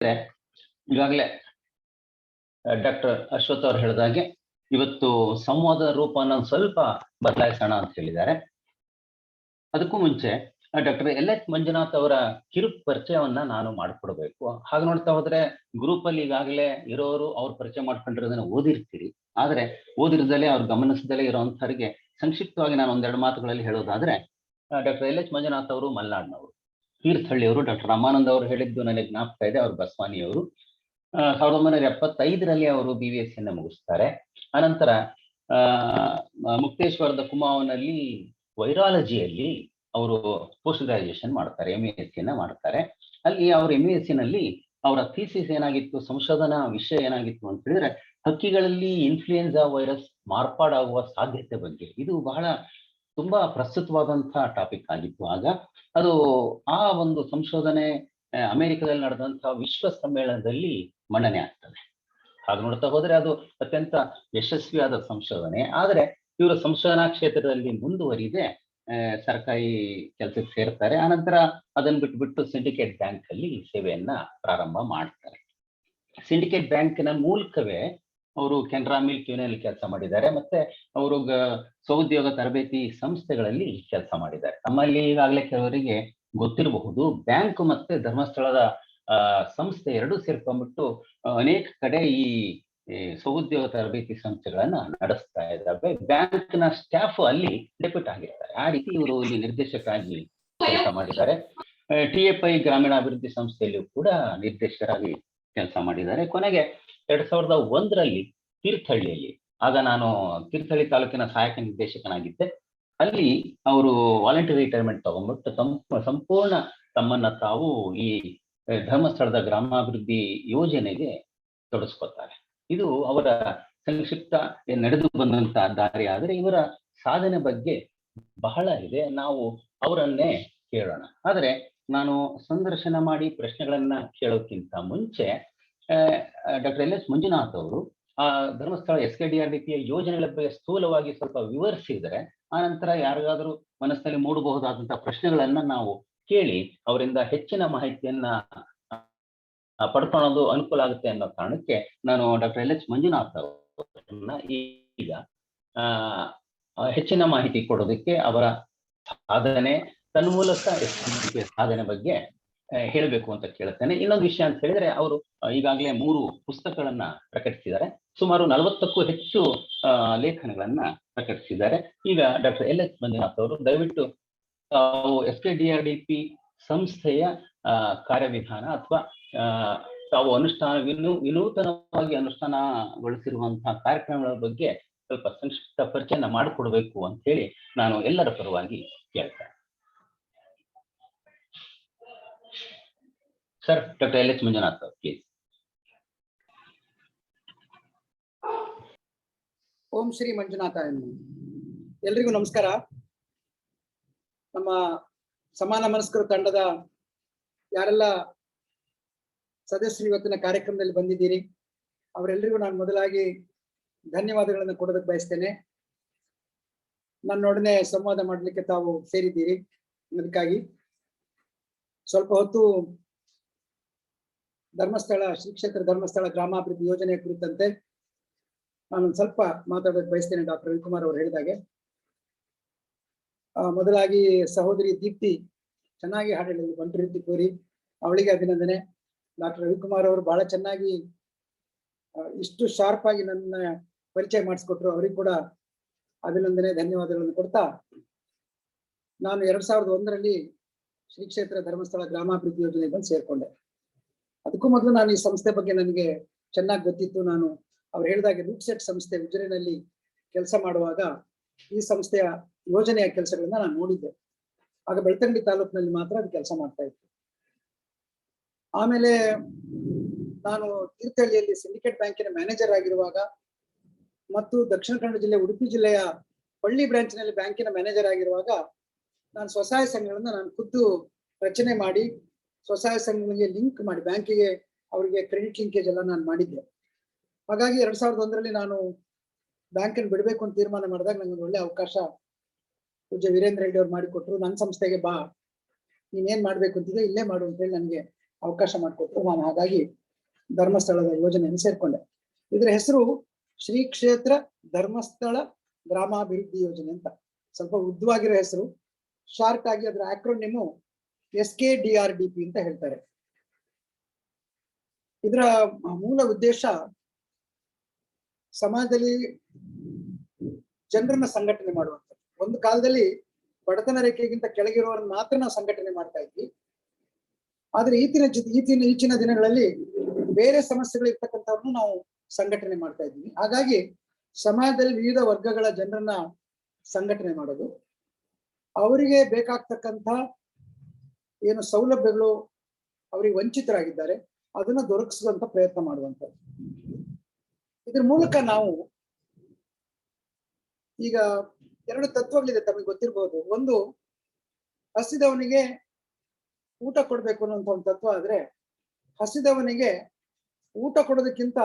ಈಗಾಗಲೇ ಡಾಕ್ಟರ್ ಅಶ್ವಥ್ ಅವರು ಹೇಳಿದಾಗೆ ಇವತ್ತು ಸಂವಾದ ರೂಪನ ಸ್ವಲ್ಪ ಬದಲಾಯಿಸೋಣ ಅಂತ ಹೇಳಿದ್ದಾರೆ. ಅದಕ್ಕೂ ಮುಂಚೆ ಡಾಕ್ಟರ್ LH ಮಂಜುನಾಥ್ ಅವರ ಕಿರು ಪರಿಚಯವನ್ನ ನಾನು ಮಾಡಿಕೊಡ್ಬೇಕು. ಹಾಗೆ ನೋಡ್ತಾ ಹೋದ್ರೆ ಗ್ರೂಪ್ ಅಲ್ಲಿ ಈಗಾಗಲೇ ಇರೋರು ಅವ್ರ ಪರಿಚಯ ಮಾಡ್ಕೊಂಡಿರೋದನ್ನ ಓದಿರ್ತೀರಿ. ಆದ್ರೆ ಓದಿರದಲ್ಲೇ ಅವ್ರು ಗಮನಿಸದಲ್ಲೇ ಇರೋಂಥವ್ರಿಗೆ ಸಂಕ್ಷಿಪ್ತವಾಗಿ ನಾನು ಒಂದೆರಡು ಮಾತುಗಳಲ್ಲಿ ಹೇಳೋದಾದ್ರೆ, ಡಾಕ್ಟರ್ LH ಮಂಜುನಾಥ್ ಅವರು ಮಲ್ನಾಡ್ನವರು, ತೀರ್ಥಹಳ್ಳಿಯವರು. ಡಾಕ್ಟರ್ ರಾಮಾನಂದ್ ಅವರು ಹೇಳಿದ್ದು ನನಗೆ ಜ್ಞಾಪಕ ಇದೆ, ಅವ್ರು ಬಸವಾನಿಯವರು. 1975ರಲ್ಲಿ ಅವರು BVSC ಅನ್ನ ಮುಗಿಸ್ತಾರೆ. ಅನಂತರ ಮುಕ್ತೇಶ್ವರದ ಕುಮಾವನಲ್ಲಿ ವೈರಾಲಜಿಯಲ್ಲಿ ಅವರು ಪೋಸ್ಟ್ ಗ್ರಾಜುಯೇಷನ್ ಮಾಡ್ತಾರೆ, MSc ನ ಮಾಡ್ತಾರೆ. ಅಲ್ಲಿ ಅವ್ರ MSc ನಲ್ಲಿ ಅವರ ಥೀಸಿಸ್ ಏನಾಗಿತ್ತು, ಸಂಶೋಧನಾ ವಿಷಯ ಏನಾಗಿತ್ತು ಅಂತ ಹೇಳಿದ್ರೆ, ಹಕ್ಕಿಗಳಲ್ಲಿ ಇನ್ಫ್ಲೂಯೆನ್ಸಾ ವೈರಸ್ ಮಾರ್ಪಾಡಾಗುವ ಸಾಧ್ಯತೆ ಬಗ್ಗೆ. ಇದು ಬಹಳ ತುಂಬಾ ಪ್ರಸ್ತುತವಾದಂತಹ ಟಾಪಿಕ್ ಆಗಿತ್ತು ಆಗ. ಅದು ಆ ಒಂದು ಸಂಶೋಧನೆ ಅಮೆರಿಕದಲ್ಲಿ ನಡೆದಂತಹ ವಿಶ್ವ ಸಮ್ಮೇಳನದಲ್ಲಿ ಮಂಡನೆ ಆಗ್ತದೆ. ಹಾಗೆ ನೋಡ್ತಾ ಹೋದ್ರೆ ಅದು ಅತ್ಯಂತ ಯಶಸ್ವಿಯಾದ ಸಂಶೋಧನೆ. ಆದರೆ ಇವರು ಸಂಶೋಧನಾ ಕ್ಷೇತ್ರದಲ್ಲಿ ಮುಂದುವರಿದೆ ಸರ್ಕಾರಿ ಕೆಲಸಕ್ಕೆ ಸೇರ್ತಾರೆ. ಆನಂತರ ಅದನ್ನು ಬಿಟ್ಬಿಟ್ಟು ಸಿಂಡಿಕೇಟ್ ಬ್ಯಾಂಕ್ ಅಲ್ಲಿ ಸೇವೆಯನ್ನ ಪ್ರಾರಂಭ ಮಾಡ್ತಾರೆ. ಸಿಂಡಿಕೇಟ್ ಬ್ಯಾಂಕಿನ ಮೂಲಕವೇ ಅವರು ಕೆನರಾ ಮಿಲ್ಕ್ ಯೂನಿಯನ್ ಕೆಲಸ ಮಾಡಿದ್ದಾರೆ. ಮತ್ತೆ ಅವರು ಸ್ವಉದ್ಯೋಗ ತರಬೇತಿ ಸಂಸ್ಥೆಗಳಲ್ಲಿ ಕೆಲಸ ಮಾಡಿದ್ದಾರೆ. ನಮ್ಮಲ್ಲಿ ಈಗಾಗಲೇ ಕೆಲವರಿಗೆ ಗೊತ್ತಿರಬಹುದು, ಬ್ಯಾಂಕ್ ಮತ್ತೆ ಧರ್ಮಸ್ಥಳದ ಸಂಸ್ಥೆ ಎರಡೂ ಸೇರ್ಕೊಂಡ್ಬಿಟ್ಟು ಅನೇಕ ಕಡೆ ಈ ಸ್ವಉದ್ಯೋಗ ತರಬೇತಿ ಸಂಸ್ಥೆಗಳನ್ನ ನಡೆಸ್ತಾ ಇದ್ದಾರೆ. ಬ್ಯಾಂಕ್ನ ಸ್ಟಾಫ್ ಅಲ್ಲಿ ಡೆಪ್ಯೂಟ್ ಆಗಿರ್ತಾರೆ. ಆ ರೀತಿ ಇವರು ಇಲ್ಲಿ ನಿರ್ದೇಶಕರಾಗಿ ಕೆಲಸ ಮಾಡಿದ್ದಾರೆ. TFI ಗ್ರಾಮೀಣಾಭಿವೃದ್ಧಿ ಸಂಸ್ಥೆಯಲ್ಲಿಯೂ ಕೂಡ ನಿರ್ದೇಶಕರಾಗಿ ಕೆಲಸ ಮಾಡಿದ್ದಾರೆ. ಕೊನೆಗೆ 2001ರಲ್ಲಿ ತೀರ್ಥಹಳ್ಳಿಯಲ್ಲಿ, ಆಗ ನಾನು ತೀರ್ಥಹಳ್ಳಿ ತಾಲೂಕಿನ ಸಹಾಯಕ ನಿರ್ದೇಶಕನಾಗಿದ್ದೆ, ಅಲ್ಲಿ ಅವರು ವಾಲಂಟರಿ ರಿಟೈರ್ಮೆಂಟ್ ತಗೊಂಡ್ಬಿಟ್ಟು ಸಂಪೂರ್ಣ ತಮ್ಮನ್ನ ತಾವು ಈ ಧರ್ಮಸ್ಥಳದ ಗ್ರಾಮಾಭಿವೃದ್ಧಿ ಯೋಜನೆಗೆ ತೊಡಸ್ಕೊತಾರೆ. ಇದು ಅವರ ಸಂಕ್ಷಿಪ್ತ ನಡೆದು ಬಂದಂತ ದಾರಿ. ಆದರೆ ಇವರ ಸಾಧನೆ ಬಗ್ಗೆ ಬಹಳ ಇದೆ, ನಾವು ಅವರನ್ನೇ ಕೇಳೋಣ. ಆದರೆ ನಾನು ಸಂದರ್ಶನ ಮಾಡಿ ಪ್ರಶ್ನೆಗಳನ್ನ ಕೇಳೋಕ್ಕಿಂತ ಮುಂಚೆ ಡಾಕ್ಟರ್ LH ಮಂಜುನಾಥ್ ಅವರು ಆ ಧರ್ಮಸ್ಥಳ SKDRDP ಯೋಜನೆಗಳ ಬಗ್ಗೆ ಸ್ಥೂಲವಾಗಿ ಸ್ವಲ್ಪ ವಿವರಿಸಿದರೆ, ಆನಂತರ ಯಾರಿಗಾದರೂ ಮನಸ್ಸಿನಲ್ಲಿ ಮೂಡಬಹುದಾದಂತಹ ಪ್ರಶ್ನೆಗಳನ್ನ ನಾವು ಕೇಳಿ ಅವರಿಂದ ಹೆಚ್ಚಿನ ಮಾಹಿತಿಯನ್ನ ಪಡ್ಕೊಳ್ಳೋದು ಅನುಕೂಲ ಆಗುತ್ತೆ ಅನ್ನೋ ಕಾರಣಕ್ಕೆ ನಾನು ಡಾಕ್ಟರ್ LH ಮಂಜುನಾಥ್ ಅವರನ್ನ ಈಗ ಹೆಚ್ಚಿನ ಮಾಹಿತಿ ಕೊಡೋದಕ್ಕೆ, ಅವರ ಸಾಧನೆ, ತನ್ಮೂಲಕ ಸಾಧನೆ ಬಗ್ಗೆ ಹೇಳಬೇಕು ಅಂತ ಕೇಳ್ತೇನೆ. ಇನ್ನೊಂದು ವಿಷಯ ಅಂತ ಹೇಳಿದ್ರೆ, ಅವರು ಈಗಾಗಲೇ 3 ಪುಸ್ತಕಗಳನ್ನ ಪ್ರಕಟಿಸಿದ್ದಾರೆ, ಸುಮಾರು 40ಕ್ಕೂ ಹೆಚ್ಚು ಲೇಖನಗಳನ್ನ ಪ್ರಕಟಿಸಿದ್ದಾರೆ. ಈಗ ಡಾಕ್ಟರ್ LH ಮಂಜುನಾಥ್ ಅವರು ದಯವಿಟ್ಟು ತಾವು SKDRDP ಸಂಸ್ಥೆಯ ಕಾರ್ಯವಿಧಾನ ಅಥವಾ ತಾವು ವಿನೂತನವಾಗಿ ಅನುಷ್ಠಾನಗೊಳಿಸಿರುವಂತಹ ಕಾರ್ಯಕ್ರಮಗಳ ಬಗ್ಗೆ ಸ್ವಲ್ಪ ಸಂಕ್ಷಿಪ್ತ ಪರಿಚಯನ ಮಾಡಿಕೊಡ್ಬೇಕು ಅಂತ ಹೇಳಿ ನಾನು ಎಲ್ಲರ ಪರವಾಗಿ ಕೇಳ್ತೇನೆ. ಸರ್, ಡಾಕ್ಟರ್ LH ಮಂಜುನಾಥ್ ಅವರು ಪ್ಲೀಸ್. ಓಂ ಶ್ರೀ ಮಂಜುನಾಥ. ಎಲ್ರಿಗೂ ನಮಸ್ಕಾರ. ನಮ್ಮ ಸಮಾನ ಮನಸ್ಕರ ತಂಡದ ಯಾರೆಲ್ಲ ಸದಸ್ಯರು ಇವತ್ತಿನ ಕಾರ್ಯಕ್ರಮದಲ್ಲಿ ಬಂದಿದ್ದೀರಿ, ಅವರೆಲ್ಲರಿಗೂ ನಾನು ಮೊದಲಾಗಿ ಧನ್ಯವಾದಗಳನ್ನು ಕೊಡೋದಕ್ಕೆ ಬಯಸ್ತೇನೆ. ನನ್ನೊಡನೆ ಸಂವಾದ ಮಾಡಲಿಕ್ಕೆ ತಾವು ಸೇರಿದ್ದೀರಿ. ಅದಕ್ಕಾಗಿ ಸ್ವಲ್ಪ ಹೊತ್ತು ಧರ್ಮಸ್ಥಳ ಶ್ರೀ ಕ್ಷೇತ್ರ ಧರ್ಮಸ್ಥಳ ಗ್ರಾಮಾಭಿವೃದ್ಧಿ ಯೋಜನೆ ಕುರಿತಂತೆ ನಾನು ಸ್ವಲ್ಪ ಮಾತಾಡೋದಕ್ಕೆ ಬಯಸ್ತೇನೆ. ಡಾಕ್ಟರ್ ರವಿಕುಮಾರ್ ಅವರು ಹೇಳಿದಾಗೆ, ಮೊದಲಾಗಿ ಸಹೋದರಿ ದೀಪ್ತಿ ಚೆನ್ನಾಗಿ ಹಾಡು ಹೇಳಿದ್ರು, ಬಂಟು ರೀತಿ ಕೋರಿ, ಅವಳಿಗೆ ಅಭಿನಂದನೆ. ಡಾಕ್ಟರ್ ರವಿಕುಮಾರ್ ಅವರು ಬಹಳ ಚೆನ್ನಾಗಿ ಇಷ್ಟು ಶಾರ್ಪ್ ಆಗಿ ನನ್ನ ಪರಿಚಯ ಮಾಡಿಸ್ಕೊಟ್ರು, ಅವರಿಗೆ ಕೂಡ ಅಭಿನಂದನೆ, ಧನ್ಯವಾದಗಳನ್ನು ಕೊಡ್ತಾ, ನಾನು 2001ರಲ್ಲಿ ಶ್ರೀ ಕ್ಷೇತ್ರ ಧರ್ಮಸ್ಥಳ ಗ್ರಾಮಾಭಿವೃದ್ಧಿ ಯೋಜನೆ ಬಂದು ಸೇರ್ಕೊಂಡೆ. ಅದಕ್ಕೂ ಮೊದಲು ನಾನು ಈ ಸಂಸ್ಥೆ ಬಗ್ಗೆ ನನಗೆ ಚೆನ್ನಾಗಿ ಗೊತ್ತಿತ್ತು. ನಾನು ಅವ್ರು ಹೇಳಿದಾಗೆ ರೂಟ್ಸೆಟ್ ಸಂಸ್ಥೆ ಉಜಿರೆನಲ್ಲಿ ಕೆಲಸ ಮಾಡುವಾಗ ಈ ಸಂಸ್ಥೆಯ ಯೋಜನೆಯ ಕೆಲಸಗಳನ್ನ ನಾನು ನೋಡಿದ್ದೆ. ಆಗ ಬೆಳ್ತಂಗಡಿ ತಾಲೂಕಿನಲ್ಲಿ ಮಾತ್ರ ಅದು ಕೆಲಸ ಮಾಡ್ತಾ ಇತ್ತು. ಆಮೇಲೆ ನಾನು ತೀರ್ಥಹಳ್ಳಿಯಲ್ಲಿ ಸಿಂಡಿಕೇಟ್ ಬ್ಯಾಂಕಿನ ಮ್ಯಾನೇಜರ್ ಆಗಿರುವಾಗ ಮತ್ತು ದಕ್ಷಿಣ ಕನ್ನಡ ಜಿಲ್ಲೆ ಉಡುಪಿ ಜಿಲ್ಲೆಯ ಪಳ್ಳಿ ಬ್ರಾಂಚ್ನಲ್ಲಿ ಬ್ಯಾಂಕಿನ ಮ್ಯಾನೇಜರ್ ಆಗಿರುವಾಗ ನಾನು ಸ್ವಸಹಾಯ ಸಂಘಗಳನ್ನ ನಾನು ಖುದ್ದು ರಚನೆ ಮಾಡಿ ಸ್ವಸಹಾಯ ಸಂಘಗಳಿಗೆ ಲಿಂಕ್ ಮಾಡಿ ಬ್ಯಾಂಕಿಗೆ ಅವರಿಗೆ ಕ್ರೆಡಿಟ್ ಲಿಂಕೇಜ್ ಎಲ್ಲ ನಾನು ಮಾಡಿದ್ದೆ. ಹಾಗಾಗಿ 2001ರಲ್ಲಿ ನಾನು ಬ್ಯಾಂಕನ್ನು ಬಿಡಬೇಕು ಅಂತ ತೀರ್ಮಾನ ಮಾಡಿದಾಗ ನನಗೆ ಒಳ್ಳೆ ಅವಕಾಶ ಪೂಜ್ಯ ವೀರೇಂದ್ರ ಹೆಗ್ಡೆ ಅವ್ರು ಮಾಡಿಕೊಟ್ರು. ನನ್ನ ಸಂಸ್ಥೆಗೆ ಬಾ, ನೀನೇನ್ ಮಾಡ್ಬೇಕು ಅಂತಿದೆ ಇಲ್ಲೇ ಮಾಡು ಅಂತ ಹೇಳಿ ನನಗೆ ಅವಕಾಶ ಮಾಡಿಕೊಟ್ರು. ನಾನು ಹಾಗಾಗಿ ಧರ್ಮಸ್ಥಳದ ಯೋಜನೆಯನ್ನು ಸೇರ್ಕೊಂಡೆ. ಇದರ ಹೆಸರು ಶ್ರೀ ಕ್ಷೇತ್ರ ಧರ್ಮಸ್ಥಳ ಗ್ರಾಮಾಭಿವೃದ್ಧಿ ಯೋಜನೆ ಅಂತ. ಸ್ವಲ್ಪ ಉದ್ದವಾಗಿರೋ ಹೆಸರು. ಶಾರ್ಟ್ ಆಗಿ ಅದರ ಆಕ್ರೋನಿಮು SKDRDP ಅಂತ ಹೇಳ್ತಾರೆ. ಇದರ ಮೂಲ ಉದ್ದೇಶ ಸಮಾಜದಲ್ಲಿ ಜನರನ್ನ ಸಂಘಟನೆ ಮಾಡುವಂಥದ್ದು. ಒಂದು ಕಾಲದಲ್ಲಿ ಬಡತನ ರೇಖೆಗಿಂತ ಕೆಳಗಿರುವವರನ್ನ ಮಾತ್ರ ನಾವು ಸಂಘಟನೆ ಮಾಡ್ತಾ ಇದ್ವಿ. ಆದ್ರೆ ಈಚಿನ ದಿನಗಳಲ್ಲಿ ಬೇರೆ ಸಮಸ್ಯೆಗಳು ಇರ್ತಕ್ಕಂಥವ್ರನ್ನು ನಾವು ಸಂಘಟನೆ ಮಾಡ್ತಾ ಇದ್ವಿ. ಹಾಗಾಗಿ ಸಮಾಜದಲ್ಲಿ ವಿವಿಧ ವರ್ಗಗಳ ಜನರನ್ನ ಸಂಘಟನೆ ಮಾಡೋದು, ಅವರಿಗೆ ಬೇಕಾಗ್ತಕ್ಕಂಥ ಏನು ಸೌಲಭ್ಯಗಳು ಅವರಿಗೆ ವಂಚಿತರಾಗಿದ್ದಾರೆ ಅದನ್ನ ದೊರಕಿಸುವಂತ ಪ್ರಯತ್ನ ಮಾಡುವಂಥದ್ದು. ಇದ್ರ ಮೂಲಕ ನಾವು ಈಗ 2 ತತ್ವಗಳಿದೆ, ತಮಗೆ ಗೊತ್ತಿರಬಹುದು. ಒಂದು, ಹಸಿದವನಿಗೆ ಊಟ ಕೊಡ್ಬೇಕು ಅನ್ನುವಂಥ ಒಂದು ತತ್ವ ಆದ್ರೆ, ಹಸಿದವನಿಗೆ ಊಟ ಕೊಡೋದಕ್ಕಿಂತ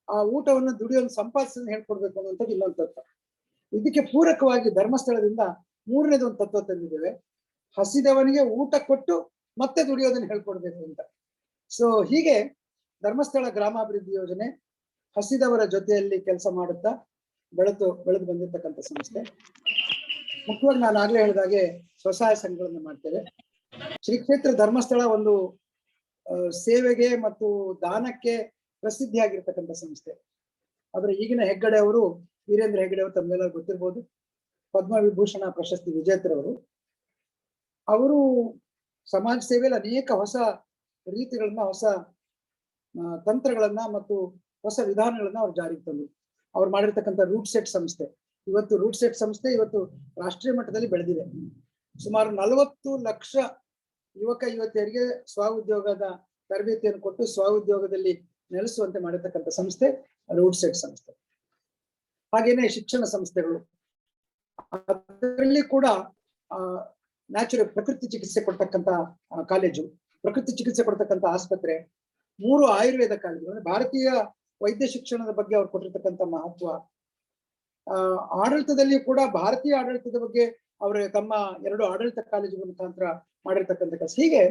ಆ ಊಟವನ್ನು ದುಡಿಯೋದು ಸಂಪಾದಿಸೋದನ್ನ ಹೇಳ್ಕೊಡ್ಬೇಕು ಅನ್ನುವಂಥದ್ದು ಇನ್ನೊಂದು ತತ್ವ. ಇದಕ್ಕೆ ಪೂರಕವಾಗಿ ಧರ್ಮಸ್ಥಳದಿಂದ 3ನೇದು ಒಂದು ತತ್ವ ತಂದಿದ್ದೇವೆ. ಹಸಿದವನಿಗೆ ಊಟ ಕೊಟ್ಟು ಮತ್ತೆ ದುಡಿಯೋದನ್ನ ಹೇಳ್ಕೊಡ್ಬೇಕು ಅಂತ. ಸೊ ಹೀಗೆ ಧರ್ಮಸ್ಥಳ ಗ್ರಾಮಾಭಿವೃದ್ಧಿ ಯೋಜನೆ ಹಸಿದವರ ಜೊತೆಯಲ್ಲಿ ಕೆಲಸ ಮಾಡುತ್ತಾ ಬೆಳೆದು ಬಂದಿರತಕ್ಕಂಥ ಸಂಸ್ಥೆ. ಮುಖ್ಯವಾಗಿ ನಾನು ಆಗ್ಲೇ ಹೇಳಿದಾಗೆ ಸ್ವಸಹಾಯ ಸಂಘಗಳನ್ನ ಮಾಡ್ತೇವೆ. ಶ್ರೀ ಕ್ಷೇತ್ರ ಧರ್ಮಸ್ಥಳ ಒಂದು ಸೇವೆಗೆ ಮತ್ತು ದಾನಕ್ಕೆ ಪ್ರಸಿದ್ಧಿಯಾಗಿರ್ತಕ್ಕಂಥ ಸಂಸ್ಥೆ. ಆದ್ರೆ ಈಗಿನ ಹೆಗ್ಗಡೆ ಅವರು, ವೀರೇಂದ್ರ ಹೆಗ್ಗಡೆ ಅವರು, ತಮ್ಮೆಲ್ಲರೂ ಗೊತ್ತಿರ್ಬೋದು, ಪದ್ಮವಿಭೂಷಣ ಪ್ರಶಸ್ತಿ ವಿಜೇತರವರು. ಅವರು ಸಮಾಜ ಸೇವೆಯಲ್ಲಿ ಅನೇಕ ಹೊಸ ರೀತಿಗಳನ್ನ, ಹೊಸ ತಂತ್ರಗಳನ್ನ ಮತ್ತು ಹೊಸ ವಿಧಾನಗಳನ್ನ ಅವ್ರು ಜಾರಿಗೆ ತಂದರು. ಅವ್ರು ಮಾಡಿರ್ತಕ್ಕಂಥ ರೂಟ್ ಸೆಟ್ ಸಂಸ್ಥೆ ಇವತ್ತು ರಾಷ್ಟ್ರೀಯ ಮಟ್ಟದಲ್ಲಿ ಬೆಳೆದಿದೆ. ಸುಮಾರು 40 ಲಕ್ಷ ಯುವಕ ಯುವತಿಯರಿಗೆ ಸ್ವಉದ್ಯೋಗದ ತರಬೇತಿಯನ್ನು ಕೊಟ್ಟು ಸ್ವಉದ್ಯೋಗದಲ್ಲಿ ನೆಲೆಸುವಂತೆ ಮಾಡಿರ್ತಕ್ಕಂಥ ಸಂಸ್ಥೆ ರೂಟ್ ಸೆಟ್ ಸಂಸ್ಥೆ. ಹಾಗೇನೆ ಶಿಕ್ಷಣ ಸಂಸ್ಥೆಗಳು, ಅದರಲ್ಲಿ ಕೂಡ ನ್ಯಾಚುರಲ್ ಪ್ರಕೃತಿ ಚಿಕಿತ್ಸೆ ಕೊಡ್ತಕ್ಕಂಥ ಕಾಲೇಜು, ಪ್ರಕೃತಿ ಚಿಕಿತ್ಸೆ ಕೊಡ್ತಕ್ಕಂಥ ಆಸ್ಪತ್ರೆ, 3 ಆಯುರ್ವೇದ ಕಾಲೇಜು. ಅಂದ್ರೆ ಭಾರತೀಯ ವೈದ್ಯ ಶಿಕ್ಷಣದ ಬಗ್ಗೆ ಅವ್ರು ಕೊಟ್ಟಿರ್ತಕ್ಕಂಥ ಮಹತ್ವ. ಆಡಳಿತದಲ್ಲಿ ಕೂಡ ಭಾರತೀಯ ಆಡಳಿತದ ಬಗ್ಗೆ ಅವರು ತಮ್ಮ 2 ಆಡಳಿತ ಕಾಲೇಜುಗಳ ಮುಖಾಂತರ ಮಾಡಿರ್ತಕ್ಕಂಥ ಕೆಲಸ. ಹೀಗೆ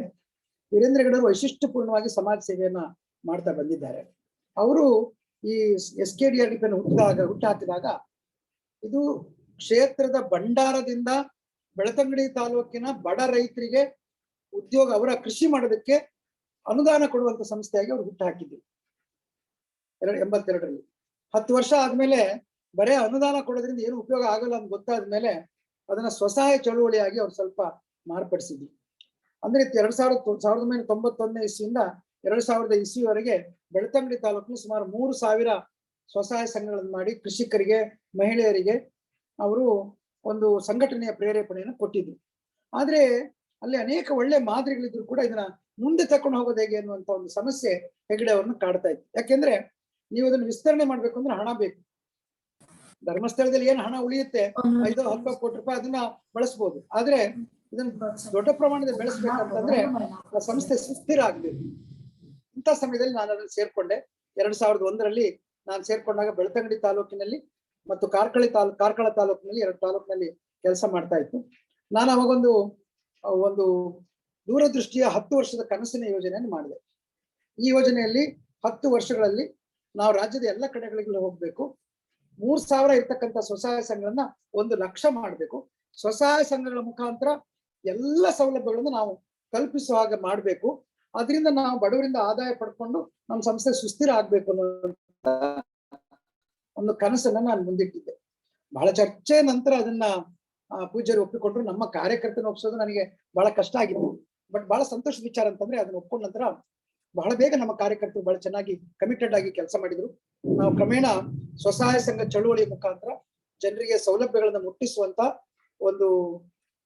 ವೀರೇಂದ್ರ ಹೆಗ್ಗಡೆ ವೈಶಿಷ್ಟ್ಯಪೂರ್ಣವಾಗಿ ಸಮಾಜ ಸೇವೆಯನ್ನ ಮಾಡ್ತಾ ಬಂದಿದ್ದಾರೆ. ಅವರು ಈ SKDRDP ಹುಟ್ಟು ಹಾಕಿದಾಗ ಇದು ಕ್ಷೇತ್ರದ ಭಂಡಾರದಿಂದ ಬೆಳ್ತಂಗಡಿ ತಾಲೂಕಿನ ಬಡ ರೈತರಿಗೆ ಉದ್ಯೋಗ, ಅವರ ಕೃಷಿ ಮಾಡೋದಕ್ಕೆ ಅನುದಾನ ಕೊಡುವಂತ ಸಂಸ್ಥೆಯಾಗಿ ಅವರು ಹುಟ್ಟು ಹಾಕಿದ್ರು 82ರಲ್ಲಿ. 10 ವರ್ಷ ಆದ್ಮೇಲೆ ಬರೇ ಅನುದಾನ ಕೊಡೋದ್ರಿಂದ ಏನು ಉಪಯೋಗ ಆಗಲ್ಲ ಅಂತ ಗೊತ್ತಾದ್ಮೇಲೆ ಅದನ್ನ ಸ್ವಸಹಾಯ ಚಳುವಳಿಯಾಗಿ ಅವ್ರು ಸ್ವಲ್ಪ ಮಾರ್ಪಡಿಸಿದ್ರು. ಅಂದ್ರೆ 1991ನೇ ಇಸ್ವಿಯಿಂದ 2000 ಇಸ್ವಿವರೆಗೆ ಬೆಳ್ತಂಗಡಿ ತಾಲೂಕಿನ ಸುಮಾರು 3000 ಸ್ವಸಹಾಯ ಸಂಘಗಳನ್ನು ಮಾಡಿ ಕೃಷಿಕರಿಗೆ, ಮಹಿಳೆಯರಿಗೆ ಅವರು ಒಂದು ಸಂಘಟನೆಯ ಪ್ರೇರೇಪಣೆಯನ್ನು ಕೊಟ್ಟಿದ್ರು. ಆದ್ರೆ ಅಲ್ಲಿ ಅನೇಕ ಒಳ್ಳೆ ಮಾದರಿಗಳಿದ್ರು ಕೂಡ ಇದನ್ನ ಮುಂದೆ ತಕೊಂಡು ಹೋಗೋದು ಹೇಗೆ ಅನ್ನುವಂತ ಒಂದು ಸಮಸ್ಯೆ ಹೆಗ್ಗಡೆ ಅವ್ರನ್ನ ಕಾಡ್ತಾ ಇತ್ತು. ಯಾಕೆಂದ್ರೆ ನೀವು ಅದನ್ನ ವಿಸ್ತರಣೆ ಮಾಡ್ಬೇಕು ಅಂದ್ರೆ ಹಣ ಬೇಕು. ಧರ್ಮಸ್ಥಳದಲ್ಲಿ ಏನು ಹಣ ಉಳಿಯುತ್ತೆ, 5-10 ಕೋಟಿ ರೂಪಾಯಿ ಅದನ್ನ ಬಳಸ್ಬೋದು. ಆದ್ರೆ ಇದನ್ನ ದೊಡ್ಡ ಪ್ರಮಾಣದಲ್ಲಿ ಬೆಳೆಸ್ಬೇಕಂತಂದ್ರೆ ಆ ಸಂಸ್ಥೆ ಸುಸ್ಥಿರ ಆಗ್ಬೇಕು. ಇಂಥ ಸಮಯದಲ್ಲಿ ನಾನು ಅದನ್ನು ಸೇರ್ಕೊಂಡೆ. 2001ರಲ್ಲಿ ನಾನು ಸೇರ್ಕೊಂಡಾಗ ಬೆಳ್ತಂಗಡಿ ತಾಲೂಕಿನಲ್ಲಿ ಮತ್ತು ಕಾರ್ಕಳ ತಾಲೂಕಿನಲ್ಲಿ 2 ತಾಲೂಕಿನಲ್ಲಿ ಕೆಲಸ ಮಾಡ್ತಾ ಇತ್ತು. ನಾನು ಅವಾಗೊಂದು ದೂರದೃಷ್ಟಿಯ 10 ವರ್ಷದ ಕನಸಿನ ಯೋಜನೆಯನ್ನು ಮಾಡಿದೆ. ಈ ಯೋಜನೆಯಲ್ಲಿ 10 ವರ್ಷಗಳಲ್ಲಿ ನಾವು ರಾಜ್ಯದ ಎಲ್ಲ ಕಡೆಗಳಿಗೆ ಹೋಗ್ಬೇಕು. 3000 ಇರ್ತಕ್ಕಂಥ ಸ್ವಸಹಾಯ ಸಂಘಗಳನ್ನ 1 ಲಕ್ಷ ಮಾಡ್ಬೇಕು. ಸ್ವಸಹಾಯ ಸಂಘಗಳ ಮುಖಾಂತರ ಎಲ್ಲ ಸೌಲಭ್ಯಗಳನ್ನು ನಾವು ಕಲ್ಪಿಸುವ ಹಾಗೆ ಮಾಡ್ಬೇಕು. ಅದರಿಂದ ನಾವು ಬಡವರಿಂದ ಆದಾಯ ಪಡ್ಕೊಂಡು ನಮ್ಮ ಸಂಸ್ಥೆ ಸುಸ್ಥಿರ ಆಗ್ಬೇಕು ಅನ್ನೋ ಒಂದು ಕನಸನ್ನ ನಾನು ಮುಂದಿಟ್ಟಿದ್ದೆ. ಬಹಳ ಚರ್ಚೆ ನಂತರ ಅದನ್ನ ಪೂಜ್ಯರು ಒಪ್ಪಿಕೊಂಡ್ರು. ನಮ್ಮ ಕಾರ್ಯಕರ್ತನ ಒಪ್ಪಿಸೋದು ನನಗೆ ಬಹಳ ಕಷ್ಟ ಆಗಿತ್ತು. ಬಟ್ ಬಹಳ ಸಂತೋಷದ ವಿಚಾರ ಅಂತಂದ್ರೆ ಅದನ್ನ ಒಪ್ಕೊಂಡ ನಂತರ ಬಹಳ ಬೇಗ ನಮ್ಮ ಕಾರ್ಯಕರ್ತರು ಬಹಳ ಚೆನ್ನಾಗಿ ಕಮಿಟೆಡ್ ಆಗಿ ಕೆಲಸ ಮಾಡಿದ್ರು. ನಾವು ಕ್ರಮೇಣ ಸ್ವಸಹಾಯ ಸಂಘ ಚಳುವಳಿ ಮುಖಾಂತರ ಜನರಿಗೆ ಸೌಲಭ್ಯಗಳನ್ನ ಮುಟ್ಟಿಸುವಂತ ಒಂದು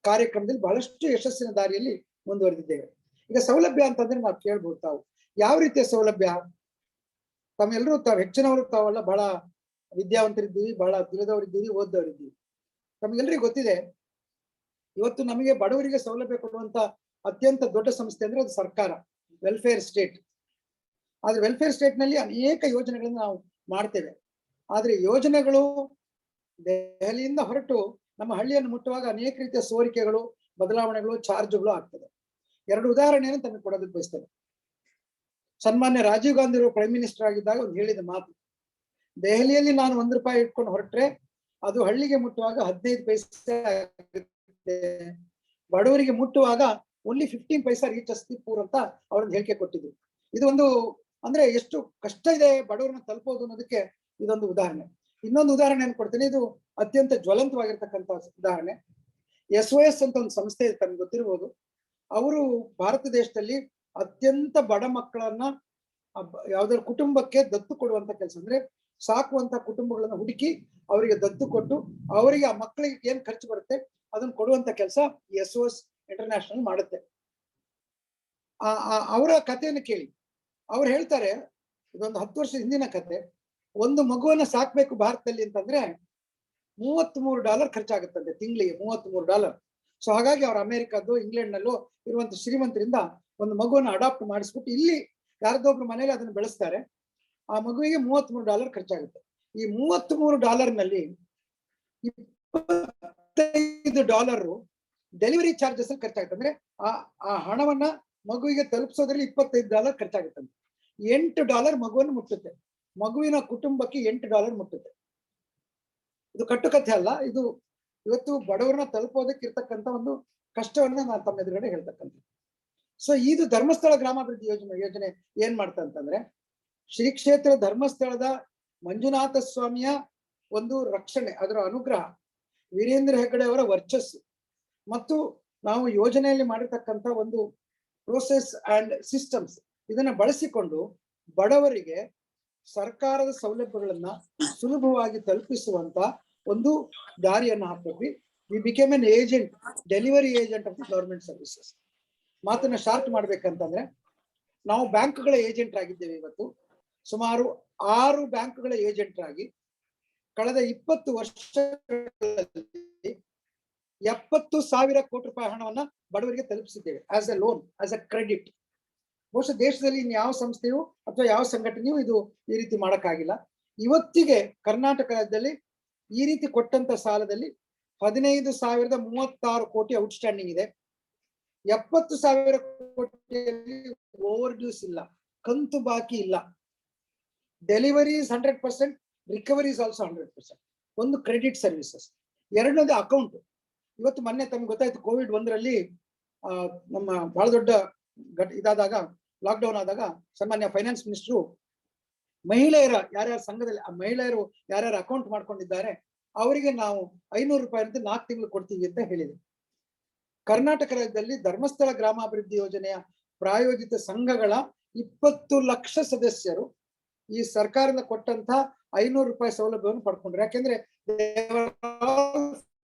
ಕಾರ್ಯಕ್ರಮದಲ್ಲಿ ಬಹಳಷ್ಟು ಯಶಸ್ಸಿನ ದಾರಿಯಲ್ಲಿ ಮುಂದುವರೆದಿದ್ದೇವೆ. ಈಗ ಸೌಲಭ್ಯ ಅಂತಂದ್ರೆ ನಾವು ಕೇಳ್ಬೋದು, ತಾವು ಯಾವ ರೀತಿಯ ಸೌಲಭ್ಯ? ತಾವೆಲ್ಲರೂ ಹೆಚ್ಚಿನವರು ತಾವೆಲ್ಲ ಬಹಳ ವಿದ್ಯಾವಂತರಿದ್ದೀವಿ, ಬಹಳ ತಿಳಿದವರಿದ್ದೀವಿ, ಓದ್ದವರಿದ್ದೀವಿ. ತಮಗೆಲ್ಲರಿಗೂ ಗೊತ್ತಿದೆ, ಇವತ್ತು ನಮಗೆ ಬಡವರಿಗೆ ಸೌಲಭ್ಯ ಕೊಡುವಂತ ಅತ್ಯಂತ ದೊಡ್ಡ ಸಂಸ್ಥೆ ಅಂದ್ರೆ ಅದು ಸರ್ಕಾರ, ವೆಲ್ಫೇರ್ ಸ್ಟೇಟ್. ಆದ್ರೆ ವೆಲ್ಫೇರ್ ಸ್ಟೇಟ್ ನಲ್ಲಿ ಅನೇಕ ಯೋಜನೆಗಳನ್ನ ನಾವು ಮಾಡ್ತೇವೆ. ಆದ್ರೆ ಯೋಜನೆಗಳು ದೆಹಲಿಯಿಂದ ಹೊರಟು ನಮ್ಮ ಹಳ್ಳಿಯನ್ನು ಮುಟ್ಟುವಾಗ ಅನೇಕ ರೀತಿಯ ಸೋರಿಕೆಗಳು, ಬದಲಾವಣೆಗಳು, ಚಾರ್ಜ್ಗಳು ಆಗ್ತದೆ. 2 ಉದಾಹರಣೆಯನ್ನು ತಮಗೆ ಕೊಡೋದಕ್ಕೆ ಬಯಸ್ತೇನೆ. ಸನ್ಮಾನ್ಯ ರಾಜೀವ್ ಗಾಂಧಿ ಅವರು ಪ್ರೈಮ್ ಮಿನಿಸ್ಟರ್ ಆಗಿದ್ದಾಗ ಅವ್ರು ಹೇಳಿದ ಮಾತು, ದೆಹಲಿಯಲ್ಲಿ ನಾನು ₹1 ಇಟ್ಕೊಂಡು ಹೊರಟ್ರೆ ಅದು ಹಳ್ಳಿಗೆ ಮುಟ್ಟುವಾಗ 15 ಪೈಸೆ ಆಗುತ್ತೆ, ಬಡವರಿಗೆ ಮುಟ್ಟುವಾಗ only 15 paisa reaches the poor ಅಂತ ಅವ್ರನ್ನ ಹೇಳಿಕೆ ಕೊಟ್ಟಿದ್ರು. ಇದು ಒಂದು ಅಂದ್ರೆ ಎಷ್ಟು ಕಷ್ಟ ಇದೆ ಬಡವರನ್ನ ತಲುಪೋದು ಅನ್ನೋದಕ್ಕೆ ಇದೊಂದು ಉದಾಹರಣೆ. ಇನ್ನೊಂದು ಉದಾಹರಣೆ ಕೊಡ್ತೀನಿ, ಇದು ಅತ್ಯಂತ ಜ್ವಲಂತವಾಗಿರ್ತಕ್ಕಂಥ ಉದಾಹರಣೆ. SOS ಅಂತ ಒಂದು ಸಂಸ್ಥೆ ಇದೆ, ತಮ್ಗೆ ಗೊತ್ತಿರ್ಬೋದು. ಅವರು ಭಾರತ ದೇಶದಲ್ಲಿ ಅತ್ಯಂತ ಬಡ ಮಕ್ಕಳನ್ನ ಯಾವ್ದಾದ್ರು ಕುಟುಂಬಕ್ಕೆ ದತ್ತು ಕೊಡುವಂತ ಕೆಲಸ, ಅಂದ್ರೆ ಸಾಕುವಂತ ಕುಟುಂಬಗಳನ್ನ ಹುಡುಕಿ ಅವರಿಗೆ ದತ್ತು ಕೊಟ್ಟು ಅವರಿಗೆ ಆ ಮಕ್ಕಳಿಗೆ ಏನ್ ಖರ್ಚು ಬರುತ್ತೆ ಅದನ್ನ ಕೊಡುವಂತ ಕೆಲಸ SOS ಇಂಟರ್ನ್ಯಾಷನಲ್ ಮಾಡುತ್ತೆ. ಅವರ ಕಥೆಯನ್ನು ಕೇಳಿ. ಅವ್ರು ಹೇಳ್ತಾರೆ, ಇದೊಂದು 10 ವರ್ಷದ ಹಿಂದಿನ ಕತೆ. ಒಂದು ಮಗುವನ್ನ ಸಾಕ್ಬೇಕು ಭಾರತದಲ್ಲಿ ಅಂತಂದ್ರೆ $33 ಖರ್ಚಾಗುತ್ತಂತೆ, ತಿಂಗಳಿಗೆ $33. ಸೊ ಹಾಗಾಗಿ ಅವ್ರು ಅಮೆರಿಕದ್ದು, ಇಂಗ್ಲೆಂಡ್ ನಲ್ಲೂ ಇರುವಂತ ಶ್ರೀಮಂತರಿಂದ ಒಂದು ಮಗುವನ್ನ ಅಡಾಪ್ಟ್ ಮಾಡಿಸ್ಬಿಟ್ಟು ಇಲ್ಲಿ ಯಾರದೊಬ್ರು ಮನೇಲಿ ಅದನ್ನ ಬೆಳೆಸ್ತಾರೆ. ಆ ಮಗುವಿಗೆ $33 ಖರ್ಚಾಗುತ್ತೆ. ಈ $33 ನಲ್ಲಿ $25 ಡೆಲಿವರಿ ಚಾರ್ಜಸ್ ಅಲ್ಲಿ ಖರ್ಚಾಗುತ್ತೆ. ಅಂದ್ರೆ ಆ ಹಣವನ್ನ ಮಗುವಿಗೆ ತಲುಪಿಸೋದ್ರಲ್ಲಿ $25 ಖರ್ಚಾಗುತ್ತಂತೆ. $8 ಮಗುವನ್ನು ಮುಟ್ಟುತ್ತೆ, ಮಗುವಿನ ಕುಟುಂಬಕ್ಕೆ $8 ಮುಟ್ಟುತ್ತೆ. ಇದು ಕಟ್ಟುಕಥೆ ಅಲ್ಲ, ಇದು ಇವತ್ತು ಬಡವರನ್ನ ತಲುಪೋದಕ್ಕೆ ಇರ್ತಕ್ಕಂಥ ಒಂದು ಕಷ್ಟವನ್ನ ನಾನು ತಮ್ಮ ಎದುರುಗಡೆ ಹೇಳ್ತಕ್ಕಂಥ. ಸೊ ಇದು ಧರ್ಮಸ್ಥಳ ಗ್ರಾಮಾಭಿವೃದ್ಧಿ ಯೋಜನೆ ಏನ್ ಮಾಡ್ತಾ ಅಂತಂದ್ರೆ, ಶ್ರೀ ಕ್ಷೇತ್ರ ಧರ್ಮಸ್ಥಳದ ಮಂಜುನಾಥ ಸ್ವಾಮಿಯ ಒಂದು ರಕ್ಷಣೆ, ಅದರ ಅನುಗ್ರಹ, ವೀರೇಂದ್ರ ಹೆಗ್ಗಡೆ ಅವರ ವರ್ಚಸ್ಸು ಮತ್ತು ನಾವು ಯೋಜನೆಯಲ್ಲಿ ಮಾಡಿರ್ತಕ್ಕಂಥ ಒಂದು ಪ್ರೋಸೆಸ್ ಅಂಡ್ ಸಿಸ್ಟಮ್ಸ್ ಇದನ್ನ ಬಳಸಿಕೊಂಡು ಬಡವರಿಗೆ ಸರ್ಕಾರದ ಸೌಲಭ್ಯಗಳನ್ನ ಸುಲಭವಾಗಿ ತಲುಪಿಸುವಂತ ಒಂದು ದಾರಿಯನ್ನು ಹಾಕಿದ್ವಿ. We became an agent, delivery agent of the government services. ಮಾತನ್ನ ಶಾರ್ಟ್ ಮಾಡ್ಬೇಕಂತಂದ್ರೆ, ನಾವು ಬ್ಯಾಂಕ್ಗಳ ಏಜೆಂಟ್ ಆಗಿದ್ದೇವೆ. ಇವತ್ತು ಸುಮಾರು 6 ಬ್ಯಾಂಕ್ಗಳ ಏಜೆಂಟ್ ಆಗಿ ಕಳೆದ 20 ವರ್ಷಗಳಲ್ಲಿ 70,000 ಕೋಟಿ ರೂಪಾಯಿ ಹಣವನ್ನ ಬಡವರಿಗೆ ತಲುಪಿಸಿದ್ದೇವೆ as a loan, as a credit. ಬಹುಶಃ ದೇಶದಲ್ಲಿ ಇನ್ಯಾವ ಸಂಸ್ಥೆಯು ಅಥವಾ ಯಾವ ಸಂಘಟನೆಯು ಇದು ಈ ರೀತಿ ಮಾಡಕ್ಕಾಗಿಲ್ಲ. ಇವತ್ತಿಗೆ ಕರ್ನಾಟಕ ರಾಜ್ಯದಲ್ಲಿ ಈ ರೀತಿ ಕೊಟ್ಟಂತ ಸಾಲದಲ್ಲಿ 15,036 ಕೋಟಿ ಔಟ್ಸ್ಟ್ಯಾಂಡಿಂಗ್ ಇದೆ. 70,000 ಕೋಟಿಯಲ್ಲಿ ಓವರ್ ಡ್ಯೂಸ್ ಇಲ್ಲ, ಕಂತು ಬಾಕಿ ಇಲ್ಲ. Delivery is 100%, recovery is also 100%. ಒಂದು ಕ್ರೆಡಿಟ್ ಸರ್ವಿಸಸ್. ಎರಡನೇದು ಅಕೌಂಟ್. ಇವತ್ತು ಮೊನ್ನೆ ತಮ್ಗೆ ಗೊತ್ತಾಯ್ತು, ಕೋವಿಡ್-1ರಲ್ಲಿ ನಮ್ಮ ಬಹಳ ದೊಡ್ಡ ಇದಾದಾಗ, ಲಾಕ್ಡೌನ್ ಆದಾಗ ಸಾಮಾನ್ಯ ಫೈನಾನ್ಸ್ ಮಿನಿಸ್ಟ್ರು ಮಹಿಳೆಯರ ಯಾರ್ಯಾರ ಸಂಘದಲ್ಲಿ ಆ ಮಹಿಳೆಯರು ಯಾರ್ಯಾರು ಅಕೌಂಟ್ ಮಾಡ್ಕೊಂಡಿದ್ದಾರೆ ಅವರಿಗೆ ನಾವು ₹500 ಅಂತ 4 ತಿಂಗಳು ಕೊಡ್ತೀವಿ ಅಂತ ಹೇಳಿದೆ. ಕರ್ನಾಟಕ ರಾಜ್ಯದಲ್ಲಿ ಧರ್ಮಸ್ಥಳ ಗ್ರಾಮಾಭಿವೃದ್ಧಿ ಯೋಜನೆಯ ಪ್ರಾಯೋಜಿತ ಸಂಘಗಳ 20 ಲಕ್ಷ ಸದಸ್ಯರು ಈ ಸರ್ಕಾರದಿಂದ ಕೊಟ್ಟಂತ ₹500 ಸೌಲಭ್ಯವನ್ನು ಪಡ್ಕೊಂಡ್ರು. ಯಾಕೆಂದ್ರೆ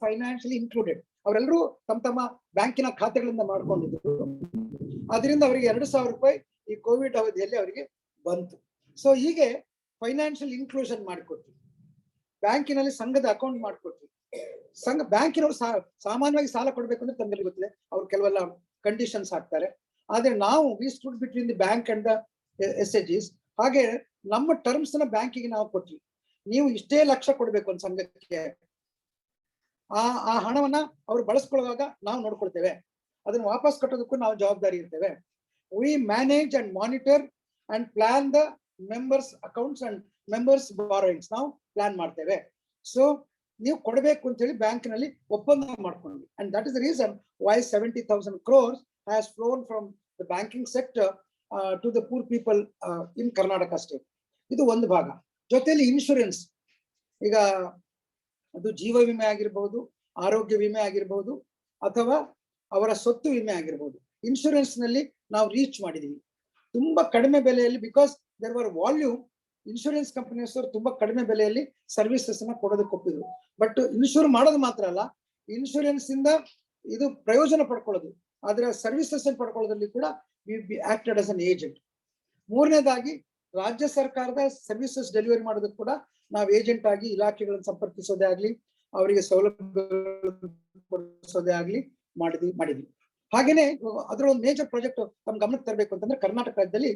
ಫೈನಾನ್ಷಿಯಲಿ ಇನ್ಕ್ಲೂಡೆಡ್, ಅವರೆಲ್ಲರೂ ತಮ್ಮ ಬ್ಯಾಂಕಿನ ಖಾತೆಗಳಿಂದ ಮಾಡ್ಕೊಂಡಿದ್ರು. ಅದರಿಂದ ಅವರಿಗೆ ₹2,000 ಈ ಕೋವಿಡ್ ಅವಧಿಯಲ್ಲಿ ಅವರಿಗೆ ಬಂತು. ಸೊ ಹೀಗೆ ಫೈನಾನ್ಷಿಯಲ್ ಇನ್ಕ್ಲೂಷನ್ ಮಾಡಿಕೊಟ್ವಿ. ಬ್ಯಾಂಕಿನಲ್ಲಿ ಸಂಘದ ಅಕೌಂಟ್ ಮಾಡಿಕೊಟ್ವಿ. ಬ್ಯಾಂಕಿನವರು ಸಾಮಾನ್ಯವಾಗಿ ಸಾಲ ಕೊಡ್ಬೇಕು ಅಂದ್ರೆ ತಮಗೆ ಗೊತ್ತಿದೆ, ಅವ್ರು ಕೆಲವೆಲ್ಲ ಕಂಡೀಷನ್ಸ್ ಹಾಕ್ತಾರೆ. ಆದ್ರೆ ನಾವು we stood between the bank and the SHGs. ಹಾಗೆ ನಮ್ಮ ಟರ್ಮ್ಸ್ ನ ಬ್ಯಾಂಕಿಗೆ ನಾವು ಕೊಟ್ವಿ. ನೀವು ಇಷ್ಟೇ ಲಕ್ಷ ಕೊಡ್ಬೇಕು ಒಂದು ಸಂಘಕ್ಕೆ, ಆ ಹಣವನ್ನ ಅವ್ರು ಬಳಸ್ಕೊಳ್ಳುವಾಗ ನಾವು ನೋಡ್ಕೊಳ್ತೇವೆ, ಅದನ್ನ ವಾಪಸ್ ಕಟ್ಟೋದಕ್ಕೂ ನಾವು ಜವಾಬ್ದಾರಿ ಇರ್ತೇವೆ. We manage and monitor and plan the members accounts and members borrowings ನಾವು ಪ್ಲಾನ್ ಮಾಡ್ತೇವೆ. ಸೊ ನೀವು ಕೊಡಬೇಕು ಅಂತ ಹೇಳಿ ಬ್ಯಾಂಕ್ನಲ್ಲಿ ಒಪ್ಪಂದ ಮಾಡ್ಕೊಂಡ್ವಿ. And that is the reason why 70,000 crores has flown from the banking sector to the poor people in Karnataka state. ಇದು ಒಂದು ಭಾಗ. ಜೊತೆಯಲ್ಲಿ ಇನ್ಶೂರೆನ್ಸ್, ಈಗ ಅದು ಜೀವ ವಿಮೆ ಆಗಿರ್ಬಹುದು, ಆರೋಗ್ಯ ವಿಮೆ ಆಗಿರ್ಬಹುದು, ಅಥವಾ ಅವರ ಸ್ವತ್ತು ವಿಮೆ ಆಗಿರ್ಬಹುದು. ಇನ್ಶೂರೆನ್ಸ್ ನಲ್ಲಿ ನಾವು ರೀಚ್ ಮಾಡಿದೀವಿ ತುಂಬಾ ಕಡಿಮೆ ಬೆಲೆಯಲ್ಲಿ. Because there were volume, insurance companies ಅವರು ತುಂಬಾ ಕಡಿಮೆ ಬೆಲೆಯಲ್ಲಿ ಸರ್ವಿಸಸ್ ಅನ್ನ ಕೊಡೋದಕ್ಕೆ ಒಪ್ಪಿದ್ರು. ಬಟ್ ಇನ್ಶೂರ್ ಮಾಡೋದು ಮಾತ್ರ ಅಲ್ಲ, ಇನ್ಶೂರೆನ್ಸ್ ಇಂದ ಇದು ಪ್ರಯೋಜನ ಪಡ್ಕೊಳ್ಳೋದು, ಅದರ ಸರ್ವಿಸಸ್ ಪಡ್ಕೊಳ್ಳೋದ್ರಲ್ಲಿ ಕೂಡ we acted as an agent. ಮೂರನೇದಾಗಿ ರಾಜ್ಯ ಸರ್ಕಾರದ ಸರ್ವಿಸಸ್ ಡೆಲಿವರಿ ಮಾಡೋದಕ್ಕೆ ಕೂಡ ನಾವು ಏಜೆಂಟ್ ಆಗಿ ಇಲಾಖೆಗಳನ್ನು ಸಂಪರ್ಕಿಸೋದೇ ಆಗ್ಲಿ, ಅವರಿಗೆ ಸೌಲಭ್ಯ ಕೊಡಿಸೋದೇ ಆಗ್ಲಿ ಮಾಡಿದ್ವಿ. ಹಾಗೇನೆ ಅದರ ಒಂದು ಮೇಜರ್ ಪ್ರಾಜೆಕ್ಟ್ ತಮ್ಮ ಗಮನಕ್ಕೆ ತರಬೇಕು ಅಂತಂದ್ರೆ, ಕರ್ನಾಟಕ ರಾಜ್ಯದಲ್ಲಿ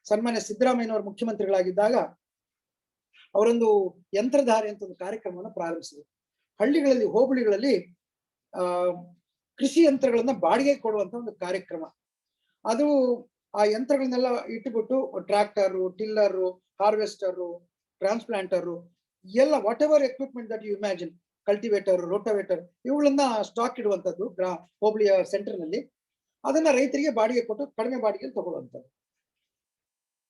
ಸನ್ಮಾನ್ಯ ಸಿದ್ದರಾಮಯ್ಯನವರು ಮುಖ್ಯಮಂತ್ರಿಗಳಾಗಿದ್ದಾಗ ಅವರೊಂದು ಯಂತ್ರಧಾರೆ ಅಂತ ಒಂದು ಕಾರ್ಯಕ್ರಮವನ್ನು ಪ್ರಾರಂಭಿಸಿದರು. ಹಳ್ಳಿಗಳಲ್ಲಿ, ಹೋಬಳಿಗಳಲ್ಲಿ ಕೃಷಿ ಯಂತ್ರಗಳನ್ನ ಬಾಡಿಗೆ ಕೊಡುವಂತ ಒಂದು ಕಾರ್ಯಕ್ರಮ. ಅದು ಆ ಯಂತ್ರಗಳನ್ನೆಲ್ಲ ಇಟ್ಬಿಟ್ಟು ಟ್ರ್ಯಾಕ್ಟರು, ಟಿಲ್ಲರು, ಹಾರ್ವೆಸ್ಟರು, ಟ್ರಾನ್ಸ್ಪ್ಲಾಂಟರು ಎಲ್ಲ whatever equipment that you imagine, cultivator, rotavator, ಇವುಗಳನ್ನ ಸ್ಟಾಕ್ ಇಡುವಂಥದ್ದು ಹೋಬಳಿಯ ಸೆಂಟರ್ ನಲ್ಲಿ. ಅದನ್ನ ರೈತರಿಗೆ ಬಾಡಿಗೆ ಕೊಟ್ಟು ಕಡಿಮೆ ಬಾಡಿಗೆ ತಗೊಳ್ಳುವಂಥದ್ದು.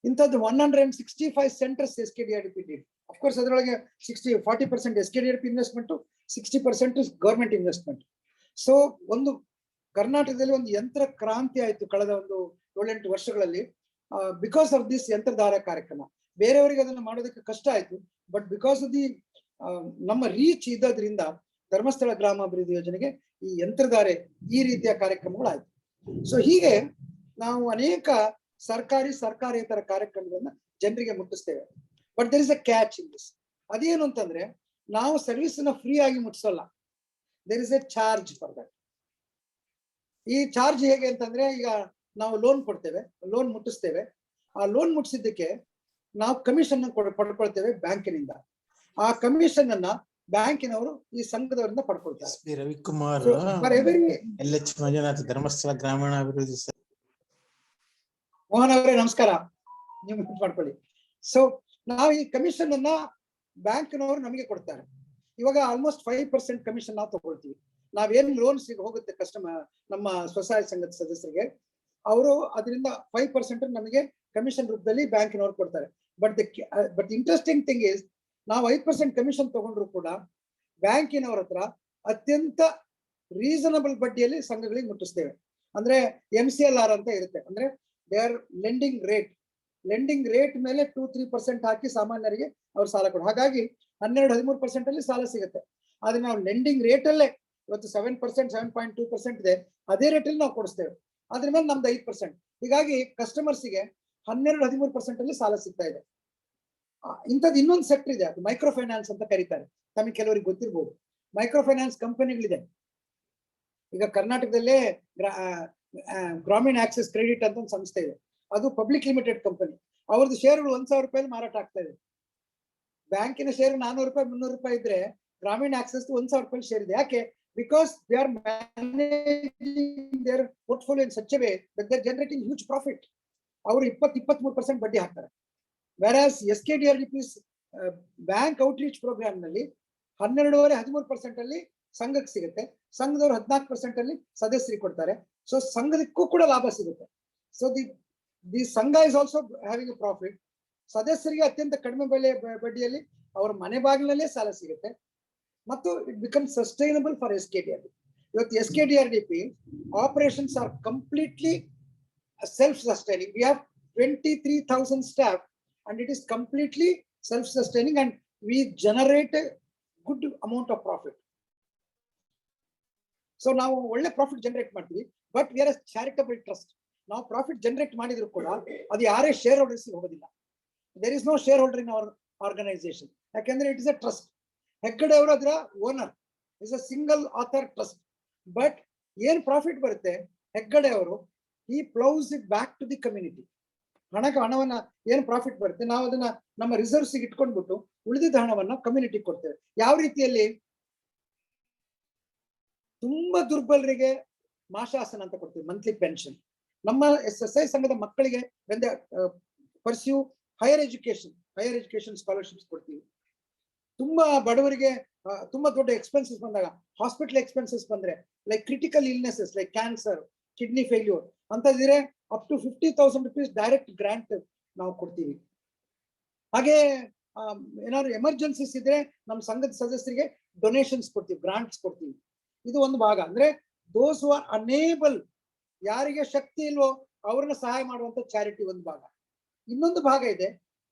ಇಂಥದ್ದು 165 ಸೆಂಟರ್ಸ್ SKDRDP ಡಿಡ್. ಅಫ್ಕೋರ್ಸ್ ಅದರೊಳಗೆ 40% SKDRDP investment, 60% government investment. So ಒಂದು ಕರ್ನಾಟಕದಲ್ಲಿ ಒಂದು ಯಂತ್ರ ಕ್ರಾಂತಿ ಆಯ್ತು ಕಳೆದ ಒಂದು 7-8 ವರ್ಷಗಳಲ್ಲಿ ಬಿಕಾಸ್ ಆಫ್ ದಿಸ್ ಯಂತ್ರಧಾರ ಕಾರ್ಯಕ್ರಮ. ಬೇರೆಯವರಿಗೆ ಅದನ್ನ ಮಾಡೋದಕ್ಕೆ ಕಷ್ಟ ಆಯ್ತು, ಬಟ್ ಬಿಕಾಸ್ ಆಫ್ ದಿ ನಮ್ಮ ರೀಚ್ ಇದ್ದದ್ರಿಂದ ಧರ್ಮಸ್ಥಳ ಗ್ರಾಮಾಭಿವೃದ್ಧಿ ಯೋಜನೆಗೆ ಈ ಯಂತ್ರಧಾರೆ ಈ ರೀತಿಯ ಕಾರ್ಯಕ್ರಮಗಳಾಯ್ತು. ಸೊ ಹೀಗೆ ನಾವು ಅನೇಕ ಸರ್ಕಾರೇತರ ಕಾರ್ಯಕ್ರಮಗಳನ್ನ ಜನರಿಗೆ ಮುಟ್ಟಿಸ್ತೇವೆ. But there is a catch in this. ಅದೇನು ಅಂತಂದ್ರೆ ನಾವು ಸರ್ವಿಸ್ ನ ಫ್ರೀ ಆಗಿ ಮುಟ್ಟಿಸೋಲ್ಲ, there is a charge for that. ಈ ಚಾರ್ಜ್ ಹೇಗೆ ಅಂತಂದ್ರೆ, ಈಗ ನಾವು ಲೋನ್ ಕೊಡ್ತೇವೆ, ಲೋನ್ ಮುಟ್ಟಿಸ್ತೇವೆ. ಆ ಲೋನ್ ಮುಟ್ಟಿಸಿದ್ದಕ್ಕೆ ನಾವು ಕಮಿಷನ್ ಪಡ್ಕೊಳ್ತೇವೆ ಬ್ಯಾಂಕಿನಿಂದ. ಆ ಕಮಿಷನ್ ಅನ್ನ ಬ್ಯಾಂಕಿನವರು ಈ ಸಂಘದವರಿಂದ ಪಡ್ಕೊಳ್ತಾರೆ. ರವಿಕುಮಾರ್, LH ಮಂಜುನಾಥ್, ಧರ್ಮಸ್ಥಳ ಗ್ರಾಮೀಣಾಭಿವೃದ್ಧಿ. ಮೋಹನ್ ಅವರೇ ನಮಸ್ಕಾರ, ನೀವು ಮಾಡ್ಕೊಳ್ಳಿ. ಸೊ ನಾವು ಈ ಕಮಿಷನ್ ಅನ್ನ ಬ್ಯಾಂಕಿನವರು ನಮಗೆ ಕೊಡ್ತಾರೆ. ಇವಾಗ ಆಲ್ಮೋಸ್ಟ್ 5% ಕಮಿಷನ್ ನಾವು ತಗೊಳ್ತೀವಿ. ನಾವೇನು ಲೋನ್ಸ್ ಹೋಗುತ್ತೆ ಕಸ್ಟಮರ್, ನಮ್ಮ ಸ್ವಸಹಾಯ ಸಂಘದ ಸದಸ್ಯರಿಗೆ, ಅವರು ಅದರಿಂದ 5% ನಮಗೆ ಕಮಿಷನ್ ರೂಪದಲ್ಲಿ ಬ್ಯಾಂಕಿನವರು ಕೊಡ್ತಾರೆ. ಬಟ್ ಇಂಟ್ರೆಸ್ಟಿಂಗ್ ಥಿಂಗ್ ಇಸ್, ನಾವು 5% ಕಮಿಷನ್ ತಗೊಂಡ್ರು ಕೂಡ ಬ್ಯಾಂಕಿನವ್ರ ಹತ್ರ ಅತ್ಯಂತ ರೀಸನಬಲ್ ಬಡ್ಡಿಯಲ್ಲಿ ಸಂಘಗಳಿಗೆ ಮುಟ್ಟಿಸ್ತೇವೆ. ಅಂದ್ರೆ MCLR ಅಂತ ಇರುತ್ತೆ, ಅಂದ್ರೆ ದೇ ಆರ್ ಲೆಂಡಿಂಗ್ ರೇಟ್ ಮೇಲೆ 2-3% ಹಾಕಿ ಸಾಮಾನ್ಯರಿಗೆ ಅವ್ರು ಸಾಲ ಕೊಡು. ಹಾಗಾಗಿ 12-13% ಅಲ್ಲಿ ಸಾಲ ಸಿಗುತ್ತೆ. ಆದ್ರೆ ನಾವು ಲೆಂಡಿಂಗ್ ರೇಟ್ ಅಲ್ಲೇ ಇವತ್ತು 7%, 7.2% ಇದೆ, ಅದೇ ರೇಟಲ್ಲಿ ನಾವು ಕೊಡಿಸ್ತೇವೆ. ಅದ್ರ ಮೇಲೆ ನಮ್ದು 5%. ಹೀಗಾಗಿ ಕಸ್ಟಮರ್ಸ್ಗೆ 12-13% ಅಲ್ಲಿ ಸಾಲ ಸಿಗ್ತಾ ಇದೆ. ಇಂಥದ್ದು ಇನ್ನೊಂದು ಸೆಕ್ಟರ್ ಇದೆ, ಅದು ಮೈಕ್ರೋ ಫೈನಾನ್ಸ್ ಅಂತ ಕರೀತಾರೆ. ತಮಗೆ ಕೆಲವರಿಗೆ ಗೊತ್ತಿರ್ಬೋದು. ಮೈಕ್ರೋ ಫೈನಾನ್ಸ್ ಕಂಪನಿಗಳಿದೆ. ಈಗ ಕರ್ನಾಟಕದಲ್ಲೇ ಗ್ರಾಮೀಣ ಆಕ್ಸೆಸ್ ಕ್ರೆಡಿಟ್ ಅಂತ ಒಂದು ಸಂಸ್ಥೆ ಇದೆ, ಅದು ಪಬ್ಲಿಕ್ ಲಿಮಿಟೆಡ್ ಕಂಪನಿ. ಅವ್ರದ್ದು ಶೇರ್ಗಳು 1,000 ರೂಪಾಯಿ ಮಾರಾಟ ಆಗ್ತಾ ಇದೆ. ಬ್ಯಾಂಕಿನ ಶೇರ್ 400 ರೂಪಾಯಿ 300 ರೂಪಾಯಿ ಇದ್ರೆ ಗ್ರಾಮೀಣ ಆಕ್ಸೆಸ್ 1,000 ರೂಪಾಯಿ ಶೇರ್ ಇದೆ. ಯಾಕೆ? Because they are managing their portfolio in such a way that they are generating huge profit. ಅವರು 20-23% ಬಡ್ಡಿ ಹಾಕ್ತಾರೆ. ವೆರಾಸ್ SKDRDP's ಬ್ಯಾಂಕ್ ಔಟ್ರೀಚ್ ಪ್ರೋಗ್ರಾಮ್ ನಲ್ಲಿ 12.5-13% ಅಲ್ಲಿ ಸಂಘಕ್ಕೆ ಸಿಗುತ್ತೆ. ಸಂಘದವರು 14% ಅಲ್ಲಿ ಸದಸ್ಯರಿಗೆ ಕೊಡ್ತಾರೆ. ಸೊ ಸಂಘದಕ್ಕೂ ಕೂಡ ಲಾಭ ಸಿಗುತ್ತೆ. ಸೊ ದಿ ಸಂಘ is also having A profit. ಸದಸ್ಯರಿಗೆ ಅತ್ಯಂತ ಕಡಿಮೆ ಬಡ್ಡಿಯಲ್ಲಿ ಅವರ ಮನೆ ಬಾಗಿಲಲ್ಲೇ ಸಾಲ ಸಿಗುತ್ತೆ ಮತ್ತು it become sustainable for SKDRDP. ಇವತ್ತು SKDRDP operations are completely self sustaining. We have 23,000 staff and it is completely self-sustaining and we generate a good amount of profit. So ನಾವು ಒಳ್ಳೆ ಪ್ರಾಫಿಟ್ ಜನರೇಟ್ ಮಾಡ್ತೀವಿ, but we are a charitable trust. ನಾವು profit generate ಮಾಡಿದ್ರು ಕೂಡ ಅದು ಯಾರೇ shareholders ಹೋಗೋದಿಲ್ಲ. There is no shareholder in our organisation. ಯಾಕೆಂದ್ರೆ it is a trust. Heggade ಅವರು ಅದರ owner, is a single author trust. But ಏನ್ ಪ್ರಾಫಿಟ್ ಬರುತ್ತೆ ಹೆಗ್ಗಡೆ ಅವರು, he plows it back to the community. ಹಣವನ್ನ ಏನು ಪ್ರಾಫಿಟ್ ಬರುತ್ತೆ ನಾವು ಅದನ್ನ ನಮ್ಮ ರಿಸರ್ವ್ಸ್ ಇಟ್ಕೊಂಡ್ಬಿಟ್ಟು ಉಳಿದಿದ್ದ ಹಣವನ್ನ ಕಮ್ಯುನಿಟಿ ಕೊಡ್ತೇವೆ. ಯಾವ ರೀತಿಯಲ್ಲಿ? ತುಂಬಾ ದುರ್ಬಲರಿಗೆ ಮಾಶಾಸನ ಅಂತ ಕೊಡ್ತೀವಿ, ಮಂತ್ಲಿ ಪೆನ್ಷನ್. ನಮ್ಮ SSI ಸಂಘದ ಮಕ್ಕಳಿಗೆ ಪರ್ಸ್ಯೂ ಹೈಯರ್ ಎಜುಕೇಶನ್ ಸ್ಕಾಲರ್ಶಿಪ್ಸ್ ಕೊಡ್ತೀವಿ. ತುಂಬಾ ಬಡವರಿಗೆ ತುಂಬಾ ದೊಡ್ಡ ಎಕ್ಸ್ಪೆನ್ಸಸ್ ಬಂದಾಗ, ಹಾಸ್ಪಿಟಲ್ ಎಕ್ಸ್ಪೆನ್ಸಸ್ ಬಂದ್ರೆ, like critical illnesses like cancer, kidney failure ಅಂತಂದಿದ್ರೆ up to 50,000 rupees direct grant ನಾವು ಕೊಡ್ತೀವಿ. ಹಾಗೆ ಏನಾದ್ರು ಎಮರ್ಜೆನ್ಸೀಸ್ ಇದ್ರೆ ನಮ್ಮ ಸಂಘದ ಸದಸ್ಯರಿಗೆ ಡೊನೇಷನ್ಸ್ ಕೊಡ್ತೀವಿ, ಗ್ರಾಂಟ್ಸ್ ಕೊಡ್ತೀವಿ. ಇದು ಒಂದು ಭಾಗ. ಅಂದ್ರೆ ದೋಸ್ ಹೂ ಆರ್ ಅನೇಬಲ್, ಯಾರಿಗೆ ಶಕ್ತಿ ಇಲ್ವೋ ಅವ್ರನ್ನ ಸಹಾಯ ಮಾಡುವಂತ ಚಾರಿಟಿ ಒಂದು ಭಾಗ. ಇನ್ನೊಂದು ಭಾಗ ಇದೆ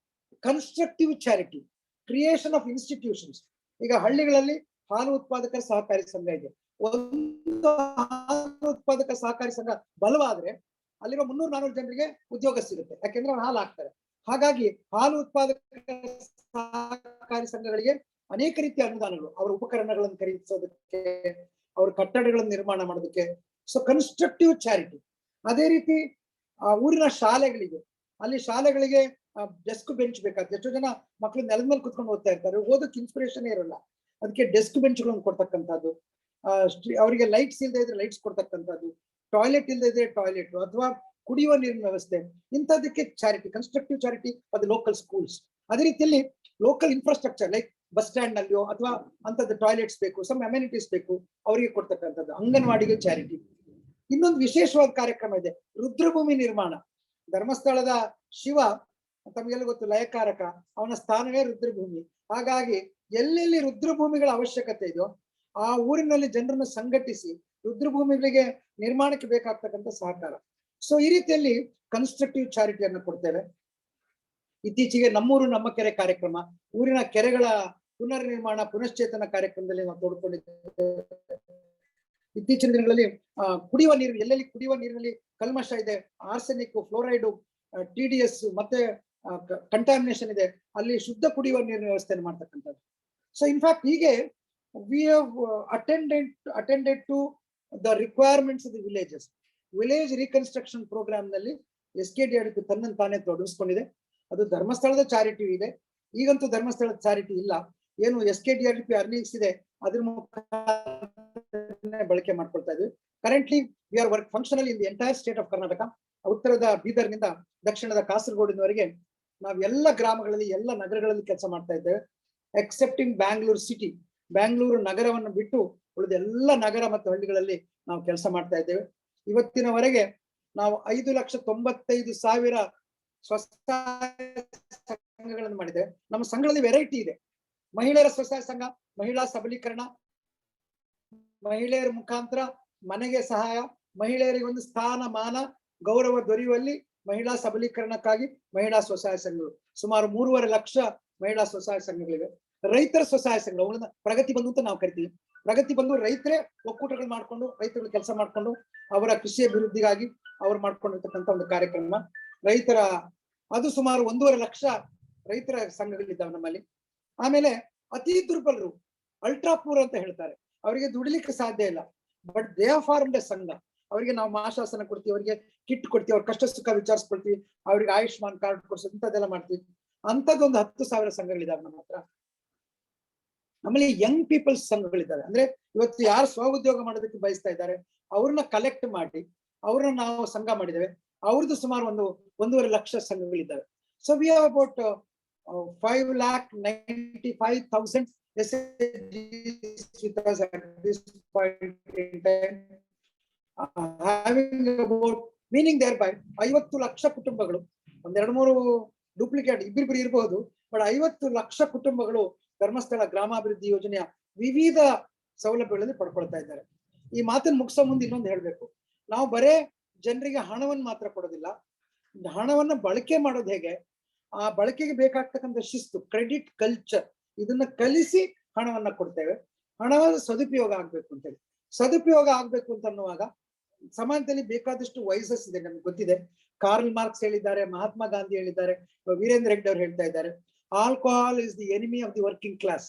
constructive charity, creation of institutions. ಈಗ ಹಳ್ಳಿಗಳಲ್ಲಿ ಹಾಲು ಉತ್ಪಾದಕರ ಸಹಕಾರಿ ಸಂಘ ಇದೆ. ಒಂದು ಹಾಲು ಉತ್ಪಾದಕ ಸಹಕಾರಿ ಸಂಘ ಬಲವಾದ್ರೆ ಅಲ್ಲಿರೋ 300-400 ಜನರಿಗೆ ಉದ್ಯೋಗ ಸಿಗುತ್ತೆ, ಯಾಕೆಂದ್ರೆ ಅವ್ರು ಹಾಲು ಹಾಕ್ತಾರೆ. ಹಾಗಾಗಿ ಹಾಲು ಉತ್ಪಾದಕ ಸಹಕಾರಿ ಸಂಘಗಳಿಗೆ ಅನೇಕ ರೀತಿಯ ಅನುದಾನಗಳು, ಅವರ ಉಪಕರಣಗಳನ್ನು ಖರೀದಿಸೋದಕ್ಕೆ, ಅವ್ರ ಕಟ್ಟಡಗಳನ್ನು ನಿರ್ಮಾಣ ಮಾಡೋದಕ್ಕೆ. So constructive charity. ಅದೇ ರೀತಿ ಊರಿನ ಶಾಲೆಗಳಿಗೆ, ಅಲ್ಲಿ ಶಾಲೆಗಳಿಗೆ ಡೆಸ್ಕ್ ಬೆಂಚ್ ಬೇಕಾಗುತ್ತೆ. ಎಷ್ಟೋ ಜನ ಮಕ್ಕಳು ನೆಲದ ಮೇಲೆ ಕುತ್ಕೊಂಡು ಓದ್ತಾ ಇರ್ತಾರೆ, ಓದಕ್ಕೆ ಇನ್ಸ್ಪಿರೇಷನ್ ಇರೋಲ್ಲ. ಅದಕ್ಕೆ ಡೆಸ್ಕ್ ಬೆಂಚ್ಗಳನ್ನು ಕೊಡ್ತಕ್ಕಂಥದ್ದು, ಅವರಿಗೆ ಲೈಟ್ಸ್ ಇಲ್ಲದೆ ಇದ್ರೆ ಲೈಟ್ಸ್ ಕೊಡ್ತಕ್ಕಂಥದ್ದು, ಟಾಯ್ಲೆಟ್ ಇಲ್ಲದೆ ಇದ್ರೆ ಟಾಯ್ಲೆಟ್, ಅಥವಾ ಕುಡಿಯುವ ನೀರಿನ ವ್ಯವಸ್ಥೆ, ಇಂಥದಕ್ಕೆ charity, constructive charity for the local schools. ಅದೇ ರೀತಿಯಲ್ಲಿ local infrastructure like bus stand ನಲ್ಲಿಯೋ ಅಥವಾ ಅಂತದ್ದು ಟಾಯ್ಲೆಟ್ಸ್ ಬೇಕು, ಸಮ್ ಅಮ್ಯುನಿಟೀಸ್ ಬೇಕು, ಅವರಿಗೆ ಕೊಡ್ತಕ್ಕಂಥದ್ದು. ಅಂಗನವಾಡಿಗೆ ಚಾರಿಟಿ. ಇನ್ನೊಂದು ವಿಶೇಷವಾದ ಕಾರ್ಯಕ್ರಮ ಇದೆ, ರುದ್ರಭೂಮಿ ನಿರ್ಮಾಣ. ಧರ್ಮಸ್ಥಳದ ಶಿವ ತಮಗೆಲ್ಲ ಗೊತ್ತು, ಲಯಕಾರಕ, ಅವನ ಸ್ಥಾನವೇ ರುದ್ರಭೂಮಿ. ಹಾಗಾಗಿ ಎಲ್ಲೆಲ್ಲಿ ರುದ್ರಭೂಮಿಗಳ ಅವಶ್ಯಕತೆ ಇದೆಯೋ ಆ ಊರಿನಲ್ಲಿ ಜನರನ್ನು ಸಂಘಟಿಸಿ ರುದ್ರಭೂಮಿಗಳಿಗೆ ನಿರ್ಮಾಣಕ್ಕೆ ಬೇಕಾಗ್ತಕ್ಕಂಥ ಸಹಕಾರ. ಸೊ ಈ ರೀತಿಯಲ್ಲಿ ಕನ್ಸ್ಟ್ರಕ್ಟಿವ್ ಚಾರಿಟಿಯನ್ನು ಕೊಡ್ತೇವೆ. ಇತ್ತೀಚೆಗೆ ನಮ್ಮೂರು ನಮ್ಮ ಕೆರೆ ಕಾರ್ಯಕ್ರಮ, ಊರಿನ ಕೆರೆಗಳ ಪುನರ್ ನಿರ್ಮಾಣ ಪುನಶ್ಚೇತನ ಕಾರ್ಯಕ್ರಮದಲ್ಲಿ ನಾವು ತೋಡ್ಕೊಂಡಿದ್ದೇವೆ. ಇತ್ತೀಚಿನ ದಿನಗಳಲ್ಲಿ ಕುಡಿಯುವ ನೀರು, ಎಲ್ಲೆಲ್ಲಿ ಕುಡಿಯುವ ನೀರಿನಲ್ಲಿ ಕಲ್ಮಶ ಇದೆ, ಆರ್ಸೆನಿಕ್, ಫ್ಲೋರೈಡ್, TDS ಮತ್ತೆ ಕಂಟಾಮಿನೇಷನ್ ಇದೆ, ಅಲ್ಲಿ ಶುದ್ಧ ಕುಡಿಯುವ ನೀರಿನ ವ್ಯವಸ್ಥೆಯನ್ನು ಮಾಡ್ತಕ್ಕಂಥದ್ದು. ಸೊ ಇನ್ಫ್ಯಾಕ್ಟ್ ಹೀಗೆ we have attended to the requirements of the villages. Village reconstruction programme ನಲ್ಲಿ SKDRDP ತನ್ನನ್ನು ತಾನೇ ತೊಡಗಿಸ್ಕೊಂಡಿದೆ. ಅದು ಧರ್ಮಸ್ಥಳದ ಚಾರಿಟಿ ಇದೆ. ಈಗಂತೂ ಧರ್ಮಸ್ಥಳದ ಚಾರಿಟಿ ಇಲ್ಲ, ಏನು SKDRDP ಅರ್ನಿಂಗ್ಸ್ ಇದೆ ಅದ್ರ ಬಳಕೆ ಮಾಡ್ಕೊಳ್ತಾ ಇದ್ವಿ. Currently we are work functional in the entire state of Karnataka. ಉತ್ತರದ ಬೀದರ್ನಿಂದ ದಕ್ಷಿಣದ ಕಾಸರಗೋಡಿನವರೆಗೆ ನಾವು ಎಲ್ಲ ಗ್ರಾಮಗಳಲ್ಲಿ, ಎಲ್ಲ ನಗರಗಳಲ್ಲಿ ಕೆಲಸ ಮಾಡ್ತಾ ಇದ್ದೇವೆ. ಎಕ್ಸೆಪ್ಟಿಂಗ್ ಬ್ಯಾಂಗ್ಳೂರ್ ಸಿಟಿ, ಬ್ಯಾಂಗ್ಳೂರು ನಗರವನ್ನು ಬಿಟ್ಟು ಉಳಿದ ಎಲ್ಲ ನಗರ ಮತ್ತು ಹಳ್ಳಿಗಳಲ್ಲಿ ನಾವು ಕೆಲಸ ಮಾಡ್ತಾ ಇದ್ದೇವೆ. ಇವತ್ತಿನವರೆಗೆ ನಾವು 5,95,000 ಸ್ವಸಹಾಯ ಸಂಘಗಳನ್ನು ಮಾಡಿದ್ದೇವೆ. ನಮ್ಮ ಸಂಘಗಳಲ್ಲಿ ವೆರೈಟಿ ಇದೆ. ಮಹಿಳೆಯರ ಸ್ವಸಹಾಯ ಸಂಘ, ಮಹಿಳಾ ಸಬಲೀಕರಣ, ಮಹಿಳೆಯರ ಮುಖಾಂತರ ಮನೆಗೆ ಸಹಾಯ, ಮಹಿಳೆಯರಿಗೆ ಒಂದು ಸ್ಥಾನ ಮಾನ ಗೌರವ ದೊರೆಯುವಲ್ಲಿ ಮಹಿಳಾ ಸಬಲೀಕರಣಕ್ಕಾಗಿ ಮಹಿಳಾ ಸ್ವಸಹಾಯ ಸಂಘಗಳು, ಸುಮಾರು 3.5 ಲಕ್ಷ ಮಹಿಳಾ ಸ್ವಸಹಾಯ ಸಂಘಗಳಿವೆ. ರೈತರ ಸ್ವಸಹಾಯ ಸಂಘ, ಅವುಗಳನ್ನ ಪ್ರಗತಿ ಬಂಧು ಅಂತ ನಾವು ಕರಿತೀವಿ. ಪ್ರಗತಿ ಬಂಧು ರೈತರೇ ಒಕ್ಕೂಟಗಳು ಮಾಡ್ಕೊಂಡು, ರೈತರು ಕೆಲಸ ಮಾಡ್ಕೊಂಡು ಅವರ ಕೃಷಿ ಅಭಿವೃದ್ಧಿಗಾಗಿ ಅವ್ರು ಮಾಡ್ಕೊಂಡಿರ್ತಕ್ಕಂಥ ಒಂದು ಕಾರ್ಯಕ್ರಮ. ರೈತರ ಅದು ಸುಮಾರು 1.5 ಲಕ್ಷ ರೈತರ ಸಂಘಗಳಿದ್ದಾವೆ ನಮ್ಮಲ್ಲಿ. ಆಮೇಲೆ ಅತಿ ದುರ್ಬಲರು, ಅಲ್ಟ್ರಾ ಪೂರ್ ಅಂತ ಹೇಳ್ತಾರೆ, ಅವರಿಗೆ ದುಡಿಲಿಕ್ಕೆ ಸಾಧ್ಯ ಇಲ್ಲ, but they R formed A ಸಂಘ. ಅವರಿಗೆ ನಾವು ಮಾಶಾಸನ ಕೊಡ್ತೀವಿ, ಅವರಿಗೆ ಕಿಟ್ ಕೊಡ್ತೀವಿ, ಅವ್ರ ಕಷ್ಟ ಸುಖ ವಿಚಾರಿಸ್ಕೊಳ್ತೀವಿ, ಅವ್ರಿಗೆ ಆಯುಷ್ಮಾನ್ ಕಾರ್ಡ್ ಕೊಡ್ಸೋದು, ಇಂಥದ್ದೆಲ್ಲ ಮಾಡ್ತೀವಿ. ಅಂಥದ್ದೊಂದು 10,000 ಸಂಘಗಳಿದ್ದಾವೆ ನಮ್ಮ ಹತ್ರ. ಆಮೇಲೆ ಯಂಗ್ ಪೀಪಲ್ಸ್ ಸಂಘಗಳಿದ್ದಾರೆ. ಅಂದ್ರೆ ಇವತ್ತು ಯಾರು ಸ್ವಉದ್ಯೋಗ ಮಾಡೋದಕ್ಕೆ ಬಯಸ್ತಾ ಇದ್ದಾರೆ ಅವ್ರನ್ನ ಕಲೆಕ್ಟ್ ಮಾಡಿ ಅವ್ರನ್ನ ನಾವು ಸಂಘ ಮಾಡಿದ್ದೇವೆ. ಅವ್ರದ್ದು ಸುಮಾರು 1.5 ಲಕ್ಷ ಸಂಘಗಳಿದ್ದಾವೆ. So we have about 5,95,000 with us at this point in time, having about meaning thereby 50 lakh ಕುಟುಂಬಗಳು, 2-3 ಡೂಪ್ಲಿಕೇಟ್ ಇಬ್ಬಿಬ್ರು ಇರಬಹುದು, ಬಟ್ 50 ಲಕ್ಷ ಕುಟುಂಬಗಳು ಧರ್ಮಸ್ಥಳ ಗ್ರಾಮಾಭಿವೃದ್ಧಿ ಯೋಜನೆಯ ವಿವಿಧ ಸೌಲಭ್ಯಗಳಲ್ಲಿ ಪಡ್ಕೊಳ್ತಾ ಇದ್ದಾರೆ. ಈ ಮಾತನ್ನು ಮುಗಿಸೋ ಮುಂದೆ ಇನ್ನೊಂದು ಹೇಳ್ಬೇಕು, ನಾವು ಬರೇ ಜನರಿಗೆ ಹಣವನ್ನು ಮಾತ್ರ ಕೊಡೋದಿಲ್ಲ, ಹಣವನ್ನ ಬಳಕೆ ಮಾಡೋದು ಹೇಗೆ, ಆ ಬಳಕೆಗೆ ಬೇಕಾಗ್ತಕ್ಕಂಥ ಶಿಸ್ತು, ಕ್ರೆಡಿಟ್ ಕಲ್ಚರ್, ಇದನ್ನ ಕಲಿಸಿ ಹಣವನ್ನ ಕೊಡ್ತೇವೆ. ಹಣವನ್ನ ಸದುಪಯೋಗ ಆಗ್ಬೇಕು ಅಂತೇಳಿ, ಸದುಪಯೋಗ ಆಗ್ಬೇಕು ಅಂತ ಅನ್ನುವಾಗ ಸಮಾಜದಲ್ಲಿ ಬೇಕಾದಷ್ಟು ವಯಸ್ಸಸ್ ಇದೆ, ನಮ್ಗೆ ಗೊತ್ತಿದೆ. ಕಾರ್ಲ್ ಮಾರ್ಕ್ಸ್ ಹೇಳಿದ್ದಾರೆ, ಮಹಾತ್ಮ ಗಾಂಧಿ ಹೇಳಿದ್ದಾರೆ, ವೀರೇಂದ್ರ ಹೆಗ್ಡೆ ಅವರು ಹೇಳ್ತಾ ಇದ್ದಾರೆ, alcohol is the enemy of the working class.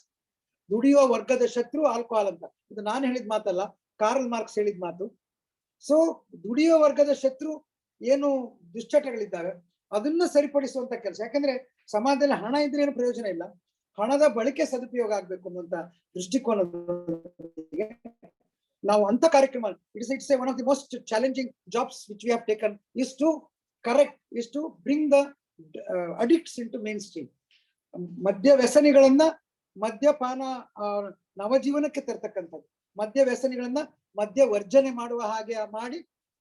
ದುಡಿಯುವ ವರ್ಗದ ಶತ್ರು ಆಲ್ಕೋಹಾಲ್ ಅಂತ. ಇದು ನಾನು ಹೇಳಿದ ಮಾತಲ್ಲ, ಕಾರ್ಲ್ ಮಾರ್ಕ್ಸ್ ಹೇಳಿದ ಮಾತು. ಸೊ ದುಡಿಯುವ ವರ್ಗದ ಶತ್ರು ಏನು ದುಶ್ಚಟಗಳಿದ್ದಾವೆ ಅದನ್ನ ಸರಿಪಡಿಸುವಂತ ಕೆಲಸ. ಯಾಕಂದ್ರೆ ಸಮಾಜದಲ್ಲಿ ಹಣ ಇದ್ರೆ ಏನು ಪ್ರಯೋಜನ ಇಲ್ಲ, ಹಣದ ಬಳಕೆ ಸದುಪಯೋಗ ಆಗ್ಬೇಕು ಅನ್ನುವಂತ ದೃಷ್ಟಿಕೋನದೊಂದಿಗೆ ನಾವು ಅಂತ ಕಾರ್ಯಕ್ರಮ, it's one of the most challenging jobs which we have taken is to bring the addicts into mainstream. ಮದ್ಯ ವ್ಯಸನಿಗಳನ್ನ ಮದ್ಯಪಾನ ನವಜೀವನಕ್ಕೆ ತರ್ತಕ್ಕಂಥದ್ದು, ಮದ್ಯ ವ್ಯಸನಿಗಳನ್ನ ಮದ್ಯ ವರ್ಜನೆ ಮಾಡುವ ಹಾಗೆ ಮಾಡಿ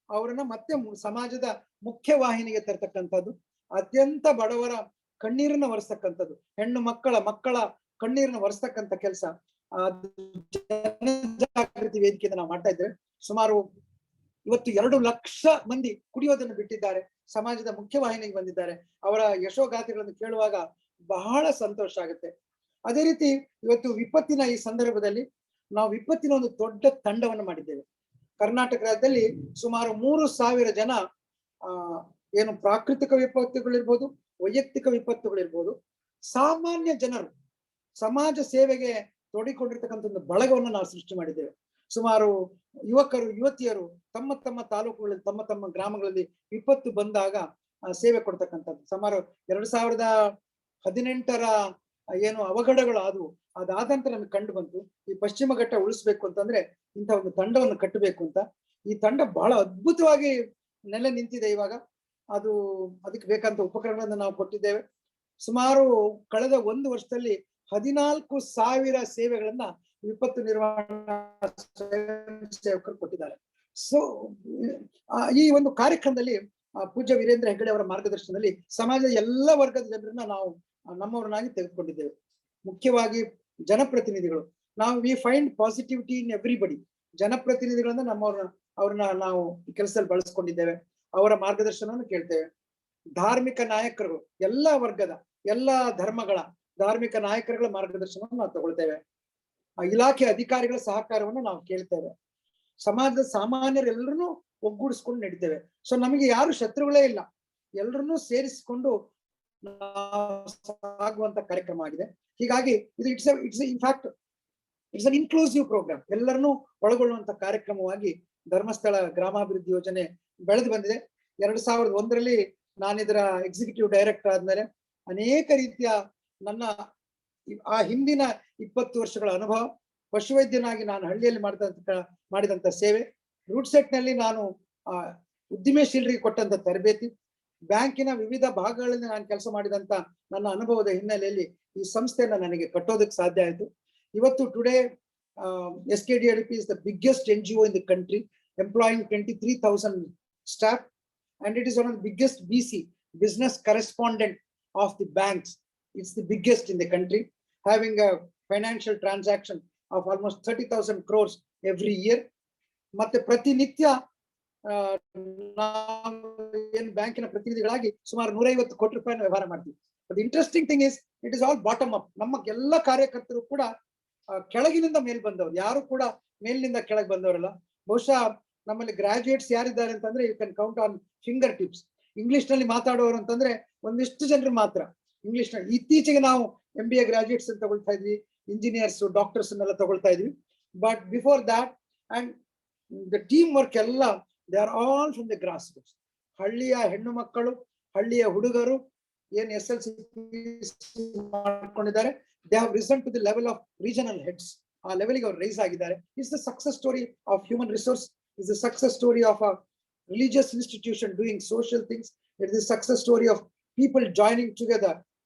ಅವರನ್ನ ಮತ್ತೆ ಸಮಾಜದ ಮುಖ್ಯ ವಾಹಿನಿಗೆ ತರ್ತಕ್ಕಂಥದ್ದು, ಅತ್ಯಂತ ಬಡವರ ಕಣ್ಣೀರನ್ನ ಒರೆಸ್ತಕ್ಕಂಥದ್ದು, ಹೆಣ್ಣು ಮಕ್ಕಳ ಕಣ್ಣೀರನ್ನ ಒರೆಸ್ತಕ್ಕಂಥ ಕೆಲಸ ಜನಜಾಗೃತಿ ವೇದಿಕೆಯಿಂದ ನಾವು ಮಾಡ್ತಾ ಇದ್ದೇವೆ. ಸುಮಾರು ಇವತ್ತು 2 ಲಕ್ಷ ಮಂದಿ ಕುಡಿಯೋದನ್ನು ಬಿಟ್ಟಿದ್ದಾರೆ, ಸಮಾಜದ ಮುಖ್ಯವಾಹಿನಿಗೆ ಬಂದಿದ್ದಾರೆ. ಅವರ ಯಶೋಗಾಥೆಗಳನ್ನು ಕೇಳುವಾಗ ಬಹಳ ಸಂತೋಷ ಆಗುತ್ತೆ. ಅದೇ ರೀತಿ ಇವತ್ತು ವಿಪತ್ತಿನ ಈ ಸಂದರ್ಭದಲ್ಲಿ ನಾವು ವಿಪತ್ತಿನ ಒಂದು ದೊಡ್ಡ ತಂಡವನ್ನು ಮಾಡಿದ್ದೇವೆ. ಕರ್ನಾಟಕ ರಾಜ್ಯದಲ್ಲಿ ಸುಮಾರು 3,000 ಜನ ಏನು ಪ್ರಾಕೃತಿಕ ವಿಪತ್ತುಗಳಿರ್ಬೋದು, ವೈಯಕ್ತಿಕ ವಿಪತ್ತುಗಳಿರ್ಬೋದು, ಸಾಮಾನ್ಯ ಜನರು ಸಮಾಜ ಸೇವೆಗೆ ತೊಡಗಿಕೊಂಡಿರ್ತಕ್ಕಂಥ ಒಂದು ಬಳಗವನ್ನು ನಾವು ಸೃಷ್ಟಿ ಮಾಡಿದ್ದೇವೆ. ಸುಮಾರು ಯುವಕರು ಯುವತಿಯರು ತಮ್ಮ ತಮ್ಮ ತಾಲೂಕುಗಳಲ್ಲಿ ತಮ್ಮ ಗ್ರಾಮಗಳಲ್ಲಿ ವಿಪತ್ತು ಬಂದಾಗ ಸೇವೆ ಕೊಡ್ತಕ್ಕಂಥದ್ದು. ಸುಮಾರು 2018ರ ಏನು ಅವಘಡಗಳು ಆದವು, ಅದಾದ ನಂತರ ನಮಗೆ ಕಂಡು ಬಂತು ಈ ಪಶ್ಚಿಮ ಘಟ್ಟ ಉಳಿಸ್ಬೇಕು ಅಂತಂದ್ರೆ ಇಂಥ ಒಂದು ತಂಡವನ್ನು ಕಟ್ಟಬೇಕು ಅಂತ. ಈ ತಂಡ ಬಹಳ ಅದ್ಭುತವಾಗಿ ನೆಲೆ ನಿಂತಿದೆ ಇವಾಗ. ಅದಕ್ಕೆ ಬೇಕಂತ ಉಪಕರಣಗಳನ್ನು ನಾವು ಕೊಟ್ಟಿದ್ದೇವೆ. ಸುಮಾರು ಕಳೆದ 1 ವರ್ಷದಲ್ಲಿ 14,000 ಸೇವೆಗಳನ್ನ ವಿಪತ್ತು ನಿರ್ವಹಣಾ ಸೇವಕರು ಕೊಟ್ಟಿದ್ದಾರೆ. ಸೊ ಈ ಒಂದು ಕಾರ್ಯಕ್ರಮದಲ್ಲಿ ಪೂಜ್ಯ ವೀರೇಂದ್ರ ಹೆಗ್ಗಡೆ ಅವರ ಮಾರ್ಗದರ್ಶನದಲ್ಲಿ ಸಮಾಜದ ಎಲ್ಲ ವರ್ಗದ ಜನರನ್ನ ನಾವು ನಮ್ಮವರನ್ನಾಗಿ ತೆಗೆದುಕೊಂಡಿದ್ದೇವೆ. ಮುಖ್ಯವಾಗಿ ಜನಪ್ರತಿನಿಧಿಗಳು, we find positivity in everybody. ಜನಪ್ರತಿನಿಧಿಗಳನ್ನ ಅವ್ರನ್ನ ನಾವು ಈ ಕೆಲಸದಲ್ಲಿ ಬಳಸ್ಕೊಂಡಿದ್ದೇವೆ. ಅವರ ಮಾರ್ಗದರ್ಶನವನ್ನು ಕೇಳ್ತೇವೆ. ಧಾರ್ಮಿಕ ನಾಯಕರು, ಎಲ್ಲ ವರ್ಗದ ಎಲ್ಲ ಧರ್ಮಗಳ ಧಾರ್ಮಿಕ ನಾಯಕರುಗಳ ಮಾರ್ಗದರ್ಶನವನ್ನು ನಾವು ತಗೊಳ್ತೇವೆ. ಇಲಾಖೆ ಅಧಿಕಾರಿಗಳ ಸಹಕಾರವನ್ನು ನಾವು ಕೇಳ್ತೇವೆ. ಸಮಾಜದ ಸಾಮಾನ್ಯರೆಲ್ಲರನ್ನೂ ಒಗ್ಗೂಡಿಸ್ಕೊಂಡು ನಡೀತೇವೆ. ಸೊ ನಮಗೆ ಯಾರು ಶತ್ರುಗಳೇ ಇಲ್ಲ, ಎಲ್ಲರನ್ನೂ ಸೇರಿಸಿಕೊಂಡು ಸಾಗುವಂತ ಕಾರ್ಯಕ್ರಮ ಆಗಿದೆ. ಹೀಗಾಗಿ ಇದು ಇಟ್ಸ್ ಅನ್ ಇನ್ಕ್ಲೂಸಿವ್ ಪ್ರೋಗ್ರಾಮ್, ಎಲ್ಲರನ್ನೂ ಒಳಗೊಳ್ಳುವಂತ ಕಾರ್ಯಕ್ರಮವಾಗಿ ಧರ್ಮಸ್ಥಳ ಗ್ರಾಮಾಭಿವೃದ್ಧಿ ಯೋಜನೆ ಬೆಳೆದು ಬಂದಿದೆ. 2001ರಲ್ಲಿ ನಾನು ಇದರ ಎಕ್ಸಿಕ್ಯೂಟಿವ್ ಡೈರೆಕ್ಟರ್ ಆದ್ಮೇಲೆ ಅನೇಕ ರೀತಿಯ ನನ್ನ ಆ ಹಿಂದಿನ 20 ವರ್ಷಗಳ ಅನುಭವ, ಪಶುವೈದ್ಯನಾಗಿ ನಾನು ಹಳ್ಳಿಯಲ್ಲಿ ಮಾಡಿದಂತ ಸೇವೆ, ರೂಟ್ ಸೆಟ್ ನಲ್ಲಿ ನಾನು ಉದ್ದಿಮೆಶೀಲರಿಗೆ ಕೊಟ್ಟಂತ ತರಬೇತಿ, ಬ್ಯಾಂಕಿನ ವಿವಿಧ ಭಾಗಗಳಲ್ಲಿ ನಾನು ಕೆಲಸ ಮಾಡಿದಂತ ನನ್ನ ಅನುಭವದ ಹಿನ್ನೆಲೆಯಲ್ಲಿ ಈ ಸಂಸ್ಥೆಯನ್ನ ನನಗೆ ಕಟ್ಟೋದಕ್ಕೆ ಸಾಧ್ಯ ಆಯಿತು. ಇವತ್ತು today SKDRDP is the biggest NGO in the country, employing 23,000 staff, and it is one of the biggest BC, business correspondent of the banks. It's the biggest in the country, having a financial transaction of almost 30,000 crores every year. ಮತ್ತೆ ಪ್ರತಿನಿತ್ಯ ಏನು ಬ್ಯಾಂಕಿನ ಪ್ರತಿನಿಧಿಗಳಾಗಿ ಸುಮಾರು 150 ಕೋಟಿ ರೂಪಾಯಿನ ವ್ಯವಹಾರ ಮಾಡ್ತೀವಿ. The interesting thing is, it is all bottom up. ನಮ್ಮ ಎಲ್ಲ ಕಾರ್ಯಕರ್ತರು ಕೂಡ ಕೆಳಗಿನಿಂದ ಮೇಲ್ ಬಂದವರು, ಯಾರು ಕೂಡ ಮೇಲಿನಿಂದ ಕೆಳಗೆ ಬಂದವರಲ್ಲ. ಬಹುಶಃ ನಮ್ಮಲ್ಲಿ ಗ್ರಾಜುಯೇಟ್ಸ್ ಯಾರಿದ್ದಾರೆ ಅಂತಂದ್ರೆ you can count on finger tips. English ನಲ್ಲಿ ಮಾತಾಡೋರು ಅಂತಂದ್ರೆ ಒಂದಿಷ್ಟು ಜನರು ಮಾತ್ರ ಇಂಗ್ಲಿಷ್ ನಲ್ಲಿ. ಇತ್ತೀಚೆಗೆ ನಾವು MBA ಗ್ರಾಜುಯೇಟ್ಸ್ ಅಂತ ತಗೊಳ್ತಾ ಇದ್ವಿ, ಇಂಜಿನಿಯರ್ಸ್, ಡಾಕ್ಟರ್ಸ್ ಅನ್ನೆಲ್ಲ ತಗೊಳ್ತಾ ಇದ್ವಿ. But before that and the teamwork ಎಲ್ಲ they are all from the grassroots. ಹಳ್ಳಿಯ ಹೆಣ್ಣು ಮಕ್ಕಳು, ಹಳ್ಳಿಯ ಹುಡುಗರು ಏನ್ SLC ಮಾಡ್ಕೊಂಡಿದ್ದಾರೆ, they have risen to the level of regional heads. ಆ ಲೆವೆಲ್ಗೆ ಅವ್ರು ರೈಸ್ ಆಗಿದ್ದಾರೆ. It's the success story of human resource, it's the success story of a religious institution doing social things. It is the success story of people joining together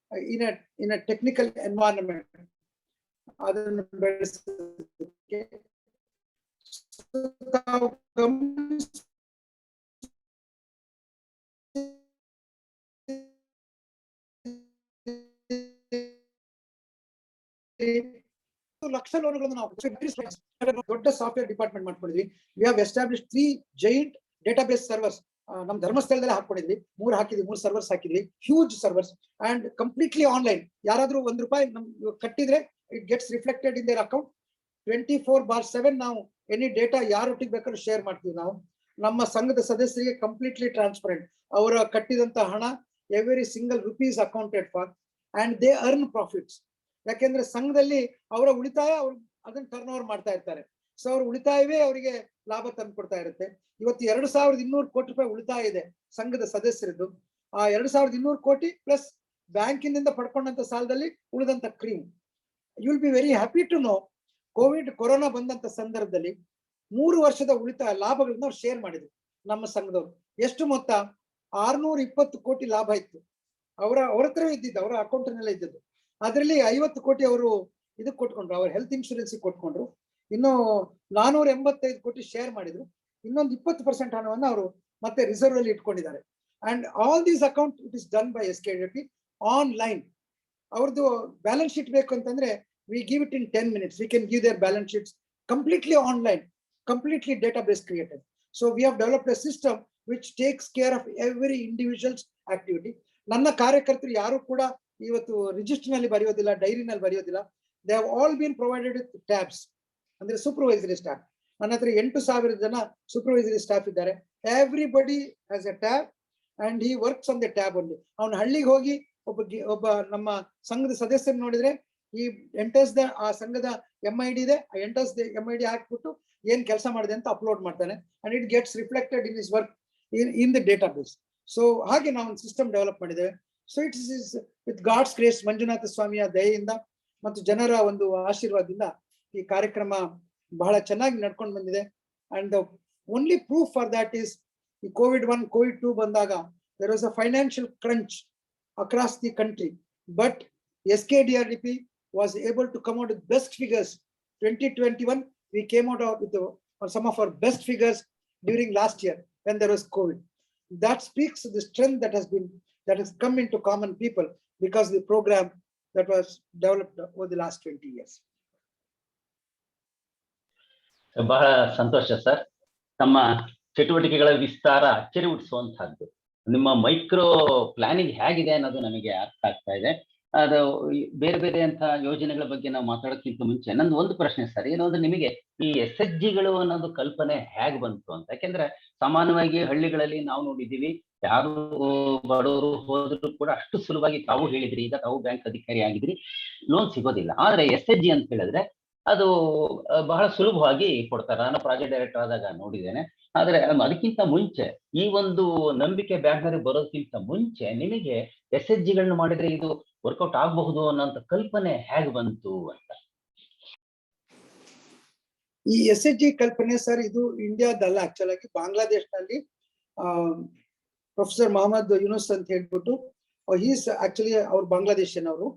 in a technical environment. ಲಕ್ಷ ಲೋನ್ಗಳನ್ನು ನಾವು ದೊಡ್ಡ software department ಮಾಡ್ಕೊಂಡಿದ್ವಿ. We have establish 3 giant database servers. ನಮ್ಮ ಧರ್ಮಸ್ಥಳದಲ್ಲೇ ಹಾಕೊಂಡಿದ್ವಿ, 3 servers ಹಾಕಿದ್ವಿ, huge servers and completely online. ಯಾರಾದ್ರೂ ₹1 ಕಟ್ಟಿದ್ರೆ it gets reflected in their account. 24/7 ನಾವು ಎನಿ ಡೇಟಾ ಯಾರೊಟ್ಟಿಗೆ ಬೇಕಾದ್ರೂ ಶೇರ್ ಮಾಡ್ತೀವಿ. ನಾವು ನಮ್ಮ ಸಂಘದ ಸದಸ್ಯರಿಗೆ ಕಂಪ್ಲೀಟ್ಲಿ ಟ್ರಾನ್ಸ್ಪರೆಂಟ್. ಅವರ ಕಟ್ಟಿದಂತ ಹಣ every single rupees accountant for and they earn profits. ಯಾಕೆಂದ್ರೆ ಸಂಘದಲ್ಲಿ ಅವರ ಉಳಿತಾಯ ಅವ್ರು ಅದನ್ನ ಟರ್ನ್ ಓವರ್ ಮಾಡ್ತಾ ಇರ್ತಾರೆ. ಸೊ ಅವ್ರ ಉಳಿತಾಯವೇ ಅವರಿಗೆ ಲಾಭ ತಂದು ಕೊಡ್ತಾ ಇರುತ್ತೆ. ಇವತ್ತು 2,200 ಕೋಟಿ ರೂಪಾಯಿ ಉಳಿತಾಯ ಇದೆ ಸಂಘದ ಸದಸ್ಯರದ್ದು. ಆ 2,200 ಕೋಟಿ ಪ್ಲಸ್ ಬ್ಯಾಂಕಿನಿಂದ ಪಡ್ಕೊಂಡಂತ ಸಾಲದಲ್ಲಿ ಉಳಿದಂತ cream. You will be very happy to know, corona ಬಂದಂತ ಸಂದರ್ಭದಲ್ಲಿ 3 ವರ್ಷದ ಉಳಿತಾಯ ಲಾಭಗಳನ್ನ ಅವ್ರು ಶೇರ್ ಮಾಡಿದ್ರು ನಮ್ಮ ಸಂಘದವರು. ಎಷ್ಟು ಮೊತ್ತ? 620 ಕೋಟಿ ಲಾಭ ಇತ್ತು. ಅವ್ರ ಹತ್ರ ಇದ್ದಿದ್ದು, ಅವರ ಅಕೌಂಟ್ನಲ್ಲೇ ಇದ್ದದ್ದು. ಅದರಲ್ಲಿ 50 ಕೋಟಿ ಅವರು ಇದಕ್ಕೆ ಕೊಟ್ಕೊಂಡ್ರು, ಅವ್ರ ಹೆಲ್ತ್ ಇನ್ಶೂರೆನ್ಸ್ ಕೊಟ್ಕೊಂಡ್ರು. ಇನ್ನು 485 ಕೋಟಿ ಶೇರ್ ಮಾಡಿದ್ರು. ಇನ್ನೊಂದು 20% ಹಣವನ್ನು ಅವರು ಮತ್ತೆ ರಿಸರ್ವ್ ಅಲ್ಲಿ ಇಟ್ಕೊಂಡಿದ್ದಾರೆ. And all these account it is done by SKDRDP online. ಅವ್ರದ್ದು ಬ್ಯಾಲೆನ್ಸ್ ಶೀಟ್ ಬೇಕು ಅಂತಂದ್ರೆ we give it in 10 minutes. We can give their balance sheets completely online, completely database created. So we have developed a system which takes care of every individuals activity. ನನ್ನ ಕಾರ್ಯಕರ್ತರು ಯಾರು ಕೂಡ ಇವತ್ತು register ನಲ್ಲಿ ಬರೆಯೋದಿಲ್ಲ, ಡೈರಿನಲ್ಲಿ ಬರೆಯೋದಿಲ್ಲ. They have all been provided with tabs, ಅಂದ್ರೆ ಸೂಪರ್ವೈಸರಿ ಸ್ಟಾಫ್. ನನ್ನ ಹತ್ರ 8,000 ಜನ ಸೂಪರ್ವೈಸರಿ ಸ್ಟಾಫ್ ಇದ್ದಾರೆ. Everybody has A tab and he works on the tab only. ಅವ್ನು ಹಳ್ಳಿಗೆ ಹೋಗಿ ಒಬ್ಬ ನಮ್ಮ ಸಂಘದ ಸದಸ್ಯರು ನೋಡಿದ್ರೆ ಈ ಎಂಟರ್ಸ್ ದ ಆ ಸಂಘದ MID ಇದೆ, ಆ ಎಂಟರ್ಸ್ MID ಹಾಕ್ಬಿಟ್ಟು ಏನ್ ಕೆಲಸ ಮಾಡಿದೆ ಅಂತ ಅಪ್ಲೋಡ್ ಮಾಡ್ತಾನೆ. And it gets reflected in his work in the database. So ಹಾಗೆ ನಾವು ಒಂದು ಸಿಸ್ಟಮ್ ಡೆವಲಪ್ ಮಾಡಿದ್ದೇವೆ. So it's is with God's grace, Manjunatha ಸ್ವಾಮಿಯ ದಯೆಯಿಂದ ಮತ್ತು ಜನರ ಒಂದು ಆಶೀರ್ವಾದದಿಂದ ಈ ಕಾರ್ಯಕ್ರಮ ಬಹಳ ಚೆನ್ನಾಗಿ ನಡ್ಕೊಂಡು ಬಂದಿದೆ. And the only proof for that is ಈ COVID-1, COVID-2 ಬಂದಾಗ there was a financial crunch across the country, but SKDRDP was able to come out with best figures. 2021 we came out with some of our best figures during last year when there was COVID. That speaks to the strength that has come into common people because of the program that was developed over the last 20 years. ಬಹಳ ಸಂತೋಷ sir. ತಮ್ಮ ಚಟುವಟಿಕೆಗಳ ವಿಸ್ತಾರ ಅಚ್ಚರಿ ಹುಟ್ಟಿಸುವಂತಹದ್ದು. ನಿಮ್ಮ micro planning ಹೇಗಿದೆ ಅನ್ನೋದು ನಮಗೆ ಅರ್ಥ ಆಗ್ತಾ ಇದೆ. ಅದು ಬೇರೆ ಬೇರೆ ಅಂತ ಯೋಜನೆಗಳ ಬಗ್ಗೆ ನಾವು ಮಾತಾಡೋಕ್ಕಿಂತ ಮುಂಚೆ ನಂದು ಒಂದು ಪ್ರಶ್ನೆ ಸರ್, ಏನು ಅಂದ್ರೆ ನಿಮಗೆ ಈ SHGಗಳು ಅನ್ನೋದು ಕಲ್ಪನೆ ಹೇಗೆ ಬಂತು ಅಂತ. ಯಾಕೆಂದ್ರೆ ಸಾಮಾನ್ಯವಾಗಿ ಹಳ್ಳಿಗಳಲ್ಲಿ ನಾವು ನೋಡಿದ್ದೀವಿ, ಯಾರು ಬಡವರು ಹೋದ್ರು ಕೂಡ ಅಷ್ಟು ಸುಲಭವಾಗಿ, ತಾವು ಹೇಳಿದ್ರಿ ಈಗ ತಾವು ಬ್ಯಾಂಕ್ ಅಧಿಕಾರಿ ಆಗಿದ್ರಿ, ಲೋನ್ ಸಿಗೋದಿಲ್ಲ. ಆದ್ರೆ SHG ಅಂತ ಹೇಳಿದ್ರೆ ಅದು ಬಹಳ ಸುಲಭವಾಗಿ ಕೊಡ್ತಾರೆ. ನಾನು ಪ್ರಾಜೆಕ್ಟ್ ಡೈರೆಕ್ಟರ್ ಆದಾಗ ನೋಡಿದ್ದೇನೆ. ಆದ್ರೆ ಅದಕ್ಕಿಂತ ಮುಂಚೆ ಈ ಒಂದು ನಂಬಿಕೆ ಬ್ಯಾಂಕ್ನವ್ರಿಗೆ ಬರೋದಕ್ಕಿಂತ ಮುಂಚೆ ನಿಮಗೆ SHGಗಳನ್ನ ಮಾಡಿದ್ರೆ ಇದು ವರ್ಕೌಟ್ ಆಗಬಹುದು ಅನ್ನೋಂಥ ಕಲ್ಪನೆ ಹೇಗೆ ಬಂತು ಅಂತ? ಈ SHG ಕಲ್ಪನೆ ಸರ್ ಇದು ಇಂಡಿಯಾದಲ್ಲ, ಆಕ್ಚುಲ್ ಆಗಿ ಬಾಂಗ್ಲಾದೇಶನಲ್ಲಿ ಪ್ರೊಫೆಸರ್ ಮೊಹಮ್ಮದ್ ಯೂನುಸ್ ಅಂತ ಹೇಳ್ಬಿಟ್ಟು, ಈಸ್ ಆಕ್ಚುಲಿ ಅವ್ರು ಬಾಂಗ್ಲಾದೇಶನ್ ಅವರು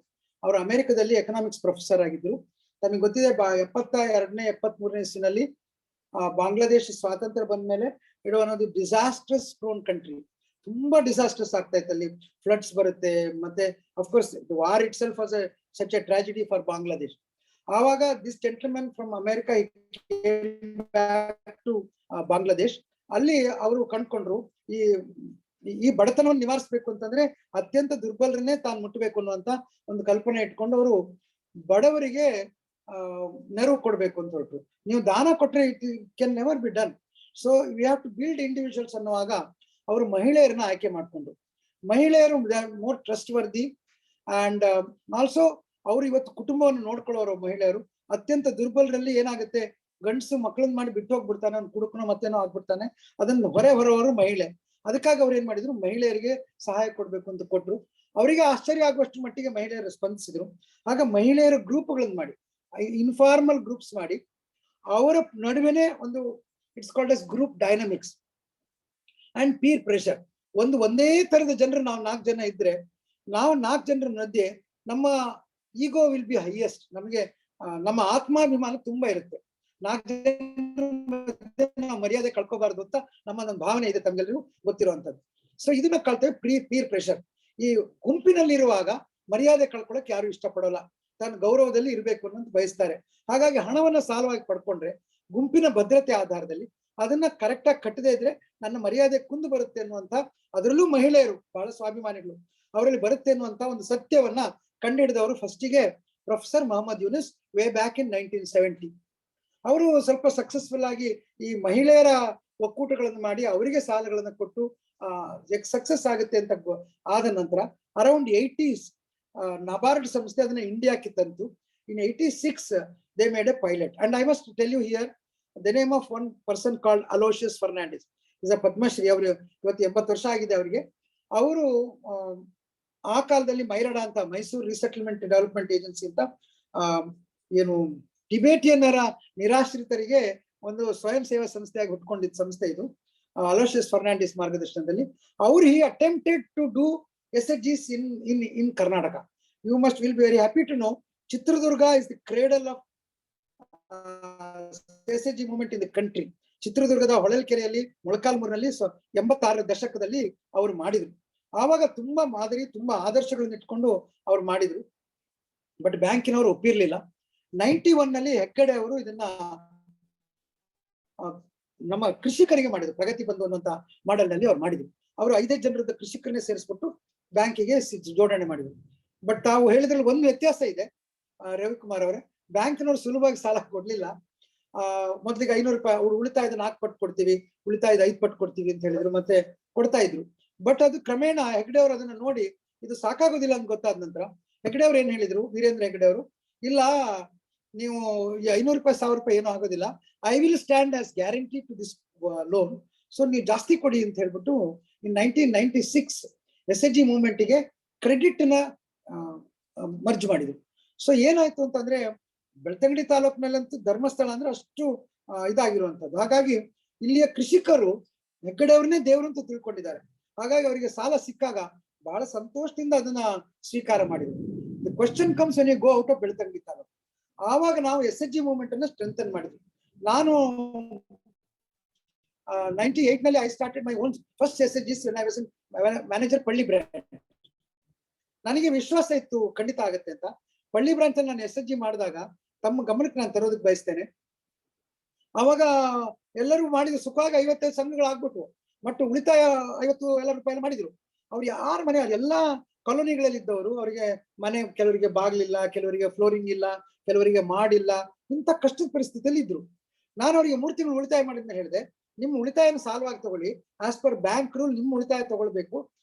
ಅಮೆರಿಕದಲ್ಲಿ ಎಕನಾಮಿಕ್ಸ್ ಪ್ರೊಫೆಸರ್ ಆಗಿದ್ರು. ತಮಗೆ ಗೊತ್ತಿದೆ 72ನೇ 73ನೇ ಇಸ್ವಿನಲ್ಲಿ ಬಾಂಗ್ಲಾದೇಶ ಸ್ವಾತಂತ್ರ್ಯ ಬಂದ ಮೇಲೆ ಇಡೋ ಅನ್ನೋದು ಡಿಸಾಸ್ಟರ್ಸ್ ಪ್ರೋನ್ ಕಂಟ್ರಿ, ತುಂಬಾ ಡಿಸಾಸ್ಟರ್ಸ್ ಆಗ್ತಾ ಇತ್ತು. ಅಲ್ಲಿ ಫ್ಲಡ್ಸ್ ಬರುತ್ತೆ, ಮತ್ತೆ of course war itself was such a tragedy for Bangladesh. ಆವಾಗ this gentleman from America to Bangladesh. ಅಲ್ಲಿ ಅವರು ಕಂಡ್ಕೊಂಡ್ರು ಈ ಬಡತನವನ್ನು ನಿವಾರಿಸಬೇಕು ಅಂತಂದ್ರೆ ಅತ್ಯಂತ ದುರ್ಬಲರನ್ನೇ ತಾನು ಮುಟ್ಟಬೇಕು ಅನ್ನುವಂತ ಒಂದು ಕಲ್ಪನೆ ಇಟ್ಕೊಂಡು ಅವರು ಬಡವರಿಗೆ ನೆರವು ಕೊಡ್ಬೇಕು ಅಂತ ಹೊರಟು. ನೀವು ದಾನ ಕೊಟ್ರೆ it can never be done. So we have to build individuals ಅನ್ನುವಾಗ ಅವರು ಮಹಿಳೆಯರನ್ನ ಆಯ್ಕೆ ಮಾಡ್ಕೊಂಡ್ರು. ಮಹಿಳೆಯರು more trustworthy and also ಅವರು ಇವತ್ತು ಕುಟುಂಬವನ್ನು ನೋಡ್ಕೊಳ್ಳೋರು ಮಹಿಳೆಯರು. ಅತ್ಯಂತ ದುರ್ಬಲರಲ್ಲಿ ಏನಾಗುತ್ತೆ, ಗಂಡಸು ಮಕ್ಕಳನ್ನ ಮಾಡಿ ಬಿಟ್ಟು ಹೋಗ್ಬಿಡ್ತಾನೆ, ಅವ್ನು ಕುಡುಕನೋ ಮತ್ತೇನೋ ಆಗ್ಬಿಡ್ತಾನೆ, ಅದನ್ನು ಹೊರವರು ಮಹಿಳೆ. ಅದಕ್ಕಾಗಿ ಅವ್ರು ಏನ್ ಮಾಡಿದ್ರು, ಮಹಿಳೆಯರಿಗೆ ಸಹಾಯ ಕೊಡ್ಬೇಕು ಅಂತ ಕೊಟ್ರು. ಅವರಿಗೆ ಆಶ್ಚರ್ಯ ಆಗುವಷ್ಟು ಮಟ್ಟಿಗೆ ಮಹಿಳೆಯರು ಸ್ಪಂದಿಸಿದ್ರು. ಆಗ ಮಹಿಳೆಯರ ಗ್ರೂಪ್ಗಳನ್ನ ಮಾಡಿ, ಇನ್ಫಾರ್ಮಲ್ ಗ್ರೂಪ್ಸ್ ಮಾಡಿ, ಅವರ ನಡುವೆನೆ ಒಂದು it's called as group dynamics and peer pressure. ಒಂದೇ ತರದ ಜನರು ನಾವು 4 ಜನ ಇದ್ರೆ, ನಾವು 4 ಜನರ ಮಧ್ಯೆ ನಮ್ಮ ಈಗೋ ವಿಲ್ ಬಿ ಹೈಯೆಸ್ಟ್. ನಮಗೆ ನಮ್ಮ ಆತ್ಮಾಭಿಮಾನ ತುಂಬಾ ಇರುತ್ತೆ. 4 ಜನರ ನಾವು ಮರ್ಯಾದೆ ಕಳ್ಕೋಬಾರ್ದು ಅಂತ ನಮ್ಮದೊಂದು ಭಾವನೆ ಇದೆ, ತಮ್ಗೆಲ್ಲರೂ ಗೊತ್ತಿರುವಂತದ್ದು. ಸೊ ಇದನ್ನ ಕಳ್ತೇವೆ ಪೀರ್ ಪ್ರೆಷರ್. ಈ ಗುಂಪಿನಲ್ಲಿರುವಾಗ ಮರ್ಯಾದೆ ಕಳ್ಕೊಳಕ್ ಯಾರು ಇಷ್ಟಪಡೋಲ್ಲ, ತನ್ನ ಗೌರವದಲ್ಲಿ ಇರ್ಬೇಕು ಅನ್ನೋದು ಬಯಸ್ತಾರೆ. ಹಾಗಾಗಿ ಹಣವನ್ನ ಸಾಲವಾಗಿ ಪಡ್ಕೊಂಡ್ರೆ ಗುಂಪಿನ ಭದ್ರತೆ ಆಧಾರದಲ್ಲಿ ಅದನ್ನ ಕರೆಕ್ಟ್ ಆಗಿ ಕಟ್ಟದೇ ಇದ್ರೆ ನನ್ನ ಮರ್ಯಾದೆ ಕುಂದು ಬರುತ್ತೆ ಅನ್ನುವಂತ, ಅದರಲ್ಲೂ ಮಹಿಳೆಯರು ಬಹಳ ಸ್ವಾಭಿಮಾನಿಗಳು, ಅವರಲ್ಲಿ ಬರುತ್ತೆ ಅನ್ನುವಂತ ಒಂದು ಸತ್ಯವನ್ನ ಕಂಡುಹಿಡಿದವರು ಫಸ್ಟಿಗೆ professor Mohammad Yunus way back in 1970. ಅವರು ಸ್ವಲ್ಪ ಸಕ್ಸಸ್ಫುಲ್ ಆಗಿ ಈ ಮಹಿಳೆಯರ ಒಕ್ಕೂಟಗಳನ್ನು ಮಾಡಿ ಅವರಿಗೆ ಸಾಲಗಳನ್ನು ಕೊಟ್ಟು ಸಕ್ಸಸ್ ಆಗುತ್ತೆ ಅಂತ ಆದ ನಂತರ ಅರೌಂಡ್ 80s ನಬಾರ್ಡ್ ಸಂಸ್ಥೆ ಅದನ್ನ ಇಂಡಿಯಾಕ್ಕೆ ತಂತು. In 86 they made a pilot. And I must tell you here the name of one person called Aloysius Fernandes. Is a Padmashri. ಅವರು ಇವತ್ತು 80 ವರ್ಷ ಆಗಿದೆ ಅವರಿಗೆ. ಅವರು ಆ ಕಾಲದಲ್ಲಿ ಮೈರಾಡ ಅಂತ ಮೈಸೂರು ರೀಸೆಟಲ್ಮೆಂಟ್ ಡೆವಲಪ್ಮೆಂಟ್ ಏಜೆನ್ಸಿ ಅಂತ ಏನು ಟಿಬೇಟಿಯನ್ನರ ನಿರಾಶ್ರಿತರಿಗೆ ಒಂದು ಸ್ವಯಂ ಸೇವಾ ಸಂಸ್ಥೆಯಾಗಿ ಹುಟ್ಕೊಂಡಿದ್ದ ಸಂಸ್ಥೆ ಇದು. ಅಲೋಷಿಯಸ್ ಫರ್ನಾಂಡಿಸ್ ಮಾರ್ಗದರ್ಶನದಲ್ಲಿ ಅವರು he attempted to do SHGs in Karnataka. You will be very happy to know Chitradurga is the cradle of SHG movement in the country. ಚಿತ್ರದುರ್ಗದ ಹೊಳಲ್ಕೆರೆಯಲ್ಲಿ ಮೊಳಕಾಲ್ಮೂರಿನಲ್ಲಿ 86ರ ದಶಕದಲ್ಲಿ ಅವರು ಮಾಡಿದ್ರು. ಆವಾಗ ತುಂಬಾ ಮಾದರಿ, ತುಂಬಾ ಆದರ್ಶಗಳನ್ನ ಇಟ್ಕೊಂಡು ಅವ್ರು ಮಾಡಿದ್ರು. ಬಟ್ ಬ್ಯಾಂಕಿನವರು ಒಪ್ಪಿರ್ಲಿಲ್ಲ. 91ನಲ್ಲಿ ಹೆಗ್ಗಡೆ ಅವರು ಇದನ್ನ ನಮ್ಮ ಕೃಷಿಕರಿಗೆ ಮಾಡಿದ್ರು. ಪ್ರಗತಿ ಬಂಧು ಅನ್ನುವಂತ ಮಾಡೆಲ್ ನಲ್ಲಿ ಅವ್ರು ಮಾಡಿದ್ರು. ಅವರು 5 ಜನರದ ಕೃಷಿಕರನ್ನೇ ಸೇರಿಸ್ಬಿಟ್ಟು ಬ್ಯಾಂಕಿಗೆ ಜೋಡಣೆ ಮಾಡಿದ್ರು. ಬಟ್ ತಾವು ಹೇಳಿದ್ರಲ್ಲಿ ಒಂದು ವ್ಯತ್ಯಾಸ ಇದೆ ರವಿಕುಮಾರ್ ಅವರೇ, ಬ್ಯಾಂಕಿನವರು ಸುಲಭವಾಗಿ ಸಾಲ ಕೊಡ್ಲಿಲ್ಲ. ಮೊದಲಿಗೆ 500 ರೂಪಾಯಿ ಅವ್ರು ಉಳಿತಾಯದ 4 ಪಟ್ಟು ಕೊಡ್ತೀವಿ, ಉಳಿತಾಯದ 5 ಪಟ್ಟು ಕೊಡ್ತೀವಿ ಅಂತ ಹೇಳಿದ್ರು, ಮತ್ತೆ ಕೊಡ್ತಾ ಇದ್ರು. ಬಟ್ ಅದು ಕ್ರಮೇಣ ಹೆಗ್ಡೆ ಅವರು ಅದನ್ನ ನೋಡಿ ಇದು ಸಾಕಾಗೋದಿಲ್ಲ ಅಂತ ಗೊತ್ತಾದ ನಂತರ ಹೆಗ್ಡೆ ಅವ್ರು ಏನ್ ಹೇಳಿದ್ರು, ವೀರೇಂದ್ರ ಹೆಗ್ಡೆ ಅವರು, ಇಲ್ಲ ನೀವು 500 ರೂಪಾಯಿ 1000 ರೂಪಾಯಿ ಏನೂ ಆಗೋದಿಲ್ಲ, I will stand as guarantee to this loan, so ನೀವು ಜಾಸ್ತಿ ಕೊಡಿ ಅಂತ ಹೇಳ್ಬಿಟ್ಟು ಇನ್ 1996 SHG ಮೂವ್ಮೆಂಟ್ಗೆ ಕ್ರೆಡಿಟ್ ನ ಮರ್ಜ್ ಮಾಡಿದ್ರು. ಸೊ ಏನಾಯ್ತು ಅಂತಂದ್ರೆ ಬೆಳ್ತಂಗಡಿ ತಾಲೂಕಿನಲ್ಲಂತೂ ಧರ್ಮಸ್ಥಳ ಅಂದ್ರೆ ಅಷ್ಟು ಇದಾಗಿರುವಂತದ್ದು. ಹಾಗಾಗಿ ಇಲ್ಲಿಯ ಕೃಷಿಕರು ಹೆಗ್ಗಡೆ ಅವ್ರನ್ನೇ ದೇವರು ಅಂತ ತಿಳ್ಕೊಂಡಿದ್ದಾರೆ. ಹಾಗಾಗಿ ಅವರಿಗೆ ಸಾಲ ಸಿಕ್ಕಾಗ ಬಹಳ ಸಂತೋಷದಿಂದ ಅದನ್ನ ಸ್ವೀಕಾರ ಮಾಡಿದ್ರು. The question comes when you go out of Belthangady taluk. ಆವಾಗ ನಾವು SHG ಮೂವ್ಮೆಂಟ್ ಅನ್ನ ಸ್ಟ್ರೆಂಥನ್ ಮಾಡಿದ್ವಿ. ನಾನು 98 ನಲ್ಲಿ I started my own first SHGs when I was manager Palli branch. ನನಗೆ ವಿಶ್ವಾಸ ಇತ್ತು ಖಂಡಿತ ಆಗುತ್ತೆ ಅಂತ. ಪಳ್ಳಿ ಬ್ರಾಂಚ್ ಅಲ್ಲಿ ನಾನು SHG ಮಾಡಿದಾಗ ತಮ್ಮ ಗಮನಕ್ಕೆ ನಾನು ತರೋದಕ್ಕೆ ಬಯಸ್ತೇನೆ. ಅವಾಗ ಎಲ್ಲರೂ ಮಾಡಿದ್ರು ಸುಖವಾಗಿ 55 ಸಂಘಗಳಾಗ್ಬಿಟ್ವು. ಮತ್ತು ಉಳಿತಾಯ 50 ಎಲ್ಲ ರೂಪಾಯಿ ಮಾಡಿದ್ರು. ಅವ್ರು ಯಾರ ಮನೆ ಎಲ್ಲಾ ಕಾಲೋನಿಗಳಲ್ಲಿ ಇದ್ದವರು, ಅವರಿಗೆ ಮನೆ ಕೆಲವರಿಗೆ ಬಾಗ್ಲಿಲ್ಲ, ಕೆಲವರಿಗೆ ಫ್ಲೋರಿಂಗ್ ಇಲ್ಲ, ಕೆಲವರಿಗೆ ಮಾಡಿಲ್ಲ, ಇಂಥ ಕಷ್ಟದ ಪರಿಸ್ಥಿತಿಯಲ್ಲಿ ಇದ್ರು. ನಾನು ಅವರಿಗೆ 3 ತಿಂಗಳು ಉಳಿತಾಯ ಮಾಡಿದ್ಮೇಲೆ ಹೇಳಿದೆ, ನಿಮ್ಮ ಉಳಿತಾಯನ ಸಾಲವಾಗಿ ತಗೊಳ್ಳಿ, ಆಸ್ ಪರ್ ಬ್ಯಾಂಕ್ ರೂಲ್ ನಿಮ್ಮ ಉಳಿತಾಯ ತಗೊಳ್ಬೇಕು,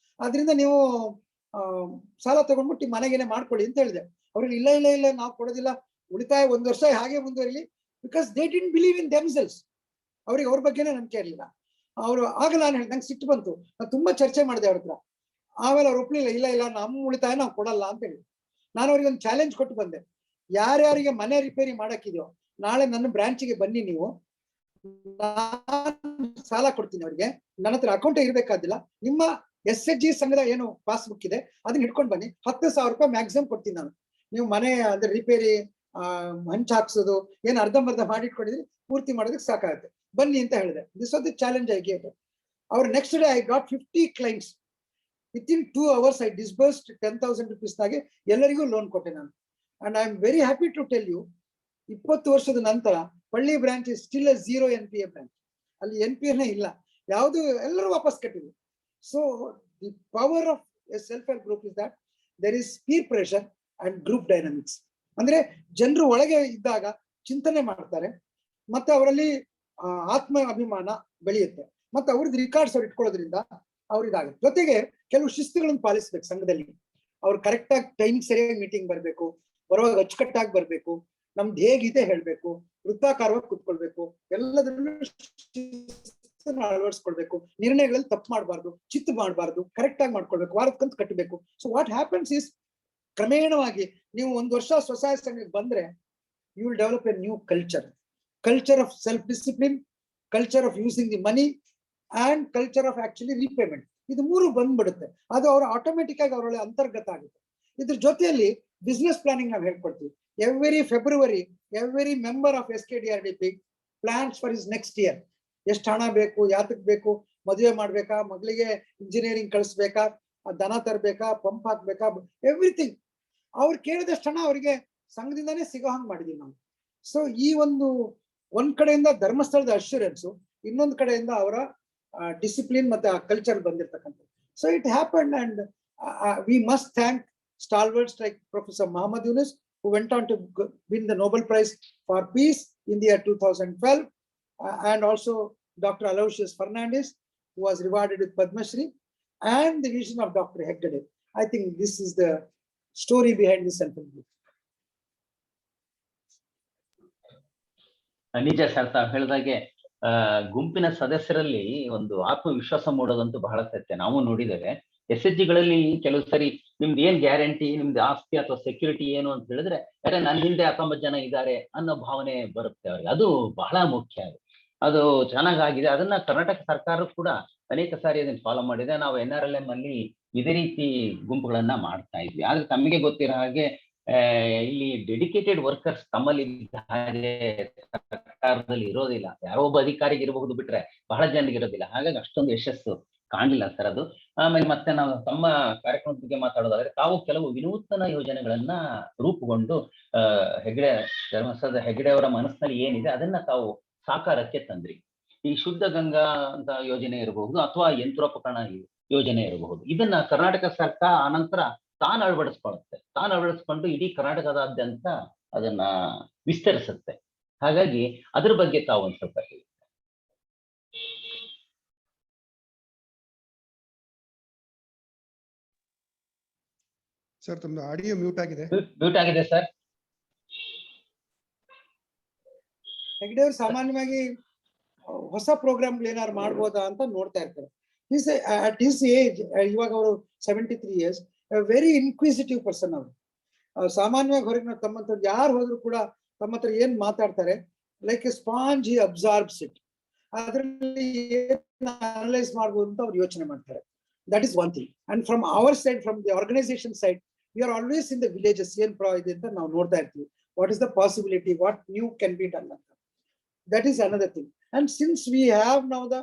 ಅದರಿಂದ ನೀವು ಸಾಲ ತಗೊಂಡ್ಬಿಟ್ಟು ಮನೆಗೇನೆ ಮಾಡ್ಕೊಳ್ಳಿ ಅಂತ ಹೇಳಿದೆ. ಅವ್ರಿಗೆ ಇಲ್ಲ ಇಲ್ಲ ಇಲ್ಲ ನಾವು ಕೊಡೋದಿಲ್ಲ, ಉಳಿತಾಯ 1 ವರ್ಷ ಹಾಗೆ ಮುಂದುವರಿಲಿ. Because they didn't believe in themselves. ಅವ್ರಿಗೆ ಅವ್ರ ಬಗ್ಗೆನೇ ನಂಬಿಕೆ ಇರಲಿಲ್ಲ. ಅವರು ಆಗ ನಾನು ಹೇಳಿದೆ, ನಂಗೆ ಸಿಟ್ಟು ಬಂತು. ನಾನು ತುಂಬಾ ಚರ್ಚೆ ಮಾಡಿದೆ ಅವ್ರ ಹತ್ರ. ಆಮೇಲೆ ಅವ್ರು ಒಪ್ಲಿಲ್ಲ, ಇಲ್ಲ ಇಲ್ಲ ನಮ್ಮ ಉಳಿತಾಯ ನಾವು ಕೊಡಲ್ಲ ಅಂತ ಹೇಳಿ. ನಾನು ಅವ್ರಿಗೆ ಒಂದು ಚಾಲೆಂಜ್ ಕೊಟ್ಟು ಬಂದೆ, ಯಾರ್ಯಾರಿಗೆ ಮನೆ ರಿಪೇರಿ ಮಾಡಕ್ಕಿದೆಯೋ ನಾಳೆ ನನ್ನ ಬ್ರಾಂಚಿಗೆ ಬನ್ನಿ, ನೀವು ಸಾಲ ಕೊಡ್ತೀನಿ ಅವ್ರಿಗೆ, ನನ್ನ ಹತ್ರ ಅಕೌಂಟ್ ಇರ್ಬೇಕಾದಿಲ್ಲ, ನಿಮ್ಮ SHG ಸಂಘದ ಏನು ಪಾಸ್ಬುಕ್ ಇದೆ ಅದನ್ನ ಹಿಡ್ಕೊಂಡು ಬನ್ನಿ, 10,000 ರೂಪಾಯಿ ಮ್ಯಾಕ್ಸಿಮಮ್ ಕೊಡ್ತೀನಿ ನಾನು. ನೀವು ಮನೆ ಅಂದ್ರೆ ರಿಪೇರಿ ಹಂಚ್ ಹಾಕ್ಸೋದು ಏನು ಅರ್ಧಂಬರ್ಧ ಮಾಡಿಟ್ಕೊಂಡಿದ್ರಿ ಪೂರ್ತಿ ಮಾಡೋದಕ್ಕೆ ಸಾಕಾಗುತ್ತೆ, ಬನ್ನಿ ಅಂತ ಹೇಳಿದೆ. This was the challenge I gave. ಅವ್ರ next day I got 50 clients. Within 2 hours I disbursed 10,000 ರೂಪೀಸ್ನಾಗೆ ಎಲ್ಲರಿಗೂ ಲೋನ್ ಕೊಟ್ಟೆ ನಾನು. And I am very happy to tell you, 20 ವರ್ಷದ ನಂತರ Palli branch is still a 0 NPA branch. ಅಲ್ಲಿ NPA ಇಲ್ಲ, ಯಾವುದು ಎಲ್ಲರೂ ವಾಪಸ್ ಕಟ್ಟಿದ್ರು. So the power of a self help group is that there is peer pressure and group dynamics. ಅಂದ್ರೆ ಜನರು ಒಳಗೆ ಇದ್ದಾಗ ಚಿಂತನೆ ಮಾಡ್ತಾರೆ, ಮತ್ತೆ ಅವರಲ್ಲಿ ಆತ್ಮ ಅಭಿಮಾನ ಬೆಳೆಯುತ್ತೆ, ಮತ್ತೆ ಅವ್ರದ್ದು ರಿಕಾರ್ಡ್ಸ್ ಅವ್ರು ಇಟ್ಕೊಳ್ಳೋದ್ರಿಂದ ಅವ್ರಿದಾಗುತ್ತೆ. ಜೊತೆಗೆ ಕೆಲವು ಶಿಸ್ತುಗಳನ್ನು ಪಾಲಿಸ್ಬೇಕು ಸಂಘದಲ್ಲಿ. ಅವ್ರು ಕರೆಕ್ಟ್ ಆಗಿ ಟೈಮಿಗೆ ಸರಿಯಾಗಿ ಮೀಟಿಂಗ್ ಬರ್ಬೇಕು, ಬರುವಾಗ ಅಚ್ಚುಕಟ್ಟಾಗಿ ಬರ್ಬೇಕು, ನಮ್ದು ಹೇಗಿದೆ ಹೇಳ್ಬೇಕು, ವೃತ್ತಾಕಾರವಾಗಿ ಕುತ್ಕೊಳ್ಬೇಕು, ಎಲ್ಲದರಲ್ಲೂ ಅಳವಡಿಸ್ಕೊಳ್ಬೇಕು, ನಿರ್ಣಯಗಳಲ್ಲಿ ತಪ್ಪು ಮಾಡಬಾರ್ದು, ಚಿತ್ತು ಮಾಡಬಾರ್ದು, ಕರೆಕ್ಟ್ ಆಗಿ ಮಾಡ್ಕೊಳ್ಬೇಕು, ವಾರಕ್ಕಂತ ಕಟ್ಟಬೇಕು. ಸೊ ವಾಟ್ ಹ್ಯಾಪನ್ಸ್ ಇಸ್, ಕ್ರಮೇಣವಾಗಿ ನೀವು 1 ವರ್ಷ ಸ್ವಸಹಾಯ ಸಂಘಕ್ಕೆ ಬಂದ್ರೆ you will develop a new culture of self discipline, culture of using the money and culture of actually repayment. ಇದು 3 ಬಂದ್ಬಿಡುತ್ತೆ. ಅದು ಅವ್ರ ಆಟೋಮೆಟಿಕ್ ಆಗಿ ಅವರೊಳಗೆ ಅಂತರ್ಗತ ಆಗುತ್ತೆ. ಇದ್ರ ಜೊತೆಯಲ್ಲಿ ಬಿಸ್ನೆಸ್ ಪ್ಲಾನಿಂಗ್ ನಾವು ಹೇಳ್ಕೊಡ್ತೀವಿ. Every February every member of SKDRDP plans for his next year. ಎಷ್ಟು ಹಣ ಬೇಕು, ಯಾತಕ್ ಬೇಕು, ಮದುವೆ ಮಾಡ್ಬೇಕಾ, ಮಗಳಿಗೆ ಇಂಜಿನಿಯರಿಂಗ್ ಕಳಿಸ್ಬೇಕಾ, ದನ ತರಬೇಕಾ, ಪಂಪ್ ಹಾಕ್ಬೇಕಾ, ಎವ್ರಿಥಿಂಗ್. ಅವ್ರು ಕೇಳಿದಷ್ಟು ಹಣ ಅವರಿಗೆ ಸಂಘದಿಂದಾನೇ ಸಿಗೋ ಹಂಗೆ ಮಾಡಿದೀವಿ ನಾವು. ಸೊ ಈ ಒಂದ್ ಕಡೆಯಿಂದ ಧರ್ಮಸ್ಥಳದ ಅಶ್ಯೂರೆನ್ಸು, ಇನ್ನೊಂದು ಕಡೆಯಿಂದ ಅವರ ಡಿಸಿಪ್ಲಿನ್ ಮತ್ತೆ ಆ ಕಲ್ಚರ್ ಬಂದಿರ್ತಕ್ಕಂಥ. So it happen and we must thank stalwarts like Professor Muhammad Yunus, who went on to win the Nobel Prize for Peace in the year 2012, and also Dr. Aloysius Fernandes, who was rewarded with Padma Shri, and the vision of Dr. Heggade. I think this is the story behind this self-help group. ನಿಜ sir, ತಾವು ಹೇಳಿದಾಗೆ ಗುಂಪಿನ ಸದಸ್ಯರಲ್ಲಿ ಒಂದು ಆತ್ಮವಿಶ್ವಾಸ ಮೂಡೋದಂತೂ ಬಹಳ ಸತ್ಯ. ನಾವು ನೋಡಿದ್ದೇವೆ SHGಗಳಲ್ಲಿ ಕೆಲವು ಸರಿ ನಿಮ್ದು ಏನ್ ಗ್ಯಾರಂಟಿ, ನಿಮ್ದು ಆಸ್ತಿ ಅಥವಾ ಸೆಕ್ಯೂರಿಟಿ ಏನು ಅಂತ ಹೇಳಿದ್ರೆ, ಯಾರೆ ನನ್ನ ಹಿಂದೆ 19 ಜನ ಇದ್ದಾರೆ ಅನ್ನೋ ಭಾವನೆ ಬರುತ್ತೆ ಅವ್ರಿಗೆ. ಅದು ಬಹಳ ಮುಖ್ಯ. ಅದು ಚೆನ್ನಾಗಿದೆ. ಅದನ್ನ ಕರ್ನಾಟಕ ಸರ್ಕಾರ ಕೂಡ ಅನೇಕ ಸಾರಿ ಅದನ್ನ ಫಾಲೋ ಮಾಡಿದೆ. ನಾವು NRLM ಅಲ್ಲಿ ಇದೇ ರೀತಿ ಗುಂಪುಗಳನ್ನ ಮಾಡ್ತಾ ಇದ್ವಿ. ಆದ್ರೆ ತಮಗೆ ಗೊತ್ತಿರೋ ಹಾಗೆ ಇಲ್ಲಿ ಡೆಡಿಕೇಟೆಡ್ ವರ್ಕರ್ಸ್ ತಮ್ಮಲ್ಲಿ ಹಾಗೆ ಸರ್ಕಾರದಲ್ಲಿ ಇರೋದಿಲ್ಲ. ಯಾರೋ ಒಬ್ಬ ಅಧಿಕಾರಿಗೆ ಇರಬಹುದು ಬಿಟ್ರೆ ಬಹಳ ಜನರಿಗೆ ಇರೋದಿಲ್ಲ. ಹಾಗಾಗಿ ಅಷ್ಟೊಂದು ಯಶಸ್ಸು ಕಾಣಲಿಲ್ಲ ಸರ್ ಅದು. ಆಮೇಲೆ ಮತ್ತೆ ನಾವು ತಮ್ಮ ಕಾರ್ಯಕ್ರಮದ ಬಗ್ಗೆ ಮಾತಾಡೋದಾದ್ರೆ, ತಾವು ಕೆಲವು ವಿನೂತನ ಯೋಜನೆಗಳನ್ನ ರೂಪುಗೊಂಡು ಹೆಗ್ಡೆ, ಧರ್ಮಸ್ಥಳದ ಹೆಗ್ಡೆ ಅವರ ಮನಸ್ಸಿನಲ್ಲಿ ಏನಿದೆ ಅದನ್ನ ತಾವು ಸಾಕಾರಕ್ಕೆ ತಂದ್ರಿ. ಈ ಶುದ್ಧ ಗಂಗಾ ಅಂತ ಯೋಜನೆ ಇರಬಹುದು, ಅಥವಾ ಯಂತ್ರೋಪಕರಣ ಯೋಜನೆ ಇರಬಹುದು. ಇದನ್ನ ಕರ್ನಾಟಕ ಸರ್ಕಾರ ಆನಂತರ ತಾನು ಅಳವಡಿಸ್ಕೊಂಡು ಇಡೀ ಕರ್ನಾಟಕದಾದ್ಯಂತ ಅದನ್ನ ವಿಸ್ತರಿಸುತ್ತೆ. ಹಾಗಾಗಿ ಅದ್ರ ಬಗ್ಗೆ ತಾವು ಒಂದ್ ಸ್ವಲ್ಪ ಹೇಳಿ. ಸರ್, ತಮ್ಮದು ಆಡಿಯೋ ಮ್ಯೂಟ್ ಆಗಿದೆ. ಮ್ಯೂಟ್ ಆಗಿದೆ ಸರ್. ಹೆಗ್ಡೆ ಅವರು ಸಾಮಾನ್ಯವಾಗಿ ಹೊಸ ಪ್ರೋಗ್ರಾಮ್ಗಳು ಏನಾದ್ರು ಮಾಡ್ಬೋದಾ ಅಂತ ನೋಡ್ತಾ ಇರ್ತಾರೆ. ಅಟ್ ಹಿಸ್ ಏಜ್, ಇವಾಗ ಅವರು 73 years, ವೆರಿ ಇನ್ಕ್ವಿಸಿಟಿವ್ ಪರ್ಸನ್ ಅವರು. ಸಾಮಾನ್ಯವಾಗಿ ಹೊರಗೆ ನಾವು ತಮ್ಮ ಹತ್ರ ಯಾರು ಹೋದ್ರು ಕೂಡ ತಮ್ಮ ಹತ್ರ ಏನ್ ಮಾತಾಡ್ತಾರೆ, like a sponge he absorbs it. ಅದರಲ್ಲಿ ಅನಲೈಸ್ ಮಾಡ್ಬೋದು ಅಂತ ಅವ್ರು ಯೋಚನೆ ಮಾಡ್ತಾರೆ. That is one thing. And from our side, from the organisation side, we are always in the villages. ಏನ್ ಇದೆ ಅಂತ ನಾವು ನೋಡ್ತಾ ಇರ್ತೀವಿ. What is the possibility, what new can be done ಅಂತ. That is another thing. And since we have now the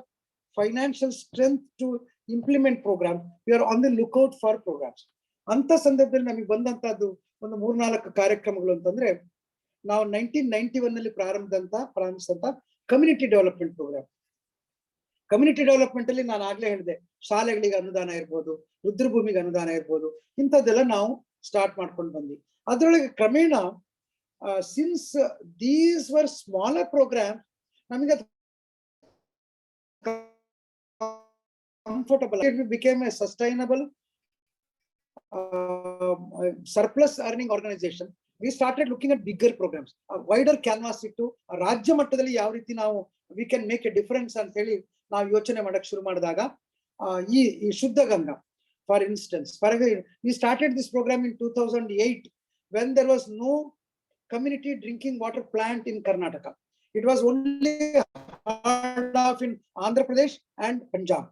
financial strength to implement programme, we are on the lookout for programmes. ಅಂತ ಸಂದರ್ಭದಲ್ಲಿ ನಮಗೆ ಬಂದಂತಹದ್ದು ಒಂದು 3-4 ಕಾರ್ಯಕ್ರಮಗಳು ಅಂತಂದ್ರೆ, ನಾವು 1991 ನಲ್ಲಿ ಪ್ರಾರಂಭಿಸಿದಂತ community development programme. Community development ಅಲ್ಲಿ ನಾನು ಆಗ್ಲೇ ಹೇಳಿದೆ, ಶಾಲೆಗಳಿಗೆ ಅನುದಾನ ಇರ್ಬೋದು, ರುದ್ರಭೂಮಿಗೆ ಅನುದಾನ ಇರ್ಬೋದು, ಇಂಥದ್ದೆಲ್ಲ ನಾವು ಸ್ಟಾರ್ಟ್ ಮಾಡ್ಕೊಂಡು ಬಂದ್ವಿ. ಅದರೊಳಗೆ ಕ್ರಮೇಣ since these were smaller programme, ನಮಗೆ comfortable, it became a sustainable surplus earning organization. We started looking at bigger programs, a wider canvas ಇಟ್ಟು ರಾಜ್ಯ ಮಟ್ಟದಲ್ಲಿ ಯಾವ ರೀತಿ ನಾವು we can make a difference ಅಂತ ಹೇಳಿ ನಾವು ಯೋಚನೆ ಮಾಡಕ್ಕೆ ಶುರು ಮಾಡಿದಾಗ, ಈ ಶುದ್ಧ Ganga for instance, we started this program in 2008 when there was no community drinking water plant in Karnataka. It was only heard of in Andhra Pradesh and Punjab.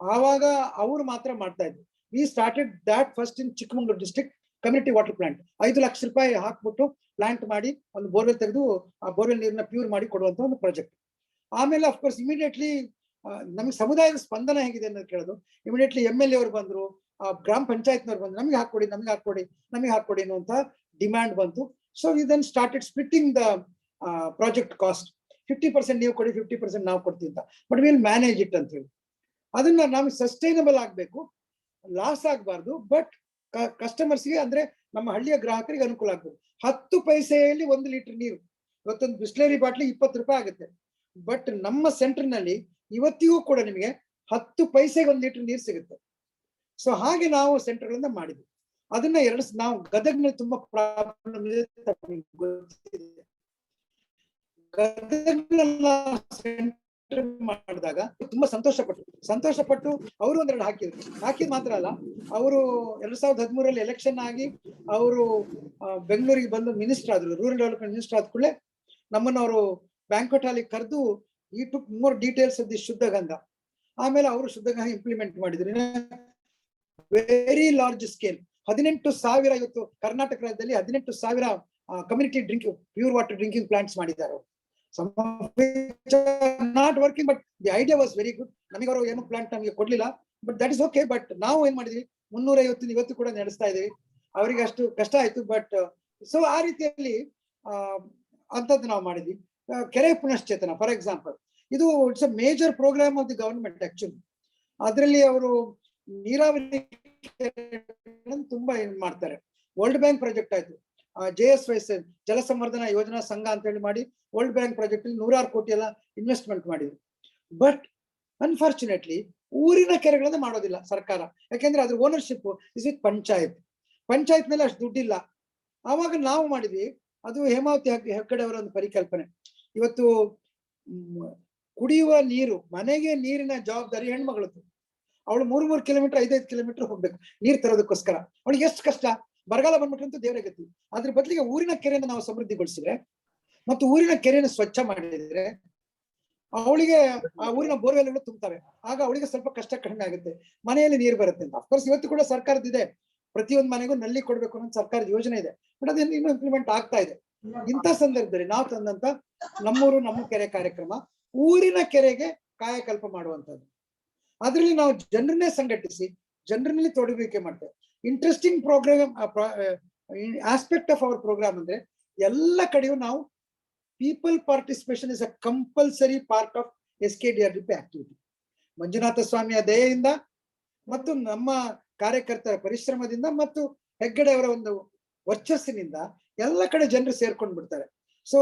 ಆವಾಗ ಅವರು ಮಾತ್ರ ಮಾಡ್ತಾ ಇದ್ರು. We started that first in Chikkamagaluru district, community water plant. 5 lakh ರೂಪಾಯಿ ಹಾಕ್ಬಿಟ್ಟು plant ಮಾಡಿ ಒಂದು borewell ತೆಗೆದು ಆ ಬೋರ್ವೆಲ್ ನೀರನ್ನ ಪ್ಯೂರ್ ಮಾಡಿ ಕೊಡುವಂತ ಒಂದು ಪ್ರಾಜೆಕ್ಟ್. ಆಮೇಲೆ ಅಫ್ಕೋರ್ಸ್ ಇಮಿಡಿಯೇಟ್ಲಿ ನಮಗೆ ಸಮುದಾಯದ ಸ್ಪಂದನ ಹೇಗಿದೆ ಅನ್ನೋದು ಕೇಳೋದು. ಇಮಿಡಿಯೇಟ್ಲಿ MLA ಅವರು ಬಂದ್ರು, ಗ್ರಾಮ ಪಂಚಾಯತ್ನವ್ರು ಬಂದ್ರು, ನಮಗೆ ಹಾಕೊಡಿ ಅನ್ನುವಂತ ಡಿಮ್ಯಾಂಡ್ ಬಂತು. So we then started splitting the project cost. 50% ನೀವು ಕೊಡಿ, 50% ನಾವು ಕೊಡ್ತೀವಿ ಅಂತ. ಬಟ್ ವಿಲ್ ಮ್ಯಾನೇಜ್ ಇಟ್ ಅಂತ ಹೇಳಿ, ಅದನ್ನ ನಮಗೆ ಸಸ್ಟೈನಬಲ್ ಆಗ್ಬೇಕು, ಲಾಸ್ ಆಗ್ಬಾರ್ದು, ಬಟ್ ಕಸ್ಟಮರ್ಸ್ಗೆ ಅಂದ್ರೆ ನಮ್ಮ ಹಳ್ಳಿಯ ಗ್ರಾಹಕರಿಗೆ ಅನುಕೂಲ ಆಗ್ಬೇಕು. 10 ಪೈಸೆಯಲ್ಲಿ 1 ಲೀಟರ್ ನೀರು, ಇವತ್ತೊಂದು ಬಿಸ್ಲೇರಿ ಬಾಟ್ಲಿ 20 ರೂಪಾಯಿ ಆಗುತ್ತೆ. ಬಟ್ ನಮ್ಮ ಸೆಂಟರ್ ನಲ್ಲಿ ಇವತ್ತಿಗೂ ಕೂಡ ನಿಮಗೆ 10 ಪೈಸೆಗೆ 1 ಲೀಟರ್ ನೀರು ಸಿಗುತ್ತೆ. ಸೊ ಹಾಗೆ ನಾವು ಸೆಂಟರ್ಗಳಿಂದ ಮಾಡಿದ್ವಿ. ಅದನ್ನ ನಾವು ಗದಗ್ನಲ್ಲಿ ತುಂಬಾ ಪ್ರಾಬ್ಲಮ್ ಇದೆ, ಗದಗ್ನೆಲ್ಲ ಮಾಡಿದಾಗ ತುಂಬಾ ಸಂತೋಷ ಪಟ್ಟು ಅವರು ಒಂದೆರಡು ಹಾಕಿದ್ ಮಾತ್ರ ಅಲ್ಲ, ಅವರು 2013 ಎಲೆಕ್ಷನ್ ಆಗಿ ಅವರು ಬೆಂಗಳೂರಿಗೆ ಬಂದು ಮಿನಿಸ್ಟರ್ ಆದ್ರು, ರೂರಲ್ ಡೆವಲಪ್ಮೆಂಟ್ ಮಿನಿಸ್ಟರ್ ಆದ ಕೂಡಲೇ ನಮ್ಮನ್ನ ಅವರು ಬ್ಯಾಂಕ್ವೆಟ್ ಹಾಲಿ ಕರೆದು ಈ took more details of the ಶುದ್ಧ ಗಂಗಾ. ಆಮೇಲೆ ಅವರು ಶುದ್ಧ ಗಂಗಾ ಇಂಪ್ಲಿಮೆಂಟ್ ಮಾಡಿದ್ರು ವೆರಿ ಲಾರ್ಜ್ ಸ್ಕೇಲ್. 18,000 ಇವತ್ತು ಕರ್ನಾಟಕ ರಾಜ್ಯದಲ್ಲಿ 18,000 community pure water drinking plants ಮಾಡಿದ್ದಾರೆ. Some of which are not working, but the idea was very good. ನಮಗೆ ಅವರು ಏನು ಪ್ಲಾಂಟ್ ನಮಗೆ ಕೊಡ್ಲಿಲ್ಲ, but that is okay. But ನಾವು ಏನ್ ಮಾಡಿದ್ವಿ, 350 ಇವತ್ತು ಕೂಡ ನಡೆಸ್ತಾ ಇದೀವಿ. ಅವರಿಗೆ ಅಷ್ಟು ಕಷ್ಟ ಆಯ್ತು, ಬಟ್ ಸೊ ಆ ರೀತಿಯಲ್ಲಿ ಅಂತದ್ದು ನಾವು ಮಾಡಿದ್ವಿ. ಕೆರೆ ಪುನಶ್ಚೇತನ ಫಾರ್ ಎಕ್ಸಾಂಪಲ್, ಇದು it's a major programme of the government actually. ಅದರಲ್ಲಿ ಅವರು ನೀರಾವರಿ ತುಂಬಾ ಏನ್ ಮಾಡ್ತಾರೆ. ವರ್ಲ್ಡ್ ಬ್ಯಾಂಕ್ ಪ್ರಾಜೆಕ್ಟ್ ಆಯ್ತು, JSYS ಜಲ ಸಂವರ್ಧನಾ ಯೋಜನಾ ಸಂಘ ಅಂತ ಹೇಳಿ ಮಾಡಿ ವರ್ಲ್ಡ್ ಬ್ಯಾಂಕ್ ಪ್ರಾಜೆಕ್ಟ್ ಅಲ್ಲಿ 100 ಕೋಟಿ ಎಲ್ಲ ಇನ್ವೆಸ್ಟ್ಮೆಂಟ್ ಮಾಡಿದ್ರು. ಬಟ್ ಅನ್ಫಾರ್ಚುನೇಟ್ಲಿ ಊರಿನ ಕೆರೆಗಳನ್ನ ಮಾಡೋದಿಲ್ಲ ಸರ್ಕಾರ, ಯಾಕೆಂದ್ರೆ ಅದ್ರ ಓನರ್ಶಿಪ್ ಇಸ್ ವಿತ್ ಪಂಚಾಯತ್ ಮೇಲೆ ಅಷ್ಟು ದುಡ್ಡಿಲ್ಲ. ಆವಾಗ ನಾವು ಮಾಡಿದ್ವಿ, ಅದು ಹೇಮಾವತಿ ಹೆಗ್ಗಡೆ ಅವರ ಒಂದು ಪರಿಕಲ್ಪನೆ. ಇವತ್ತು ಕುಡಿಯುವ ನೀರು, ಮನೆಗೆ ನೀರಿನ ಜವಾಬ್ದಾರಿ ಹೆಣ್ಮಗಳದ್ದು. ಅವಳು 3 ಕಿಲೋಮೀಟರ್ 5 ಕಿಲೋಮೀಟರ್ ಹೋಗ್ಬೇಕು ನೀರ್ ತರೋದಕ್ಕೋಸ್ಕರ. ಅವಳಿಗೆ ಎಷ್ಟು ಕಷ್ಟ, ಬರಗಾಲ ಬಂದ್ಬಿಟ್ರಂತೂ ದೇವರೇ ಗತಿ. ಅದ್ರ ಬದಲಿಗೆ ಊರಿನ ಕೆರೆಯನ್ನು ನಾವು ಸಮೃದ್ಧಿಗೊಳಿಸಿದ್ರೆ ಮತ್ತು ಊರಿನ ಕೆರೆಯನ್ನು ಸ್ವಚ್ಛ ಮಾಡಿದ್ರೆ ಅವಳಿಗೆ ಆ ಊರಿನ ಬೋರ್ವೆಲ್ಗಳು ತುಂಬುತ್ತವೆ. ಆಗ ಅವಳಿಗೆ ಸ್ವಲ್ಪ ಕಷ್ಟ ಕಡಿಮೆ ಆಗುತ್ತೆ, ಮನೆಯಲ್ಲಿ ನೀರು ಬರುತ್ತೆ ಅಂತ. ಅಫ್ಕೋರ್ಸ್ ಇವತ್ತು ಕೂಡ ಸರ್ಕಾರದಿದೆ, ಪ್ರತಿಯೊಂದು ಮನೆಗೂ ನಲ್ಲಿ ಕೊಡ್ಬೇಕು ಅನ್ನೋ ಸರ್ಕಾರದ ಯೋಜನೆ ಇದೆ, ಬಟ್ ಅದನ್ನ ಇನ್ನೂ ಇಂಪ್ಲಿಮೆಂಟ್ ಆಗ್ತಾ ಇದೆ. ಇಂಥ ಸಂದರ್ಭದಲ್ಲಿ ನಾವು ತಂದಂತ ನಮ್ಮೂರು ನಮ್ಮ ಕೆರೆ ಕಾರ್ಯಕ್ರಮ ಊರಿನ ಕೆರೆಗೆ ಕಾಯಕಲ್ಪ ಮಾಡುವಂತದ್ದು. ಅದರಲ್ಲಿ ನಾವು ಜನರನ್ನೇ ಸಂಘಟಿಸಿ ಜನರಲ್ಲಿ ತೊಡಗುವಿಕೆ ಮಾಡ್ತೇವೆ. Interesting programme aspect of our programme ಅಂದ್ರೆ ಎಲ್ಲ ಕಡೆಯೂ ನಾವು people participation is a compulsory part of SKDRDP activity. Manjunatha ಸ್ವಾಮಿಯ ದಯೆಯಿಂದ ಮತ್ತು ನಮ್ಮ ಕಾರ್ಯಕರ್ತರ ಪರಿಶ್ರಮದಿಂದ ಮತ್ತು ಹೆಗ್ಗಡೆ ಅವರ ಒಂದು ವರ್ಚಸ್ಸಿನಿಂದ ಎಲ್ಲ ಕಡೆ ಜನರು ಸೇರ್ಕೊಂಡು ಬಿಡ್ತಾರೆ. ಸೊ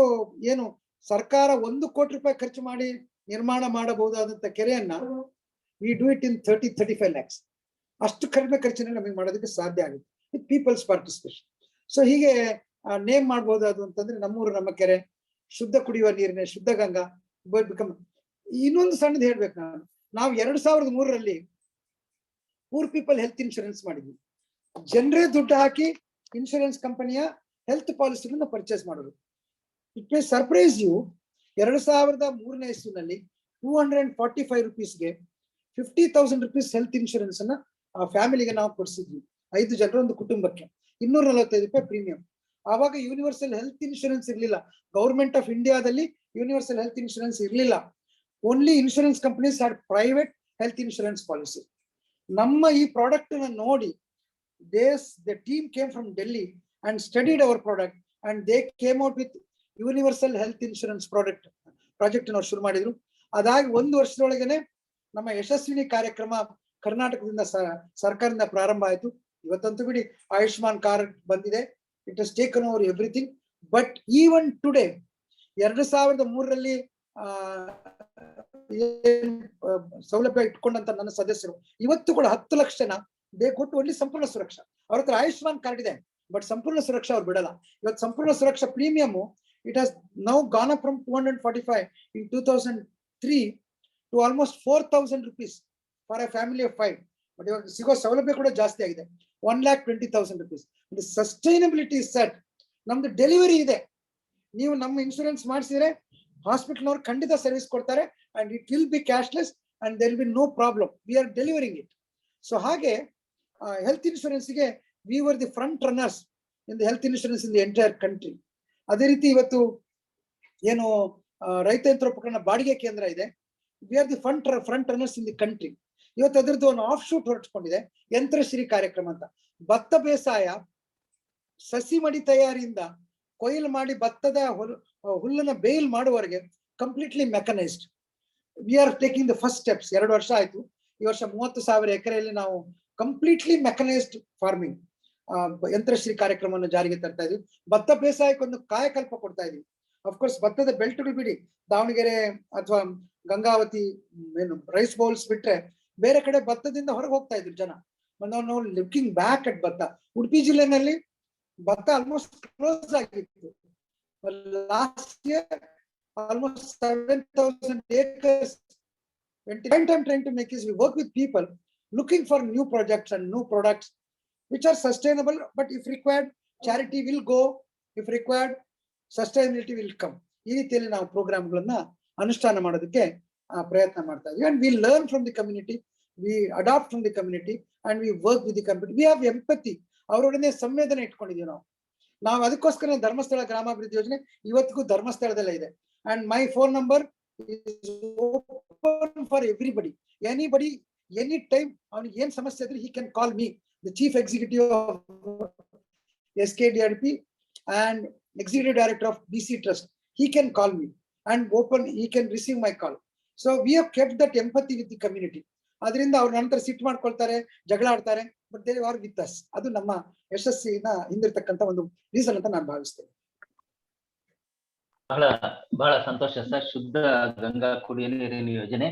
ಏನು ಸರ್ಕಾರ 1 ಕೋಟಿ ರೂಪಾಯಿ ಖರ್ಚು ಮಾಡಿ ನಿರ್ಮಾಣ ಮಾಡಬಹುದಾದಂತ ಕೆರೆಯನ್ನ we do it in 30-35 lakhs. ಅಷ್ಟು ಕಡಿಮೆ ಖರ್ಚಿನಲ್ಲಿ ನಮಗೆ ಮಾಡೋದಕ್ಕೆ ಸಾಧ್ಯ ಆಗುತ್ತೆ ವಿತ್ ಪೀಪಲ್ಸ್ ಪಾರ್ಟಿಸಿಪೇಷನ್. ಸೊ ಹೀಗೆ ನೇಮ್ ಮಾಡಬಹುದಾದ ಅಂತಂದ್ರೆ ನಮ್ಮೂರು ನಮ್ಮ ಕೆರೆ, ಶುದ್ಧ ಕುಡಿಯುವ ನೀರಿನ ಶುದ್ಧ ಗಂಗಾ. ಇನ್ನೊಂದು ಸಣ್ಣದು ಹೇಳ್ಬೇಕು, ನಾವು 2003 ಪೂರ್ ಪೀಪಲ್ ಹೆಲ್ತ್ ಇನ್ಶೂರೆನ್ಸ್ ಮಾಡಿದ್ವಿ. ಜನರೇ ದುಡ್ಡು ಹಾಕಿ ಇನ್ಶೂರೆನ್ಸ್ ಕಂಪನಿಯ ಹೆಲ್ತ್ ಪಾಲಿಸಿಗಳನ್ನ ಪರ್ಚೇಸ್ ಮಾಡೋದು. ಇಟ್ ಮೇ ಸರ್ಪ್ರೈಸ್ ಯು, 2003ನೇ ಇಸ್ವಿನಲ್ಲಿ 245 rupeesಗೆ 50,000 rupees ಹೆಲ್ತ್ ಇನ್ಶೂರೆನ್ಸ್ ಅನ್ನ ಆ ಫ್ಯಾಮಿಲಿಗೆ ನಾವು ಕೊಡಿಸಿದ್ವಿ. 5 ಜನರ ಒಂದು ಕುಟುಂಬಕ್ಕೆ 245 ರೂಪಾಯಿ ಪ್ರೀಮಿಯಂ. ಆವಾಗ ಯೂನಿವರ್ಸಲ್ ಹೆಲ್ತ್ ಇನ್ಶೂರೆನ್ಸ್ ಇರಲಿಲ್ಲ. ಗವರ್ಮೆಂಟ್ ಆಫ್ ಇಂಡಿಯಾದಲ್ಲಿ ಯೂನಿವರ್ಸಲ್ ಹೆಲ್ತ್ ಇನ್ಶೂರೆನ್ಸ್ ಇರಲಿಲ್ಲ. Only insurance companies had private health insurance policy. ನಮ್ಮ ಈ ಪ್ರಾಡಕ್ಟ್ ಅನ್ನ ನೋಡಿ the team came from Delhi and studied our product and they came out with universal health insurance project ನಾವು ಶುರು ಮಾಡಿದ್ರು. ಅದಾಗಿ 1 ವರ್ಷದೊಳಗನೆ ನಮ್ಮ ಯಶಸ್ವಿನಿ ಕಾರ್ಯಕ್ರಮ ಕರ್ನಾಟಕದಿಂದ ಸರ್ಕಾರದಿಂದ ಪ್ರಾರಂಭ ಆಯಿತು. ಇವತ್ತಂತೂ ಬಿಡಿ ಆಯುಷ್ಮಾನ್ ಕಾರ್ಡ್ ಬಂದಿದೆ. It has taken over everything. But even today 2003ರಲ್ಲಿ ಸೌಲಭ್ಯ ಇಟ್ಕೊಂಡಂತ ನನ್ನ ಸದಸ್ಯರು ಇವತ್ತು ಕೂಡ 10 ಲಕ್ಷ ಜನ ಕೊಟ್ಟು ಒಳ್ಳೆ ಸಂಪೂರ್ಣ ಸುರಕ್ಷಾ. ಅವ್ರ ಹತ್ರ ಆಯುಷ್ಮಾನ್ ಕಾರ್ಡ್ ಇದೆ, ಬಟ್ ಸಂಪೂರ್ಣ ಸುರಕ್ಷಾ ಅವ್ರು ಬಿಡಲ್ಲ. ಇವತ್ತು Sampoorna Suraksha premium it has now gone up from 245 in 2003 to almost 4,000 rupees for a family of 5. But ಇವಾಗ ಸಿಗೋ ಸೌಲಭ್ಯ ಕೂಡ ಜಾಸ್ತಿ ಆಗಿದೆ. 1,20,000 rupees. Sustainability is set. ನಮ್ದು ಡೆಲಿವರಿ ಇದೆ. ನೀವು ನಮ್ಮ ಇನ್ಶೂರೆನ್ಸ್ ಮಾಡಿಸಿದ್ರೆ ಹಾಸ್ಪಿಟಲ್ನವ್ರು ಖಂಡಿತ ಸರ್ವಿಸ್ ಕೊಡ್ತಾರೆ and it will be cashless and there will be no problem. We are delivering it. So ಹಾಗೆ ಹೆಲ್ತ್ ಇನ್ಶೂರೆನ್ಸ್ಗೆ we were the front runners in the health insurance in the entire country. ಅದೇ ರೀತಿ ಇವತ್ತು ಏನು ರೈತ ಯಂತ್ರೋಪಕರಣ ಬಾಡಿಗೆ ಕೇಂದ್ರ ಇದೆ. We R the front runners in the country. ಇವತ್ತು ಅದರದ್ದು ಒಂದು ಆಫ್ ಶೂಟ್ ಹೊರಟಿಕೊಂಡಿದೆ, ಯಂತ್ರಶ್ರೀ ಕಾರ್ಯಕ್ರಮ ಅಂತ. ಭತ್ತ ಬೇಸಾಯ ಸಸಿ ಮಡಿ ತಯಾರಿಯಿಂದ ಕೊಯ್ಲು ಮಾಡಿ ಭತ್ತದ ಹುಲ್ಲನ್ನ ಬೇಲ್ ಮಾಡುವವರೆಗೆ completely mechanised. We are taking the first steps. 2 ವರ್ಷ ಆಯ್ತು. ಈ ವರ್ಷ 30,000 ಎಕರೆಯಲ್ಲಿ ನಾವು ಕಂಪ್ಲೀಟ್ಲಿ ಮೆಕನೈಸ್ಡ್ ಫಾರ್ಮಿಂಗ್ ಯಂತ್ರಶ್ರೀ ಕಾರ್ಯಕ್ರಮವನ್ನು ಜಾರಿಗೆ ತರ್ತಾ ಇದೀವಿ. ಭತ್ತ ಬೇಸಾಯಕ್ಕೆ ಒಂದು ಕಾಯಕಲ್ಪ ಕೊಡ್ತಾ ಇದೀವಿ. ಅಫ್ಕೋರ್ಸ್ ಭತ್ತದ ಬೆಲ್ಟ್ಗಳು ಬಿಡಿ, ದಾವಣಗೆರೆ ಅಥವಾ ಗಂಗಾವತಿ ಏನು ರೈಸ್ ಬೌಲ್ಸ್ ಬಿಟ್ರೆ ಬೇರೆ ಕಡೆ ಭತ್ತದಿಂದ ಹೊರಗೆ ಹೋಗ್ತಾ ಇದ್ರು ಜನ. ನಾವು ಲುಕಿಂಗ್ ಬ್ಯಾಕ್ ಅಟ್ ಭತ್ತ, ಉಡುಪಿ ಜಿಲ್ಲೆನಲ್ಲಿ ಭತ್ತ ಆಲ್ಮೋಸ್ಟ್ ಕ್ಲೋಸ್ ಆಗಿತ್ತು. Last year almost 7,000 acres. Time trying to make is we work with people looking for new projects and new products which are sustainable, but if required charity will go, if required sustainability will come. ಈ ರೀತಿಯಲ್ಲಿ ನಾವು ಪ್ರೋಗ್ರಾಮ್ಗಳನ್ನ ಅನುಷ್ಠಾನ ಮಾಡೋದಕ್ಕೆ ಪ್ರಯತ್ನ ಮಾಡ್ತಾ ಇದ್ದೀವಿ. and we learn from the community, we adopt from the community and we work with the community. we have empathy. ಅವರೊಡನೆ ಸಂವೇದನೆ ಇಟ್ಕೊಂಡಿದೀವಿ ನಾವು ಅದಕ್ಕೋಸ್ಕರ ಧರ್ಮಸ್ಥಳ ಗ್ರಾಮಾಭಿವೃದ್ಧಿ ಯೋಜನೆ ಇವತ್ತಿಗೂ ಧರ್ಮಸ್ಥಳದಲ್ಲೇ ಇದೆ. and my phone number is open for everybody. Anybody, anytime avನಿಗೆ ಏನು ಸಮಸ್ಯೆ ಇದ್ರೆ he can call me, the chief executive of SKDRP and executive director of BC Trust. He can call me and he can receive my call. So we have kept that empathy with the community. ಅದರಿಂದ ಅವ್ರ ನಂತರ ಸಿಟ್ಟು ಮಾಡ್ಕೊಳ್ತಾರೆ, ಜಗಳ ಆಡ್ತಾರೆ, but they R with us. ಅದು ನಮ್ಮ ಯಶಸ್ಸಿನ ಹಿಂದಿರ್ತಕ್ಕಂಥ ಒಂದು ರೀಸನ್ ಅಂತ ನಾನು ಭಾವಿಸ್ತೇನೆ. ಬಹಳ ಸಂತೋಷ ಸರ್. ಶುದ್ಧ ಗಂಗಾ ಕುಡಿಯುವ ನೀರಿನ ಯೋಜನೆ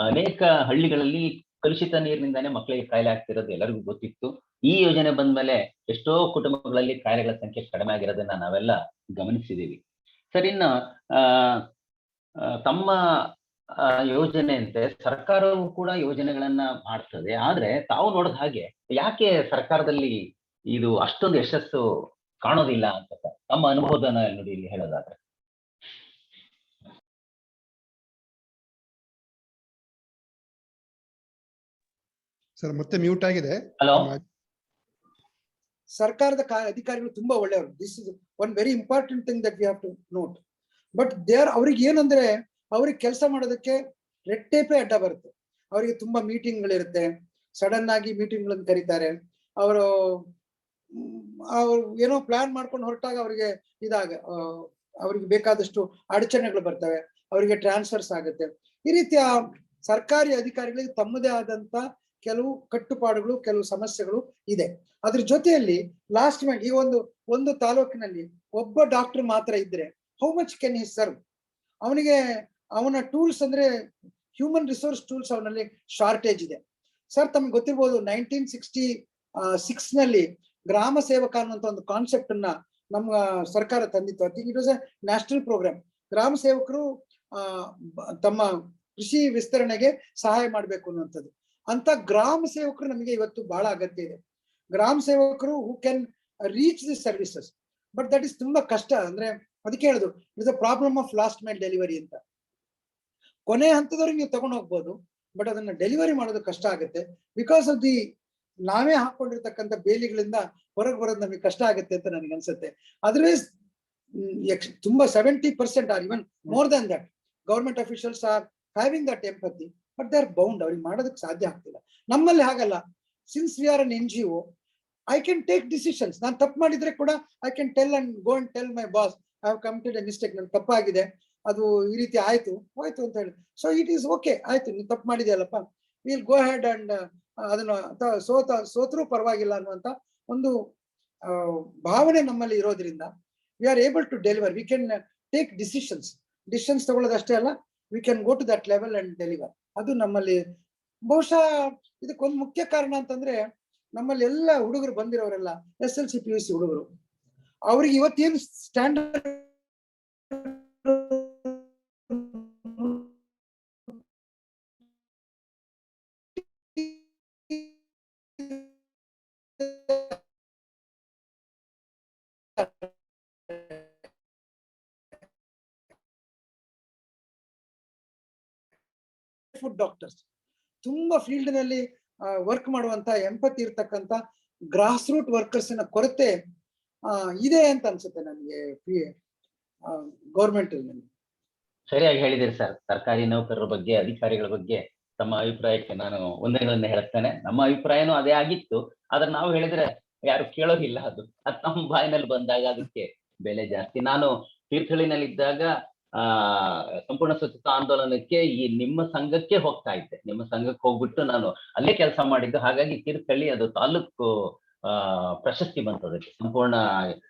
ಅನೇಕ ಹಳ್ಳಿಗಳಲ್ಲಿ ಕಲುಷಿತ ನೀರಿನಿಂದಾನೇ ಮಕ್ಕಳಿಗೆ ಕಾಯಿಲೆ ಆಗ್ತಿರೋದು ಎಲ್ಲರಿಗೂ ಗೊತ್ತಿತ್ತು. ಈ ಯೋಜನೆ ಬಂದ್ಮೇಲೆ ಎಷ್ಟೋ ಕುಟುಂಬಗಳಲ್ಲಿ ಕಾಯಿಲೆಗಳ ಸಂಖ್ಯೆ ಕಡಿಮೆ ಆಗಿರೋದನ್ನ ನಾವೆಲ್ಲ ಗಮನಿಸಿದೀವಿ. ಸರ್, ಇನ್ನು ತಮ್ಮ ಯೋಜನೆಯಂತೆ ಸರ್ಕಾರವು ಕೂಡ ಯೋಜನೆಗಳನ್ನ ಮಾಡ್ತದೆ. ಆದ್ರೆ ತಾವು ನೋಡಿದ ಹಾಗೆ ಯಾಕೆ ಸರ್ಕಾರದಲ್ಲಿ ಇದು ಅಷ್ಟೊಂದು ಯಶಸ್ಸು ಕಾಣೋದಿಲ್ಲ ಅಂತ ತಮ್ಮ ಅನುಭವನ ನೋಡಿ ಇಲ್ಲಿ ಹೇಳೋದಾದ್ರೆ? ಸರ್ ಮತ್ತೆ ಮ್ಯೂಟ್ ಆಗಿದೆ. ಹಲೋ. ಸರ್ಕಾರದ ಅಧಿಕಾರಿಗಳು ತುಂಬಾ ಒಳ್ಳೆಯವರು. This is one very important thing that we have to note. But ಅವ್ರಿಗೆ ಏನಂದ್ರೆ ಅವ್ರಿಗೆ ಕೆಲಸ ಮಾಡೋದಕ್ಕೆ ರೆಡ್ ಟೇಪೇ ಅಡ್ಡ ಬರುತ್ತೆ. ಅವರಿಗೆ ತುಂಬಾ ಮೀಟಿಂಗ್ಗಳಿರುತ್ತೆ, ಸಡನ್ ಆಗಿ ಮೀಟಿಂಗ್ಗಳನ್ನು ಕರೀತಾರೆ. ಅವರು ಏನೋ ಪ್ಲಾನ್ ಮಾಡ್ಕೊಂಡು ಹೊರಟಾಗ ಅವರಿಗೆ ಅವ್ರಿಗೆ ಬೇಕಾದಷ್ಟು ಅಡಚಣೆಗಳು ಬರ್ತವೆ, ಅವರಿಗೆ ಟ್ರಾನ್ಸ್ಫರ್ಸ್ ಆಗುತ್ತೆ. ಈ ರೀತಿಯ ಸರ್ಕಾರಿ ಅಧಿಕಾರಿಗಳಿಗೆ ತಮ್ಮದೇ ಆದಂತ ಕೆಲವು ಕಟ್ಟುಪಾಡುಗಳು, ಕೆಲವು ಸಮಸ್ಯೆಗಳು ಇದೆ. ಅದ್ರ ಜೊತೆಯಲ್ಲಿ ಲಾಸ್ಟ್ ಮಿನಿಟ್ ಈ ಒಂದು ತಾಲೂಕಿನಲ್ಲಿ ಒಬ್ಬ ಡಾಕ್ಟರ್ ಮಾತ್ರ ಇದ್ರೆ how much can he serve? ಅವನ ಟೂಲ್ಸ್ ಅಂದ್ರೆ ಹ್ಯೂಮನ್ ರಿಸೋರ್ಸ್ ಟೂಲ್ಸ್ ಅವನಲ್ಲಿ ಶಾರ್ಟೇಜ್ ಇದೆ. ಸರ್, ತಮ್ಗೆ ಗೊತ್ತಿರ್ಬೋದು 1966 ನಲ್ಲಿ ಗ್ರಾಮ ಸೇವಕ ಅನ್ನುವಂತ ಒಂದು ಕಾನ್ಸೆಪ್ಟ್ ಅನ್ನ ನಮ್ಮ ಸರ್ಕಾರ ತಂದಿತ್ತು. I think it was A national programme. ಗ್ರಾಮ ಸೇವಕರು ತಮ್ಮ ಕೃಷಿ ವಿಸ್ತರಣೆಗೆ ಸಹಾಯ ಮಾಡ್ಬೇಕು ಅನ್ನುವಂಥದ್ದು. ಅಂತ ಗ್ರಾಮ ಸೇವಕರು ನಮಗೆ ಇವತ್ತು ಬಹಳ ಅಗತ್ಯ ಇದೆ. ಗ್ರಾಮ ಸೇವಕರು who can reach the services, but that is ತುಂಬಾ ಕಷ್ಟ. ಅಂದ್ರೆ ಅದಕ್ಕೆ ಹೇಳುದು it's a problem of last mile delivery ಅಂತ. ಕೊನೆ ಹಂತದವ್ರಿಗೆ ನೀವು ತಗೊಂಡು ಹೋಗ್ಬೋದು, ಬಟ್ ಅದನ್ನ ಡೆಲಿವರಿ ಮಾಡೋದು ಕಷ್ಟ ಆಗುತ್ತೆ. ಬಿಕಾಸ್ ಆಫ್ ದಿ ನಾವೇ ಹಾಕೊಂಡಿರ್ತಕ್ಕಂಥ ಬೇಲಿಗಳಿಂದ ಹೊರಗೆ ಬರೋದು ನಮಗೆ ಕಷ್ಟ ಆಗುತ್ತೆ ಅಂತ ನನಗೆ ಅನ್ಸುತ್ತೆ. ಅದರ್ವೈಸ್ ತುಂಬಾ 70% are even more than that government officials are having that empathy, but they are bound. ಅವ್ರಿಗೆ ಮಾಡೋದಕ್ಕೆ ಸಾಧ್ಯ ಆಗ್ತಿಲ್ಲ. ನಮ್ಮಲ್ಲಿ ಹಾಗಲ್ಲ. Since we are an NGO, I can take decisions. ನಾನು ತಪ್ಪು ಮಾಡಿದ್ರೆ ಕೂಡ I can tell and go and tell my boss I have committed a mistake, ನನ್ ತಪ್ಪಾಗಿದೆ, ಅದು ಈ ರೀತಿ ಆಯ್ತು ಅಂತ ಹೇಳಿ. ಸೊ ಇಟ್ ಈಸ್ ಓಕೆ, ಆಯ್ತು ನೀನು ತಪ್ಪು ಮಾಡಿದೆಯಲ್ಲಪ್ಪ, ವಿಲ್ ಗೋ ಹೆಡ್ ಅಂಡ್ ಅದನ್ನ ಸೋತ್ರೂ ಪರವಾಗಿಲ್ಲ ಅನ್ನುವಂತ ಒಂದು ಭಾವನೆ ನಮ್ಮಲ್ಲಿ ಇರೋದ್ರಿಂದ we are able to deliver. We can take decisions ತಗೊಳ್ಳೋದಷ್ಟೇ ಅಲ್ಲ, we can go to that level and deliver. ಅದು ನಮ್ಮಲ್ಲಿ ಬಹುಶಃ ಇದಕ್ಕೊಂದು ಮುಖ್ಯ ಕಾರಣ ಅಂತಂದ್ರೆ, ನಮ್ಮಲ್ಲಿ ಎಲ್ಲ ಹುಡುಗರು ಬಂದಿರೋರೆಲ್ಲ SLC PUC ಹುಡುಗರು. ಅವ್ರಿಗೆ ಇವತ್ತೇನು ಸ್ಟ್ಯಾಂಡರ್ಡ್ ಫುಡ್ ಡಾಕ್ಟರ್ಸ್, ತುಂಬಾ ಫೀಲ್ಡ್ ನಲ್ಲಿ ವರ್ಕ್ ಮಾಡುವಂತ ಎಂಪತಿ ಇರ್ತಕ್ಕಂಥ ಗ್ರಾಸ್ ರೂಟ್ ವರ್ಕರ್ಸ್ ನ ಕೊರತೆ ಇದೆ ಅಂತ ಅನ್ಸುತ್ತೆ ನನಗೆ ಗೌರ್ಮೆಂಟ್. ಸರಿಯಾಗಿ ಹೇಳಿದಿರಿ ಸರ್. ಸರ್ಕಾರಿ ನೌಕರರ ಬಗ್ಗೆ, ಅಧಿಕಾರಿಗಳ ಬಗ್ಗೆ ತಮ್ಮ ಅಭಿಪ್ರಾಯಕ್ಕೆ ನಾನು ಒಂದೇ ಹೇಳ್ತೇನೆ. ನಮ್ಮ ಅಭಿಪ್ರಾಯನೂ ಅದೇ ಆಗಿತ್ತು. ಆದ್ರೆ ನಾವು ಹೇಳಿದ್ರೆ ಯಾರು ಕೇಳೋದಿಲ್ಲ. ಅದು ನಮ್ಮ ಬಾಯಿನಲ್ಲಿ ಬಂದಾಗ ಅದಕ್ಕೆ ಬೆಲೆ ಜಾಸ್ತಿ. ನಾನು ತೀರ್ಥಹಳ್ಳಿನಲ್ಲಿದ್ದಾಗ ಸಂಪೂರ್ಣ ಸ್ವಚ್ಛತಾ ಆಂದೋಲನಕ್ಕೆ ಈ ನಿಮ್ಮ ಸಂಘಕ್ಕೆ ಹೋಗ್ತಾ ಇದ್ದೆ. ನಿಮ್ಮ ಸಂಘಕ್ಕೆ ಹೋಗ್ಬಿಟ್ಟು ನಾನು ಅಲ್ಲೇ ಕೆಲಸ ಮಾಡಿದ್ದು. ಹಾಗಾಗಿ ತೀರ್ಥಹಳ್ಳಿ ಅದು ತಾಲೂಕು ಪ್ರಶಸ್ತಿ ಬಂತು, ಅದಕ್ಕೆ ಸಂಪೂರ್ಣ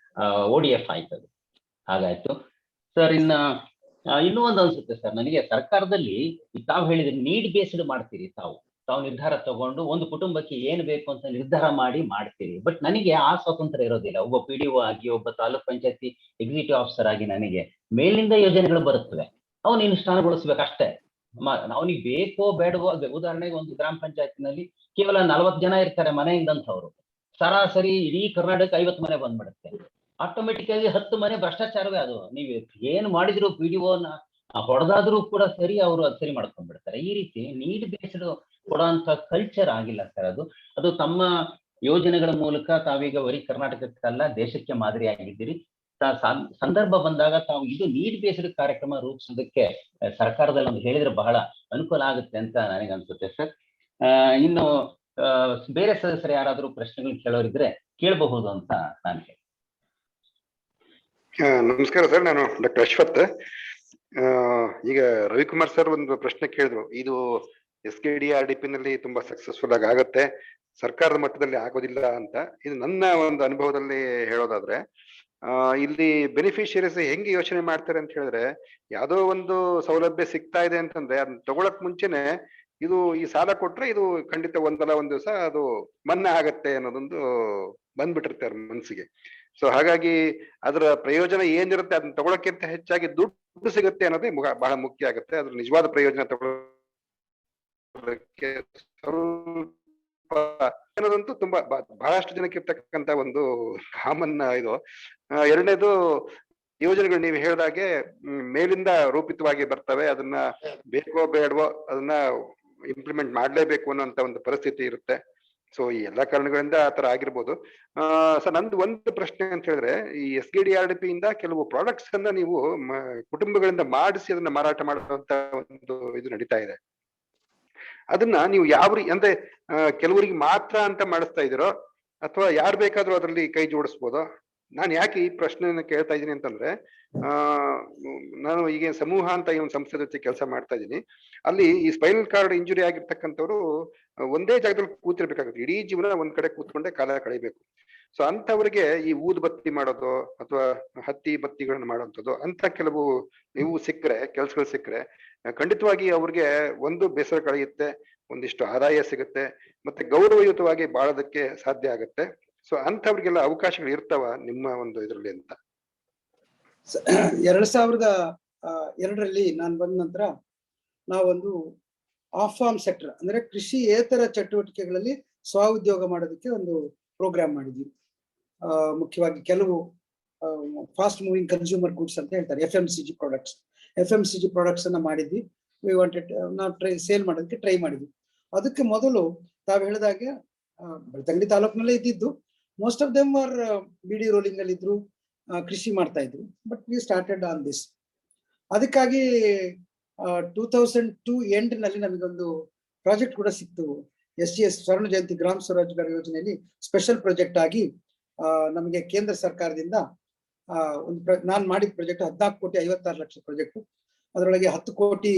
ODF ಆಯ್ತು, ಅದು ಹಾಗಾಯ್ತು ಸರ್. ಇನ್ನೂ ಒಂದು ಅನ್ಸುತ್ತೆ ಸರ್ ನನಗೆ, ಸರ್ಕಾರದಲ್ಲಿ ತಾವು ಹೇಳಿದ್ರೆ ನೀಡ್ ಬೇಸ್ಡ್ ಮಾಡ್ತೀರಿ. ತಾವು ನಿರ್ಧಾರ ತಗೊಂಡು ಒಂದು ಕುಟುಂಬಕ್ಕೆ ಏನು ಬೇಕು ಅಂತ ನಿರ್ಧಾರ ಮಾಡ್ತೀರಿ. ಬಟ್ ನನಗೆ ಆ ಸ್ವಾತಂತ್ರ್ಯ ಇರೋದಿಲ್ಲ. ಒಬ್ಬ PDO ಆಗಿ, ಒಬ್ಬ ತಾಲೂಕ್ ಪಂಚಾಯತಿ ಎಕ್ಸಿಕ್ಯೂಟಿವ್ ಆಫೀಸರ್ ಆಗಿ ನನಗೆ ಮೇಲಿಂದ ಯೋಜನೆಗಳು ಬರುತ್ತವೆ, ಅವನು ಅನುಷ್ಠಾನಗೊಳಿಸ್ಬೇಕಷ್ಟೇ. ಅವನಿಗೆ ಬೇಕೋ ಬೇಡವೋ. ಉದಾಹರಣೆಗೆ ಒಂದು ಗ್ರಾಮ ಪಂಚಾಯತ್ನಲ್ಲಿ ಕೇವಲ 40 ಜನ ಇರ್ತಾರೆ ಮನೆಯಿಂದಂಥವ್ರು. ಸರಾಸರಿ ಇಡೀ ಕರ್ನಾಟಕ 50 ಮನೆ ಬಂದ್ಬಿಡುತ್ತೆ. ಆಟೋಮೆಟಿಕ್ ಆಗಿ 10 ಮನೆ ಭ್ರಷ್ಟಾಚಾರವೇ. ಅದು ನೀವು ಏನು ಮಾಡಿದ್ರು PDOನ ಹೊಡೆದಾದ್ರೂ ಕೂಡ ಸರಿ, ಅವರು ಅದು ಸರಿ ಮಾಡ್ಕೊಂಡ್ಬಿಡ್ತಾರೆ. ಈ ರೀತಿ ನೀಡ್ ಬೇಸ್ಡ್ ಕೊಡುವಂತ ಕಲ್ಚರ್ ಆಗಿಲ್ಲ ಸರ್. ಅದು ತಮ್ಮ ಯೋಜನೆಗಳ ಮೂಲಕ ತಾವೀಗ ಬರೀ ಕರ್ನಾಟಕಕ್ಕಲ್ಲ ದೇಶಕ್ಕೆ ಮಾದರಿ ಆಗಿದ್ದೀರಿ. ಸಂದರ್ಭ ಬಂದಾಗ ತಾವು ಇದು ನೀಡ್ ಬೇಸ್ಡ್ ಕಾರ್ಯಕ್ರಮ ರೂಪಿಸೋದಕ್ಕೆ ಸರ್ಕಾರದಲ್ಲಿ ಒಂದು ಹೇಳಿದ್ರೆ ಬಹಳ ಅನುಕೂಲ ಆಗುತ್ತೆ ಅಂತ ನನಗೆ ಅನ್ಸುತ್ತೆ ಸರ್. ಇನ್ನು ಬೇರೆ ಸದಸ್ಯರು ಯಾರಾದ್ರೂ ಪ್ರಶ್ನೆಗಳು ಕೇಳೋರಿದ್ರೆ ಕೇಳಬಹುದು ಅಂತ ನಾನು ಹೇಳಿ. ನಮಸ್ಕಾರ ಸರ್, ನಾನು ಡಾಕ್ಟರ್ ಅಶ್ವಥ್. ಈಗ ರವಿಕುಮಾರ್ ಸರ್ ಒಂದು ಪ್ರಶ್ನೆ ಕೇಳಿದ್ರು, ಇದು SKDRDP ನಲ್ಲಿ ತುಂಬಾ ಸಕ್ಸಸ್ಫುಲ್ ಆಗತ್ತೆ, ಸರ್ಕಾರದ ಮಟ್ಟದಲ್ಲಿ ಆಗೋದಿಲ್ಲ ಅಂತ. ಇದು ನನ್ನ ಒಂದು ಅನುಭವದಲ್ಲಿ ಹೇಳೋದಾದ್ರೆ, ಇಲ್ಲಿ ಬೆನಿಫಿಷಿಯರೀಸ್ ಹೆಂಗೆ ಯೋಚನೆ ಮಾಡ್ತಾರೆ ಅಂತ ಹೇಳಿದ್ರೆ, ಯಾವ್ದೋ ಒಂದು ಸೌಲಭ್ಯ ಸಿಗ್ತಾ ಇದೆ ಅಂತಂದ್ರೆ ಅದನ್ನ ತಗೊಳಕ್ ಮುಂಚೆನೆ ಇದು ಈ ಸಾಲ ಕೊಟ್ರೆ ಇದು ಖಂಡಿತ ಒಂದಲ್ಲ ಒಂದ್ ದಿವಸ ಅದು ಮನ್ನಾ ಆಗತ್ತೆ ಅನ್ನೋದೊಂದು ಬಂದ್ಬಿಟ್ಟಿರ್ತಾರೆ ಮನ್ಸಿಗೆ. ಸೊ ಹಾಗಾಗಿ ಅದರ ಪ್ರಯೋಜನ ಏನಿರುತ್ತೆ ಅದನ್ನ ತಗೊಳಕ್ಕಿಂತ ಹೆಚ್ಚಾಗಿ ದುಡ್ಡು ಸಿಗುತ್ತೆ ಅನ್ನೋದೇ ಬಹಳ ಮುಖ್ಯ ಆಗುತ್ತೆ. ಅದ್ರ ನಿಜವಾದ ಪ್ರಯೋಜನ ತಗೊಳ್ಳೋದಕ್ಕೆ ಅನ್ನೋದಂತೂ ತುಂಬಾ ಬಹಳಷ್ಟು ಜನಕ್ಕೆ ಇರ್ತಕ್ಕಂತ ಒಂದು ಕಾಮನ್ ಇದು. ಎರಡನೇದು, ಯೋಜನೆಗಳು ನೀವು ಹೇಳಿದಾಗೆ ಮೇಲಿಂದ ರೂಪಿತವಾಗಿ ಬರ್ತವೆ, ಅದನ್ನ ಬೇಕೋ ಬೇಡವೋ ಅದನ್ನ ಇಂಪ್ಲಿಮೆಂಟ್ ಮಾಡ್ಲೇಬೇಕು ಅನ್ನೋಂತ ಒಂದು ಪರಿಸ್ಥಿತಿ ಇರುತ್ತೆ. ಸೊ ಈ ಎಲ್ಲಾ ಕಾರಣಗಳಿಂದ ಆತರ ಆಗಿರ್ಬೋದು. ಸರ್ ನಂದು ಒಂದು ಪ್ರಶ್ನೆ ಅಂತ ಹೇಳಿದ್ರೆ, ಈ SKDRDP ಇಂದ ಕೆಲವು ಪ್ರಾಡಕ್ಟ್ಸ್ ಅನ್ನ ನೀವು ಕುಟುಂಬಗಳಿಂದ ಮಾಡಿಸಿ ಅದನ್ನ ಮಾರಾಟ ಮಾಡುವಂತ ಒಂದು ಇದು ನಡೀತಾ ಇದೆ. ಅದನ್ನ ನೀವು ಅಂದ್ರೆ ಕೆಲವರಿಗೆ ಮಾತ್ರ ಅಂತ ಮಾಡಿಸ್ತಾ ಇದೀರೋ ಅಥವಾ ಯಾರು ಬೇಕಾದ್ರೂ ಅದರಲ್ಲಿ ಕೈ ಜೋಡಿಸ್ಬೋದೋ? ನಾನು ಯಾಕೆ ಈ ಪ್ರಶ್ನೆಯನ್ನ ಕೇಳ್ತಾ ಇದ್ದೀನಿ ಅಂತಂದ್ರೆ, ನಾನು ಈಗ ಸಮೂಹ ಅಂತ ಈ ಒಂದು ಸಂಸ್ಥೆ ಜೊತೆ ಕೆಲಸ ಮಾಡ್ತಾ ಇದ್ದೀನಿ. ಅಲ್ಲಿ ಈ ಸ್ಪೈನಲ್ ಕಾರ್ಡ್ ಇಂಜುರಿ ಆಗಿರ್ತಕ್ಕಂಥವ್ರು ಒಂದೇ ಜಾಗದಲ್ಲಿ ಕೂತಿರ್ಬೇಕಾಗುತ್ತೆ, ಇಡೀ ಜೀವನ ಒಂದ್ ಕಡೆ ಕೂತ್ಕೊಂಡೆ ಕಾಲ ಕಳಿಬೇಕು. ಸೊ ಅಂತವ್ರಿಗೆ ಈ ಊದ್ ಬತ್ತಿ ಮಾಡೋದು ಅಥವಾ ಹತ್ತಿ ಬತ್ತಿಗಳನ್ನ ಮಾಡುವಂಥದ್ದು ಅಂತ ಕೆಲವು ಕೆಲ್ಸಗಳು ಸಿಕ್ಕರೆ ಖಂಡಿತವಾಗಿ ಅವ್ರಿಗೆ ಒಂದು ಬೇಸರ ಕಳೆಯುತ್ತೆ, ಒಂದಿಷ್ಟು ಆದಾಯ ಸಿಗುತ್ತೆ, ಮತ್ತೆ ಗೌರವಯುತವಾಗಿ ಬಾಳೋದಕ್ಕೆ ಸಾಧ್ಯ ಆಗುತ್ತೆ. ಸೊ ಅಂತವ್ರಿಗೆಲ್ಲ ಅವಕಾಶಗಳು ಇರ್ತಾವ ನಿಮ್ಮ ಒಂದು ಇದರಲ್ಲಿ ಅಂತ? 2002ರಲ್ಲಿ ನಾನು ಬಂದ ನಂತರ ನಾವೊಂದು ಆಫ್ ಫಾರ್ಮ್ ಸೆಕ್ಟರ್ ಅಂದ್ರೆ ಕೃಷಿಯೇತರ ಚಟುವಟಿಕೆಗಳಲ್ಲಿ ಸ್ವ ಉದ್ಯೋಗ ಮಾಡೋದಕ್ಕೆ ಒಂದು ಪ್ರೋಗ್ರಾಮ್ ಮಾಡಿದ್ವಿ. ಮುಖ್ಯವಾಗಿ ಕೆಲವು ಫಾಸ್ಟ್ ಮೂವಿಂಗ್ ಕನ್ಸ್ಯೂಮರ್ ಗುಡ್ಸ್ ಅಂತ ಹೇಳ್ತಾರೆ, FMCG ಪ್ರಾಡಕ್ಟ್ಸ್. FMCG ಪ್ರಾಡಕ್ಟ್ಸ್ ಅನ್ನ ಮಾಡಿದ್ವಿ. ವಿ ವಾಂಟೆಡ್, ನಾವು ಸೇಲ್ ಮಾಡೋದಕ್ಕೆ ಟ್ರೈ ಮಾಡಿದ್ವಿ. ಅದಕ್ಕೆ ಮೊದಲು ತಾವು ಹೇಳಿದಾಗೆ ಬೆಳ್ತಂಗಡಿ ತಾಲೂಕಿನಲ್ಲೇ ಇದ್ದಿದ್ದು. ಮೋಸ್ಟ್ ಆಫ್ ದೆಮ್ ಆರ್ ಬಿಡಿ ರೋಲಿಂಗ್ ಅಲ್ಲಿ ಇದ್ರು, ಕೃಷಿ ಮಾಡ್ತಾ ಇದ್ರು. But we started on this. ಅದಕ್ಕಾಗಿ 2002 ಎಂಡ್ ನಲ್ಲಿ ನಮಗೊಂದು ಪ್ರಾಜೆಕ್ಟ್ ಕೂಡ ಸಿಕ್ತು. SGS ಸ್ವರ್ಣ ಜಯಂತಿ ಗ್ರಾಮ ಸ್ವರೋಜ್ಗಾರ್ ಯೋಜನೆಯಲ್ಲಿ ಸ್ಪೆಷಲ್ ಪ್ರಾಜೆಕ್ಟ್ ಆಗಿ ನಮಗೆ ಕೇಂದ್ರ ಸರ್ಕಾರದಿಂದ ನಾನು ಮಾಡಿದ ಪ್ರಾಜೆಕ್ಟ್ 14,56,00,000 ಪ್ರಾಜೆಕ್ಟ್. ಅದರೊಳಗೆ 10 ಕೋಟಿ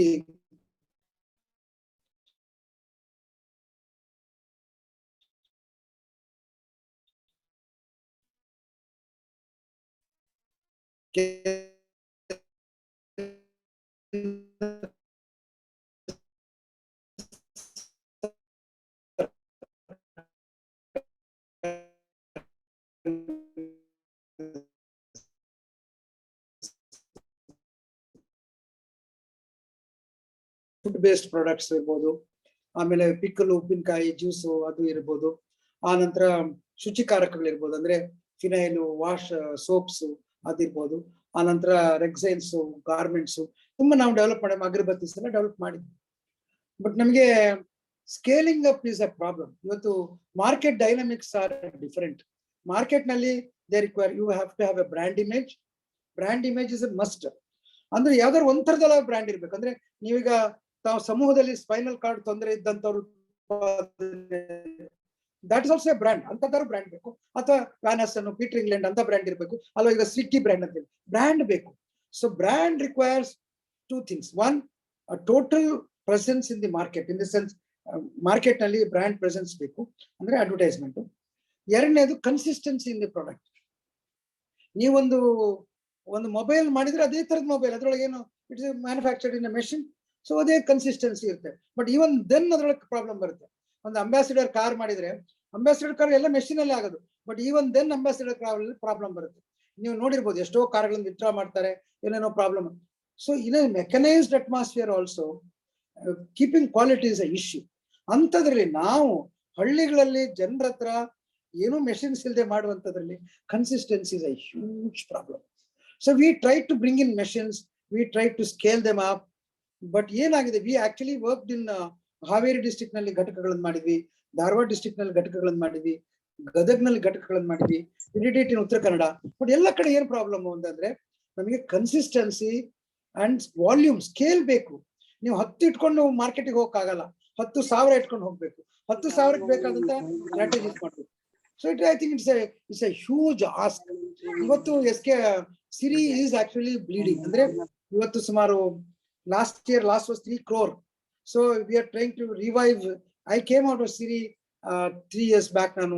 ಫುಡ್ ಬೇಸ್ಡ್ ಪ್ರಾಡಕ್ಟ್ಸ್ ಇರ್ಬೋದು, ಆಮೇಲೆ ಪಿಕ್ಕಲು, ಉಪ್ಪಿನಕಾಯಿ, ಜ್ಯೂಸು ಅದು ಇರ್ಬೋದು. ಆ ನಂತರ ಶುಚಿಕಾರಕಗಳಿರ್ಬೋದು, ಅಂದ್ರೆ ಫಿನೈಲು, ವಾಶ್, ಸೋಪ್ಸು ಅದಿರ್ಬೋದು. ಆ ನಂತರ ರೆಕ್ಸೈನ್ಸು, ಗಾರ್ಮೆಂಟ್ಸು ತುಂಬಾ ನಾವು ಡೆವಲಪ್ ಮಾಡಿ ಅಗರಬತ್ತೀಸ್ ಎಲ್ಲ ಡೆವಲಪ್ ಮಾಡಿದ್ವಿ. ಬಟ್ ನಮಗೆ scaling up is a problem. ಇವತ್ತು market dynamics are different. Market ನಲ್ಲಿ they require you have to have a brand image. Brand image is a must. ಅಂದ್ರೆ ಯಾವ್ದಾದ್ರು ಒಂಥರದಲ್ಲ ಬ್ರ್ಯಾಂಡ್ ಇರ್ಬೇಕು. ಅಂದ್ರೆ ನೀವೀಗ ತಾವು ಸಮೂಹದಲ್ಲಿ ಸ್ಪೈನಲ್ ಕಾರ್ಡ್ ತೊಂದರೆ ಇದ್ದಂತವ್ರು, that is also a brand. ಅಂತದಾರು ಬ್ರ್ಯಾಂಡ್ ಬೇಕು. ಅಥವಾ ವ್ಯಾನಸ್ ಅನ್ನು, ಪೀಟರ್ ಇಂಗ್ಲೆಂಡ್ ಅಂತ ಬ್ರ್ಯಾಂಡ್ ಇರಬೇಕು. ಅಲ್ವಾ ಈಗ ಸ್ವಿಕ್ಕಿ ಬ್ರ್ಯಾಂಡ್ ಅಂತ ಹೇಳಿ ಬ್ರ್ಯಾಂಡ್ ಬೇಕು. So brand requires 2 things. One, a total presence in the market. In the sense, market ನಲ್ಲಿ ಬ್ರ್ಯಾಂಡ್ ಪ್ರೆಸೆನ್ಸ್ ಬೇಕು, ಅಂದ್ರೆ ಅಡ್ವರ್ಟೈಸ್ಮೆಂಟ್. ಎರಡನೇದು ಕನ್ಸಿಸ್ಟೆನ್ಸಿ ಇನ್ ದಿ ಪ್ರಾಡಕ್ಟ್. ನೀವೊಂದು ಮೊಬೈಲ್ ಮಾಡಿದ್ರೆ ಅದೇ ತರದ ಮೊಬೈಲ್, ಅದ್ರೊಳಗೆ ಏನು it is manufactured in a machine. So ಅದೇ ಕನ್ಸಿಸ್ಟೆನ್ಸಿ ಇರುತ್ತೆ. ಬಟ್ ಈವನ್ ದೆನ್ ಅದ್ರೊಳಗೆ ಪ್ರಾಬ್ಲಮ್ ಬರುತ್ತೆ. ಒಂದು ಅಂಬಾಸಿಡರ್ ಕಾರ್ ಮಾಡಿದ್ರೆ ಅಂಬಾಸಿಡರ್ ಕಾರ್ ಎಲ್ಲ ಮೆಷಿನ್ ಅಲ್ಲೇ ಆಗೋದು. But even then ambassador car problem ಬರುತ್ತೆ. ನೀವು ನೋಡಿರ್ಬೋದು, ಎಷ್ಟೋ ಕಾರ್ಗಳನ್ನು ವಿತ್ಡ್ರಾ ಮಾಡ್ತಾರೆ, ಏನೇನೋ problem. So in a mechanised atmosphere also keeping quality is a issue. ಅಂಥದ್ರಲ್ಲಿ ನಾವು ಹಳ್ಳಿಗಳಲ್ಲಿ ಜನರ ಹತ್ರ ಏನೂ ಮೆಷಿನ್ಸ್ ಇಲ್ಲದೆ ಮಾಡುವಂಥದ್ರಲ್ಲಿ consistency is a huge problem. So we try to bring in machines, we try to scale them up. But ಏನಾಗಿದೆ, we actually worked in Haveri district ನಲ್ಲಿ ಘಟಕಗಳನ್ನು ಮಾಡಿದ್ವಿ, ಧಾರವಾಡ ಡಿಸ್ಟ್ರಿಕ್ಟ್ ನಲ್ಲಿ ಘಟಕಗಳನ್ನು ಮಾಡಿದ್ವಿ, ಗದಗ್ನಲ್ಲಿ ಘಟಕಗಳನ್ನು ಮಾಡಿದ್ವಿ, ಇನ್ ಉತ್ತರ ಕನ್ನಡ. ಬಟ್ ಎಲ್ಲ ಕಡೆ ಏನ್ ಪ್ರಾಬ್ಲಮ್ ಅಂತಂದ್ರೆ ನಮಗೆ ಕನ್ಸಿಸ್ಟೆನ್ಸಿ ಅಂಡ್ ವಾಲ್ಯೂಮ್, ಸ್ಕೇಲ್ ಬೇಕು. ನೀವು 10 ಇಟ್ಕೊಂಡು ಮಾರ್ಕೆಟಿಗೆ ಹೋಗಕ್ಕಾಗಲ್ಲ, 10,000 ಇಟ್ಕೊಂಡು ಹೋಗ್ಬೇಕು. 10,000ಕ್ಕೆ ಬೇಕಾದಂತ ಸ್ಟ್ರಾಟಜೀಸ್ ಮಾಡ್ಬೇಕು. So I think it's A huge ask. ಇವತ್ತು ಸಿರಿ ಈಸ್ ಆಕ್ಚುಲಿ ಬ್ಲೀಡಿಂಗ್. ಅಂದ್ರೆ ಇವತ್ತು ಸುಮಾರು last was 3 crore. So we are trying to revive. I came out of Siri 3 years back. ನಾನು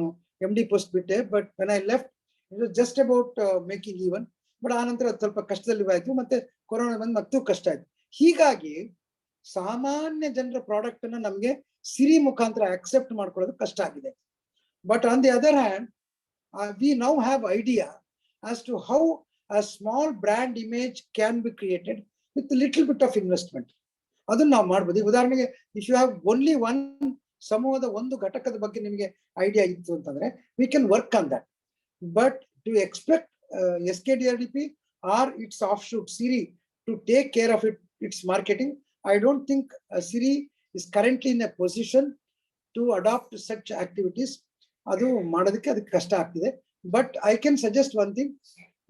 MD post ಬಿಟ್ಟೆ. But when I left, it was just about making even. But ಆ ನಂತರ ಸ್ವಲ್ಪ ಕಷ್ಟದಲ್ಲಿ ಆಯ್ತು, ಮತ್ತೆ ಕೊರೋನಾ ಬಂದು ಮತ್ತೂ ಕಷ್ಟ ಆಯ್ತು. ಹೀಗಾಗಿ ಸಾಮಾನ್ಯ ಜನರ ಪ್ರಾಡಕ್ಟ್ ಅನ್ನ ನಮ್ಗೆ ಸಿರಿ ಮುಖಾಂತರ ಅಕ್ಸೆಪ್ಟ್ ಮಾಡ್ಕೊಳ್ಳೋದು ಕಷ್ಟ ಆಗಿದೆ. But on the other hand, we now have idea as to how a small brand image can be created with a little bit of investment. ಅದನ್ನ ನಾವು ಮಾಡ್ಬೋದು. ಉದಾಹರಣೆಗೆ, if you have only one ಸಮೂಹದ ಒಂದು ಘಟಕದ ಬಗ್ಗೆ ನಿಮಗೆ ಐಡಿಯಾ ಇತ್ತು ಅಂತಂದ್ರೆ we can work on that. But to expect SKDRDP or its offshoot Siri to take care of its marketing, I don't think Siri is currently in a position to adopt such activities. ಅದು ಮಾಡೋದಕ್ಕೆ ಅದಕ್ಕೆ ಕಷ್ಟ ಆಗ್ತಿದೆ. But I can suggest one thing.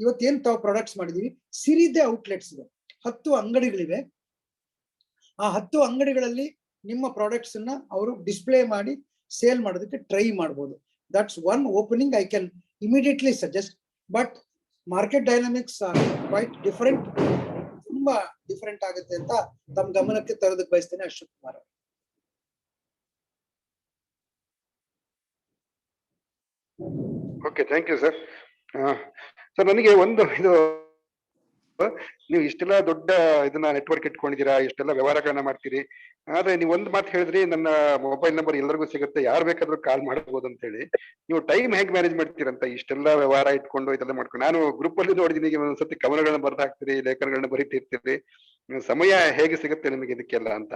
ಇವತ್ತೇನು ತಾವು products ಮಾಡಿದೀವಿ, ಸಿರಿದೇ outlets ಇದೆ, 10 ಅಂಗಡಿಗಳಿವೆ. ಆ 10 ಅಂಗಡಿಗಳಲ್ಲಿ ನಿಮ್ಮ ಪ್ರಾಡಕ್ಟ್ಸ್ ಅನ್ನ ಅವರು ಡಿಸ್ಪ್ಲೇ ಮಾಡಿ ಸೇಲ್ ಮಾಡೋದಕ್ಕೆ ಟ್ರೈ ಮಾಡ್ಬೋದು. That's one opening I can immediately suggest. But market dynamics quite different, ತುಂಬಾ ಡಿಫರೆಂಟ್ ಆಗುತ್ತೆ ಅಂತ ತಮ್ಮ ಗಮನಕ್ಕೆ ತರೋದಕ್ಕೆ ಬಯಸ್ತೇನೆ. Ashwath Kumar. Okay, thank you sir. Sir, ನನಗೆ ಒಂದು ಇದು, ನೀವು ಇಷ್ಟೆಲ್ಲ ದೊಡ್ಡ ಇದನ್ನ ನೆಟ್ವರ್ಕ್ ಇಟ್ಕೊಂಡಿದ್ದೀರಾ, ಇಷ್ಟೆಲ್ಲ ವ್ಯವಹಾರಗಳನ್ನ ಮಾಡ್ತೀರಿ. ಆದ್ರೆ ನೀವು ಒಂದು ಮಾತು ಹೇಳಿದ್ರಿ, ನನ್ನ ಮೊಬೈಲ್ ನಂಬರ್ ಎಲ್ಲರಿಗೂ ಸಿಗುತ್ತೆ, ಯಾರು ಬೇಕಾದ್ರೂ ಕಾಲ್ ಮಾಡಬಹುದು ಅಂತ ಹೇಳಿ. ನೀವು ಟೈಮ್ ಹೇಗೆ ಮ್ಯಾನೇಜ್ ಮಾಡ್ತೀರಂತ ಇಷ್ಟೆಲ್ಲ ವ್ಯವಹಾರ ಇಟ್ಕೊಂಡು ಇದೆಲ್ಲ ಮಾಡ್ಕೊಂಡು? ನಾನು ಗ್ರೂಪ್ ಅಲ್ಲಿ ನೋಡಿದೀನಿ, ಒಂದ್ಸತಿ ಕವನಗಳನ್ನ ಬರ್ದು ಹಾಕ್ತೀರಿ, ಲೇಖನಗಳನ್ನ ಬರೀತಿರ್ತೀರಿ. ಸಮಯ ಹೇಗೆ ಸಿಗುತ್ತೆ ನಿಮಗೆ ಇದಕ್ಕೆಲ್ಲ ಅಂತ?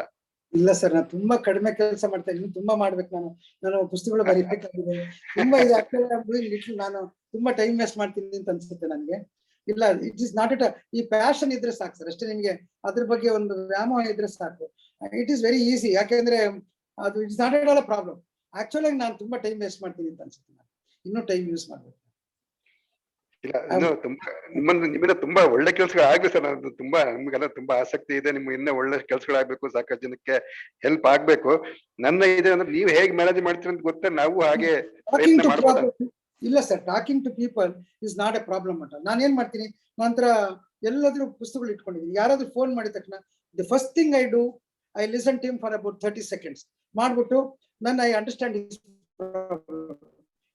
ಇಲ್ಲ ಸರ್, ನಾನು ತುಂಬಾ ಕಡಿಮೆ ಕೆಲಸ ಮಾಡ್ತಾ ಇದ್ದೀನಿ, ತುಂಬಾ ಮಾಡ್ಬೇಕು. ನಾನು ಪುಸ್ತಕಗಳು ಬರೀಬೇಕಾಗಿದೆ, ತುಂಬಾ ಇದೆ. ಆಕ್ಚುಲಿ ನಾನು ತುಂಬಾ ಟೈಮ್ ವೇಸ್ಟ್ ಮಾಡ್ತೀನಿ ಅಂತ ಅನ್ಸುತ್ತೆ ನನಗೆ. ಇಲ್ಲ, ಇಟ್ ಇಸ್ ನಾಟ್ ಇಟ್. ಈ ಪ್ಯಾಷನ್ ಇದ್ರೆ ಸಾಕು ಸರ್, ಅಷ್ಟೇ. ನಿಮ್ಗೆ ಅದ್ರ ಬಗ್ಗೆ ಒಂದು ವ್ಯಾಮೋಹ ಇದ್ರೆ ಸಾಕು. It is very easy. ಯಾಕೆಂದ್ರೆ ಅದು it's not it all a problem. Actually ನಾನು ತುಂಬಾ ಟೈಮ್ ವೇಸ್ಟ್ ಮಾಡ್ತೀನಿ ಅಂತ ಅನ್ಸುತ್ತೆ. ನಾನು ಇನ್ನೂ ಟೈಮ್ ಯೂಸ್ ಮಾಡ್ಬೇಕು. ಇಲ್ಲ, ಇನ್ನು ನಿಮ್ಮಿಂದ ತುಂಬಾ ಒಳ್ಳೆ ಕೆಲ್ಸಗಳಾಗ್ಲಿ ಸರ್. ಅದು ತುಂಬಾ ನಮ್ಗೆಲ್ಲ ತುಂಬಾ ಆಸಕ್ತಿ ಇದೆ. ನಿಮ್ಗೆ ಇನ್ನೂ ಒಳ್ಳೆ ಕೆಲ್ಸಗಳಾಗ್ಬೇಕು, ಸಾಕಷ್ಟು ಜನಕ್ಕೆ ಹೆಲ್ಪ್ ಆಗ್ಬೇಕು. ನನ್ನ ಇದೆ ಅಂದ್ರೆ ನೀವು ಹೇಗೆ ಮ್ಯಾನೇಜ್ ಮಾಡ್ತೀರಿ ಅಂತ ಗೊತ್ತಾ, ನಾವು ಹಾಗೆ ಪ್ರಯತ್ನ ಮಾಡ್ಬೋದಾ? ಇಲ್ಲ sir, talking to people is not a problem ಅಂತ. ನಾನು ಏನ್ ಮಾಡ್ತೀನಿ, ನಂತರ ಎಲ್ಲಾದ್ರೂ ಪುಸ್ತಕಗಳು ಇಟ್ಕೊಂಡಿದ್ದೀನಿ. ಯಾರಾದ್ರೂ ಫೋನ್ ಮಾಡಿದ ತಕ್ಷಣ the first thing I do, I listen to him for about 30 seconds ಮಾಡ್ಬಿಟ್ಟು, ನನ್ನ ಐ ಅಂಡರ್ಸ್ಟ್ಯಾಂಡ್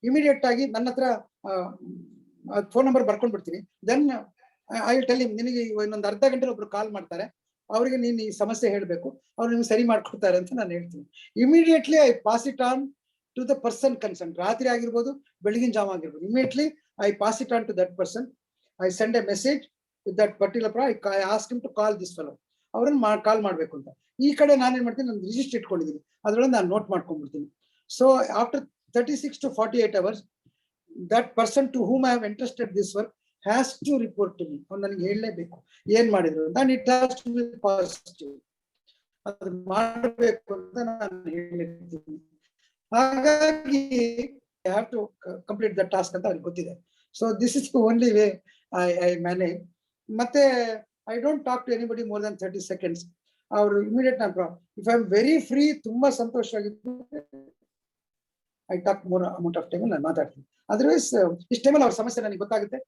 ಇಮಿಡಿಯೇಟ್ ಆಗಿ ನನ್ನ ಹತ್ರ ಫೋನ್ ನಂಬರ್ ಬರ್ಕೊಂಡ್ ಬಿಡ್ತೀನಿ. Then I will tell him, ನಿನಗೆ ಇನ್ನೊಂದು ಅರ್ಧ ಗಂಟೆ ಒಬ್ರು ಕಾಲ್ ಮಾಡ್ತಾರೆ, ಅವರಿಗೆ ನೀನು ಈ ಸಮಸ್ಯೆ ಹೇಳ್ಬೇಕು, ಅವ್ರು ನಿಮ್ಗೆ ಸರಿ ಮಾಡ್ಕೊಡ್ತಾರೆ ಅಂತ ನಾನು ಹೇಳ್ತೀನಿ. Immediately I pass it on to the person concern. ರಾತ್ರಿ ಆಗಿರ್ಬೋದು, ಬೆಳಗಿನ ಜಾವ ಆಗಿರ್ಬೋದು, immediately I pass it on to that person. I send a message with that particular I ask him to call this fellow. ಅವ್ರನ್ನ call ಮಾಡ್ಬೇಕು ಅಂತ. ಈ ಕಡೆ ನಾನೇನ್ ಮಾಡ್ತೀನಿ, ನಾನು ರಿಜಿಸ್ಟರ್ ಇಟ್ಕೊಂಡಿದ್ದೀನಿ, ಅದ್ರೊಳಗೆ ನಾನು ನೋಟ್ ಮಾಡ್ಕೊಂಡ್ಬಿಡ್ತೀನಿ. So after 36 to 48 hours that person to whom I have entrusted this work has to report to me. ಅವ್ನು ನನಗೆ ಹೇಳಲೇಬೇಕು ಏನ್ ಮಾಡಿದ್ರು ಅಂತ. It has to be positive. ಅದು ಮಾಡಬೇಕು ಅಂತ ನಾನು ಹೇಳಿರ್ತೀನಿ. ಹಾಗಾಗಿ I have to complete the task ಅಂತ ಅವ್ರಿಗೆ ಗೊತ್ತಿದೆ. So this is the only way I manage. ಮತ್ತೆ I don't talk to anybody more than 30 seconds. ಅವರು immediate if I am very free, ತುಂಬಾ ಸಂತೋಷವಾಗಿದ್ದು, I talk more amount of time ನಾನು ಮಾತಾಡ್ತೀನಿ. Otherwise ಇಷ್ಟ ಟೈಮಲ್ಲಿ ಅವ್ರ ಸಮಸ್ಯೆ ನನಗೆ ಗೊತ್ತಾಗುತ್ತೆ.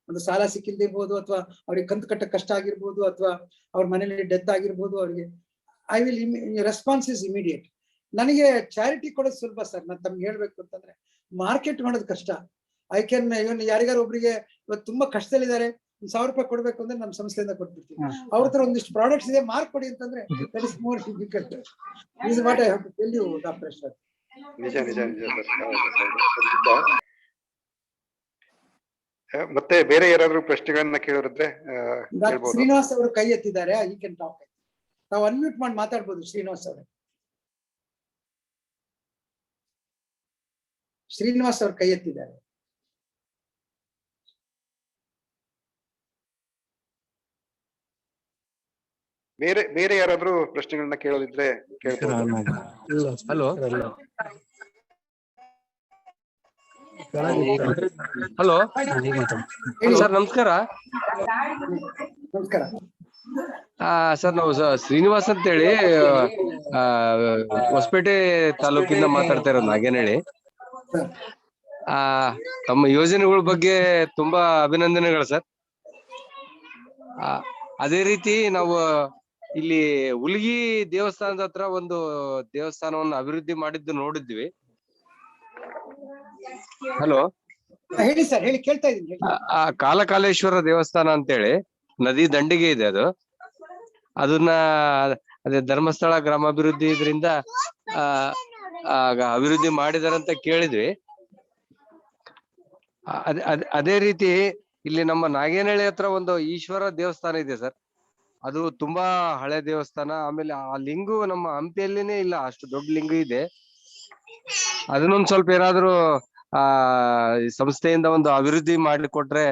ಒಂದು ಸಾಲ ಸಿಕ್ಕಿಲ್ದಿರ್ಬೋದು, ಅಥವಾ ಅವ್ರಿಗೆ ಕಂತು ಕಟ್ಟ ಕಷ್ಟ ಆಗಿರ್ಬೋದು, ಅಥವಾ ಅವ್ರ ಮನೇಲಿ ಡೆತ್ ಆಗಿರ್ಬೋದು, ಅವ್ರಿಗೆ I will response is immediate. ನನಗೆ ಚಾರಿಟಿ ಕೊಡೋದು ಸುಲಭ ಸರ್. ನಾನು ತಮ್ಗೆ ಹೇಳ್ಬೇಕು ಅಂತಂದ್ರೆ, ಮಾರ್ಕೆಟ್ ಮಾಡೋದು ಕಷ್ಟ. ಐ ಕ್ಯಾನ್ ಇವನ್ ಯಾರಿಗಾರು ಒಬ್ರಿಗೆ ಇವತ್ತು ತುಂಬಾ ಕಷ್ಟದಲ್ಲಿದ್ದಾರೆ, 1,000 ರೂಪಾಯಿ ಕೊಡ್ಬೇಕು ಅಂದ್ರೆ ನಮ್ಮ ಸಂಸ್ಥೆಯಿಂದ ಕೊಟ್ಬಿಡ್ತೀವಿ. ಅವ್ರ ಹತ್ರ ಒಂದಿಷ್ಟು ಪ್ರಾಡಕ್ಟ್ಸ್ ಇದೆ, ಮಾರ್ಕ್ ಕೊಡಿ ಅಂತಂದ್ರೆ that is more difficult. This is what I have to tell you, doctor Ashwath. ನಿಜ ನಿಜ ನಿಜ ಸರ್. ಮತ್ತೆ ಬೇರೆ ಯಾರಾದ್ರೂ ಪ್ರಶ್ನೆಗಳನ್ನ ಕೇಳಿದ್ರೆ ಡಾಕ್ಟರ್ ಶ್ರೀನಿವಾಸ್ ಅವರು ಕೈ ಎತ್ತಿದ್ದಾರೆ. ಈ ಕ್ಯಾನ್ ಟಾಕ್. ನಾವು ಅನ್ಮ್ಯೂಟ್ ಮಾಡಿ ಮಾತಾಡ್ಬೋದು. ಶ್ರೀನಿವಾಸ್ ಅವರು ಕೈ ಎತ್ತಿದ್ದಾರೆ. ಬೇರೆ ಯಾರಾದ್ರೂ ಪ್ರಶ್ನೆಗಳನ್ನ ಕೇಳೋದಿದ್ರೆ ಕೇಳ್ಬೋದು. ಹಲೋ ಹಲೋ ಸರ್, ನಮಸ್ಕಾರ. ನಮಸ್ಕಾರ ಸರ್, ನಾವು ಶ್ರೀನಿವಾಸ್ ಅಂತೇಳಿ ಹೊಸಪೇಟೆ ತಾಲೂಕಿಂದ ಮಾತಾಡ್ತಾ ಇರೋದು, ನಾಗೇನಹಳ್ಳಿ. ತಮ್ಮ ಯೋಜನೆಗಳ ಬಗ್ಗೆ ತುಂಬಾ ಅಭಿನಂದನೆಗಳು ಸರ್. ಅದೇ ರೀತಿ ನಾವು ಇಲ್ಲಿ ಹುಲ್ಗಿ ದೇವಸ್ಥಾನದ ಹತ್ರ ಒಂದು ದೇವಸ್ಥಾನವನ್ನು ಅಭಿವೃದ್ಧಿ ಮಾಡಿದ್ದು ನೋಡಿದ್ವಿ. ಹಲೋ, ಹೇಳಿ ಸರ್, ಹೇಳಿ, ಕೇಳ್ತಾ ಇದ್ದೀನಿ. ಕಾಲಕಾಲೇಶ್ವರ ದೇವಸ್ಥಾನ ಅಂತೇಳಿ ನದಿ ದಂಡಿಗೆ ಇದೆ. ಅದನ್ನ ಅದೇ ಧರ್ಮಸ್ಥಳ ಗ್ರಾಮಾಭಿವೃದ್ಧಿ ಇದರಿಂದ ಅಭಿವೃದ್ಧಿ ಮಾಡಿದಾರಂತ ಕೇಳಿದ್ವಿ. ಅದೇ ರೀತಿ ಇಲ್ಲಿ ನಮ್ಮ ನಾಗೇನಹಳ್ಳಿ ಹತ್ರ ಒಂದು ಈಶ್ವರ ದೇವಸ್ಥಾನ ಇದೆ ಸರ್. ಅದು ತುಂಬಾ ಹಳೆ ದೇವಸ್ಥಾನ. ಆಮೇಲೆ ಆ ಲಿಂಗು ನಮ್ಮ ಹಂಪಿಯಲ್ಲಿನೇ ಇಲ್ಲ, ಅಷ್ಟು ದೊಡ್ಡ ಲಿಂಗು ಇದೆ. ಅದನ್ನೊಂದ್ ಸ್ವಲ್ಪ ಏನಾದ್ರು ಸಂಸ್ಥೆಯಿಂದ ಒಂದು ಅಭಿವೃದ್ಧಿ ಮಾಡಿಕೊಟ್ರೆ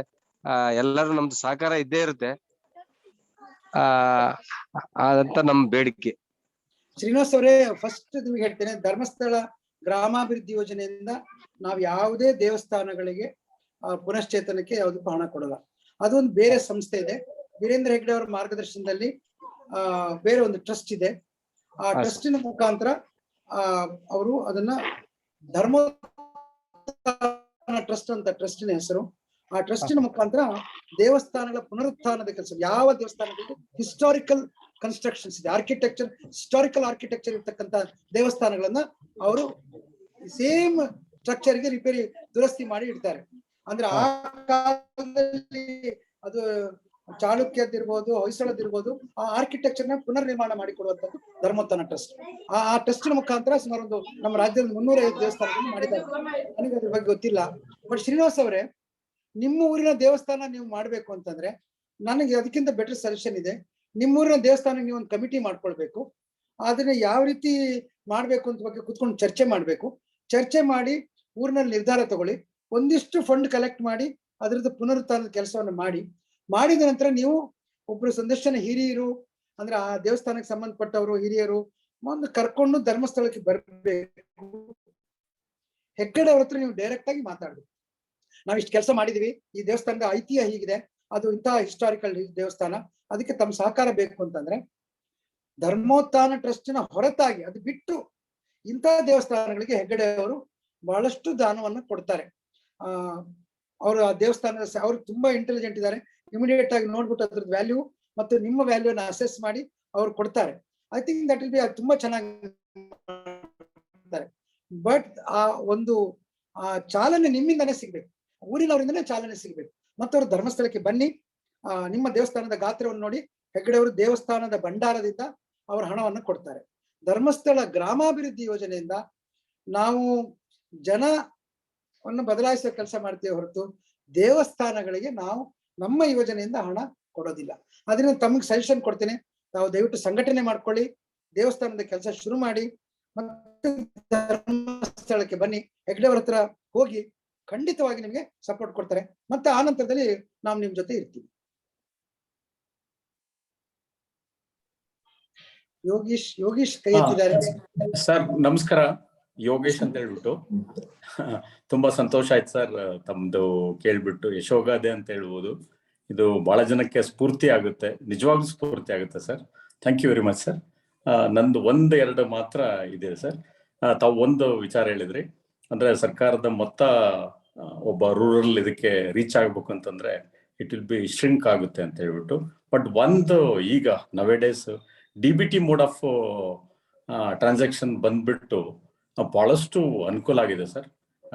ಎಲ್ಲರೂ ನಮ್ದು ಸಹಕಾರ ಇದ್ದೇ ಇರುತ್ತೆ ಅಂತ ನಮ್ ಬೇಡಿಕೆ. ಶ್ರೀನಿವಾಸ್ ಅವರೇ, ಫಸ್ಟ್ ನಿಮ್ಗೆ ಹೇಳ್ತೇನೆ, ಧರ್ಮಸ್ಥಳ ಗ್ರಾಮಾಭಿವೃದ್ಧಿ ಯೋಜನೆಯಿಂದ ನಾವು ಯಾವುದೇ ದೇವಸ್ಥಾನಗಳಿಗೆ ಪುನಶ್ಚೇತನಕ್ಕೆ ಯಾವುದಕ್ಕೂ ಹಣ ಕೊಡಲ್ಲ. ಅದೊಂದು ಬೇರೆ ಸಂಸ್ಥೆ ಇದೆ. ವೀರೇಂದ್ರ ಹೆಗ್ಡೆ ಅವರ ಮಾರ್ಗದರ್ಶನದಲ್ಲಿ ಬೇರೆ ಒಂದು ಟ್ರಸ್ಟ್ ಇದೆ. ಆ ಟ್ರಸ್ಟಿನ ಮುಖಾಂತರ ಅವರು ಅದನ್ನ ಧರ್ಮ ಟ್ರಸ್ಟ್ ಅಂತ ಟ್ರಸ್ಟಿನ ಹೆಸರು. ಆ ಟ್ರಸ್ಟಿನ ಮುಖಾಂತರ ದೇವಸ್ಥಾನಗಳ ಪುನರುತ್ಥಾನದ ಕೆಲಸ, ಯಾವ ದೇವಸ್ಥಾನಗಳಿಗೆ ಹಿಸ್ಟಾರಿಕಲ್ ಕನ್ಸ್ಟ್ರಕ್ಷನ್ಸ್ ಇದೆ, ಹಿಸ್ಟಾರಿಕಲ್ ಆರ್ಕಿಟೆಕ್ಚರ್ ಇರ್ತಕ್ಕಂಥ ದೇವಸ್ಥಾನಗಳನ್ನ ಅವರು ಸೇಮ್ ಸ್ಟ್ರಕ್ಚರ್ಗೆ ರಿಪೇರಿ ದುರಸ್ತಿ ಮಾಡಿ ಇಡ್ತಾರೆ. ಅಂದ್ರೆ ಆ ಕಾಲದಲ್ಲಿ ಅದು ಚಾಲುಕ್ಯದಿರ್ಬೋದು, ಹೊಯ್ಸಳದಿರ್ಬೋದು, ಆ ಆರ್ಕಿಟೆಕ್ಚರ್ ನ ಪುನರ್ ನಿರ್ಮಾಣ ಮಾಡಿಕೊಡುವಂಥದ್ದು ಧರ್ಮೋತ್ಥಾನ ಟ್ರಸ್ಟ್. ಆ ಟ್ರಸ್ಟಿನ ಮುಖಾಂತರ ಸುಮಾರು ಒಂದು ನಮ್ಮ ರಾಜ್ಯದ 350 ದೇವಸ್ಥಾನಗಳನ್ನು ಮಾಡಿದ್ದಾರೆ. ನನಗೆ ಅದ್ರ ಬಗ್ಗೆ ಗೊತ್ತಿಲ್ಲ. ಬಟ್ ಶ್ರೀನಿವಾಸ್ ಅವರೇ, ನಿಮ್ಮ ಊರಿನ ದೇವಸ್ಥಾನ ನೀವು ಮಾಡ್ಬೇಕು ಅಂತಂದ್ರೆ ನನಗೆ ಅದಕ್ಕಿಂತ ಬೆಟರ್ ಸಜೆಷನ್ ಇದೆ. ನಿಮ್ಮೂರಿನ ದೇವಸ್ಥಾನಕ್ಕೆ ನೀವು ಒಂದು ಕಮಿಟಿ ಮಾಡ್ಕೊಳ್ಬೇಕು. ಅದನ್ನ ಯಾವ ರೀತಿ ಮಾಡ್ಬೇಕು ಅಂತ ಬಗ್ಗೆ ಕುತ್ಕೊಂಡು ಚರ್ಚೆ ಮಾಡ್ಬೇಕು. ಚರ್ಚೆ ಮಾಡಿ ಊರಿನಲ್ಲಿ ನಿರ್ಧಾರ ತಗೊಳ್ಳಿ. ಒಂದಿಷ್ಟು ಫಂಡ್ ಕಲೆಕ್ಟ್ ಮಾಡಿ ಅದ್ರದ್ದು ಪುನರುತ್ಥಾನದ ಕೆಲಸವನ್ನು ಮಾಡಿದ ನಂತರ ನೀವು ಒಬ್ರು ಸಂದರ್ಶನ ಹಿರಿಯರು ಅಂದ್ರೆ ಆ ದೇವಸ್ಥಾನಕ್ಕೆ ಸಂಬಂಧಪಟ್ಟವರು ಹಿರಿಯರು ಒಂದು ಕರ್ಕೊಂಡು ಧರ್ಮಸ್ಥಳಕ್ಕೆ ಬರ್ಬೇಕು. ಹೆಗ್ಗಡೆ ಅವ್ರ ಹತ್ರ ನೀವು ಡೈರೆಕ್ಟ್ ಆಗಿ ಮಾತಾಡ್ಬೇಕು. ನಾವ್ ಇಷ್ಟು ಕೆಲಸ ಮಾಡಿದೀವಿ, ಈ ದೇವಸ್ಥಾನದ ಐತಿಹ್ಯ ಹೀಗಿದೆ, ಅದು ಇಂತಹ ಹಿಸ್ಟಾರಿಕಲ್ ದೇವಸ್ಥಾನ, ಅದಕ್ಕೆ ತಮ್ಮ ಸಹಕಾರ ಬೇಕು ಅಂತಂದ್ರೆ ಧರ್ಮೋತ್ಥಾನ ಟ್ರಸ್ಟಿನ ಹೊರತಾಗಿ ಅದು ಬಿಟ್ಟು ಇಂತಹ ದೇವಸ್ಥಾನಗಳಿಗೆ ಹೆಗ್ಗಡೆ ಅವರು ಬಹಳಷ್ಟು ದಾನವನ್ನು ಕೊಡ್ತಾರೆ. ಅವರು ಆ ದೇವಸ್ಥಾನದ ಅವ್ರು ತುಂಬಾ ಇಂಟೆಲಿಜೆಂಟ್ ಇದ್ದಾರೆ. ಇಮಿಡಿಯೇಟ್ ಆಗಿ ನೋಡ್ಬಿಟ್ಟು ಅದ್ರದ್ದು ವ್ಯಾಲ್ಯೂ ಮತ್ತು ನಿಮ್ಮ ವ್ಯಾಲ್ಯೂನ ಅಸೆಸ್ ಮಾಡಿ ಅವ್ರು ಕೊಡ್ತಾರೆ. I think that will be ತುಂಬಾ ಚೆನ್ನಾಗಿ. ಬಟ್ ಆ ಒಂದು ಚಾಲನೆ ನಿಮ್ಮಿಂದನೇ ಸಿಗ್ಬೇಕು, ಊರಿನವರಿಂದನೇ ಚಾಲನೆ ಸಿಗ್ಬೇಕು. ಮತ್ತವರು ಧರ್ಮಸ್ಥಳಕ್ಕೆ ಬನ್ನಿ, ನಿಮ್ಮ ದೇವಸ್ಥಾನದ ಗಾತ್ರವನ್ನು ನೋಡಿ. ಹೆಗ್ಗಡೆ ಅವರು ದೇವಸ್ಥಾನದ ಭಂಡಾರದಿಂದ ಅವರ ಹಣವನ್ನು ಕೊಡ್ತಾರೆ. ಧರ್ಮಸ್ಥಳ ಗ್ರಾಮಾಭಿವೃದ್ಧಿ ಯೋಜನೆಯಿಂದ ನಾವು ಜನವನ್ನು ಬದಲಾಯಿಸುವ ಕೆಲಸ ಮಾಡ್ತೇವೆ ಹೊರತು ದೇವಸ್ಥಾನಗಳಿಗೆ ನಾವು ನಮ್ಮ ಯೋಜನೆಯಿಂದ ಹಣ ಕೊಡೋದಿಲ್ಲ. ಅದರಿಂದ ತಮಗೆ ಸಜೆಷನ್ ಕೊಡ್ತೇನೆ, ತಾವು ದಯವಿಟ್ಟು ಸಂಘಟನೆ ಮಾಡ್ಕೊಳ್ಳಿ, ದೇವಸ್ಥಾನದ ಕೆಲಸ ಶುರು ಮಾಡಿ, ಮತ್ತೆ ಧರ್ಮಸ್ಥಳಕ್ಕೆ ಬನ್ನಿ. ಹೆಗ್ಗಡೆ ಅವ್ರ ಹತ್ರ ಹೋಗಿ ಖಂಡಿತವಾಗಿ ನಿಮ್ಗೆ ಸಪೋರ್ಟ್ ಕೊಡ್ತಾರೆ. ಮತ್ತೆ ಆ ನಂತರದಲ್ಲಿ ನಾವು ನಿಮ್ ಜೊತೆ ಇರ್ತೀವಿ. ಯೋಗೀಶ್ ಕೈ ಎತ್ತಿದ್ದಾರೆ. ಸರ್ ನಮಸ್ಕಾರ, ಯೋಗೇಶ್ ಅಂತ ಹೇಳ್ಬಿಟ್ಟು. ತುಂಬಾ ಸಂತೋಷ ಆಯ್ತು ಸರ್ ತಮ್ದು ಕೇಳ್ಬಿಟ್ಟು. ಯಶೋಗಾದೆ ಅಂತ ಹೇಳ್ಬೋದು, ಇದು ಬಹಳ ಜನಕ್ಕೆ ಸ್ಫೂರ್ತಿ ಆಗುತ್ತೆ, ನಿಜವಾಗ್ಲೂ ಸ್ಫೂರ್ತಿ ಆಗುತ್ತೆ sir. Thank you very much sir. ನಂದು ಎರಡು ಮಾತ್ರ ಇದೆ ಸರ್. ತಾವು ಒಂದು ವಿಚಾರ ಹೇಳಿದ್ರಿ, ಅಂದ್ರೆ ಸರ್ಕಾರದ ಮೊತ್ತ ಒಬ್ಬ ರೂರಲ್ ಇದಕ್ಕೆ ರೀಚ್ ಆಗ್ಬೇಕು ಅಂತಂದ್ರೆ ಇಟ್ ವಿಲ್ ಬಿ ಶ್ರಿಂಕ್ ಆಗುತ್ತೆ ಅಂತ ಹೇಳ್ಬಿಟ್ಟು. ಬಟ್ ಒಂದು ಈಗ nowadays DBT mode of transaction ಬಂದ್ಬಿಟ್ಟು ಬಹಳಷ್ಟು ಅನುಕೂಲ ಆಗಿದೆ sir.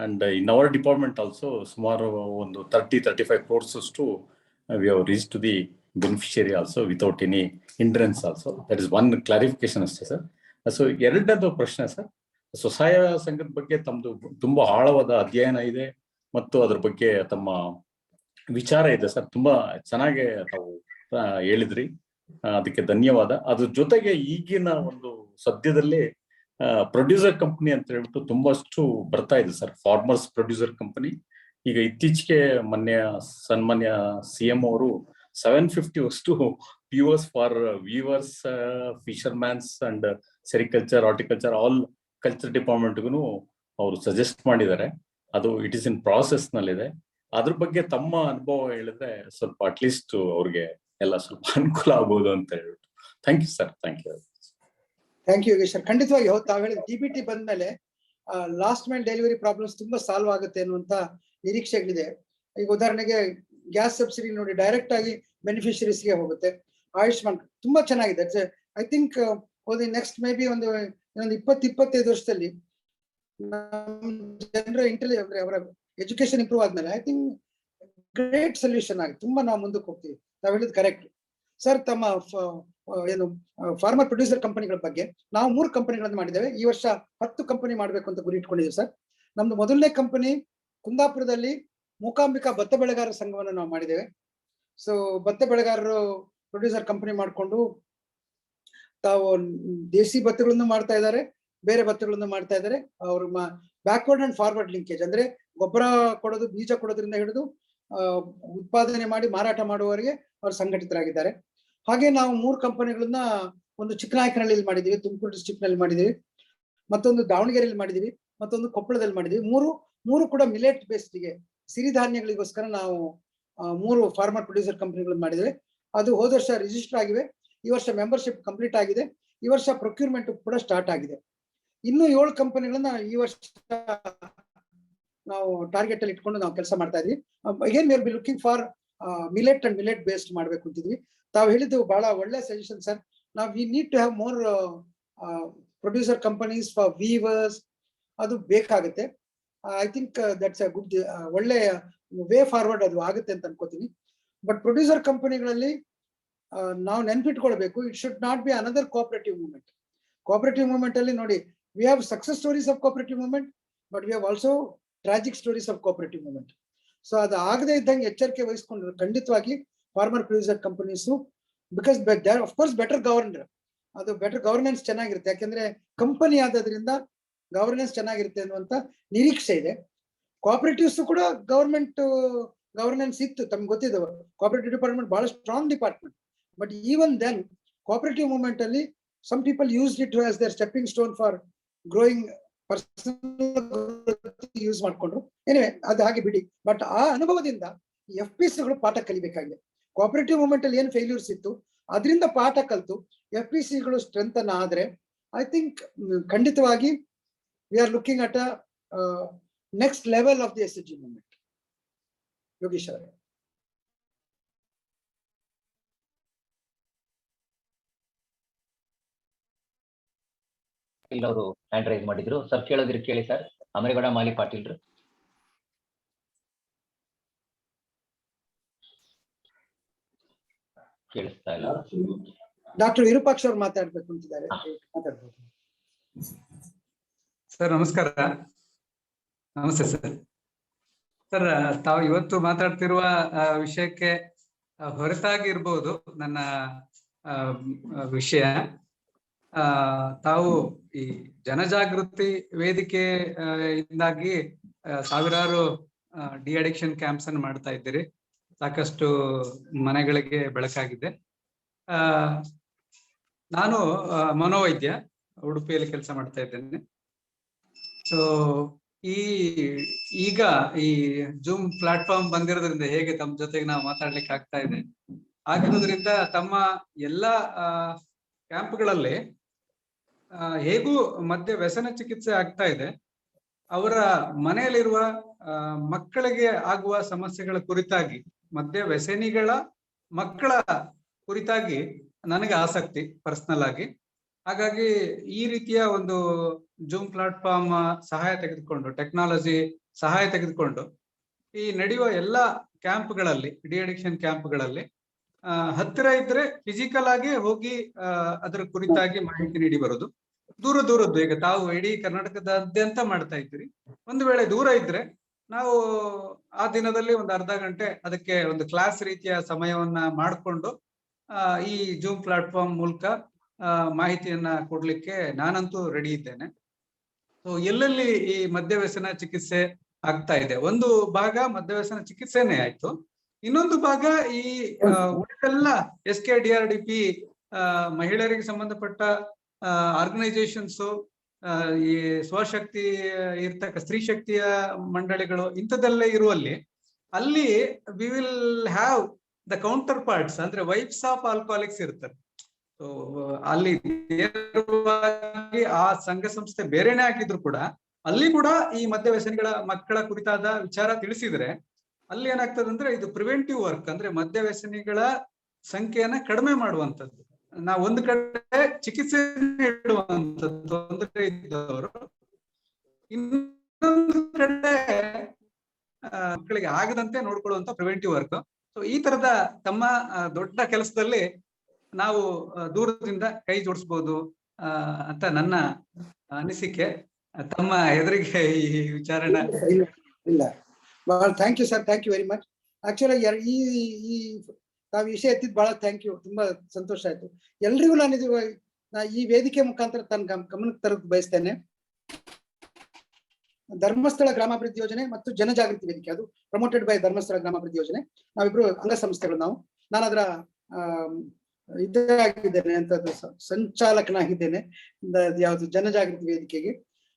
And in our department also ಸುಮಾರು ಒಂದು 30-35 crores ಅಷ್ಟು we have reach to the beneficiary also without any hindrance also. That is one clarification ಅಷ್ಟೇ ಸರ್. ಸೊ ಎರಡನೇದು ಪ್ರಶ್ನೆ ಸರ್, ಸ್ವಸಹಾಯ ಸಂಘದ ಬಗ್ಗೆ ತಮ್ಮದು ತುಂಬಾ ಆಳವಾದ ಅಧ್ಯಯನ ಇದೆ ಮತ್ತು ಅದ್ರ ಬಗ್ಗೆ ತಮ್ಮ ವಿಚಾರ ಇದೆ ಸರ್. ತುಂಬಾ ಚೆನ್ನಾಗಿ ತಾವು ಹೇಳಿದ್ರಿ, ಅದಕ್ಕೆ ಧನ್ಯವಾದ. ಅದ್ರ ಜೊತೆಗೆ ಈಗಿನ ಒಂದು ಸದ್ಯದಲ್ಲಿ ಪ್ರೊಡ್ಯೂಸರ್ ಕಂಪನಿ ಅಂತ ಹೇಳ್ಬಿಟ್ಟು ತುಂಬಷ್ಟು ಬರ್ತಾ ಇದೆ ಸರ್, ಫಾರ್ಮರ್ಸ್ ಪ್ರೊಡ್ಯೂಸರ್ ಕಂಪನಿ. ಈಗ ಇತ್ತೀಚೆಗೆ ಸನ್ಮಾನ್ಯ CM ಅವರು 750 ಅಷ್ಟು POs for weavers, fishermans and sericulture, horticulture, all culture ಡಿಪಾರ್ಟ್ಮೆಂಟ್ಗೂ ಅವರು ಸಜೆಸ್ಟ್ ಮಾಡಿದ್ದಾರೆ. ಅದು ಇಟ್ ಇಸ್ ಇನ್ ಪ್ರಾಸೆಸ್ ನಲ್ಲಿದೆ. ಅದ್ರ ಬಗ್ಗೆ ತಮ್ಮ ಅನುಭವ ಹೇಳಿದ್ರೆ ಸ್ವಲ್ಪ ಅಟ್ಲೀಸ್ಟ್ ಅವ್ರಿಗೆ ಎಲ್ಲ ಸ್ವಲ್ಪ ಅನುಕೂಲ ಆಗ್ಬೋದು ಅಂತ ಹೇಳ್ಬಿಟ್ಟು. Thank you sir. Thank you Yogesh sir. ಖಂಡಿತವಾಗಿ ಹೌದು, ತಾವು ಹೇಳಿದ DBT ಬಂದ್ಮೇಲೆ ಲಾಸ್ಟ್ ಮೈಲ್ ಡೆಲಿವರಿ ಪ್ರಾಬ್ಲಮ್ಸ್ ತುಂಬಾ ಸಾಲ್ವ್ ಆಗುತ್ತೆ ಅನ್ನುವಂತ ನಿರೀಕ್ಷೆಗಳಿದೆ. ಈಗ ಉದಾಹರಣೆಗೆ ಗ್ಯಾಸ್ ಸಬ್ಸಿಡಿ ನೋಡಿ ಡೈರೆಕ್ಟ್ ಆಗಿ ಬೆನಿಫಿಷರೀಸ್ಗೆ ಹೋಗುತ್ತೆ. ಆಯುಷ್ಮಾನ್ ತುಂಬಾ ಚೆನ್ನಾಗಿದೆ. I think next may be ಒಂದು 20-25 ವರ್ಷದಲ್ಲಿ ಜನರ ಅಂದ್ರೆ ಅವರ ಎಜುಕೇಶನ್ ಇಂಪ್ರೂವ್ ಆದ್ಮೇಲೆ ಐ ಥಿಂಕ್ ಗ್ರೇಟ್ ಸೊಲ್ಯೂಷನ್ ಆಗಿ ತುಂಬಾ ನಾವು ಮುಂದಕ್ಕೆ ಹೋಗ್ತೀವಿ. ತಾವು ಹೇಳಿದ್ ಕರೆಕ್ಟ್ ಸರ್. ತಮ್ಮ ಏನು ಫಾರ್ಮರ್ ಪ್ರೊಡ್ಯೂಸರ್ ಕಂಪನಿಗಳ ಬಗ್ಗೆ ನಾವು 3 ಕಂಪನಿಗಳನ್ನು ಮಾಡಿದ್ದೇವೆ. ಈ ವರ್ಷ 10 ಕಂಪನಿ ಮಾಡ್ಬೇಕು ಅಂತ ಗುರಿ ಇಟ್ಕೊಂಡಿದ್ದೀವಿ ಸರ್. ನಮ್ದು ಮೊದಲನೇ ಕಂಪನಿ ಕುಂದಾಪುರದಲ್ಲಿ ಮೂಕಾಂಬಿಕಾ ಭತ್ತ ಬೆಳೆಗಾರರ ಸಂಘವನ್ನು ನಾವು ಮಾಡಿದ್ದೇವೆ. ಸೊ ಭತ್ತ ಬೆಳೆಗಾರರು ಪ್ರೊಡ್ಯೂಸರ್ ಕಂಪನಿ ಮಾಡಿಕೊಂಡು ತಾವು ದೇಸಿ ಭತ್ತಗಳನ್ನು ಮಾಡ್ತಾ ಇದ್ದಾರೆ, ಬೇರೆ ಭತ್ತಗಳನ್ನು ಮಾಡ್ತಾ ಇದ್ದಾರೆ. ಅವರು ಬ್ಯಾಕ್ವರ್ಡ್ ಅಂಡ್ ಫಾರ್ವರ್ಡ್ ಲಿಂಕೇಜ್ ಅಂದ್ರೆ ಗೊಬ್ಬರ ಕೊಡೋದು, ಬೀಜ ಕೊಡೋದ್ರಿಂದ ಹಿಡಿದು ಉತ್ಪಾದನೆ ಮಾಡಿ ಮಾರಾಟ ಮಾಡುವವರಿಗೆ ಅವರು ಸಂಘಟಿತರಾಗಿದ್ದಾರೆ. ಹಾಗೆ ನಾವು 3 ಕಂಪನಿಗಳನ್ನ ಒಂದು ಚಿಕ್ಕನಾಯಕನಹಳ್ಳಿಯಲ್ಲಿ ಮಾಡಿದೀವಿ, ತುಮಕೂರು ಡಿಸ್ಟ್ರಿಕ್ಟ್ ನಲ್ಲಿ ಮಾಡಿದೀವಿ, ಮತ್ತೊಂದು ದಾವಣಗೆರೆಯಲ್ಲಿ ಮಾಡಿದೀವಿ, ಮತ್ತೊಂದು ಕೊಪ್ಪಳದಲ್ಲಿ ಮಾಡಿದೀವಿ. ಮೂರು ಕೂಡ ಮಿಲೆಟ್ ಬೇಸ್ಡ್ಗೆ ಸಿರಿಧಾನ್ಯಗಳಿಗೋಸ್ಕರ ನಾವು 3 ಫಾರ್ಮರ್ ಪ್ರೊಡ್ಯೂಸರ್ ಕಂಪನಿಗಳನ್ನು ಮಾಡಿದ್ದೇವೆ. ಅದು ಹೋದ ವರ್ಷ ರಿಜಿಸ್ಟರ್ ಆಗಿವೆ. ಈ ವರ್ಷ ಮೆಂಬರ್ಶಿಪ್ ಕಂಪ್ಲೀಟ್ ಆಗಿದೆ. ಈ ವರ್ಷ ಪ್ರೊಕ್ಯೂರ್ಮೆಂಟ್ ಕೂಡ ಸ್ಟಾರ್ಟ್ ಆಗಿದೆ. ಇನ್ನು 7 ಕಂಪನಿಗಳನ್ನ ಈ ವರ್ಷ ನಾವು ಟಾರ್ಗೆಟ್ ಅಲ್ಲಿ ಇಟ್ಕೊಂಡು ನಾವು ಕೆಲಸ ಮಾಡ್ತಾ ಇದ್ವಿ. Again we are be looking for millet and millet based ಮಾಡ್ಬೇಕು ಅಂತಿದ್ವಿ. ತಾವು ಹೇಳಿದ್ದು ಬಹಳ ಒಳ್ಳೆ ಸಜೆಷನ್ ಸರ್. ನಾವು we need to have more producer companies for weavers. ಅದು ಬೇಕಾಗುತ್ತೆ. I think that's a good ಒಳ್ಳೆ ವೇ ಫಾರ್ವರ್ಡ್ ಅದು ಆಗುತ್ತೆ ಅಂತ ಅನ್ಕೋತೀನಿ. ಬಟ್ ಪ್ರೊಡ್ಯೂಸರ್ ಕಂಪನಿಗಳಲ್ಲಿ ನಾವು ನೆನ್ಪಿಟ್ಕೊಳ್ಬೇಕು, it should not be another cooperative movement. Cooperative movement ಅಲ್ಲಿ ನೋಡಿ, we have success stories of cooperative movement, but we have also tragic stories of cooperative movement. So ಅದು ಆಗದೆ ಇದ್ದಂಗೆ ಎಚ್ಚರಿಕೆ ವಹಿಸ್ಕೊಂಡ್ರೆ ಖಂಡಿತವಾಗಿ farmer producer companies, because of course better governor, ಅದು better governance ಚೆನ್ನಾಗಿರುತ್ತೆ. ಯಾಕೆಂದ್ರೆ ಕಂಪನಿ ಆದ್ರಿಂದ ಗವರ್ನೆನ್ಸ್ ಚೆನ್ನಾಗಿರುತ್ತೆ ಅನ್ನುವಂತ ನಿರೀಕ್ಷೆ ಇದೆ. ಕೋಆಪರೇಟಿವ್ಸ್ ಕೂಡ ಗವರ್ನೆನ್ಸ್ ಇತ್ತು, ತಮ್ಗೆ ಗೊತ್ತಿದೆ. ಕೋಆಪರೇಟಿವ್ ಡಿಪಾರ್ಟ್ಮೆಂಟ್ ಬಹಳ strong department. But even then cooperative movement ಅಲ್ಲಿ some people used it as their stepping stone for growing personal use ಮಾಡ್ಕೊಂಡ್ರು. ಎನಿವೆ ಅದು ಹಾಗೆ ಬಿಡಿ. ಬಟ್ ಆ ಅನುಭವದಿಂದ FPCಗಳು ಪಾಠ ಕಲಿಬೇಕಾಗಿದೆ. ಕೋಆಪರೇಟಿವ್ ಮೂವ್ಮೆಂಟ್ ಅಲ್ಲಿ ಏನು ಫೇಲ್ಯೂರ್ಸ್ ಇತ್ತು ಅದರಿಂದ ಪಾಠ ಕಲಿತು FPCಗಳು ಸ್ಟ್ರೆಂಥನ್ ಆದ್ರೆ ಐ ಥಿಂಕ್ ಖಂಡಿತವಾಗಿ we are looking at a next level of the SHG movement. Yogish ಅವರೇ. ಇಲ್ಲವರು ಹ್ಯಾಂಡ್ ರೈಸ್ ಮಾಡಿದ್ರು ಸರ್. ಕೇಳಿದ್ರಿ ಕೇಳಿ ಸರ್. ಅಮರೇಗೌಡ ಮಾಲಿ ಪಾಟೀಲ್ರು. ಕೇಳಿಸ್ತಾ ಇಲ್ಲ. ಡಾಕ್ಟರ್ ವಿರೂಪಾಕ್ಷ ಅವ್ರು ಮಾತಾಡ್ಬೇಕು ಅಂತಿದ್ದಾರೆ, ಮಾತಾಡ್ಬೋದು. ಸರ್ ನಮಸ್ಕಾರ. ನಮಸ್ತೆ ಸರ್. ಸರ್ ತಾವು ಇವತ್ತು ಮಾತಾಡ್ತಿರುವ ವಿಷಯಕ್ಕೆ ಹೊರತಾಗಿ ಇರ್ಬೋದು ನನ್ನ ವಿಷಯ. ತಾವು ಈ ಜನಜಾಗೃತಿ ವೇದಿಕೆ ಇಂದಾಗಿ ಸಾವಿರಾರು ಡಿ ಅಡಿಕ್ಷನ್ ಕ್ಯಾಂಪ್ಸ್ ಅನ್ನು ಮಾಡ್ತಾ ಇದ್ದೀರಿ. ಸಾಕಷ್ಟು ಮನೆಗಳಿಗೆ ಬೆಳಕಾಗಿದೆ. ನಾನು ಮನೋವೈದ್ಯ, ಉಡುಪಿಯಲ್ಲಿ ಕೆಲಸ ಮಾಡ್ತಾ ಇದ್ದೇನೆ. ಸೊ ಈಗ ಈ ಜೂಮ್ ಪ್ಲಾಟ್ಫಾರ್ಮ್ ಬಂದಿರೋದ್ರಿಂದ ಹೇಗೆ ತಮ್ಮ ಜೊತೆಗೆ ನಾವು ಮಾತಾಡ್ಲಿಕ್ಕೆ ಆಗ್ತಾ ಇದೆ, ಆಗಿರೋದ್ರಿಂದ ತಮ್ಮ ಎಲ್ಲ ಕ್ಯಾಂಪ್ಗಳಲ್ಲಿ ಹೇಗೂ ಮದ್ಯ ವ್ಯಸನ ಚಿಕಿತ್ಸೆ ಆಗ್ತಾ ಇದೆ. ಅವರ ಮನೆಯಲ್ಲಿರುವ ಮಕ್ಕಳಿಗೆ ಆಗುವ ಸಮಸ್ಯೆಗಳ ಕುರಿತಾಗಿ, ಮದ್ಯ ವ್ಯಸನಿಗಳ ಮಕ್ಕಳ ಕುರಿತಾಗಿ ನನಗೆ ಆಸಕ್ತಿ ಪರ್ಸನಲ್ ಆಗಿ. ಹಾಗಾಗಿ ಈ ರೀತಿಯ ಒಂದು ಜೂಮ್ ಪ್ಲಾಟ್ಫಾರ್ಮ್ ಸಹಾಯ ತೆಗೆದುಕೊಂಡು, ಟೆಕ್ನಾಲಜಿ ಸಹಾಯ ತೆಗೆದುಕೊಂಡು ಈ ನಡೆಯುವ ಎಲ್ಲ ಕ್ಯಾಂಪ್ಗಳಲ್ಲಿ, ಡಿ ಅಡಿಕ್ಷನ್ ಕ್ಯಾಂಪ್ಗಳಲ್ಲಿ ಹತ್ತಿರ ಇದ್ರೆ ಫಿಸಿಕಲ್ ಆಗಿ ಹೋಗಿ ಅದರ ಕುರಿತಾಗಿ ಮಾಹಿತಿ ನೀಡಿ ಬರೋದು. ದೂರದ್ದು ಈಗ ತಾವು ಇಡೀ ಕರ್ನಾಟಕದಾದ್ಯಂತ ಮಾಡ್ತಾ ಇದ್ದೀರಿ. ಒಂದು ವೇಳೆ ದೂರ ಇದ್ರೆ ನಾವು ಆ ದಿನದಲ್ಲಿ ಒಂದು ಅರ್ಧ ಗಂಟೆ ಅದಕ್ಕೆ ಒಂದು ಕ್ಲಾಸ್ ರೀತಿಯ ಸಮಯವನ್ನ ಮಾಡಿಕೊಂಡು ಈ ಜೂಮ್ ಪ್ಲಾಟ್ಫಾರ್ಮ್ ಮೂಲಕ ಮಾಹಿತಿಯನ್ನ ಕೊಡ್ಲಿಕ್ಕೆ ನಾನಂತೂ ರೆಡಿ ಇದ್ದೇನೆ. ಸೊ ಎಲ್ಲೆಲ್ಲಿ ಈ ಮದ್ಯವ್ಯಸನ ಚಿಕಿತ್ಸೆ ಆಗ್ತಾ ಇದೆ, ಒಂದು ಭಾಗ ಮದ್ಯವ್ಯಸನ ಚಿಕಿತ್ಸೆನೇ ಆಯ್ತು, ಇನ್ನೊಂದು ಭಾಗ ಈ ಉಳಿದೆಲ್ಲ SKDRDP ಮಹಿಳೆಯರಿಗೆ ಸಂಬಂಧಪಟ್ಟ ಆರ್ಗನೈಸೇಷನ್ಸ್, ಈ ಸ್ವಶಕ್ತಿ ಸ್ತ್ರೀ ಶಕ್ತಿಯ ಮಂಡಳಿಗಳು ಇಂಥದ್ದೆಲ್ಲ ಇರುವಲ್ಲಿ ಅಲ್ಲಿ we will have the counter parts, ಅಂದ್ರೆ ವೈಫ್ಸ್ ಆಫ್ ಆಲ್ಕೋಹಾಲಿಕ್ಸ್ ಇರ್ತಾರೆ. ಸೊ ಅಲ್ಲಿ ಆ ಸಂಘ ಸಂಸ್ಥೆ ಬೇರೆನೆ ಆಗಿದ್ರು ಕೂಡ ಅಲ್ಲಿ ಕೂಡ ಈ ಮದ್ಯವ್ಯಸನಿಗಳ ಮಕ್ಕಳ ಕುರಿತಾದ ವಿಚಾರ ತಿಳಿಸಿದ್ರೆ ಅಲ್ಲಿ ಏನಾಗ್ತದೆ ಅಂದ್ರೆ ಇದು ಪ್ರಿವೆಂಟಿವ್ ವರ್ಕ್, ಅಂದ್ರೆ ಮದ್ಯವ್ಯಸನಿಗಳ ಸಂಖ್ಯೆಯನ್ನ ಕಡಿಮೆ ಮಾಡುವಂಥದ್ದು. ನಾವು ಒಂದು ಕಡೆ ಚಿಕಿತ್ಸೆ ನೀಡುವಂಥದ್ದು ತೊಂದರೆ ಇದ್ದವರು, ಇನ್ನೊಂದು ಕಡೆ ಮಕ್ಕಳಿಗೆ ಆಗದಂತೆ ನೋಡ್ಕೊಳ್ಳುವಂತ ಪ್ರಿವೆಂಟಿವ್ ವರ್ಕ್. ಸೊ ಈ ತರದ ತಮ್ಮ ದೊಡ್ಡ ಕೆಲಸದಲ್ಲಿ ನಾವು ದೂರದಿಂದ ಕೈ ಜೋಡಿಸ್ಬೋದು ಅಂತ ನನ್ನ ಅನಿಸಿಕೆ. ತಮ್ಮ ಎದುರಿಗೆ ಈ ವಿಚಾರಣ ಇಲ್ಲ. ಬಹಳ thank you sir, thank you very much. Actually ಈ ತಾವು ವಿಷಯ ಎತ್ತಿದ್ ಬಹಳ ಥ್ಯಾಂಕ್ ಯು, ತುಂಬಾ ಸಂತೋಷ ಆಯ್ತು. ಎಲ್ರಿಗೂ ನಾನು ಈ ವೇದಿಕೆ ಮುಖಾಂತರ ತನ್ನ ಗಮನಕ್ಕೆ ತರಕ್ ಬಯಸ್ತೇನೆ. ಧರ್ಮಸ್ಥಳ ಗ್ರಾಮಾಭಿವೃದ್ಧಿ ಯೋಜನೆ ಮತ್ತು ಜನಜಾಗೃತಿ ವೇದಿಕೆ, ಅದು ಪ್ರಮೋಟೆಡ್ ಬೈ ಧರ್ಮಸ್ಥಳ ಗ್ರಾಮಾಭಿವೃದ್ಧಿ ಯೋಜನೆ. ನಾವಿಬ್ರು ಅಂಗಸಂಸ್ಥೆಗಳು. ನಾನು ಅದರ ಇದಾಗಿದ್ದೇನೆ ಅಂತದ್ದು, ಸಂಚಾಲಕನಾಗಿದ್ದೇನೆ ಯಾವುದು ಜನಜಾಗೃತಿ ವೇದಿಕೆಗೆ.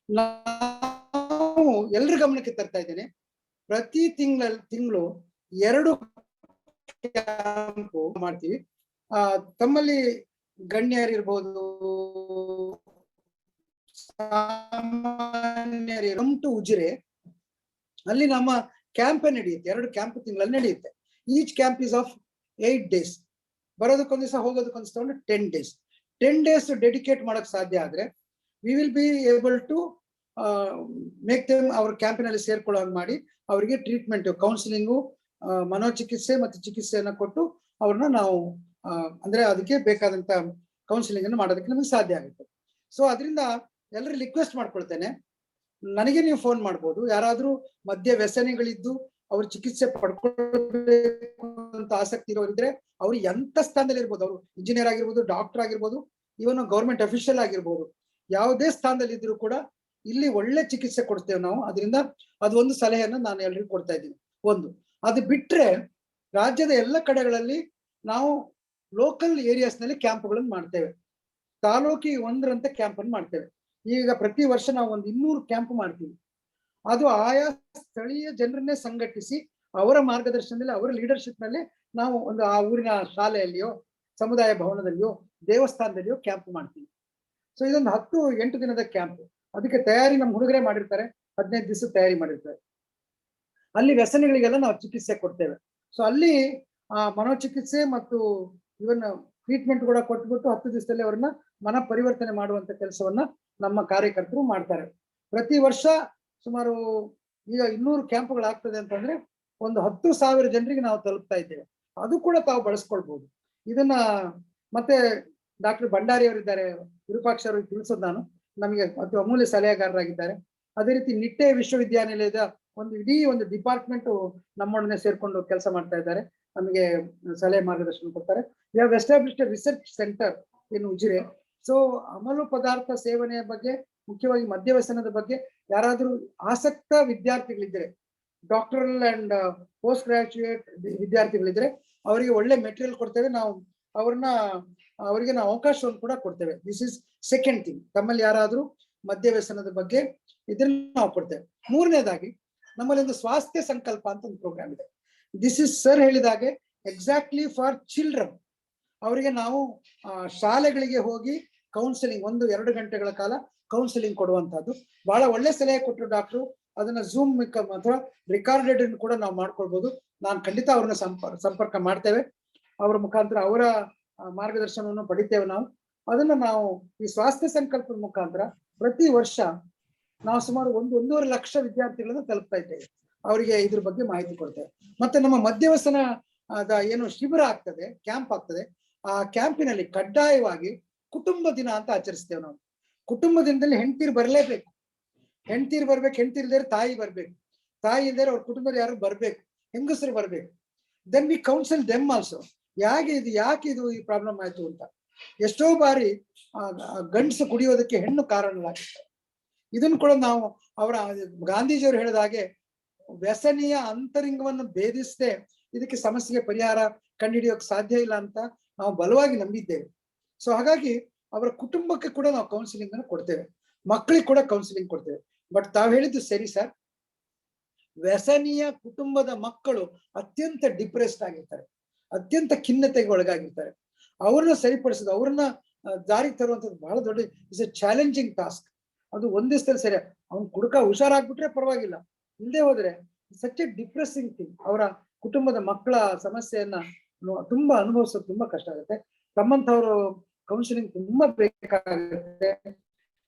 ನಾವು ಎಲ್ಲರ ಗಮನಕ್ಕೆ ತರ್ತಾ ಇದ್ದೇನೆ. ಪ್ರತಿ ತಿಂಗಳು 2 ಕ್ಯಾಂಪ್ ಮಾಡ್ತೀವಿ. ತಮ್ಮಲ್ಲಿ ಗಣ್ಯರಿರ್ಬೋದು, ಸಾಮಾನ್ಯರು ಉಜಿರೆ, ಅಲ್ಲಿ ನಮ್ಮ ಕ್ಯಾಂಪ್ ನಡೆಯುತ್ತೆ. 2 ಕ್ಯಾಂಪ್ ತಿಂಗಳಲ್ಲಿ ನಡೆಯುತ್ತೆ. Each camp is of 8 days. ಬರೋದಕ್ಕೊಂದ್ ದಿವಸ, ಹೋಗೋದಕ್ಕೊಂದ್ ದಿವಸ, 10 days. 10 days ಡೆಡಿಕೇಟ್ ಮಾಡಕ್ ಸಾಧ್ಯ ಆದ್ರೆ we will be able to make them ಅವ್ರ ಕ್ಯಾಂಪಿನಲ್ಲಿ ಸೇರ್ಕೊಳ್ಳೋ ಮಾಡಿ ಅವರಿಗೆ ಟ್ರೀಟ್ಮೆಂಟ್, ಕೌನ್ಸಿಲಿಂಗು, ಮನೋಚಿಕಿತ್ಸೆ ಮತ್ತು ಚಿಕಿತ್ಸೆಯನ್ನ ಕೊಟ್ಟು ಅವ್ರನ್ನ ನಾವು ಅಂದ್ರೆ ಅದಕ್ಕೆ ಬೇಕಾದಂತ ಕೌನ್ಸಿಲಿಂಗ್ ಅನ್ನು ಮಾಡೋದಕ್ಕೆ ನಮಗೆ ಸಾಧ್ಯ ಆಗುತ್ತೆ. ಸೊ ಅದರಿಂದ ಎಲ್ಲರೂ ರಿಕ್ವೆಸ್ಟ್ ಮಾಡ್ಕೊಳ್ತೇನೆ, ನನಗೆ ನೀವು ಫೋನ್ ಮಾಡ್ಬೋದು. ಯಾರಾದ್ರೂ ಮದ್ಯ ವ್ಯಸನಿಗಳಿದ್ದು ಅವ್ರು ಚಿಕಿತ್ಸೆ ಪಡ್ಕೊಳ್ಬೇಕು ಅಂತ ಆಸಕ್ತಿ ಇರೋರಿದ್ರೆ, ಅವ್ರು ಎಂತ ಸ್ಥಾನದಲ್ಲಿ ಇರ್ಬೋದು, ಅವರು ಇಂಜಿನಿಯರ್ ಆಗಿರ್ಬೋದು, ಡಾಕ್ಟರ್ ಆಗಿರ್ಬೋದು, ಇವನು ಗೌರ್ಮೆಂಟ್ ಅಫಿಷಿಯಲ್ ಆಗಿರ್ಬೋದು, ಯಾವುದೇ ಸ್ಥಾನದಲ್ಲಿ ಇದ್ರು ಕೂಡ ಇಲ್ಲಿ ಒಳ್ಳೆ ಚಿಕಿತ್ಸೆ ಕೊಡ್ತೇವೆ ನಾವು. ಅದರಿಂದ ಅದು ಒಂದು ಸಲಹೆಯನ್ನ ನಾನು ಎಲ್ರಿಗೂ ಕೊಡ್ತಾ ಇದ್ದೀನಿ. ಒಂದು ಅದು ಬಿಟ್ರೆ ರಾಜ್ಯದ ಎಲ್ಲ ಕಡೆಗಳಲ್ಲಿ ನಾವು ಲೋಕಲ್ ಏರಿಯಾಸ್ ನಲ್ಲಿ ಕ್ಯಾಂಪ್ಗಳನ್ನು ಮಾಡ್ತೇವೆ. ತಾಲೂಕಿಗೆ ಒಂದರಂತೆ ಕ್ಯಾಂಪ್ ಅನ್ನು ಮಾಡ್ತೇವೆ. ಈಗ ಪ್ರತಿ ವರ್ಷ ನಾವು ಒಂದು 200 ಕ್ಯಾಂಪ್ ಮಾಡ್ತೀವಿ. ಅದು ಆಯಾ ಸ್ಥಳೀಯ ಜನರನ್ನೇ ಸಂಘಟಿಸಿ ಅವರ ಮಾರ್ಗದರ್ಶನದಲ್ಲಿ, ಅವರ ಲೀಡರ್ಶಿಪ್ ನಲ್ಲಿ ನಾವು ಒಂದು ಆ ಊರಿನ ಶಾಲೆಯಲ್ಲಿಯೋ, ಸಮುದಾಯ ಭವನದಲ್ಲಿಯೋ, ದೇವಸ್ಥಾನದಲ್ಲಿಯೋ ಕ್ಯಾಂಪ್ ಮಾಡ್ತೀವಿ. ಸೊ ಇದೊಂದು 10-8 ದಿನದ ಕ್ಯಾಂಪ್. ಅದಕ್ಕೆ ತಯಾರಿ ನಮ್ಮ ಹುಡುಗರೇ ಮಾಡಿರ್ತಾರೆ, 15 ದಿವಸ ತಯಾರಿ ಮಾಡಿರ್ತಾರೆ. ಅಲ್ಲಿ ವ್ಯಸನಿಗಳಿಗೆಲ್ಲ ನಾವು ಚಿಕಿತ್ಸೆ ಕೊಡ್ತೇವೆ. ಸೊ ಅಲ್ಲಿ ಮನೋಚಿಕಿತ್ಸೆ ಮತ್ತು ಇವನ್ ಟ್ರೀಟ್ಮೆಂಟ್ ಕೂಡ ಕೊಟ್ಬಿಟ್ಟು 10 ದಿವಸದಲ್ಲಿ ಅವ್ರನ್ನ ಮನ ಪರಿವರ್ತನೆ ಮಾಡುವಂತ ಕೆಲಸವನ್ನ ನಮ್ಮ ಕಾರ್ಯಕರ್ತರು ಮಾಡ್ತಾರೆ. ಪ್ರತಿ ವರ್ಷ ಸುಮಾರು ಈಗ 200 ಕ್ಯಾಂಪ್ಗಳಾಗ್ತದೆ ಅಂತಂದ್ರೆ ಒಂದು 10,000 ಜನರಿಗೆ ನಾವು ತಲುಪ್ತಾ ಇದ್ದೇವೆ. ಅದು ಕೂಡ ತಾವು ಬಳಸ್ಕೊಳ್ಬಹುದು. ಇದನ್ನ ಮತ್ತೆ ಡಾಕ್ಟರ್ ಭಂಡಾರಿ ಅವರಿದ್ದಾರೆ, ವಿರೂಪಾಕ್ಷ ಅವರಿಗೆ ತಿಳಿಸೋದು ನಾನು, ನಮಗೆ ಅತಿ ಅಮೂಲ್ಯ ಸಲಹೆಗಾರರಾಗಿದ್ದಾರೆ. ಅದೇ ರೀತಿ ನಿಟ್ಟೆ ವಿಶ್ವವಿದ್ಯಾನಿಲಯದ ಇಡೀ ಒಂದು ಡಿಪಾರ್ಟ್ಮೆಂಟ್ ನಮ್ಮೊಡನೆ ಸೇರ್ಕೊಂಡು ಕೆಲಸ ಮಾಡ್ತಾ ಇದ್ದಾರೆ, ನಮಗೆ ಸಲಹೆ ಮಾರ್ಗದರ್ಶನ ಕೊಡ್ತಾರೆ. We have established research centre in Ujire. So ಅಮಲು ಪದಾರ್ಥ ಸೇವನೆಯ ಬಗ್ಗೆ, ಮುಖ್ಯವಾಗಿ ಮದ್ಯವ್ಯಸನದ ಬಗ್ಗೆ ಯಾರಾದ್ರೂ ಆಸಕ್ತ ವಿದ್ಯಾರ್ಥಿಗಳಿದ್ರೆ, ಡಾಕ್ಟರಲ್ ಅಂಡ್ ಪೋಸ್ಟ್ ಗ್ರಾಜುಯೇಟ್ ವಿದ್ಯಾರ್ಥಿಗಳಿದ್ರೆ ಅವರಿಗೆ ಒಳ್ಳೆ ಮೆಟೀರಿಯಲ್ ಕೊಡ್ತೇವೆ ನಾವು. ಅವರಿಗೆ ನಾವು ಅವಕಾಶವನ್ನು ಕೂಡ ಕೊಡ್ತೇವೆ. This is second thing. ತಮ್ಮಲ್ಲಿ ಯಾರಾದ್ರೂ ಮದ್ಯವ್ಯಸನದ ಬಗ್ಗೆ ಇದನ್ನ ನಾವು ಕೊಡ್ತೇವೆ. ಮೂರನೇದಾಗಿ ನಮ್ಮಲ್ಲಿ ಒಂದು ಸ್ವಾಸ್ಥ್ಯ ಸಂಕಲ್ಪ ಅಂತ ಒಂದು ಪ್ರೋಗ್ರಾಮ್ ಇದೆ. ದಿಸ್ ಇಸ್ ಸರ್ ಹೇಳಿದಾಗೆ ಎಕ್ಸಾಕ್ಟ್ಲಿ ಫಾರ್ ಚಿಲ್ಡ್ರನ್. ಅವರಿಗೆ ನಾವು ಶಾಲೆಗಳಿಗೆ ಹೋಗಿ ಕೌನ್ಸಿಲಿಂಗ್ 1-2 ಗಂಟೆಗಳ ಕಾಲ ಕೌನ್ಸಿಲಿಂಗ್ ಕೊಡುವಂತಹದ್ದು. ಬಹಳ ಒಳ್ಳೆ ಸಲಹೆ ಕೊಟ್ಟರು ಡಾಕ್ಟ್ರು. ಅದನ್ನ ಝೂಮ್ ಅಥವಾ ರಿಕಾರ್ಡೆಡ್ ಕೂಡ ನಾವು ಮಾಡ್ಕೊಳ್ಬಹುದು. ನಾನು ಖಂಡಿತ ಅವ್ರನ್ನ ಸಂಪರ್ಕ ಮಾಡ್ತೇವೆ. ಅವರ ಮುಖಾಂತರ ಅವರ ಮಾರ್ಗದರ್ಶನವನ್ನು ಪಡಿತೇವೆ ನಾವು. ಅದನ್ನ ನಾವು ಈ ಸ್ವಾಸ್ಥ್ಯ ಸಂಕಲ್ಪದ ಮುಖಾಂತರ ಪ್ರತಿ ವರ್ಷ ನಾವು ಸುಮಾರು 1-1.5 ಲಕ್ಷ ವಿದ್ಯಾರ್ಥಿಗಳನ್ನ ತಲುಪ್ತಾ ಇದ್ದೇವೆ. ಅವರಿಗೆ ಇದ್ರ ಬಗ್ಗೆ ಮಾಹಿತಿ ಕೊಡ್ತೇವೆ. ಮತ್ತೆ ನಮ್ಮ ಮದ್ಯವ್ಯಸನ ಏನು ಶಿಬಿರ ಆಗ್ತದೆ, ಕ್ಯಾಂಪ್ ಆಗ್ತದೆ, ಆ ಕ್ಯಾಂಪಿನಲ್ಲಿ ಕಡ್ಡಾಯವಾಗಿ ಕುಟುಂಬ ದಿನ ಅಂತ ಆಚರಿಸ್ತೇವೆ ನಾವು. ಕುಟುಂಬ ದಿನದಲ್ಲಿ ಹೆಂಡತಿರು ಬರಲೇಬೇಕು. ಹೆಂಡತಿರು ಬರ್ಬೇಕು, ಹೆಂಡತಿ ಇಲ್ದೇ ತಾಯಿ ಬರ್ಬೇಕು, ತಾಯಿ ಇಲ್ದೇ ಅವ್ರ ಕುಟುಂಬದ ಯಾರು ಬರ್ಬೇಕು, ಹೆಂಗಸರು ಬರ್ಬೇಕು. Then we counsel them also. ಯಾಕೆ ಇದು ಈ ಪ್ರಾಬ್ಲಮ್ ಆಯ್ತು ಅಂತ. ಎಷ್ಟೋ ಬಾರಿ ಗಂಡಸು ಕುಡಿಯೋದಕ್ಕೆ ಹೆಣ್ಣು ಕಾರಣವಾಗುತ್ತೆ. ಇದನ್ನು ಕೂಡ ನಾವು ಗಾಂಧೀಜಿಯವರು ಹೇಳಿದ ಹಾಗೆ ವ್ಯಸನಿಯ ಅಂತರಿಂಗವನ್ನು ಭೇದಿಸದೆ ಇದಕ್ಕೆ ಸಮಸ್ಯೆಗೆ ಪರಿಹಾರ ಕಂಡುಹಿಡಿಯೋಕೆ ಸಾಧ್ಯ ಇಲ್ಲ ಅಂತ ನಾವು ಬಲವಾಗಿ ನಂಬಿದ್ದೇವೆ. ಸೊ ಹಾಗಾಗಿ ಅವರ ಕುಟುಂಬಕ್ಕೆ ಕೂಡ ನಾವು ಕೌನ್ಸಿಲಿಂಗ್ ಅನ್ನು ಕೊಡ್ತೇವೆ, ಮಕ್ಕಳಿಗೆ ಕೂಡ ಕೌನ್ಸಿಲಿಂಗ್ ಕೊಡ್ತೇವೆ. ಬಟ್ ತಾವು ಹೇಳಿದ್ದು ಸರಿ ಸರ್, ವ್ಯಸನಿಯ ಕುಟುಂಬದ ಮಕ್ಕಳು ಅತ್ಯಂತ ಡಿಪ್ರೆಸ್ಡ್ ಆಗಿರ್ತಾರೆ, ಅತ್ಯಂತ ಖಿನ್ನತೆಗೆ ಒಳಗಾಗಿರ್ತಾರೆ. ಅವ್ರನ್ನ ಸರಿಪಡಿಸೋದು, ಅವ್ರನ್ನ ದಾರಿಗೆ ತರುವಂಥದ್ದು ಬಹಳ ದೊಡ್ಡ ಇಸ್ ಎ ಚಾಲೆಂಜಿಂಗ್ ಟಾಸ್ಕ್. ಅದು ಒಂದ್ ದಿವಸದಲ್ಲಿ ಸರಿ, ಅವ್ನು ಕುಡುಕ ಹುಷಾರಾಗ್ಬಿಟ್ರೆ ಪರವಾಗಿಲ್ಲ, ಇಲ್ಲದೆ ಹೋದ್ರೆ ಸಚ್ ಎ ಡಿಪ್ರೆಸಿಂಗ್ ಥಿಂಗ್. ಅವರ ಕುಟುಂಬದ ಮಕ್ಕಳ ಸಮಸ್ಯೆಯನ್ನ ತುಂಬಾ ಅನುಭವಿಸೋದು ತುಂಬಾ ಕಷ್ಟ ಆಗುತ್ತೆ. ತಮ್ಮಂಥವ್ರು ಕೌನ್ಸಿಲಿಂಗ್ ತುಂಬಾ ಬೇಕಾಗುತ್ತೆ.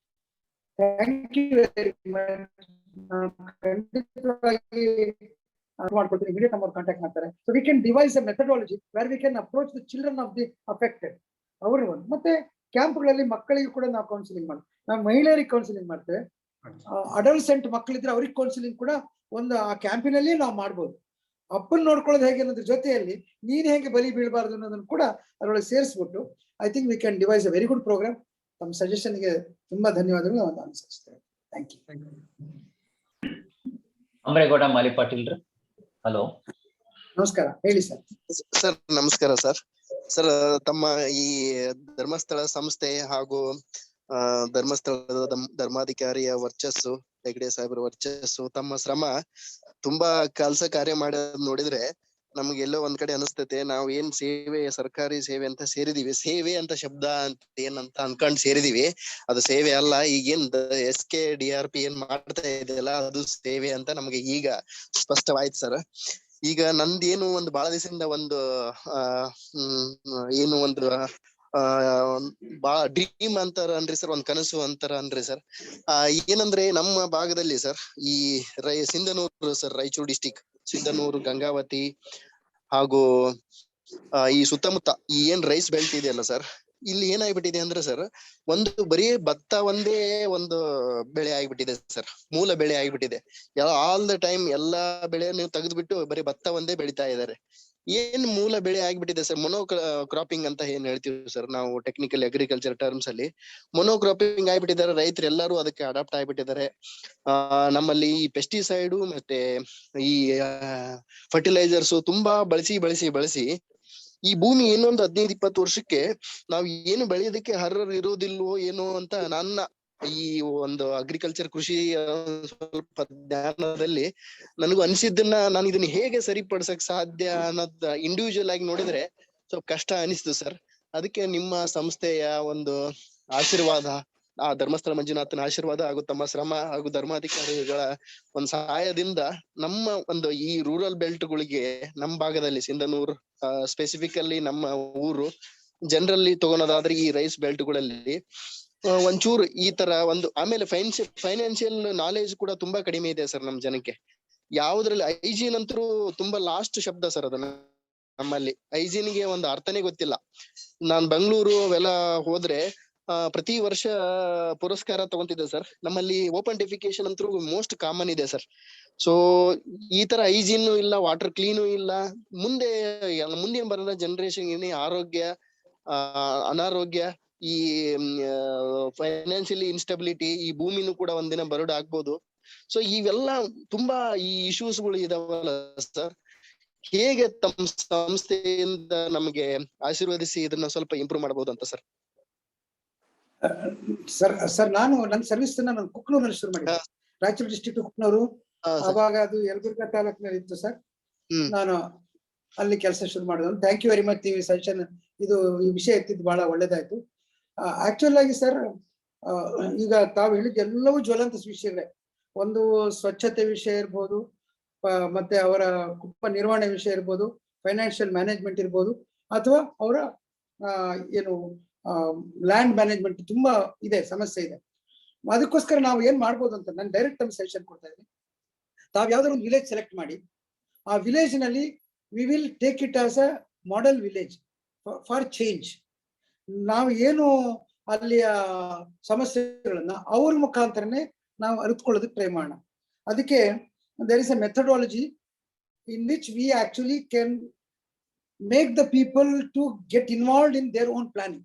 Thank you very much. ಖಂಡಿತವಾಗಿ ಮಾಡ್ಕೊಡ್ತೀನಿ. ಇಮಿಡಿಯೇಟ್ ನಮ್ಮವ್ರು ಕಾಂಟ್ಯಾಕ್ಟ್ ಮಾಡ್ತಾರೆ. So we can devise a methodology where we can approach the children of the affected. ಅವರು ಮತ್ತೆ ಕ್ಯಾಂಪ್ಗಳಲ್ಲಿ ಮಕ್ಕಳಿಗೆ ಕೂಡ ನಾವು ಕೌನ್ಸಿಲಿಂಗ್ ಮಾಡ್ತೀವಿ. ನಾವು ಮಹಿಳೆಯರಿಗೆ ಕೌನ್ಸಿಲಿಂಗ್ ಮಾಡ್ತೇವೆ. ಅಡಲ್ಸೆಂಟ್ ಮಕ್ಕಳಿದ್ರೆ ಅವ್ರಿಗೆ ಕೌನ್ಸಿಲಿಂಗ್ ಕೂಡ ಒಂದು ಆ ಕ್ಯಾಂಪಿನಲ್ಲಿ ನಾವು ಮಾಡ್ಬೋದು. ಅಪ್ಪನ್ ನೋಡ್ಕೊಳ್ಳೋದು ಹೇಗೆ ಅನ್ನೋದ್ರ ಜೊತೆಯಲ್ಲಿ ನೀನ್ ಹೇಗೆ ಬಲಿ ಬೀಳಬಾರ್ದು ಅನ್ನೋದನ್ನು ಕೂಡ ಅದರೊಳಗೆ ಸೇರಿಸ್ಬಿಟ್ಟು I think we can devise a very good programme. ತಮ್ಮ ಸಜೆಷನ್ಗೆ ತುಂಬಾ ಧನ್ಯವಾದಗಳು ನಾವು ಅನುಸರಿಸ್ತೇವೆ. Thank you. Amaregowda Mali Patil. Hello, ನಮಸ್ಕಾರ, ಹೇಳಿ ಸರ್. ಸರ್ ನಮಸ್ಕಾರ ಸರ್. ಸರ್ ತಮ್ಮ ಈ ಧರ್ಮಸ್ಥಳ ಸಂಸ್ಥೆ ಹಾಗೂ ಧರ್ಮಸ್ಥಳದ ಧರ್ಮಾಧಿಕಾರಿಯ ವರ್ಚಸ್ಸು, ಹೆಗ್ಡೆ ಸಾಹೇಬರ ವರ್ಚಸ್ಸು, ತಮ್ಮ ಶ್ರಮ, ತುಂಬಾ ಕೆಲಸ ಕಾರ್ಯ ಮಾಡೋದ್ ನೋಡಿದ್ರೆ ನಮ್ಗೆ ಎಲ್ಲೋ ಒಂದ್ ಕಡೆ ಅನಿಸ್ತೈತೆ, ನಾವು ಏನ್ ಸೇವೆ, ಸರ್ಕಾರಿ ಸೇವೆ ಅಂತ ಸೇರಿದೀವಿ, ಸೇವೆ ಅಂತ ಶಬ್ದ ಅಂತ ಏನಂತ ಅನ್ಕೊಂಡ್ ಸೇರಿದೀವಿ, ಅದು ಸೇವೆ ಅಲ್ಲ. ಈಗೇನ್ SKDRP ಏನ್ ಮಾಡ್ತಾ ಇದೆಯಲ್ಲ ಅದು ಸೇವೆ ಅಂತ ನಮ್ಗೆ ಈಗ ಸ್ಪಷ್ಟವಾಯ್ತು ಸರ್. ಈಗ ನಂದೇನು ಒಂದು ಬಹಳ ದಿವಸದಿಂದ ಒಂದು ಏನು ಒಂದು ಬಾಳ ಡ್ರೀಮ್ ಅಂತಾರ ಅನ್ರಿ ಸರ್, ಒಂದ್ ಕನಸು ಅಂತಾರ ಅನ್ರಿ ಸರ್. ಏನಂದ್ರೆ ನಮ್ಮ ಭಾಗದಲ್ಲಿ ಸರ್ ಈ ಸಿಂಧನೂರು ಸರ್, ರಾಯಚೂರು ಡಿಸ್ಟಿಕ್ ಸಿಂಧನೂರು, ಗಂಗಾವತಿ ಹಾಗೂ ಈ ಸುತ್ತಮುತ್ತ ಈ ಏನ್ ರೈಸ್ ಬೆಲ್ಟ್ ಇದೆಯಲ್ಲ ಸರ್, ಇಲ್ಲಿ ಏನಾಗ್ಬಿಟ್ಟಿದೆ ಅಂದ್ರೆ ಸರ್, ಒಂದು ಬರೀ ಭತ್ತ ಒಂದೇ ಒಂದು ಬೆಳೆ ಆಗ್ಬಿಟ್ಟಿದೆ ಸರ್, ಮೂಲ ಬೆಳೆ ಆಗ್ಬಿಟ್ಟಿದೆ. ಆಲ್ ದ ಟೈಮ್ ಎಲ್ಲಾ ಬೆಳೆ ನೀವು ತೆಗೆದ್ಬಿಟ್ಟು ಬರೀ ಭತ್ತ ಒಂದೇ ಬೆಳಿತಾ ಇದ್ದಾರೆ. ಏನ್ ಮೂಲ ಬೆಳೆ ಆಗ್ಬಿಟ್ಟಿದೆ ಸರ್. ಕ್ರಾಪಿಂಗ್ ಅಂತ ಏನ್ ಹೇಳ್ತೀವಿ ಸರ್ ನಾವು ಟೆಕ್ನಿಕಲ್ ಅಗ್ರಿಕಲ್ಚರ್ ಟರ್ಮ್ಸ್ ಅಲ್ಲಿ. ಕ್ರಾಪಿಂಗ್ ಆಗ್ಬಿಟ್ಟಿದ್ದಾರೆ, ರೈತರು ಎಲ್ಲರೂ ಅದಕ್ಕೆ ಅಡಾಪ್ಟ್ ಆಗ್ಬಿಟ್ಟಿದ್ದಾರೆ. ನಮ್ಮಲ್ಲಿ ಈ ಪೆಸ್ಟಿಸೈಡ್ ಮತ್ತೆ ಈ ಫರ್ಟಿಲೈಸರ್ಸ್ ತುಂಬಾ ಬಳಸಿ ಈ ಭೂಮಿ ಇನ್ನೊಂದು 15-20 ವರ್ಷಕ್ಕೆ ನಾವು ಏನು ಬೆಳೆಯೋದಕ್ಕೆ ಇರೋದಿಲ್ವೋ ಏನೋ ಅಂತ ನನ್ನ ಈ ಒಂದು ಅಗ್ರಿಕಲ್ಚರ್ ಕೃಷಿ ಸ್ವಲ್ಪ ಜ್ಞಾನದಲ್ಲಿ ನನಗೂ ಅನಿಸಿದ್ದನ್ನ ನಾನು ಇದನ್ನ ಹೇಗೆ ಸರಿಪಡಿಸಕ್ ಸಾಧ್ಯ ಅನ್ನೋದ್ ಇಂಡಿವಿಜುವಲ್ ಆಗಿ ನೋಡಿದ್ರೆ ಸ್ವಲ್ಪ ಕಷ್ಟ ಅನಿಸ್ತು ಸರ್. ಅದಕ್ಕೆ ನಿಮ್ಮ ಸಂಸ್ಥೆಯ ಒಂದು ಆಶೀರ್ವಾದ, ಆ ಧರ್ಮಸ್ಥಳ ಮಂಜುನಾಥನ ಆಶೀರ್ವಾದ ಹಾಗೂ ತಮ್ಮ ಶ್ರಮ ಹಾಗೂ ಧರ್ಮಾಧಿಕಾರಿಗಳ ಒಂದು ಸಹಾಯದಿಂದ ನಮ್ಮ ಒಂದು ಈ ರೂರಲ್ ಬೆಲ್ಟ್ಗಳಿಗೆ ನಮ್ಮ ಭಾಗದಲ್ಲಿ ಸಿಂಧನೂರ್ ಸ್ಪೆಸಿಫಿಕಲ್ಲಿ ನಮ್ಮ ಊರು ಜನರಲ್ಲಿ ತಗೊಳೋದಾದ್ರೆ ಈ ರೈಸ್ ಬೆಲ್ಟ್ಗಳಲ್ಲಿ ಒಂಚೂರು ಈ ತರ ಒಂದು, ಆಮೇಲೆ ಫೈನಾನ್ಷಿಯಲ್ ನಾಲೆಜ್ ಕೂಡ ತುಂಬಾ ಕಡಿಮೆ ಇದೆ ಸರ್ ನಮ್ ಜನಕ್ಕೆ. ಯಾವ್ದ್ರಲ್ಲಿ ಹೈಜೀನ್ ಅಂತೂ ತುಂಬಾ ಲಾಸ್ಟ್ ಶಬ್ದ ಸರ್ ಅದನ್ನ. ನಮ್ಮಲ್ಲಿ ಹೈಜೀನ್ಗೆ ಒಂದು ಅರ್ಥನೇ ಗೊತ್ತಿಲ್ಲ. ನಾನ್ ಬೆಂಗಳೂರು ಅವೆಲ್ಲ ಹೋದ್ರೆ ಪ್ರತಿ ವರ್ಷ ಪುರಸ್ಕಾರ ತಗೊಂತಿದ್ದೆ ಸರ್. ನಮ್ಮಲ್ಲಿ ಓಪನ್ ಡೆಫಿಕೇಶನ್ ಅಂತೂ ಮೋಸ್ಟ್ ಕಾಮನ್ ಇದೆ ಸರ್. ಸೊ ಈ ತರ ಹೈಜೀನು ಇಲ್ಲ, ವಾಟರ್ ಕ್ಲೀನು ಇಲ್ಲ. ಮುಂದಿನ ಬರೋ ಜನರೇಷನ್ ಆರೋಗ್ಯ, ಅನಾರೋಗ್ಯ, ಈ ಫೈನಾನ್ಷಿಯಲಿ ಇನ್ಸ್ಟೆಬಿಲಿಟಿ, ಈ ಭೂಮಿನೂ ಕೂಡ ಒಂದಿನ ಬರಡು ಆಗ್ಬೋದು. ಸೊ ಇವೆಲ್ಲ ತುಂಬಾ ಈ ಇಶ್ಯೂಸ್ ಗಳು ಇದಾವಲ್ಲ ಸರ್. ಹೇಗೆ ತಮ್ಮ ಸಂಸ್ಥೆಯಿಂದ ನಮಗೆ ಆಶೀರ್ವದಿಸಿ ಇದನ್ನ ಸ್ವಲ್ಪ ಇಂಪ್ರೂವ್ ಮಾಡಬಹುದು ಅಂತ ಸರ್? ಸರ್ ನಾನು ನನ್ನ ಸರ್ವಿಸ್ ನಾನು ಕುಕ್ನೂರಲ್ಲಿ ಶುರು ಮಾಡಿದ್ದೆ, ರಾಯಚೂರು ಡಿಸ್ಟ್ರಿಕ್ಟ್ ಕುಕ್ನೂರು. ಅವಾಗ ಅದು ಯಲಬುರ್ಗಾ ತಾಲೂಕಿನಲ್ಲಿ ಇತ್ತು ಸರ್. ನಾನು ಅಲ್ಲಿ ಕೆಲಸ ಶುರು ಮಾಡಿದ್ರು. Thank you very much. ಈ ಸೆಷನ್ ಈ ವಿಷಯ ಎತ್ತಿದ್ದು ಬಹಳ ಒಳ್ಳೇದಾಯ್ತು. ಆಕ್ಚುಲ್ ಆಗಿ ಸರ್, ಈಗ ತಾವು ಹೇಳಿದ ಎಲ್ಲವೂ ಜ್ವಲಂತ ವಿಷಯವೇ. ಒಂದು ಸ್ವಚ್ಛತೆ ವಿಷಯ ಇರ್ಬೋದು, ಮತ್ತೆ ಅವರ ಕುಪ್ಪ ನಿರ್ವಹಣೆ ವಿಷಯ ಇರ್ಬೋದು, ಫೈನಾನ್ಷಿಯಲ್ ಮ್ಯಾನೇಜ್ಮೆಂಟ್ ಇರ್ಬೋದು, ಅಥವಾ ಅವರ ಏನು ಲ್ಯಾಂಡ್ ಮ್ಯಾನೇಜ್ಮೆಂಟ್ ತುಂಬಾ ಇದೆ, ಸಮಸ್ಯೆ ಇದೆ. ಅದಕ್ಕೋಸ್ಕರ ನಾವು ಏನ್ ಮಾಡ್ಬೋದು ಅಂತ ನಾನು ಡೈರೆಕ್ಟ್ ಆಗಿ ಸಜೆಷನ್ ಕೊಡ್ತಾ ಇದ್ದೀನಿ. ತಾವ್ ಯಾವ್ದಾದ್ರು ಒಂದು ವಿಲೇಜ್ ಸೆಲೆಕ್ಟ್ ಮಾಡಿ, ಆ ವಿಲೇಜ್ ನಲ್ಲಿ we will take it as a model village for change. ನಾವು ಏನು ಅಲ್ಲಿಯ ಸಮಸ್ಯೆಗಳನ್ನ ಅವ್ರ ಮುಖಾಂತರನೇ ನಾವು ಅರಿತುಕೊಳ್ಳೋದಕ್ಕೆ ಟ್ರೈ ಮಾಡೋಣ. ಅದಕ್ಕೆ there is a methodology in which we actually can make the people to get involved in their own planning.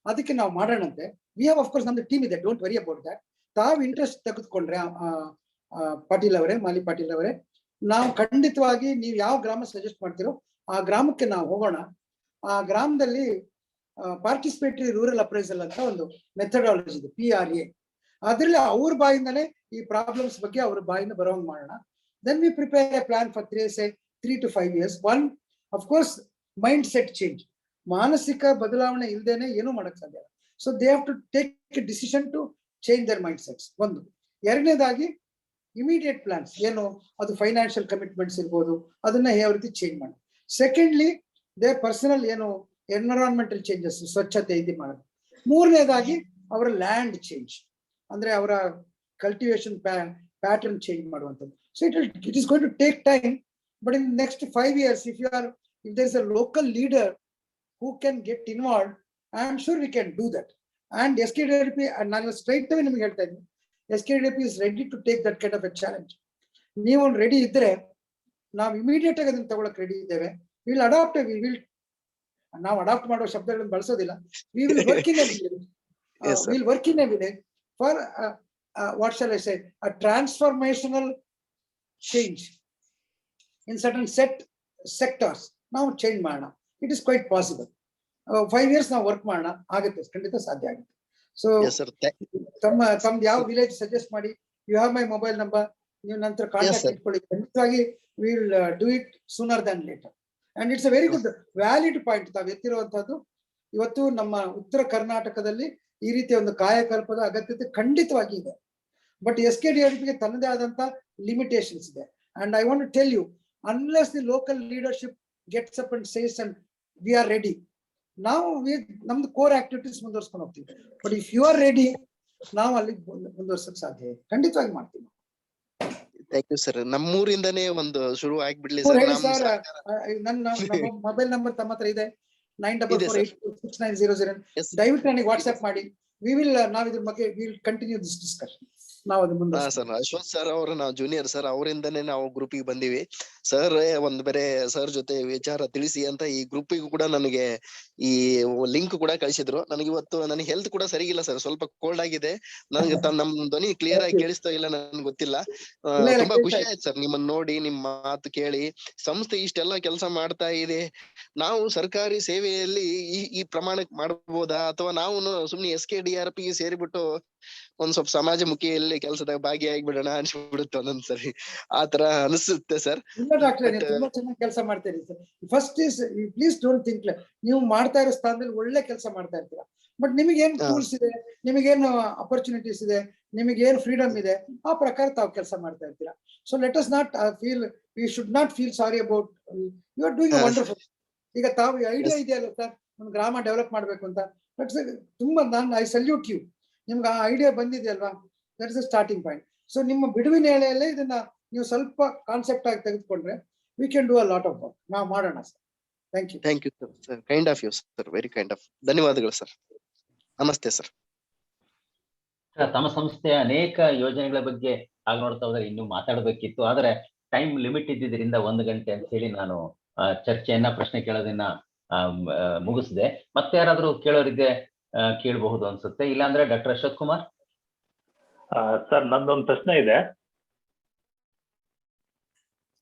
ಅದಕ್ಕೆ ನಾವು ಮಾಡೋಣಂತೆ. ವಿ ಹ್ಯಾವ್ ಆಫ್ ಕೋರ್ಸ್ ನಮ್ದು ಟೀಮ್ ಇದೆ, ಡೋಂಟ್ ವರಿ ಅಬೌಟ್ ದಟ್. ತಾವು ಇಂಟ್ರೆಸ್ಟ್ ತೆಗೆದುಕೊಂಡ್ರೆ ಪಾಟೀಲ್ ಅವರೇ, ಮಾಲಿ ಪಾಟೀಲ್ ಅವರೇ, ನಾವು ಖಂಡಿತವಾಗಿ ನೀವು ಯಾವ ಗ್ರಾಮ ಸಜೆಸ್ಟ್ ಮಾಡ್ತೀರೋ ಆ ಗ್ರಾಮಕ್ಕೆ ನಾವು ಹೋಗೋಣ. ಆ ಗ್ರಾಮದಲ್ಲಿ ಪಾರ್ಟಿಸಿಪೇಟರಿ ರೂರಲ್ ಅಪ್ರೈಸಲ್ ಅಂತ ಒಂದು ಮೆಥಡಾಲಜಿ ಇದೆ, PRA. ಅದ್ರಲ್ಲಿ ಅವ್ರ ಬಾಯಿಂದನೇ ಈ ಪ್ರಾಬ್ಲಮ್ಸ್ ಬಗ್ಗೆ ಅವ್ರ ಬಾಯಿಂದ ಬರೋಂಗ್ ಮಾಡೋಣ. Then we prepare a plan for 3 to 5 years. One, of course, mind set change. ಮಾನಸಿಕ ಬದಲಾವಣೆ ಇಲ್ದೇನೆ ಏನೂ ಮಾಡಕ್ ಸಾಧ್ಯ. So they have to take a decision to change their mind sets. ಒಂದು. ಎರಡನೇದಾಗಿ ಇಮಿಡಿಯೇಟ್ ಪ್ಲಾನ್ಸ್ ಏನು, ಅದು ಫೈನಾನ್ಷಿಯಲ್ ಕಮಿಟ್ಮೆಂಟ್ಸ್ ಇರ್ಬೋದು, ಅದನ್ನ ಯಾವ ರೀತಿ ಚೇಂಜ್ ಮಾಡಿ. ಸೆಕೆಂಡ್ಲಿ ದೇರ್ ಪರ್ಸನಲ್ ಏನು ಎನ್ವಿರಾನ್ಮೆಂಟಲ್ ಚೇಂಜಸ್, ಸ್ವಚ್ಛತೆ ಇದು ಮಾಡೋದು. ಮೂರನೇದಾಗಿ ಅವರ ಲ್ಯಾಂಡ್ ಚೇಂಜ್, ಅಂದ್ರೆ ಅವರ ಕಲ್ಟಿವೇಶನ್ ಪ್ಯಾಟರ್ನ್ ಚೇಂಜ್ ಮಾಡುವಂಥದ್ದು. So it is going to take time, but in next 5 years if there is a local leader who can get involved, I am sure we can do that. And SKDRP, and ನಾನು straight away ನಿಮಗೆ ಹೇಳ್ತಾ ಇದ್ದೀನಿ, SKDRP is ready to take that kind of a challenge. ನೀವು ready ಇದ್ರೆ ನಾವು immediate ಆಗಿ ಅದನ್ನ ತಗೊಳಕ್ ರೆಡಿ ಇದ್ದೇವೆ. ವಿಲ್ ಅಡಾಪ್ಟ್, ನಾವು ಅಡಾಪ್ಟ್ ಮಾಡೋ ಶಬ್ದಗಳನ್ನು ಬಳಸೋದಿಲ್ಲ. We will work in a village, will work in a village for what shall I say, a transformational change in certain sectors. ನಾವು ಚೇಂಜ್ ಮಾಡೋಣ. It is quite possible. 5 years ನಾವು work ಮಾಡೋಣ, ಆಗುತ್ತೆ, ಖಂಡಿತ ಸಾಧ್ಯ ಆಗುತ್ತೆ. ಸೊ ತಮ್ದು ಯಾವ ವಿಲೇಜ್ ಸಜೆಸ್ಟ್ ಮಾಡಿ, you have my mobile number, ನೀವು ನಂತರ ಕಾಂಟ್ಯಾಕ್ಟ್ ಇಟ್ಕೊಳ್ಳಿ. ಖಂಡಿತವಾಗಿ we will do it sooner than later. And it's a very good valid point ತಾವು ಎತ್ತಿರುವಂತಹದ್ದು. ಇವತ್ತು ನಮ್ಮ ಉತ್ತರ ಕರ್ನಾಟಕದಲ್ಲಿ ಈ ರೀತಿಯ ಒಂದು ಕಾಯಕಲ್ಪದ ಅಗತ್ಯತೆ ಖಂಡಿತವಾಗಿ ಇದೆ. ಬಟ್ SKDRPಗೆ ತನ್ನದೇ ಆದಂತ ಲಿಮಿಟೇಷನ್ಸ್ ಇದೆ. And I want to tell you, unless the local leadership gets up and says and we are ready, ನಾವು ನಮ್ದು ಕೋರ್ ಆಕ್ಟಿವಿಟೀಸ್ ಮುಂದುವರ್ಸ್ಕೊಂಡು ಹೋಗ್ತೀವಿ. But if you are ready, ನಾವು ಅಲ್ಲಿ ಮುಂದುವರ್ಸಕ್ ಸಾಧ್ಯ, ಖಂಡಿತವಾಗಿ ಮಾಡ್ತೀವಿ. Thank you sir. ನಮ್ಮೂರಿಂದನೇ ಒಂದು ಶುರು ಆಗ್ಬಿಡ್ಲಿ ಸರ್. ಸರ್. ನನ್ನ ಮೊಬೈಲ್ ನಂಬರ್ ತಮ್ಮ ಹತ್ರ ಇದೆ, 9448269009. ದಯವಿಟ್ಟು ನನಗೆ ವಾಟ್ಸ್ಆಪ್ ಮಾಡಿ. ವಿ ವಿಲ್, ನಾವು ಇದ್ರ ಬಗ್ಗೆ ವಿಲ್ ಕಂಟಿನ್ಯೂ ದಿಸ್ ಡಿಸ್ಕಷನ್. ನಾವು ಅದು ಮುಂದೆ ಸರ್ ಅಶ್ವಥ್ ಸರ್ ಅವರು ನಾವು ಜೂನಿಯರ್ ಸರ್, ಅವರಿಂದನೇ ನಾವು ಗ್ರೂಪಿಗೆ ಬಂದಿವಿ ಸರ್. ಒಂದ್ ಬೇರೆ ಸರ್ ಜೊತೆ ವಿಚಾರ ತಿಳಿಸಿ ಅಂತ ಈ ಗ್ರೂಪಿಗೂ ಕೂಡ ನನಗೆ ಈ ಲಿಂಕ್ ಕೂಡ ಕಳಿಸಿದ್ರು. ನನಗೆ ಇವತ್ತು ನನಗೆ ಹೆಲ್ತ್ ಕೂಡ ಸರಿಗಿಲ್ಲ ಸರ್, ಸ್ವಲ್ಪ ಕೋಲ್ಡ್ ಆಗಿದೆ. ನನಗೆ ನಮ್ ಧ್ವನಿ ಕ್ಲಿಯರ್ ಆಗಿ ಕೇಳಿಸ್ತಾ ಇಲ್ಲ, ನನ್ಗೆ ಗೊತ್ತಿಲ್ಲ. ತುಂಬಾ ಖುಷಿ ಆಯ್ತು ಸರ್ ನಿಮ್ಮನ್ನ ನೋಡಿ, ನಿಮ್ ಮಾತು ಕೇಳಿ. ಸಂಸ್ಥೆ ಇಷ್ಟೆಲ್ಲ ಕೆಲಸ ಮಾಡ್ತಾ ಇದೆ, ನಾವು ಸರ್ಕಾರಿ ಸೇವೆಯಲ್ಲಿ ಈ ಪ್ರಮಾಣಕ್ಕೆ ಮಾಡಬಹುದಾ, ಅಥವಾ ನಾವು ಸುಮ್ನೆ SKDRP ಸೇರಿಬಿಟ್ಟು ಒಂದ್ ಸ್ವಲ್ಪ ಸಮಾಜಮುಖಿಯಲ್ಲಿ ಕೆಲಸದಾಗ ಭಾಗಿಯಾಗಿಬಿಡೋಣ ಅನ್ಸ್ಬಿಡುತ್ತೆ ಒಂದೊಂದ್ಸರಿ, ಆತರ ಅನಿಸುತ್ತೆ ಸರ್. ಇಲ್ಲ ಡಾಕ್ಟ್ರೆ, ನೀವು ತುಂಬಾ ಚೆನ್ನಾಗಿ ಕೆಲಸ ಮಾಡ್ತೀರಿ sir. First is please don't think, ನೀವು ಮಾಡ್ತಾ ಇರೋ ಸ್ಥಾನದಲ್ಲಿ ಒಳ್ಳೆ ಕೆಲಸ ಮಾಡ್ತಾ ಇರ್ತೀರಾ. ಬಟ್ ನಿಮಗೇನ್ ಟೂಲ್ಸ್ ಇದೆ, ನಿಮಗೇನು ಅಪರ್ಚುನಿಟೀಸ್ ಇದೆ, ನಿಮಗೇನು ಫ್ರೀಡಮ್ ಇದೆ, ಆ ಪ್ರಕಾರ ತಾವು ಕೆಲಸ ಮಾಡ್ತಾ ಇರ್ತೀರಾ. So let us not feel, we should not feel sorry about, you are doing wonderful. ಈಗ ತಾವು ಐಡಿಯಾ ಇದೆಯಲ್ಲ ಸರ್, ಒಂದು ಗ್ರಾಮ ಡೆವಲಪ್ ಮಾಡ್ಬೇಕು ಅಂತ, ತುಂಬಾ ಐ ಸಲ್ಯೂಟ್ ಯು. ನಿಮ್ಗೆ ಆ ಐಡಿಯಾ ಬಂದಿದೆಯಲ್ವಾ, that is starting point. So ನಿಮ್ಮ ಬಿಡುವಿನ ವೇಳೆಯಲ್ಲೇ ಇದನ್ನ ನೀವು ಸ್ವಲ್ಪ ಕಾನ್ಸೆಪ್ಟ್ ಆಗಿ ತೆಗೆದುಕೊಂಡ್ರೆ we can do a lot of work. ನಾವು ಮಾಡೋಣ sir. Thank you sir, kind of you sir, very kind of. ಧನ್ಯವಾದಗಳು ಸರ್. ನಮಸ್ತೆ ಸರ್. ತಮ್ಮ ಸಂಸ್ಥೆಯ ಅನೇಕ ಯೋಜನೆಗಳ ಬಗ್ಗೆ ಆಗ ನೋಡ್ತಾ ಹೋದ್ರೆ ಇನ್ನೂ ಮಾತಾಡಬೇಕಿತ್ತು, ಆದ್ರೆ ಟೈಮ್ ಲಿಮಿಟ್ ಇದ್ದಿದ್ರಿಂದ 1 ಗಂಟೆ ಅಂತ ಹೇಳಿ ನಾನು ಚರ್ಚೆಯನ್ನ, ಪ್ರಶ್ನೆ ಕೇಳೋದನ್ನ ಮುಗಿಸಿದೆ. ಮತ್ತೆ ಯಾರಾದ್ರೂ ಕೇಳೋರಿದ್ರೆ ಕೇಳಬಹುದು ಅನ್ಸುತ್ತೆ, ಇಲ್ಲಾಂದ್ರೆ ಡಾಕ್ಟರ್ ಅಶ್ವಥ್ ಕುಮಾರ್. ಸರ್, ನಂದೊಂದು ಪ್ರಶ್ನೆ ಇದೆ.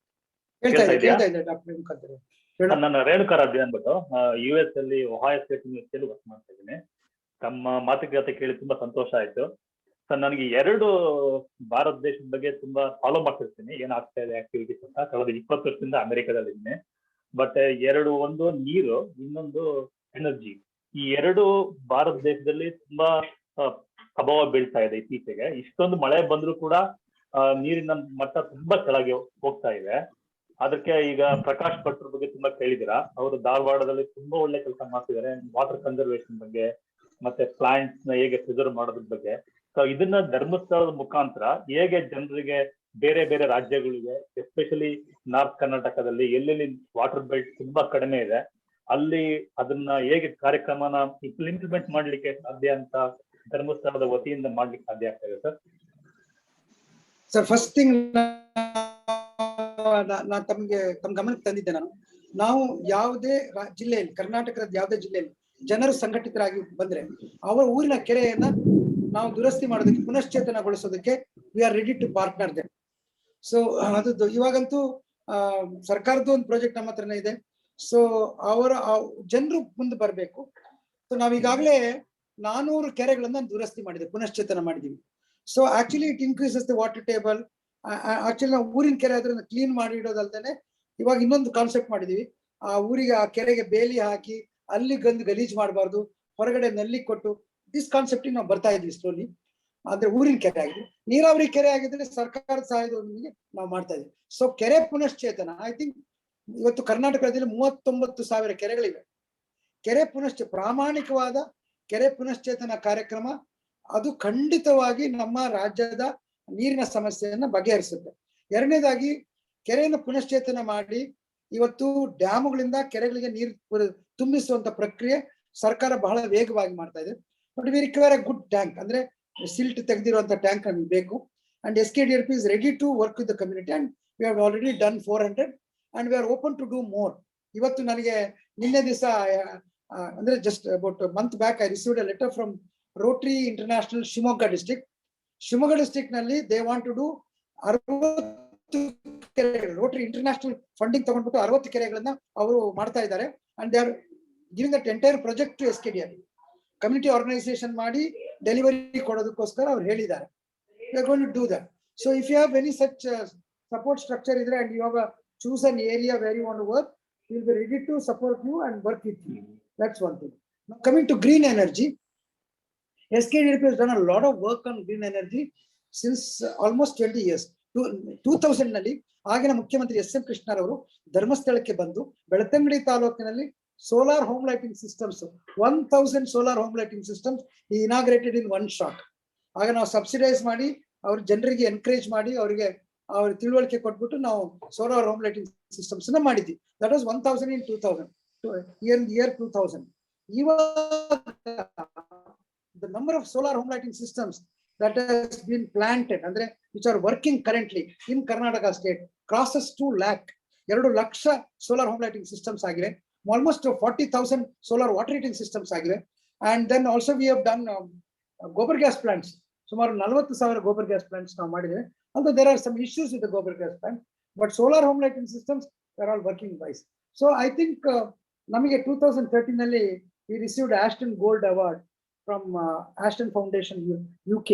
ನನ್ನ ರೇಣುಕಾ ರಾಜ್ ಅಂದ್ಬಿಟ್ಟು US ಅಲ್ಲಿ ಒಹಾಯೋ ಸ್ಟೇಟ್ ಯೂನಿವರ್ಸಿಟಿಯಲ್ಲಿ ವರ್ಕ್ ಮಾಡ್ತಾ ಇದ್ದೀನಿ. ತಮ್ಮ ಮಾತುಕತೆ ಕೇಳಿ ತುಂಬಾ ಸಂತೋಷ ಆಯ್ತು ಸರ್. ನನಗೆ 2 ಭಾರತ ದೇಶದ ಬಗ್ಗೆ ತುಂಬಾ ಫಾಲೋ ಮಾಡ್ತಿರ್ತೀನಿ, ಏನಾಗ್ತಾ ಇದೆ ಆಕ್ಟಿವಿಟೀಸ್ ಅಂತ. ಕಳೆದ 20 ವರ್ಷದಿಂದ ಅಮೆರಿಕದಲ್ಲಿ ಇದ್ದೀನಿ. ಬಟ್ 2, ಒಂದು ನೀರು, ಇನ್ನೊಂದು ಎನರ್ಜಿ. ಈ 2 ಭಾರತ ದೇಶದಲ್ಲಿ ತುಂಬಾ ಪ್ರಭಾವ ಬೀಳ್ತಾ ಇದೆ ಇತ್ತೀಚೆಗೆ. ಇಷ್ಟೊಂದು ಮಳೆ ಬಂದ್ರೂ ಕೂಡ ನೀರಿನ ಮಟ್ಟ ತುಂಬಾ ಕೆಳಗೆ ಹೋಗ್ತಾ ಇದೆ. ಅದಕ್ಕೆ ಈಗ ಪ್ರಕಾಶ್ ಭಟ್ರ ಬಗ್ಗೆ ತುಂಬಾ ಕೇಳಿದಿರಾ. ಅವರು ಧಾರವಾಡದಲ್ಲಿ ತುಂಬಾ ಒಳ್ಳೆ ಕೆಲಸ ಮಾಡ್ತಿದ್ದಾರೆ ವಾಟರ್ ಕನ್ಸರ್ವೇಷನ್ ಬಗ್ಗೆ, ಮತ್ತೆ ಪ್ಲಾಂಟ್ಸ್ ನ ಹೇಗೆ ಪ್ರಿಸರ್ವ್ ಮಾಡೋದ್ರ ಬಗ್ಗೆ. ಸೊ ಇದನ್ನ ಧರ್ಮಸ್ಥಳದ ಮುಖಾಂತರ ಹೇಗೆ ಜನರಿಗೆ, ಬೇರೆ ಬೇರೆ ರಾಜ್ಯಗಳಿಗೆ, ಎಸ್ಪೆಷಲಿ ನಾರ್ತ್ ಕರ್ನಾಟಕದಲ್ಲಿ ಎಲ್ಲೆಲ್ಲಿ ವಾಟರ್ ಬೆಲ್ಟ್ ತುಂಬಾ ಕಡಿಮೆ ಇದೆ, ಅಲ್ಲಿ ಅದನ್ನ ಹೇಗೆ ಕಾರ್ಯಕ್ರಮನ ಇಂಪ್ಲಿಮೆಂಟ್ ಮಾಡ್ಲಿಕ್ಕೆ ಸಾಧ್ಯ ಅಂತ ಧರ್ಮಸ್ಥಳದ ವತಿಯಿಂದ ಮಾಡ್ಲಿಕ್ಕೆ ಸಾಧ್ಯ ಆಗ್ತಾ ಇದೆ ಸರ್? ಸರ್, ಫಸ್ಟ್ ಥಿಂಗ್ ನಾನು ತಮ್ಮ ಗಮನಕ್ಕೆ ತಂದಿದ್ದೆ. ನಾವು ಯಾವುದೇ ಜಿಲ್ಲೆಯಲ್ಲಿ, ಕರ್ನಾಟಕದ ಯಾವುದೇ ಜಿಲ್ಲೆಯಲ್ಲಿ ಜನರು ಸಂಘಟಿತರಾಗಿ ಬಂದ್ರೆ ಅವರ ಊರಿನ ಕೆರೆಯನ್ನ ನಾವು ದುರಸ್ತಿ ಮಾಡೋದಕ್ಕೆ, ಪುನಶ್ಚೇತನಗೊಳಿಸೋದಕ್ಕೆ we are ready to partner them. So ಅದು ಇವಾಗಂತೂ ಸರ್ಕಾರದ ಒಂದು ಪ್ರಾಜೆಕ್ಟ್ ನಮ್ಮ ಹತ್ರನೇ ಇದೆ. ಸೊ ಅವರ ಜನರು ಮುಂದೆ ಬರಬೇಕು. ಸೊ ನಾವೀಗಾಗಲೇ 400 ಕೆರೆಗಳನ್ನ ದುರಸ್ತಿ ಮಾಡಿದೆ, ಪುನಶ್ಚೇತನ ಮಾಡಿದೀವಿ. So actually it increases the water table. Actually ನಾವು ಊರಿನ ಕೆರೆ ಅದನ್ನ ಕ್ಲೀನ್ ಮಾಡಿ ಇಡೋದಲ್ದೇನೆ ಇವಾಗ ಇನ್ನೊಂದು ಕಾನ್ಸೆಪ್ಟ್ ಮಾಡಿದೀವಿ. ಆ ಊರಿಗೆ, ಆ ಕೆರೆಗೆ ಬೇಲಿ ಹಾಕಿ ಅಲ್ಲಿ ಗಲೀಜ್ ಮಾಡಬಾರ್ದು, ಹೊರಗಡೆ ನಲ್ಲಿ ಕೊಟ್ಟು, ದಿಸ್ ಕಾನ್ಸೆಪ್ಟ್ ನಾವು ಬರ್ತಾ ಇದ್ವಿ ಸ್ಲೋಲಿ. ಅಂದ್ರೆ ಊರಿನ ಕೆರೆ ಆಗಿದೆ. ನೀರಾವರಿ ಕೆರೆ ಆಗಿದ್ರೆ ಸರ್ಕಾರದ ಸಹಾಯದೊಂದಿಗೆ ನಾವು ಮಾಡ್ತಾ ಇದ್ವಿ. ಸೊ ಕೆರೆ ಪುನಶ್ಚೇತನ, ಐ ಥಿಂಕ್ ಇವತ್ತು ಕರ್ನಾಟಕದಲ್ಲಿ 39,000 ಕೆರೆಗಳಿವೆ. ಕೆರೆ ಪ್ರಾಮಾಣಿಕವಾದ ಕೆರೆ ಪುನಶ್ಚೇತನ ಕಾರ್ಯಕ್ರಮ ಅದು ಖಂಡಿತವಾಗಿ ನಮ್ಮ ರಾಜ್ಯದ ನೀರಿನ ಸಮಸ್ಯೆಯನ್ನ ಬಗೆಹರಿಸುತ್ತೆ. ಎರಡನೇದಾಗಿ, ಕೆರೆಯನ್ನು ಪುನಶ್ಚೇತನ ಮಾಡಿ ಇವತ್ತು ಡ್ಯಾಮುಗಳಿಂದ ಕೆರೆಗಳಿಗೆ ನೀರು ತುಂಬಿಸುವಂತ ಪ್ರಕ್ರಿಯೆ ಸರ್ಕಾರ ಬಹಳ ವೇಗವಾಗಿ ಮಾಡ್ತಾ ಇದೆ. But we require A good tank, ಅಂದ್ರೆ ಸಿಲ್ಟ್ ತೆಗೆದಿರುವಂತ ಟ್ಯಾಂಕ್ ನಮಗೆ ಬೇಕು. And SKDRP is ready to work with the community and we have already done 400 and we are open to do more. ಇವತ್ತು ನನಗೆ ನಿನ್ನೆ ದಿವಸ, ಅಂದ್ರೆ just about month back, I received A letter from Rotary international Shivamogga district. Shivamogga district ನಲ್ಲಿ they want to do 60 ಕೆರೆಗಳು. Rotary international funding ತಗೊಂಡ್ಬಿಟ್ಟು 60 ಕೆರೆಗಳನ್ನ ಅವರು ಮಾಡ್ತಾ ಇದ್ದಾರೆ. And they are giving that entire project to SKDRP. Community organisation ಮಾಡಿ delivery ಕೊಡೋದಕ್ಕೋಸ್ಕರ ಅವ್ರು ಹೇಳಿದ್ದಾರೆ. We are going to do that. So if you have any such support structure idre and you have a choose an area where you want to work, we will be ready to support you and work with you. That's one thing. Now coming to green energy, SKDRP has done a lot of work on green energy since almost 20 years. 2000 ನಲ್ಲಿ ಆಗಿನ ಮುಖ್ಯಮಂತ್ರಿ SM ಕೃಷ್ಣರವರು ಧರ್ಮಸ್ಥಳಕ್ಕೆ ಬಂದು ಬೆಳತಂಗಡಿ ತಾಲೂಕಿನಲ್ಲಿ solar home lighting systems, 1000 solar home lighting systems he inaugurated in one shot. ಆಗ ನಾವು subsidise ಮಾಡಿ ಅವ್ರ ಜನರಿಗೆ ಎನ್ಕರೇಜ್ ಮಾಡಿ ಅವರಿಗೆ ಅವ್ರ ತಿಳುವಳಿಕೆ ಕೊಟ್ಬಿಟ್ಟು ನಾವು ಸೋಲಾರ್ ಹೋಮ್ ಲೈಟಿಂಗ್ ಸಿಸ್ಟಮ್ಸ್ ನ ಮಾಡಿದ್ವಿ. That was 1000 in 2000, year 2000. ಇವಾಗ the number of solar home lighting systems that has been planted, andre which are working currently in Karnataka state crosses 2 lakh. 2 lakh solar home lighting systems ಆಗಿವೆ. Almost 40,000 solar water heating systems ಆಗಿವೆ. And then also we have done gobar gas plants. ಸುಮಾರು 40,000 gobar gas plants ನಾವು ಮಾಡಿದ್ದೇವೆ. Although there are some issues with the gobar gas plant, but solar home lighting systems are all working wise. So I think ನಮಗೆ 2013 ನಲ್ಲಿ we received Ashton Gold Award from Ashton Foundation UK.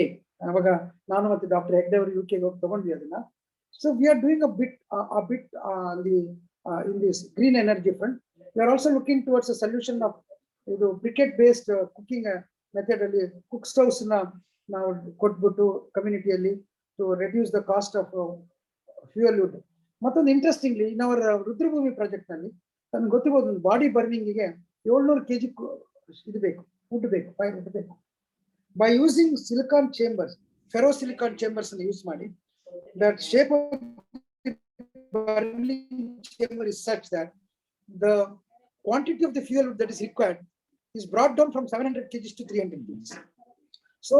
ಅವಾಗ ನಾನು ಮತ್ತೆ doctor Hegde ಅವರು UK ಗೆ ಹೋಗಿ ತಗೊಂಡ್ವಿ ಅದನ್ನ. So we are doing a bit in this green energy front. We are also looking towards a solution of ಇದು briquette based cooking method ಅಲ್ಲಿ cook stoves ನ ನಾವು ಕೊಟ್ಬಿಟ್ಟು ಕಮ್ಯುನಿಟಿಯಲ್ಲಿ to reduce the cost of fuel wood. ಮತ್ತೊಂದು interestingly in our ರುದ್ರಭೂಮಿ project ನಲ್ಲಿ ನಮ್ಗೆ ಗೊತ್ತಿರ್ಬೋದು, body burning ಗೆ 700 kg ಇದು ಬೇಕು, ವುಡ್ ಬೇಕು, ಫೈರ್ ವುಡ್ ಬೇಕು. By using silicon chambers, ಫೆರೋ silicon chambers ಅನ್ನು ಯೂಸ್ ಮಾಡಿ, that shape of burning chamber is such that the quantity of the fuel that is required is brought down from 700 kg to 300 kg. So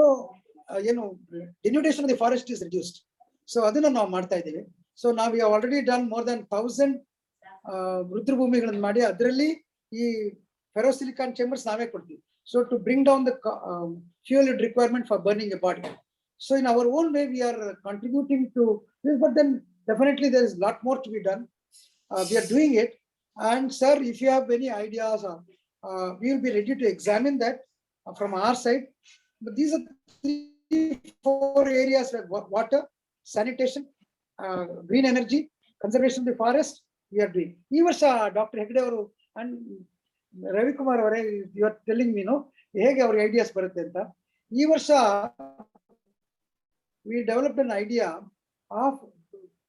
denudation of the forest is reduced. So ಅದನ್ನ ನಾವು ಮಾಡ್ತಾ ಇದ್ದೀವಿ. So now we have already done more than 1,000 ರುದ್ರಭೂಮಿಗಳನ್ನು ಮಾಡಿ ಅದರಲ್ಲಿ ಈ ಫೆರೋಸಿಲಿಕಾನ್ chambers ನಾವೇ ಕೊಡ್ತೀವಿ. So to bring down the fuel requirement for burning a body. So in our own way we are contributing to this, but then definitely there is a lot more to be done. We are doing it, and sir, if you have any ideas, we will be ready to examine that from our side. But these are 3-4 areas like water, sanitation, green energy, conservation of the forest. We are doing. ಈ ವರ್ಷ doctor Hegde ಅವರು and Ravikumar ಅವರೇ, you are telling me ಹೇಗೆ ಅವ್ರಿಗೆ ideas ಬರುತ್ತೆ ಅಂತ. ಈ ವರ್ಷ we developed an idea of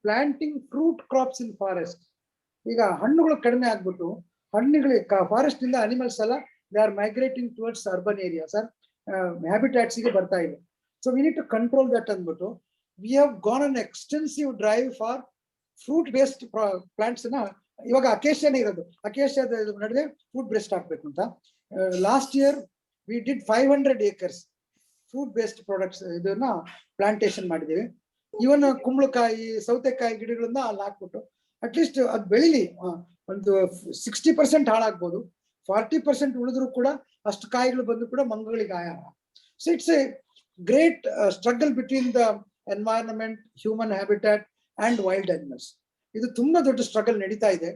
planting fruit crops in forest. ಈಗ ಹಣ್ಣುಗಳು ಕಡಿಮೆ ಆಗ್ಬಿಟ್ಟು ಹಣ್ಣುಗಳಿಗೆ ಫಾರೆಸ್ಟ್ ಇಂದ ಅನಿಮಲ್ಸ್ ಎಲ್ಲ they are migrating towards urban areas, habitats ಗೆ ಬರ್ತಾ ಇದೆ. So we need to control that ಅಂದ್ಬಿಟ್ಟು we have gone on extensive drive for fruit based plants ನ. ಇವಾಗ ಅಕೇಶಿಯಾನೇ ಇರೋದು, ಅಕೇಶಿಯಾದ ನಡುವೆ ಫ್ರೂಟ್ ಬೇಸ್ಡ್ ಹಾಕ್ಬೇಕು ಅಂತ. Last year we did 500 acres fruit based products ಇದನ್ನ ಪ್ಲಾಂಟೇಶನ್ ಮಾಡಿದ್ದೀವಿ. ಇವನ್ ಕುಂಬಳಕಾಯಿ, ಸೌತೆಕಾಯಿ ಗಿಡಗಳನ್ನ ಅಲ್ಲಿ ಹಾಕ್ಬಿಟ್ಟು ಅಟ್ಲೀಸ್ಟ್ ಅದು ಬೆಳಿಲಿ. ಒಂದು 60% ಹಾಳಾಗ್ಬೋದು, 40% ಉಳಿದ್ರು ಕೂಡ ಅಷ್ಟು ಕಾಯಿಗಳು ಬಂದು ಕೂಡ ಮಂಗಗಳಿಗೆ ಆಹಾರ. So it's A great struggle between the environment, human habitat and wild animals. ಇದು ತುಂಬಾ ದೊಡ್ಡ ಸ್ಟ್ರಗಲ್ ನಡೀತಾ ಇದೆ.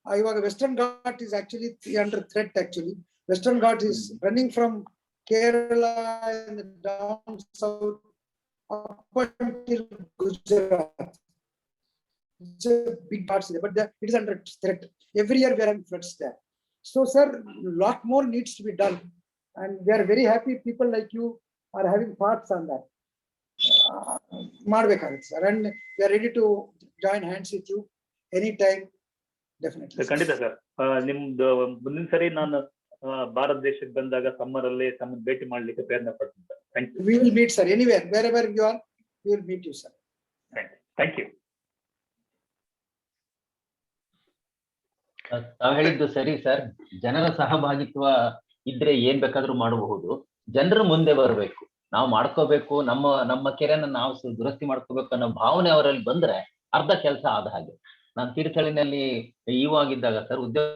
ಇವಾಗ western ghat is actually under threat. Actually western ghat is running from Kerala and down south up until Gujarat. It's a big parts there, but it is under threat. Every year we are having floods there. So sir, lot more needs to be done, and we are very happy people like you are having parts on that. Madbekagutte sir, and we are ready to join hands with you anytime, definitely. ಖಂಡಿತ sir. ನಿಮ್ದು ಮುಂದಿನ ಸರಿ ನಾನು ಭಾರತ ದೇಶಕ್ಕೆ ಬಂದಾಗ summer ಅಲ್ಲಿ ತಮ್ಮ ಭೇಟಿ ಮಾಡ್ಲಿಕ್ಕೆ ಪ್ರಯತ್ನ ಪಡ್ತೀನಿ sir. Thank you. We will meet sir anywhere, wherever you are, we will meet you sir. Thank you. ತಾವು ಹೇಳಿದ್ದು ಸರಿ ಸರ್. ಜನರ ಸಹಭಾಗಿತ್ವ ಇದ್ರೆ ಏನ್ ಬೇಕಾದ್ರೂ ಮಾಡಬಹುದು. ಜನರು ಮುಂದೆ ಬರಬೇಕು, ನಾವು ಮಾಡ್ಕೋಬೇಕು, ನಮ್ಮ ಕೆರೆನ ನಾವು ದುರಸ್ತಿ ಮಾಡ್ಕೋಬೇಕು ಅನ್ನೋ ಭಾವನೆ ಅವರಲ್ಲಿ ಬಂದ್ರೆ ಅರ್ಧ ಕೆಲಸ ಆದ ಹಾಗೆ. ನಾನು ತೀರ್ಥಹಳ್ಳಿನಲ್ಲಿ ಇವಾಗಿದ್ದಾಗ ಸರ್ ಉದ್ಯೋಗ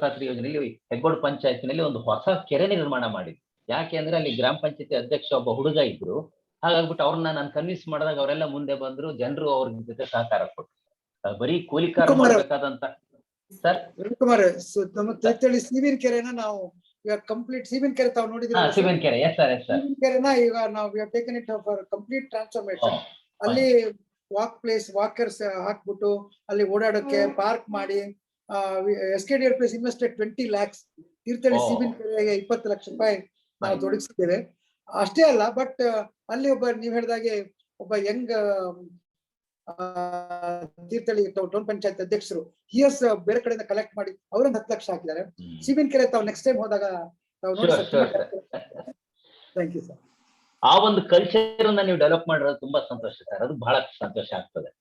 ಖಾತ್ರಿ ಯೋಜನೆಯಲ್ಲಿ ಹೆಗ್ಗೋಡು ಪಂಚಾಯತಿನಲ್ಲಿ ಒಂದು ಹೊಸ ಕೆರೆ ನಿರ್ಮಾಣ ಮಾಡಿದ್ವಿ. ಯಾಕೆ ಅಂದ್ರೆ ಅಲ್ಲಿ ಗ್ರಾಮ ಪಂಚಾಯತಿ ಅಧ್ಯಕ್ಷ ಒಬ್ಬ ಹುಡುಗ ಇದ್ರು. ಹಾಗಾಗ್ಬಿಟ್ಟು ಅವ್ರನ್ನ ನಾನು ಕನ್ವಿನ್ಸ್ ಮಾಡಿದಾಗ ಅವರೆಲ್ಲ ಮುಂದೆ ಬಂದ್ರು, ಜನರು ಅವ್ರ ಜೊತೆ ಸಹಕಾರ ಕೊಟ್ಟರು. ಬರೀ ಕೂಲಿಕಾರ ಮಾಡಬೇಕಾದಂತ ಸರ್. ರವಿಕುಮಾರ್, ನಮ್ಮ ತೀರ್ಥಹಳ್ಳಿ ಸೀಬಿನ ಕೆರೆನ ನಾವು ಇವಾಗ ಕಂಪ್ಲೀಟ್ ಸೀಬಿನ ಕೆರೆ ತಾವು ನೋಡಿದ್ರೆ ಸೀಬಿನ ಕೆರೆ, ಎಸ್ ಸರ್, ಎಸ್ ಸರ್. ಸೀಬಿನ ಕೆರೆನ ಈಗ ನಾವು we have taken it for complete transformation. ಅಲ್ಲಿ ವಾಕರ್ಸ್ ಹಾಕ್ಬಿಟ್ಟು ಅಲ್ಲಿ ಓಡಾಡೋಕೆ ಪಾರ್ಕ್ ಮಾಡಿ, SKDR place invested 20 lakhs. Thirthahalli ಸೀಬಿನ ಕೆರೆಗೆ 20 ಲಕ್ಷ ರೂಪಾಯಿ ನಾವು ತೊಡಗಿಸಿದ್ದೇವೆ. ಅಷ್ಟೇ ಅಲ್ಲ, ಬಟ್ ಅಲ್ಲಿ ಒಬ್ಬ ನೀವ್ ಹೇಳಿದಾಗೆ ಒಬ್ಬ ಯಂಗ್ ತೀರ್ಥಹಳ್ಳಿ ಟೌನ್ ಪಂಚಾಯತ್ ಅಧ್ಯಕ್ಷರು ಹಿಯರ್ಸ್ ಬೇರೆ ಕಡೆಯಿಂದ ಕಲೆಕ್ಟ್ ಮಾಡಿ ಅವರೊಂದು 10 ಲಕ್ಷ ಹಾಕಿದ್ದಾರೆ. ಸೀಬಿನ ಕೆರೆ ತಾವು ನೆಕ್ಸ್ಟ್ ಟೈಮ್ ಹೋದಾಗ ತಾವು ನೋಡಿ. Thank you sir. ಆ ಒಂದು ಕಲ್ಚರ್ ಅನ್ನ ನೀವು ಡೆವಲಪ್ ಮಾಡಿರೋದು ತುಂಬಾ ಸಂತೋಷ ಸರ್. ಅದು ಬಹಳ ಸಂತೋಷ ಆಗ್ತದೆ.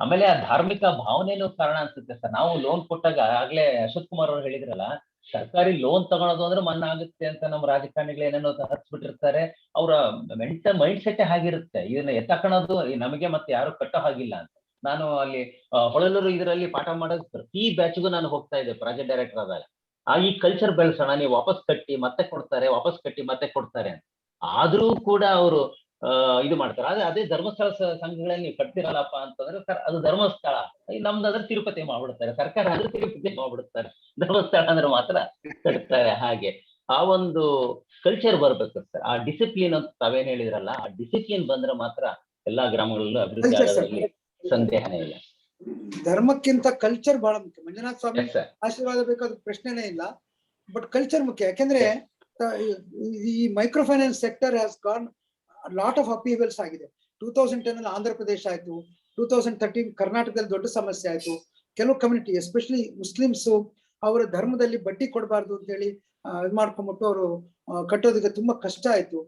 ಆಮೇಲೆ ಆ ಧಾರ್ಮಿಕ ಭಾವನೆನೂ ಕಾರಣ ಅನ್ಸುತ್ತೆ ಸರ್. ನಾವು ಲೋನ್ ಕೊಟ್ಟಾಗ ಆಗ್ಲೇ ಅಶ್ವಥ್ ಕುಮಾರ್ ಅವರು ಹೇಳಿದ್ರಲ್ಲ, ಸರ್ಕಾರಿ ಲೋನ್ ತಗೊಳೋದು ಅಂದ್ರೆ ಮನ್ನಾ ಆಗುತ್ತೆ ಅಂತ ನಮ್ಮ ರಾಜಕಾರಣಿಗಳು ಏನೇನೋ ಹಚ್ಬಿಟ್ಟಿರ್ತಾರೆ. ಅವರ ಮೈಂಡ್ ಸೆಟ್ ಹಾಗಿರುತ್ತೆ, ಇದನ್ನ ಎತ್ತಕೊಳ್ಳೋದು ನಮಗೆ ಮತ್ತೆ ಯಾರು ಕಟ್ಟೋ ಹಾಗಿಲ್ಲ ಅಂತ. ನಾನು ಅಲ್ಲಿ ಹೊಳಲೂರು ಇದರಲ್ಲಿ ಪಾಠ ಮಾಡೋದು ಪ್ರತಿ ಬ್ಯಾಚ್ಗೂ ನಾನು ಹೋಗ್ತಾ ಇದ್ದೆ ಪ್ರಾಜೆಕ್ಟ್ ಡೈರೆಕ್ಟರ್ ಆದಾಗ. ಈ ಕಲ್ಚರ್ ಬೆಳೆಸೋಣ, ನೀವು ವಾಪಸ್ ಕಟ್ಟಿ ಮತ್ತೆ ಕೊಡ್ತಾರೆ, ವಾಪಸ್ ಕಟ್ಟಿ ಮತ್ತೆ ಕೊಡ್ತಾರೆ ಅಂತ. ಆದ್ರೂ ಕೂಡ ಅವರು ಇದು ಮಾಡ್ತಾರೆ. ಆದ್ರೆ ಅದೇ ಧರ್ಮಸ್ಥಳ ಸಂಘಗಳಲ್ಲಿ ನೀವು ಕಟ್ತಿರಲ್ಲಪ್ಪ ಅಂತಂದ್ರೆ ಸರ್ ಅದು ಧರ್ಮಸ್ಥಳ, ನಮ್ದಾದ್ರೆ ತಿರುಪತಿ ಮಾಡ್ಬಿಡ್ತಾರೆ, ಸರ್ಕಾರ ಅಂದ್ರೆ ತಿರುಪತಿ ಮಾಡ್ಬಿಡ್ತಾರೆ, ಧರ್ಮಸ್ಥಳ ಅಂದ್ರೆ ಮಾತ್ರ ಕಟ್ತಾರೆ. ಹಾಗೆ ಆ ಒಂದು ಕಲ್ಚರ್ ಬರ್ಬೇಕು ಸರ್, ಆ ಡಿಸಿಪ್ಲಿನ್ ಅಂತ ತಾವೇನ್ ಹೇಳಿದ್ರಲ್ಲ, ಆ ಡಿಸಿಪ್ಲಿನ್ ಬಂದ್ರೆ ಮಾತ್ರ ಎಲ್ಲಾ ಗ್ರಾಮಗಳಲ್ಲೂ ಅಭಿವೃದ್ಧಿ ಆಗೋದ್ರಲ್ಲಿ ಸಂದೇಹನೇ ಇಲ್ಲ. ಧರ್ಮಕ್ಕಿಂತ ಕಲ್ಚರ್ ಬಹಳ ಮುಖ್ಯ. ಮಂಜುನಾಥ ಸ್ವಾಮಿ ಆಶೀರ್ವಾದ ಬೇಕಾದ ಪ್ರಶ್ನೆನೇ ಇಲ್ಲ, ಬಟ್ ಕಲ್ಚರ್ ಮುಖ್ಯ. ಯಾಕೆಂದ್ರೆ ಈ microfinance sector has gone lot of upheavals ಆಗಿದೆ. 2010 ಅಲ್ಲಿ ಆಂಧ್ರ ಪ್ರದೇಶ ಆಯ್ತು, 2013 ಕರ್ನಾಟಕದಲ್ಲಿ ದೊಡ್ಡ ಸಮಸ್ಯೆ ಆಯ್ತು. ಕೆಲವು ಕಮ್ಯುನಿಟಿ ಎಸ್ಪೆಷಲಿ ಮುಸ್ಲಿಮ್ಸ್ ಅವರ ಧರ್ಮದಲ್ಲಿ ಬಡ್ಡಿ ಕೊಡಬಾರ್ದು ಅಂತ ಹೇಳಿ ಇದು ಮಾಡ್ಕೊಂಡ್ಬಿಟ್ಟು ಅವರು ಕಟ್ಟೋದಕ್ಕೆ ತುಂಬಾ ಕಷ್ಟ ಆಯ್ತು.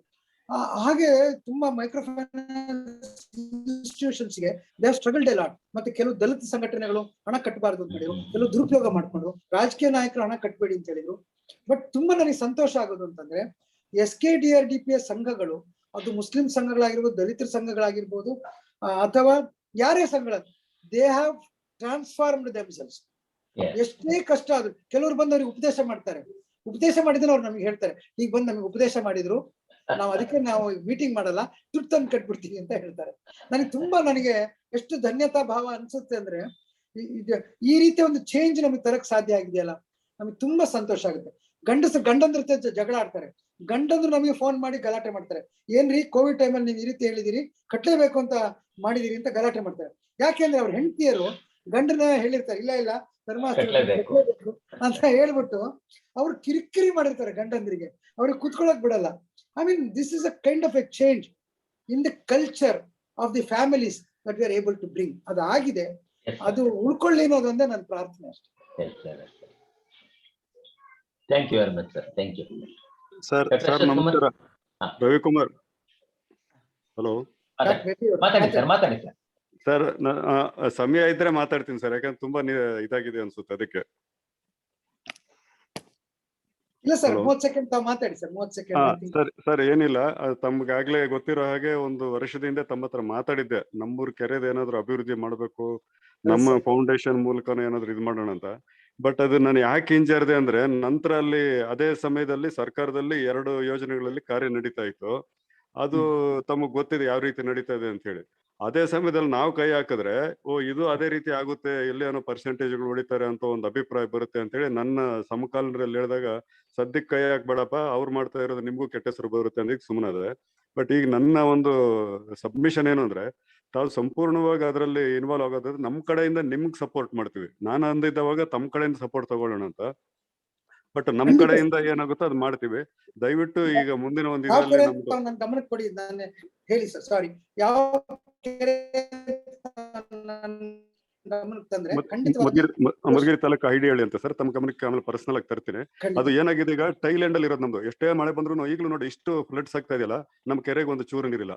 ಹಾಗೆ ತುಂಬಾ ಮೈಕ್ರೋ ಫೈನಾನ್ಸ್ ಇನ್ಸ್ಟಿಟ್ಯೂಷನ್ಸ್ಗೆ they have struggled a lot. ಮತ್ತೆ ಕೆಲವು ದಲಿತ ಸಂಘಟನೆಗಳು ಹಣ ಕಟ್ಟಬಾರ್ದು ಅಂತ ಹೇಳಿದ್ರು, ಕೆಲವು ದುರುಪಯೋಗ ಮಾಡ್ಕೊಂಡ್ರು, ರಾಜಕೀಯ ನಾಯಕರು ಹಣ ಕಟ್ಟಬೇಡಿ ಅಂತ ಹೇಳಿದ್ರು. ಬಟ್ ತುಂಬಾ ನನಗೆ ಸಂತೋಷ ಆಗೋದು ಅಂತಂದ್ರೆ SKDRDPS ಸಂಘಗಳು, ಅದು ಮುಸ್ಲಿಂ ಸಂಘಗಳಾಗಿರ್ಬೋದು, ದಲಿತರ ಸಂಘಗಳಾಗಿರ್ಬೋದು, ಅಥವಾ ಯಾರೇ ಸಂಘಗಳ, ದೇ ಹ್ಯಾವ್ ಟ್ರಾನ್ಸ್ಫಾರ್ಮ್ಡ್ ದೆಮ್ಸೆಲ್ಸ್. ಎಷ್ಟೇ ಕಷ್ಟ ಆದ್ರು ಕೆಲವರು ಬಂದು ಅವ್ರಿಗೆ ಉಪದೇಶ ಮಾಡ್ತಾರೆ, ಉಪದೇಶ ಮಾಡಿದ್ರೆ ಅವ್ರು ನಮ್ಗೆ ಹೇಳ್ತಾರೆ, ಈಗ ಬಂದು ನಮಗೆ ಉಪದೇಶ ಮಾಡಿದ್ರು, ನಾವು ಅದಕ್ಕೆ ನಾವು ಮೀಟಿಂಗ್ ಮಾಡಲ್ಲ, ದುಡ್ಡು ತಂದು ಕಟ್ಬಿಡ್ತೀವಿ ಅಂತ ಹೇಳ್ತಾರೆ. ನನಗೆ ಎಷ್ಟು ಧನ್ಯತಾ ಭಾವ ಅನ್ಸುತ್ತೆ ಅಂದ್ರೆ, ಈ ರೀತಿಯ ಒಂದು ಚೇಂಜ್ ನಮಗೆ ತರಕ್ ಸಾಧ್ಯ ಆಗಿದೆಯಲ್ಲ, ನಮಗೆ ತುಂಬಾ ಸಂತೋಷ ಆಗುತ್ತೆ. ಗಂಡಂದ್ರ ಜಗಳ ಆಡ್ತಾರೆ, ಗಂಡಂದ್ರು ನಮಗೆ ಫೋನ್ ಮಾಡಿ ಗಲಾಟೆ ಮಾಡ್ತಾರೆ, ಏನ್ರಿ ಕೋವಿಡ್ ಟೈಮಲ್ಲಿ ನೀವು ಈ ರೀತಿ ಹೇಳಿದಿರಿ, ಕಟ್ಲೇಬೇಕು ಅಂತ ಮಾಡಿದಿರಿ ಅಂತ ಗಲಾಟೆ ಮಾಡ್ತಾರೆ. ಯಾಕೆಂದ್ರೆ ಅವ್ರ ಹೆಂಡತಿಯರು ಗಂಡನ ಹೇಳಿರ್ತಾರೆ, ಇಲ್ಲ ಧರ್ಮ ಅಂತ ಹೇಳ್ಬಿಟ್ಟು ಅವ್ರು ಕಿರಿಕಿರಿ ಮಾಡಿರ್ತಾರೆ ಗಂಡಂದ್ರಿಗೆ, ಅವ್ರಿಗೆ ಕುತ್ಕೊಳಕ್ ಬಿಡಲ್ಲ. I mean, this is a kind of a change in the culture of the families that we are able to bring. ಅದು ಆಗಿದೆ, ಅದು ಉಳ್ಕೊಳ್ಳಿ ಅನ್ನೋದೊಂದೇ ನನ್ನ ಪ್ರಾರ್ಥನೆ ಅಷ್ಟೇ. Thank you very much sir, thank you sir. ನಮಸ್ಕಾರ, ರವಿಕುಮಾರ್. ಹಲೋ, ಮಾತಾಡಿ ಸರ್. ಸರ್ ಸಮಯ ಇದ್ರೆ ಮಾತಾಡ್ತೀನಿ ಸರ್, ಯಾಕಂದ್ರೆ ತುಂಬಾ ಇದಾಗಿದೆ ಅನ್ಸುತ್ತೆ ಅದಕ್ಕೆ. ಇಲ್ಲ ಸರ್, 30 ಸೆಕೆಂಡ್ ತಾವು ಮಾತಾಡಿ ಸರ್, 30 ಸೆಕೆಂಡ್. ಸರ್ ಏನಿಲ್ಲ, ತಮ್ಗಾಗ್ಲೇ ಗೊತ್ತಿರೋ ಹಾಗೆ 1 ವರ್ಷದಿಂದ ತಮ್ಮ ಹತ್ರ ಮಾತಾಡಿದ್ದೆ, ನಮ್ಮೂರ್ ಕೆರೆದ ಏನಾದ್ರು ಅಭಿವೃದ್ಧಿ ಮಾಡ್ಬೇಕು, ನಮ್ಮ ಫೌಂಡೇಶನ್ ಮೂಲಕನೂ ಏನಾದ್ರು ಇದು ಮಾಡೋಣ ಅಂತ. ಬಟ್ ಅದು ನಾನು ಯಾಕೆ ಹಿಂಜರಿದೆ ಅಂದ್ರೆ, ನಂತರ ಅಲ್ಲಿ ಅದೇ ಸಮಯದಲ್ಲಿ ಸರ್ಕಾರದಲ್ಲಿ 2 ಯೋಜನೆಗಳಲ್ಲಿ ಕಾರ್ಯ ನಡೀತಾ ಇತ್ತು. ಅದು ತಮಗ್ ಗೊತ್ತಿದೆ ಯಾವ ರೀತಿ ನಡೀತಾ ಇದೆ ಅಂತ ಹೇಳಿ. ಅದೇ ಸಮಯದಲ್ಲಿ ನಾವು ಕೈ ಹಾಕಿದ್ರೆ ಇದು ಅದೇ ರೀತಿ ಆಗುತ್ತೆ, ಎಲ್ಲಿ ಏನೋ ಪರ್ಸೆಂಟೇಜ್ಗಳು ಹೊಡಿತಾರೆ ಅಂತ ಒಂದು ಅಭಿಪ್ರಾಯ ಬರುತ್ತೆ ಅಂತ ಹೇಳಿ ನನ್ನ ಸಮಕಾಲೀನರಲ್ಲಿ ಹೇಳಿದಾಗ, ಸದ್ಯಕ್ಕೆ ಕೈ ಹಾಕ್ಬೇಡಪ್ಪ, ಅವ್ರು ಮಾಡ್ತಾ ಇರೋದು ನಿಮ್ಗೂ ಕೆಟ್ಟ ಹೆಸರು ಬರುತ್ತೆ ಅಂತ ಸುಮ್ಮನಾದೆ. ಬಟ್ ಈಗ ನನ್ನ ಒಂದು ಸಬ್ಮಿಷನ್ ಏನು ಅಂದ್ರೆ, ತಾವು ಸಂಪೂರ್ಣವಾಗಿ ಅದರಲ್ಲಿ ಇನ್ವಾಲ್ವ್ ಆಗೋದಾದ್ರೆ ನಮ್ ಕಡೆಯಿಂದ ನಿಮ್ಗೆ ಸಪೋರ್ಟ್ ಮಾಡ್ತೀವಿ. ನಾನು ಅಂದಿದ್ದವಾಗ ತಮ್ಮ ಕಡೆಯಿಂದ ಸಪೋರ್ಟ್ ತಗೊಳ್ಳೋಣ ಅಂತ, ಬಟ್ ನಮ್ ಕಡೆಯಿಂದ ಏನಾಗುತ್ತೋ ಅದು ಮಾಡ್ತೀವಿ. ದಯವಿಟ್ಟು ಈಗ ಮುಂದಿನ ಒಂದು ಇದರಲ್ಲಿ ನನ್ನ ಗಮನಕ್ಕೆ ಕೊಡಿ. ನಾನು ಹೇಳಿ ಸರ್, ಸಾರಿ, ಯಾವ ಮಧುಗಿರಿ ತಾಲೂಕು ಐಡಿಹಳ್ಳಿ ಅಂತ ಸರ್, ತಮ್ಮ ಗಮನಕ್ಕೆ ಆಮೇಲೆ ಪರ್ಸನಲ್ ಆಗಿ ತರ್ತೀನಿ. ಅದು ಏನಾಗಿದೆ, ಈಗ ಟೈಲ್ಯಾಂಡ್ ಅಲ್ಲಿ ಇರೋದು ನಮ್ದು. ಎಷ್ಟೇ ಮಳೆ ಬಂದ್ರು ಈಗಲೂ ನೋಡಿ ಇಷ್ಟು ಫ್ಲಡ್ಸ್ ಆಗ್ತಾ ಇದೆಯಲ್ಲ, ನಮ್ ಕೆರೆಗೆ ಒಂದು ಚೂರು ನೀರಿಲ್ಲ.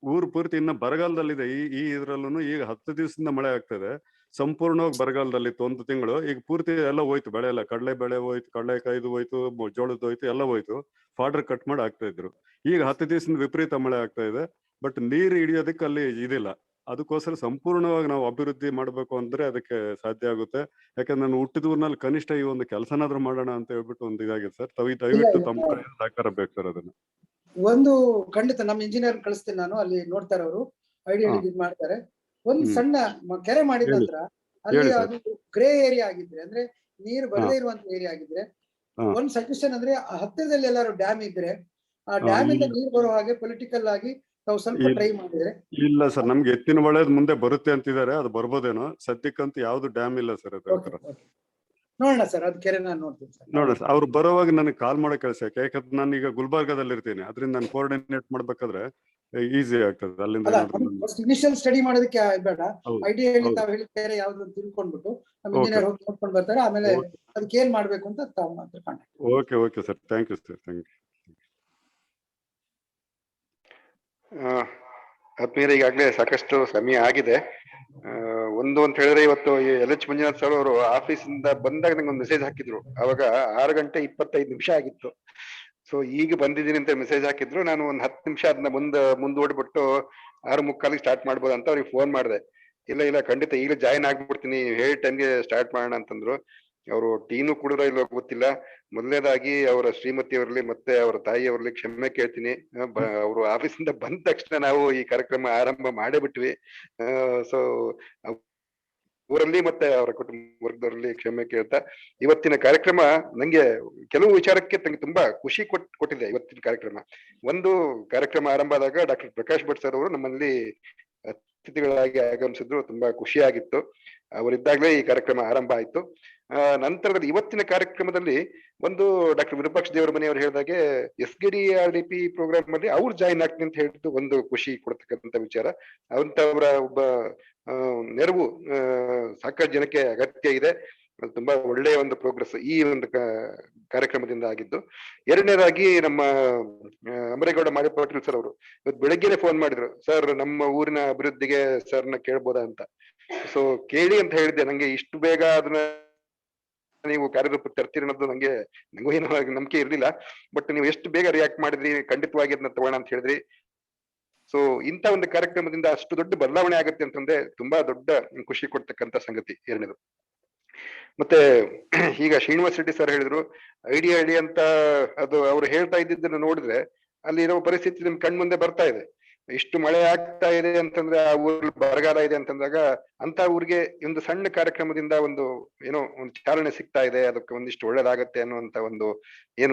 ಊರು ಪೂರ್ತಿ ಇನ್ನ ಬರಗಾಲದಲ್ಲಿದೆ. ಈ ಇದ್ರಲ್ಲೂ ಈಗ 10 ದಿವಸದಿಂದ ಮಳೆ ಆಗ್ತದೆ, ಸಂಪೂರ್ಣವಾಗಿ ಬರಗಾಲದಲ್ಲಿತ್ತು 1 ತಿಂಗಳು. ಈಗ ಪೂರ್ತಿ ಎಲ್ಲ ಹೋಯ್ತು, ಬೆಳೆ ಎಲ್ಲ, ಕಡಲೆ ಬೆಳೆ ಹೋಯ್ತು, ಕಡಲೆಕಾಯ್ದು ಹೋಯ್ತು, ಜೋಳದ ಹೋಯ್ತು, ಎಲ್ಲ ಹೋಯ್ತು. ಫಾಡರ್ ಕಟ್ ಮಾಡಿ ಆಗ್ತಾ ಇದ್ರು. ಈಗ 10 ದಿವಸದಿಂದ ವಿಪರೀತ ಮಳೆ ಆಗ್ತಾ ಇದೆ, ಬಟ್ ನೀರು ಹಿಡಿಯೋದಕ್ಕೆ ಅಲ್ಲಿ ಇದಿಲ್ಲ. ಅದಕ್ಕೋಸ್ಕರ ಸಂಪೂರ್ಣವಾಗಿ ನಾವು ಅಭಿವೃದ್ಧಿ ಮಾಡ್ಬೇಕು ಅಂದ್ರೆ ಅದಕ್ಕೆ ಸಾಧ್ಯ ಆಗುತ್ತೆ. ಯಾಕಂದ್ರೆ ನಾನು ಹುಟ್ಟಿದ ಊರಿನಲ್ಲಿ ಕನಿಷ್ಠ ಈ ಒಂದು ಕೆಲಸನಾದ್ರೂ ಮಾಡೋಣ ಅಂತ ಹೇಳ್ಬಿಟ್ಟು ಒಂದು ಇದಾಗಿದೆ ಸರ್. ದಯವಿಟ್ಟು ತಮ್ಮ ಕಡೆ ಸಹಕಾರ ಬೇಕು ಸರ್. ಅದನ್ನ ಒಂದು ಖಂಡಿತ ನಮ್ಮ ಇಂಜಿನಿಯರ್ ಕಳಿಸ್ತೀನಿ ನಾನು, ಅಲ್ಲಿ ನೋಡ್ತಾರೆ ಅವರು, ಐಡಿಯಾ ಇದ್ ಮಾಡ್ತಾರೆ. ಒಂದ್ ಸಣ್ಣ ಕೆರೆ ಮಾಡಿದ ನಂತರ ಅಲ್ಲಿ ಅದು ಗ್ರೇ ಏರಿಯಾ ಆಗಿದ್ರೆ, ಅಂದ್ರೆ ನೀರು ಬರದೇ ಇರುವಂತ ಏರಿಯಾ ಆಗಿದ್ರೆ, ಒಂದ್ ಸಜೆಷನ್ ಅಂದ್ರೆ ಹತ್ತಿರದಲ್ಲಿ ಎಲ್ಲಾರು ಡ್ಯಾಮ್ ಇದ್ರೆ, ಆ ಡ್ಯಾಮ್ ಇಂದ ನೀರು ಬರೋ ಹಾಗೆ ಪೊಲಿಟಿಕಲ್ ಆಗಿ ತಾವು ಸ್ವಲ್ಪ ಟ್ರೈ ಮಾಡಿದ್ರೆ. ಇಲ್ಲ ಸರ್, ನಮ್ಗೆ ಎತ್ತಿನ ಒಳ್ಳೇದ್ ಮುಂದೆ ಬರುತ್ತೆ ಅಂತಿದ್ದಾರೆ, ಅದು ಬರ್ಬೋದೇನೋ. ಸದ್ಯಕ್ಕಂತೂ ಯಾವ್ದು ಡ್ಯಾಮ್ ಇಲ್ಲ ಸರ್. ನೋಡೋಣ ಸರ್, ಅದ್ ಕೆರೆ ನಾನು ನೋಡ್ತೀನಿ ಸರ್. ನೋಡೋಣ ಸರ್, ಅವ್ರು ಬರೋವಾಗ ನನಗೆ ಕಾಲ್ ಮಾಡೋ ಕೆಲಸ. ಯಾಕಂದ್ರೆ ನಾನು ಈಗ ಗುಲ್ಬರ್ಗಾದಲ್ಲಿ ಇರ್ತೀನಿ, ಅದ್ರಿಂದ ನಾನು ಕೋಆರ್ಡಿನೇಟ್ ಮಾಡ್ಬೇಕಾದ್ರೆ ಈಸಿ ಆಗ್ತದೆ. ಅಲ್ಲಿಂದ ಇನಿಷಿಯಲ್ ಸ್ಟಡಿ ಮಾಡೋದಕ್ಕೆ ಬೇಡ, ಐಡಿಯಾ ಹೇಳಿ ತಾವು ಹೇಳಿ ಬೇರೆ ಯಾವ್ದು ಅಂತ ತಿಳ್ಕೊಂಡ್ಬಿಟ್ಟು ನಮ್ಮ ಇಂಜಿನಿಯರ್ ಹೋಗಿ ನೋಡ್ಕೊಂಡು ಬರ್ತಾರೆ. ಆಮೇಲೆ ಅದಕ್ಕೆ ಏನ್ ಮಾಡ್ಬೇಕು ಅಂತ ತಾವು ಮಾತ್ರ contact. Okay sir, thank you sir, thank you. ಆತ್ಮೀಯರೇ, ಈಗಾಗಲೇ ಸಾಕಷ್ಟು ಸಮಯ ಆಗಿದೆ. ಒಂದು ಅಂತ ಹೇಳಿದ್ರೆ ಇವತ್ತು ಎಲ್ ಎಚ್ ಮಂಜುನಾಥ್ ಸರ್ ಅವರು ಆಫೀಸಿಂದ ಬಂದಾಗ ನಂಗೆ ಒಂದು ಮೆಸೇಜ್ ಹಾಕಿದ್ರು. ಅವಾಗ 6:25 ಆಗಿತ್ತು. ಸೊ ಈಗ ಬಂದಿದ್ದೀನಿ ಅಂತ ಮೆಸೇಜ್ ಹಾಕಿದ್ರು. ನಾನು ಒಂದು 10 ನಿಮಿಷ ಅದನ್ನ ಮುಂದೂಡ್ಬಿಟ್ಟು 6:45 ಸ್ಟಾರ್ಟ್ ಮಾಡ್ಬೋದು ಅಂತ ಅವ್ರಿಗೆ ಫೋನ್ ಮಾಡಿದೆ. ಇಲ್ಲ ಖಂಡಿತ ಈಗಲೇ ಜಾಯಿನ್ ಆಗ್ಬಿಡ್ತೀನಿ, ಹೇಳಿ ಟೈಮ್ಗೆ ಸ್ಟಾರ್ಟ್ ಮಾಡೋಣ ಅಂತಂದ್ರು. ಅವರು ಟೀನು ಕುಡಿರೋ ಇಲ್ವೋ ಗೊತ್ತಿಲ್ಲ. ಮೊದಲನೇದಾಗಿ ಅವರ ಶ್ರೀಮತಿ ಅವರಲ್ಲಿ ಮತ್ತೆ ಅವರ ತಾಯಿಯವರಲ್ಲಿ ಕ್ಷಮೆ ಕೇಳ್ತೀನಿ. ಅವರು ಆಫೀಸಿಂದ ಬಂದ ತಕ್ಷಣ ನಾವು ಈ ಕಾರ್ಯಕ್ರಮ ಆರಂಭ ಮಾಡೇ ಬಿಟ್ವಿ. ಸೊ ಊರಲ್ಲಿ ಮತ್ತೆ ಅವರ ಕುಟುಂಬ ವರ್ಗದವರಲ್ಲಿ ಕ್ಷಮೆ ಕೇಳ್ತಾ, ಇವತ್ತಿನ ಕಾರ್ಯಕ್ರಮ ನಂಗೆ ಕೆಲವು ವಿಚಾರಕ್ಕೆ ನಂಗೆ ತುಂಬಾ ಖುಷಿ ಕೊಟ್ಟಿದೆ. ಇವತ್ತಿನ ಕಾರ್ಯಕ್ರಮ ಒಂದು ಕಾರ್ಯಕ್ರಮ ಆರಂಭ ಆದಾಗ ಡಾಕ್ಟರ್ ಪ್ರಕಾಶ್ ಭಟ್ ಸರ್ ಅವರು ನಮ್ಮಲ್ಲಿ ಅತಿಥಿಗಳಾಗಿ ಆಗಮಿಸಿದ್ರು. ತುಂಬಾ ಖುಷಿಯಾಗಿತ್ತು. ಅವರಿದ್ದಾಗಲೇ ಈ ಕಾರ್ಯಕ್ರಮ ಆರಂಭ ಆಯ್ತು. ನಂತರದಲ್ಲಿ ಇವತ್ತಿನ ಕಾರ್ಯಕ್ರಮದಲ್ಲಿ ಒಂದು ಡಾಕ್ಟರ್ ವಿರೂಪಾಕ್ಷ ದೇವರ ಮನೆಯವರು ಹೇಳಿದಾಗೆ SGDRDP ಪ್ರೋಗ್ರಾಮ್ ಅಲ್ಲಿ ಅವ್ರು ಜಾಯಿನ್ ಆಗ್ತೀನಿ ಅಂತ ಹೇಳಿದ್ದು ಒಂದು ಖುಷಿ ಕೊಡ್ತಕ್ಕಂಥ ವಿಚಾರ. ಅಂತವರ ಒಬ್ಬ ನೆರವು ಸಾಕಷ್ಟು ಜನಕ್ಕೆ ಅಗತ್ಯ ಇದೆ. ಅದು ತುಂಬಾ ಒಳ್ಳೆಯ ಒಂದು ಪ್ರೋಗ್ರೆಸ್ ಈ ಒಂದು ಕಾರ್ಯಕ್ರಮದಿಂದ ಆಗಿದ್ದು. ಎರಡನೇದಾಗಿ ನಮ್ಮ ಅಮರೇಗೌಡ ಮಾದೇಪಾಟೀಲ್ ಸರ್ ಅವರು ಇವತ್ತು ಬೆಳಗ್ಗೆನೆ ಫೋನ್ ಮಾಡಿದ್ರು, ಸರ್ ನಮ್ಮ ಊರಿನ ಅಭಿವೃದ್ಧಿಗೆ ಸರ್ನ ಕೇಳ್ಬೋದಾ ಅಂತ. ಸೊ ಕೇಳಿ ಅಂತ ಹೇಳಿದ್ದೆ. ನಂಗೆ ಇಷ್ಟು ಬೇಗ ಅದನ್ನ ನೀವು ಕಾರ್ಯರೂಪ ತರ್ತೀರಿ ಅನ್ನೋದು ನಂಗೂ ಏನೋ ನಂಬಿಕೆ ಇರ್ಲಿಲ್ಲ. ಬಟ್ ನೀವು ಎಷ್ಟು ಬೇಗ ರಿಯಾಕ್ಟ್ ಮಾಡಿದ್ರಿ, ಖಂಡಿತವಾಗಿ ಅದನ್ನ ತಗೋಣ ಅಂತ ಹೇಳಿದ್ರಿ. ಸೊ ಇಂಥ ಒಂದು ಕಾರ್ಯಕ್ರಮದಿಂದ ಅಷ್ಟು ದೊಡ್ಡ ಬದಲಾವಣೆ ಆಗುತ್ತೆ ಅಂತಂದ್ರೆ ತುಂಬಾ ದೊಡ್ಡ ಖುಷಿ ಕೊಡ್ತಕ್ಕಂಥ ಸಂಗತಿ. ಎರಡನೇದು ಮತ್ತೆ ಈಗ ಶ್ರೀನಿವಾಸ್ ರೆಡ್ಡಿ ಸರ್ ಹೇಳಿದ್ರು ಐಡಿಯಾ ಅಂತ. ಅದು ಅವ್ರು ಹೇಳ್ತಾ ಇದ್ದಿದ್ದನ್ನು ನೋಡಿದ್ರೆ ಅಲ್ಲಿ ಇರೋ ಪರಿಸ್ಥಿತಿ ನಿಮ್ ಕಣ್ ಮುಂದೆ ಬರ್ತಾ ಇದೆ. ಇಷ್ಟು ಮಳೆ ಆಗ್ತಾ ಇದೆ ಅಂತಂದ್ರೆ, ಆ ಊರಲ್ಲಿ ಬರಗಾಲ ಇದೆ ಅಂತಂದಾಗ ಅಂತ ಊರಿಗೆ ಒಂದು ಸಣ್ಣ ಕಾರ್ಯಕ್ರಮದಿಂದ ಒಂದು ಚಾಲನೆ ಸಿಗ್ತಾ ಇದೆ. ಅದಕ್ಕೆ ಒಂದಿಷ್ಟು ಒಳ್ಳೇದಾಗತ್ತೆ ಅನ್ನುವಂತ ಒಂದು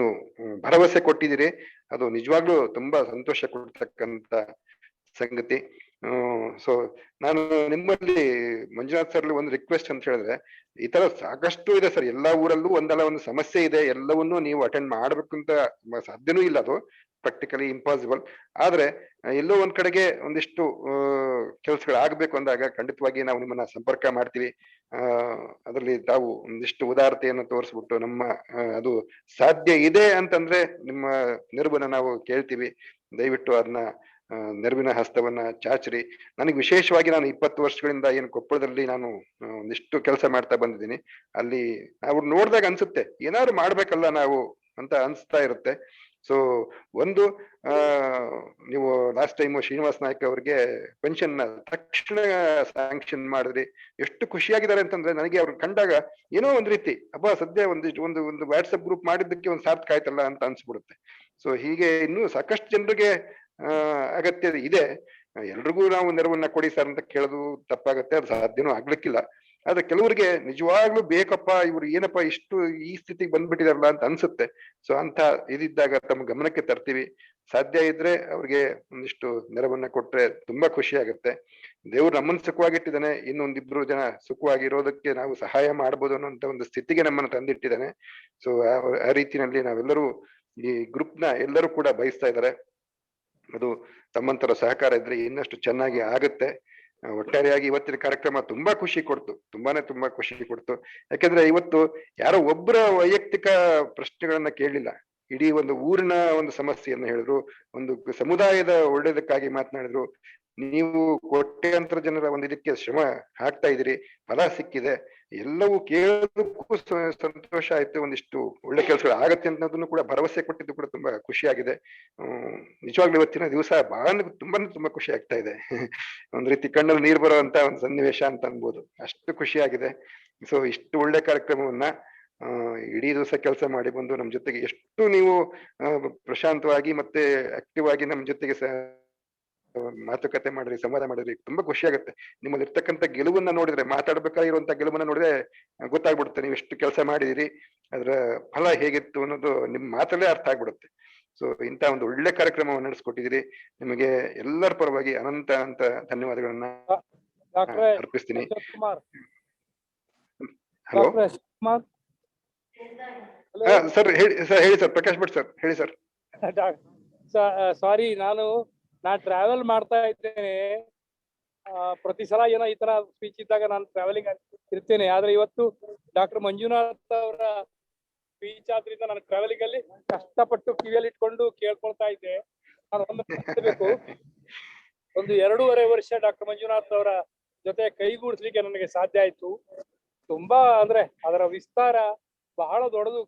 ಭರವಸೆ ಕೊಟ್ಟಿದ್ದೀರಿ. ಅದು ನಿಜವಾಗ್ಲೂ ತುಂಬಾ ಸಂತೋಷ ಕೊಡ್ತಕ್ಕಂತ ಸಂಗತಿ. ಸೊ ನಾನು ನಿಮ್ಮಲ್ಲಿ ಮಂಜುನಾಥ್ ಸರ್ಲಿ ಒಂದು ರಿಕ್ವೆಸ್ಟ್ ಅಂತ ಹೇಳಿದ್ರೆ, ಈ ತರ ಸಾಕಷ್ಟು ಇದೆ ಸರ್. ಎಲ್ಲಾ ಊರಲ್ಲೂ ಒಂದಲ್ಲ ಒಂದು ಸಮಸ್ಯೆ ಇದೆ. ಎಲ್ಲವನ್ನೂ ನೀವು ಅಟೆಂಡ್ ಮಾಡ್ಬೇಕು ಅಂತ ಸಾಧ್ಯನೂ ಇಲ್ಲ, ಅದು ಪ್ರಾಕ್ಟಿಕಲಿ ಇಂಪಾಸಿಬಲ್. ಆದ್ರೆ ಎಲ್ಲೋ ಒಂದ್ ಕಡೆಗೆ ಒಂದಿಷ್ಟು ಕೆಲಸಗಳು ಆಗ್ಬೇಕು ಅಂದಾಗ ಖಂಡಿತವಾಗಿ ನಾವು ನಿಮ್ಮನ್ನ ಸಂಪರ್ಕ ಮಾಡ್ತೀವಿ. ಅದರಲ್ಲಿ ತಾವು ಒಂದಿಷ್ಟು ಉದಾರತೆಯನ್ನು ತೋರಿಸ್ಬಿಟ್ಟು ಅದು ಸಾಧ್ಯ ಇದೆ ಅಂತಂದ್ರೆ ನಿಮ್ಮ ನೆರವನ್ನ ನಾವು ಕೇಳ್ತೀವಿ. ದಯವಿಟ್ಟು ಅದನ್ನ ನೆರವಿನ ಹಸ್ತವನ್ನ ಚಾಚ್ರಿ. ನನಗೆ ವಿಶೇಷವಾಗಿ ನಾನು 20 ವರ್ಷಗಳಿಂದ ಕೊಪ್ಪಳದಲ್ಲಿ ನಾನು ಒಂದಿಷ್ಟು ಕೆಲಸ ಮಾಡ್ತಾ ಬಂದಿದ್ದೀನಿ. ಅಲ್ಲಿ ಅವ್ರು ನೋಡಿದಾಗ ಅನ್ಸುತ್ತೆ ಏನಾದ್ರು ಮಾಡ್ಬೇಕಲ್ಲ ನಾವು ಅಂತ ಅನ್ಸ್ತಾ ಇರುತ್ತೆ. ಸೊ ಒಂದು ನೀವು ಲಾಸ್ಟ್ ಟೈಮ್ ಶ್ರೀನಿವಾಸ್ ನಾಯ್ಕ ಅವ್ರಿಗೆ ಪೆನ್ಷನ್ ತಕ್ಷಣ ಸ್ಯಾಂಕ್ಷನ್ ಮಾಡಿದ್ರಿ. ಎಷ್ಟು ಖುಷಿಯಾಗಿದ್ದಾರೆ ಅಂತಂದ್ರೆ ನನಗೆ ಅವ್ರು ಕಂಡಾಗ ಏನೋ ಒಂದ್ ರೀತಿ ಸದ್ಯ ಒಂದು ವಾಟ್ಸಪ್ ಗ್ರೂಪ್ ಮಾಡಿದ್ದಕ್ಕೆ ಒಂದು ಸಾರ್ಥಕ ಆಯ್ತಲ್ಲ ಅಂತ ಅನ್ಸ್ಬಿಡುತ್ತೆ. ಸೊ ಹೀಗೆ ಇನ್ನೂ ಸಾಕಷ್ಟು ಜನರಿಗೆ ಅಗತ್ಯ ಇದೆ. ಎಲ್ರಿಗೂ ನಾವು ನೆರವನ್ನ ಕೊಡಿ ಸರ್ ಅಂತ ಕೇಳೋದು ತಪ್ಪಾಗತ್ತೆ, ಅದು ಸಾಧ್ಯನೂ ಆಗ್ಲಿಕ್ಕಿಲ್ಲ. ಆದ್ರೆ ಕೆಲವರಿಗೆ ನಿಜವಾಗ್ಲೂ ಬೇಕಪ್ಪ, ಇವ್ರು ಏನಪ್ಪಾ ಇಷ್ಟು ಈ ಸ್ಥಿತಿಗೆ ಬಂದ್ಬಿಟ್ಟಿದಾರಲ್ಲ ಅಂತ ಅನ್ಸುತ್ತೆ. ಸೊ ಅಂತ ಇದಿದ್ದಾಗ ತಮ್ಮ ಗಮನಕ್ಕೆ ತರ್ತೀವಿ. ಸಾಧ್ಯ ಇದ್ರೆ ಅವ್ರಿಗೆ ಒಂದಿಷ್ಟು ನೆರವನ್ನ ಕೊಟ್ರೆ ತುಂಬಾ ಖುಷಿ ಆಗುತ್ತೆ. ದೇವ್ರು ನಮ್ಮನ್ನ ಸುಖವಾಗಿಟ್ಟಿದ್ದಾನೆ, ಇನ್ನೊಂದಿಬ್ರು ಜನ ಸುಖವಾಗಿರೋದಕ್ಕೆ ನಾವು ಸಹಾಯ ಮಾಡ್ಬೋದು ಅನ್ನೋಂತ ಒಂದು ಸ್ಥಿತಿಗೆ ನಮ್ಮನ್ನ ತಂದಿಟ್ಟಿದ್ದಾನೆ. ಸೊ ಆ ರೀತಿನಲ್ಲಿ ನಾವೆಲ್ಲರೂ ಈ ಗ್ರೂಪ್ ನ ಎಲ್ಲರೂ ಕೂಡ ಬಯಸ್ತಾ ಇದ್ದಾರೆ. ಅದು ತಮ್ಮಂತರ ಸಹಕಾರ ಇದ್ರೆ ಇನ್ನಷ್ಟು ಚೆನ್ನಾಗಿ ಆಗುತ್ತೆ. ಒಟ್ಟಾರೆಯಾಗಿ ಇವತ್ತಿನ ಕಾರ್ಯಕ್ರಮ ತುಂಬಾ ಖುಷಿ ಕೊಡ್ತು, ತುಂಬಾ ಖುಷಿ ಕೊಡ್ತು. ಯಾಕಂದ್ರೆ ಇವತ್ತು ಯಾರೋ ಒಬ್ಬರ ವೈಯಕ್ತಿಕ ಪ್ರಶ್ನೆಗಳನ್ನ ಕೇಳಲಿಲ್ಲ, ಇಡೀ ಒಂದು ಊರಿನ ಒಂದು ಸಮಸ್ಯೆಯನ್ನ ಹೇಳಿದ್ರು, ಒಂದು ಸಮುದಾಯದ ಒಳ್ಳೇದಕ್ಕಾಗಿ ಮಾತನಾಡಿದ್ರು. ನೀವು ಕೋಟ್ಯಾಂತರ ಜನರ ಒಂದು ಇದಕ್ಕೆ ಶ್ರಮ ಹಾಕ್ತಾ ಇದೀರಿ, ಫಲ ಸಿಕ್ಕಿದೆ. ಎಲ್ಲವೂ ಕೇಳೋದಕ್ಕೂ ಸಂತೋಷ ಆಯ್ತು. ಒಂದಿಷ್ಟು ಒಳ್ಳೆ ಕೆಲಸಗಳು ಆಗತ್ತೆ ಅನ್ನೋದನ್ನು ಕೂಡ ಭರವಸೆ ಕೊಟ್ಟಿದ್ದು ಕೂಡ ತುಂಬಾ ಖುಷಿಯಾಗಿದೆ. ನಿಜವಾಗ್ಲೂ ಇವತ್ತಿನ ದಿವಸ ತುಂಬಾ ಖುಷಿ ಆಗ್ತಾ ಇದೆ. ಒಂದ್ ರೀತಿ ಕಣ್ಣಲ್ಲಿ ನೀರು ಬರುವಂತ ಒಂದು ಸನ್ನಿವೇಶ ಅಂತ ಅನ್ಬೋದು, ಅಷ್ಟು ಖುಷಿಯಾಗಿದೆ. ಸೊ ಇಷ್ಟು ಒಳ್ಳೆ ಕಾರ್ಯಕ್ರಮವನ್ನ ಇಡೀ ದಿವಸ ಕೆಲಸ ಮಾಡಿ ಬಂದು ನಮ್ ಜೊತೆಗೆ ಎಷ್ಟು ನೀವು ಪ್ರಶಾಂತವಾಗಿ ಮತ್ತೆ ಆಕ್ಟಿವ್ ಆಗಿ ನಮ್ ಜೊತೆಗೆ ಮಾತುಕತೆ ಮಾಡಿದ್ರಿ, ಸಂವಾದ ಮಾಡಿದ್ರಿ, ತುಂಬಾ ಖುಷಿ ಆಗುತ್ತೆ. ನಿಮ್ಮಲ್ಲಿ ಇರ್ತಕ್ಕಂಥ ಗೆಲುವನ್ನ ನೋಡಿದ್ರೆ, ಮಾತಾಡ್ಬೇಕಾಗಿರುವಂತ ಗೆಲುವನ್ನ ನೋಡಿದ್ರೆ ಗೊತ್ತಾಗ್ಬಿಡುತ್ತೆ ನೀವು ಎಷ್ಟು ಕೆಲಸ ಮಾಡಿದಿರಿ, ಅದರ ಫಲ ಹೇಗಿತ್ತು ಅನ್ನೋದು ನಿಮ್ ಮಾತಲ್ಲೇ ಅರ್ಥ ಆಗ್ಬಿಡುತ್ತೆ. ಸೊ ಇಂತ ಒಂದು ಒಳ್ಳೆ ಕಾರ್ಯಕ್ರಮವನ್ನು ನಡೆಸ್ಕೊಟ್ಟಿದ್ದೀರಿ. ನಿಮಗೆ ಎಲ್ಲರ ಪರವಾಗಿ ಅನಂತ ಧನ್ಯವಾದಗಳನ್ನ ಅರ್ಪಿಸ್ತೀನಿ. ಹಲೋ ಸರ್, ಹೇಳಿ ಸರ್. ಪ್ರಕಾಶ್ ಭಟ್ ಸರ್ ಹೇಳಿ ಸರ್. ಸಾರಿ, ನಾನು ಟ್ರಾವೆಲ್ ಮಾಡ್ತಾ ಇದ್ದೇನೆ. ಪ್ರತಿ ಸಲ ಏನೋ ಈ ತರ ಸ್ಪೀಚ್ ಇದ್ದಾಗ ನಾನು ಟ್ರಾವೆಲಿಂಗ್ ಇರ್ತೇನೆ. ಆದ್ರೆ ಇವತ್ತು ಡಾಕ್ಟರ್ ಮಂಜುನಾಥ್ ಅವರ ಸ್ಪೀಚ್ ಆದ್ರಿಂದ ನಾನು ಟ್ರಾವೆಲಿಂಗ್ ಅಲ್ಲಿ ಕಷ್ಟಪಟ್ಟು ಕಿವಿಯಲ್ಲಿ ಇಟ್ಕೊಂಡು ಕೇಳ್ಕೊಳ್ತಾ ಇದ್ದೆ. ನಾನು ಒಂದು 2.5 ವರ್ಷ ಡಾಕ್ಟರ್ ಮಂಜುನಾಥ್ ಅವರ ಜೊತೆ ಕೈಗೂಡಿಸ್ಲಿಕ್ಕೆ ನನಗೆ ಸಾಧ್ಯ ಆಯ್ತು. ತುಂಬಾ ಅಂದ್ರೆ ಅದರ ವಿಸ್ತಾರ ಬಹಳ ದೊಡ್ಡದು.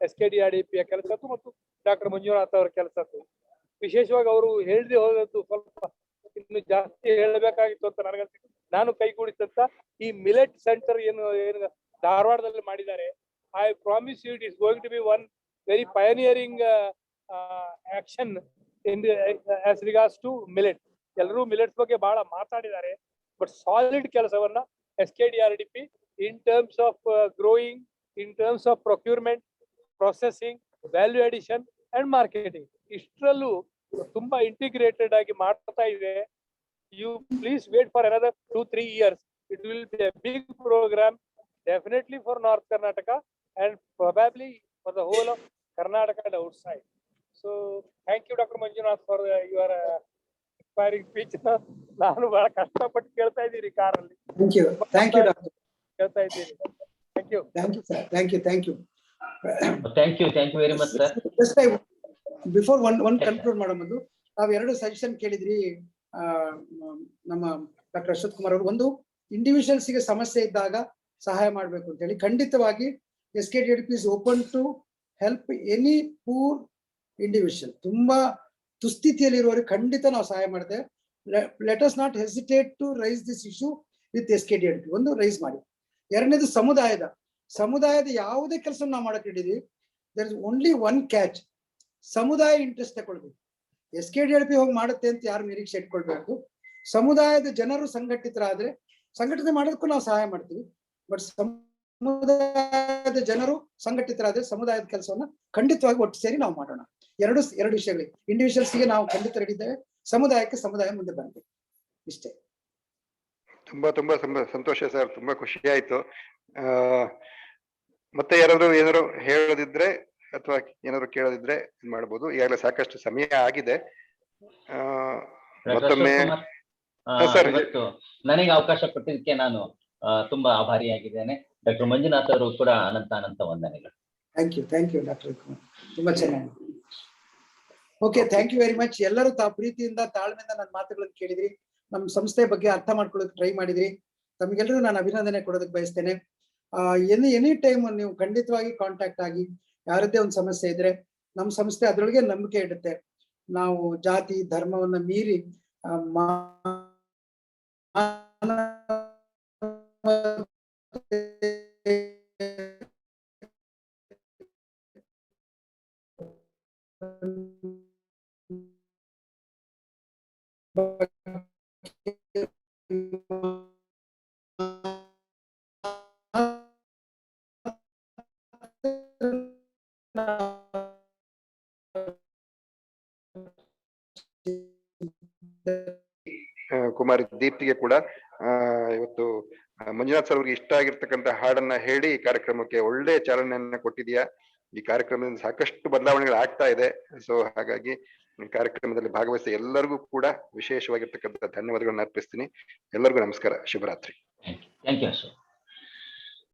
SKDRDP ಯ ಕೆಲಸದ್ದು ಮತ್ತು ಡಾಕ್ಟರ್ ಮಂಜುನಾಥ್ ಅವರ ಕೆಲಸದ್ದು. ವಿಶೇಷವಾಗಿ ಅವರು ಹೇಳದೆ ಹೋದದ್ದು ಸ್ವಲ್ಪ ಇನ್ನು ಜಾಸ್ತಿ ಹೇಳಬೇಕಾಗಿತ್ತು ಅಂತ ನನಗನ್ಸಿತ್ತು. ನಾನು ಕೈಗೂಡಿಸಿದಂತ ಈ ಮಿಲೆಟ್ ಸೆಂಟರ್ ಏನು ಧಾರವಾಡದಲ್ಲಿ ಮಾಡಿದ್ದಾರೆ, I promise you it is going to be one very pioneering action in as regards to millet. ಎಲ್ಲರೂ ಮಿಲೆಟ್ಸ್ ಬಗ್ಗೆ ಬಹಳ ಮಾತಾಡಿದ್ದಾರೆ, ಬಟ್ ಸಾಲಿಡ್ ಕೆಲಸವನ್ನ SKDRDP in terms of growing, in terms of procurement, processing, value addition and marketing ಇಷ್ಟರಲ್ಲೂ ತುಂಬಾ integrated ಆಗಿ ಮಾಡ್ತಾ ಇದೆ. You please wait for another 2-3 years. It will be a big program definitely for North Karnataka and probably for the whole of Karnataka and outside. So thank you Dr. Manjunath for your inspiring speech. ನಾನು ಬಹಳ ಕಷ್ಟಪಟ್ಟು ಕೇಳ್ತಾ ಇದ್ದೀನಿ ಕಾರಲ್ಲಿ. Thank you doctor. ಕೇಳ್ತಾ ಇದ್ದೀನಿ. Thank you. Thank you sir. Thank you thank you very much sir. Just before one conclude ಮಾಡೋದು, ನಾವು ಎರಡು ಸಜೆಷನ್ ಕೇಳಿದ್ರಿ ನಮ್ಮ ಡಾಕ್ಟರ್ ಅಶ್ವಥ್ ಕುಮಾರ್ ಅವರು. ಒಂದು, ಇಂಡಿವಿಜುವಲ್ಸ್ ಗೆ ಸಮಸ್ಯೆ ಇದ್ದಾಗ ಸಹಾಯ ಮಾಡ್ಬೇಕು ಅಂತ ಹೇಳಿ. ಖಂಡಿತವಾಗಿ SKDRDP is open to help any poor individual. ತುಂಬಾ ದುಸ್ಥಿತಿಯಲ್ಲಿರುವವರಿಗೆ ಖಂಡಿತ ನಾವು ಸಹಾಯ ಮಾಡ್ತೇವೆ. Let us not hesitate to raise this issue with SKDRDP. ಒಂದು, ರೈಸ್ ಮಾಡಿ. ಎರಡನೇದು, ಸಮುದಾಯದ ಯಾವುದೇ ಕೆಲಸ ನಾವು ಮಾಡಕ್ ಹಿಡಿದ್ವಿ, there is only one catch. ಸಮುದಾಯ ಇಂಟ್ರೆಸ್ಟ್ ತಗೊಳ್ಬೇಕು. SKDRDP ಹೋಗಿ ಮಾಡುತ್ತೆ ಅಂತ ಯಾರು ನಿರೀಕ್ಷೆ ಇಟ್ಕೊಳ್ಬೇಕು. ಸಮುದಾಯದ ಜನರು ಸಂಘಟಿತರಾದ್ರೆ, ಸಂಘಟನೆ ಮಾಡೋದಕ್ಕೂ ನಾವು ಸಹಾಯ ಮಾಡ್ತೀವಿ, ಬಟ್ ಸಮುದಾಯದ ಜನರು ಸಂಘಟಿತರಾದ್ರೆ ಸಮುದಾಯದ ಕೆಲಸವನ್ನ ಖಂಡಿತವಾಗಿ ಒಟ್ಟು ಸೇರಿ ನಾವು ಮಾಡೋಣ. ಎರಡು ವಿಷಯಗಳು. ಇಂಡಿವಿಜುವಲ್ಸ್ಗೆ ನಾವು ಖಂಡಿತ ಹಿಡಿದ್ದೇವೆ, ಸಮುದಾಯಕ್ಕೆ ಸಮುದಾಯ ಮುಂದೆ ಬರಬೇಕು. ಇಷ್ಟೇ. ತುಂಬಾ ಸಂತೋಷ ಸರ್, ತುಂಬಾ ಖುಷಿ ಆಯ್ತು. ಮತ್ತೆ ಏನಾದ್ರು ಹೇಳೋದಿದ್ರೆ ಅಥವಾ ಏನಾದ್ರು ಕೇಳೋದಿದ್ರೆ ಮಾಡ್ಬೋದು. ಈಗಾಗಲೇ ಸಾಕಷ್ಟು ಸಮಯ ಆಗಿದೆ. ಮತ್ತೊಮ್ಮೆ ನನಗೆ ಅವಕಾಶ ಕೊಟ್ಟಿದ್ದಕ್ಕೆ ನಾನು ತುಂಬಾ ಆಭಾರಿಯಾಗಿದ್ದೇನೆ. ಡಾಕ್ಟರ್ ಮಂಜುನಾಥ್ ಅವರು ಕೂಡ ಅನಂತ ವಂದನೆಗಳು. ಥ್ಯಾಂಕ್ ಯು ಡಾಕ್ಟರ್ ಕುಮಾರ್, ತುಂಬಾ ಚೆನ್ನಾಗಿ. Okay, thank you very much. ಎಲ್ಲರೂ ಪ್ರೀತಿಯಿಂದ ತಾಳ್ಮೆಯಿಂದ ನನ್ನ ಮಾತುಗಳನ್ನು ಕೇಳಿದ್ರಿ, ನಮ್ಮ ಸಂಸ್ಥೆ ಬಗ್ಗೆ ಅರ್ಥ ಮಾಡ್ಕೊಳ್ಳೋಕೆ ಟ್ರೈ ಮಾಡಿದ್ರಿ. ತಮಗೆಲ್ಲರೂ ನಾನು ಅಭಿನಂದನೆ ಕೊಡೋದಕ್ಕೆ ಬಯಸ್ತೇನೆ. ಎನಿ ಟೈಮ್ ನೀವು ಖಂಡಿತವಾಗಿ ಕಾಂಟ್ಯಾಕ್ಟ್ ಆಗಿ. ಯಾರದ್ದೇ ಒಂದು ಸಮಸ್ಯೆ ಇದ್ರೆ ನಮ್ಮ ಸಂಸ್ಥೆ ಅದ್ರೊಳಗೆ ನಂಬಿಕೆ ಇಡುತ್ತೆ. ನಾವು ಜಾತಿ ಧರ್ಮವನ್ನ ಮೀರಿ ಕುಮಾರಿ ದೀಪ್ತಿಗೆ ಕೂಡ ಇವತ್ತು ಮಂಜುನಾಥ್ ಸರ್ ಅವ್ರಿಗೆ ಇಷ್ಟ ಆಗಿರ್ತಕ್ಕಂಥ ಹಾಡನ್ನ ಹೇಳಿ ಕಾರ್ಯಕ್ರಮಕ್ಕೆ ಒಳ್ಳೆ ಚಾಲನೆಯನ್ನ ಕೊಟ್ಟಿದ್ಯಾ. ಈ ಕಾರ್ಯಕ್ರಮದಿಂದ ಸಾಕಷ್ಟು ಬದಲಾವಣೆಗಳು ಆಗ್ತಾ ಇದೆ. ಸೊ ಹಾಗಾಗಿ ಕಾರ್ಯಕ್ರಮದಲ್ಲಿ ಭಾಗವಹಿಸಿ ಎಲ್ಲರಿಗೂ ಕೂಡ ವಿಶೇಷವಾಗಿರ್ತಕ್ಕಂಥ ಧನ್ಯವಾದಗಳನ್ನ ಅರ್ಪಿಸ್ತೀನಿ. ಎಲ್ಲರಿಗೂ ನಮಸ್ಕಾರ, ಶುಭರಾತ್ರಿ. Thank you Ashok.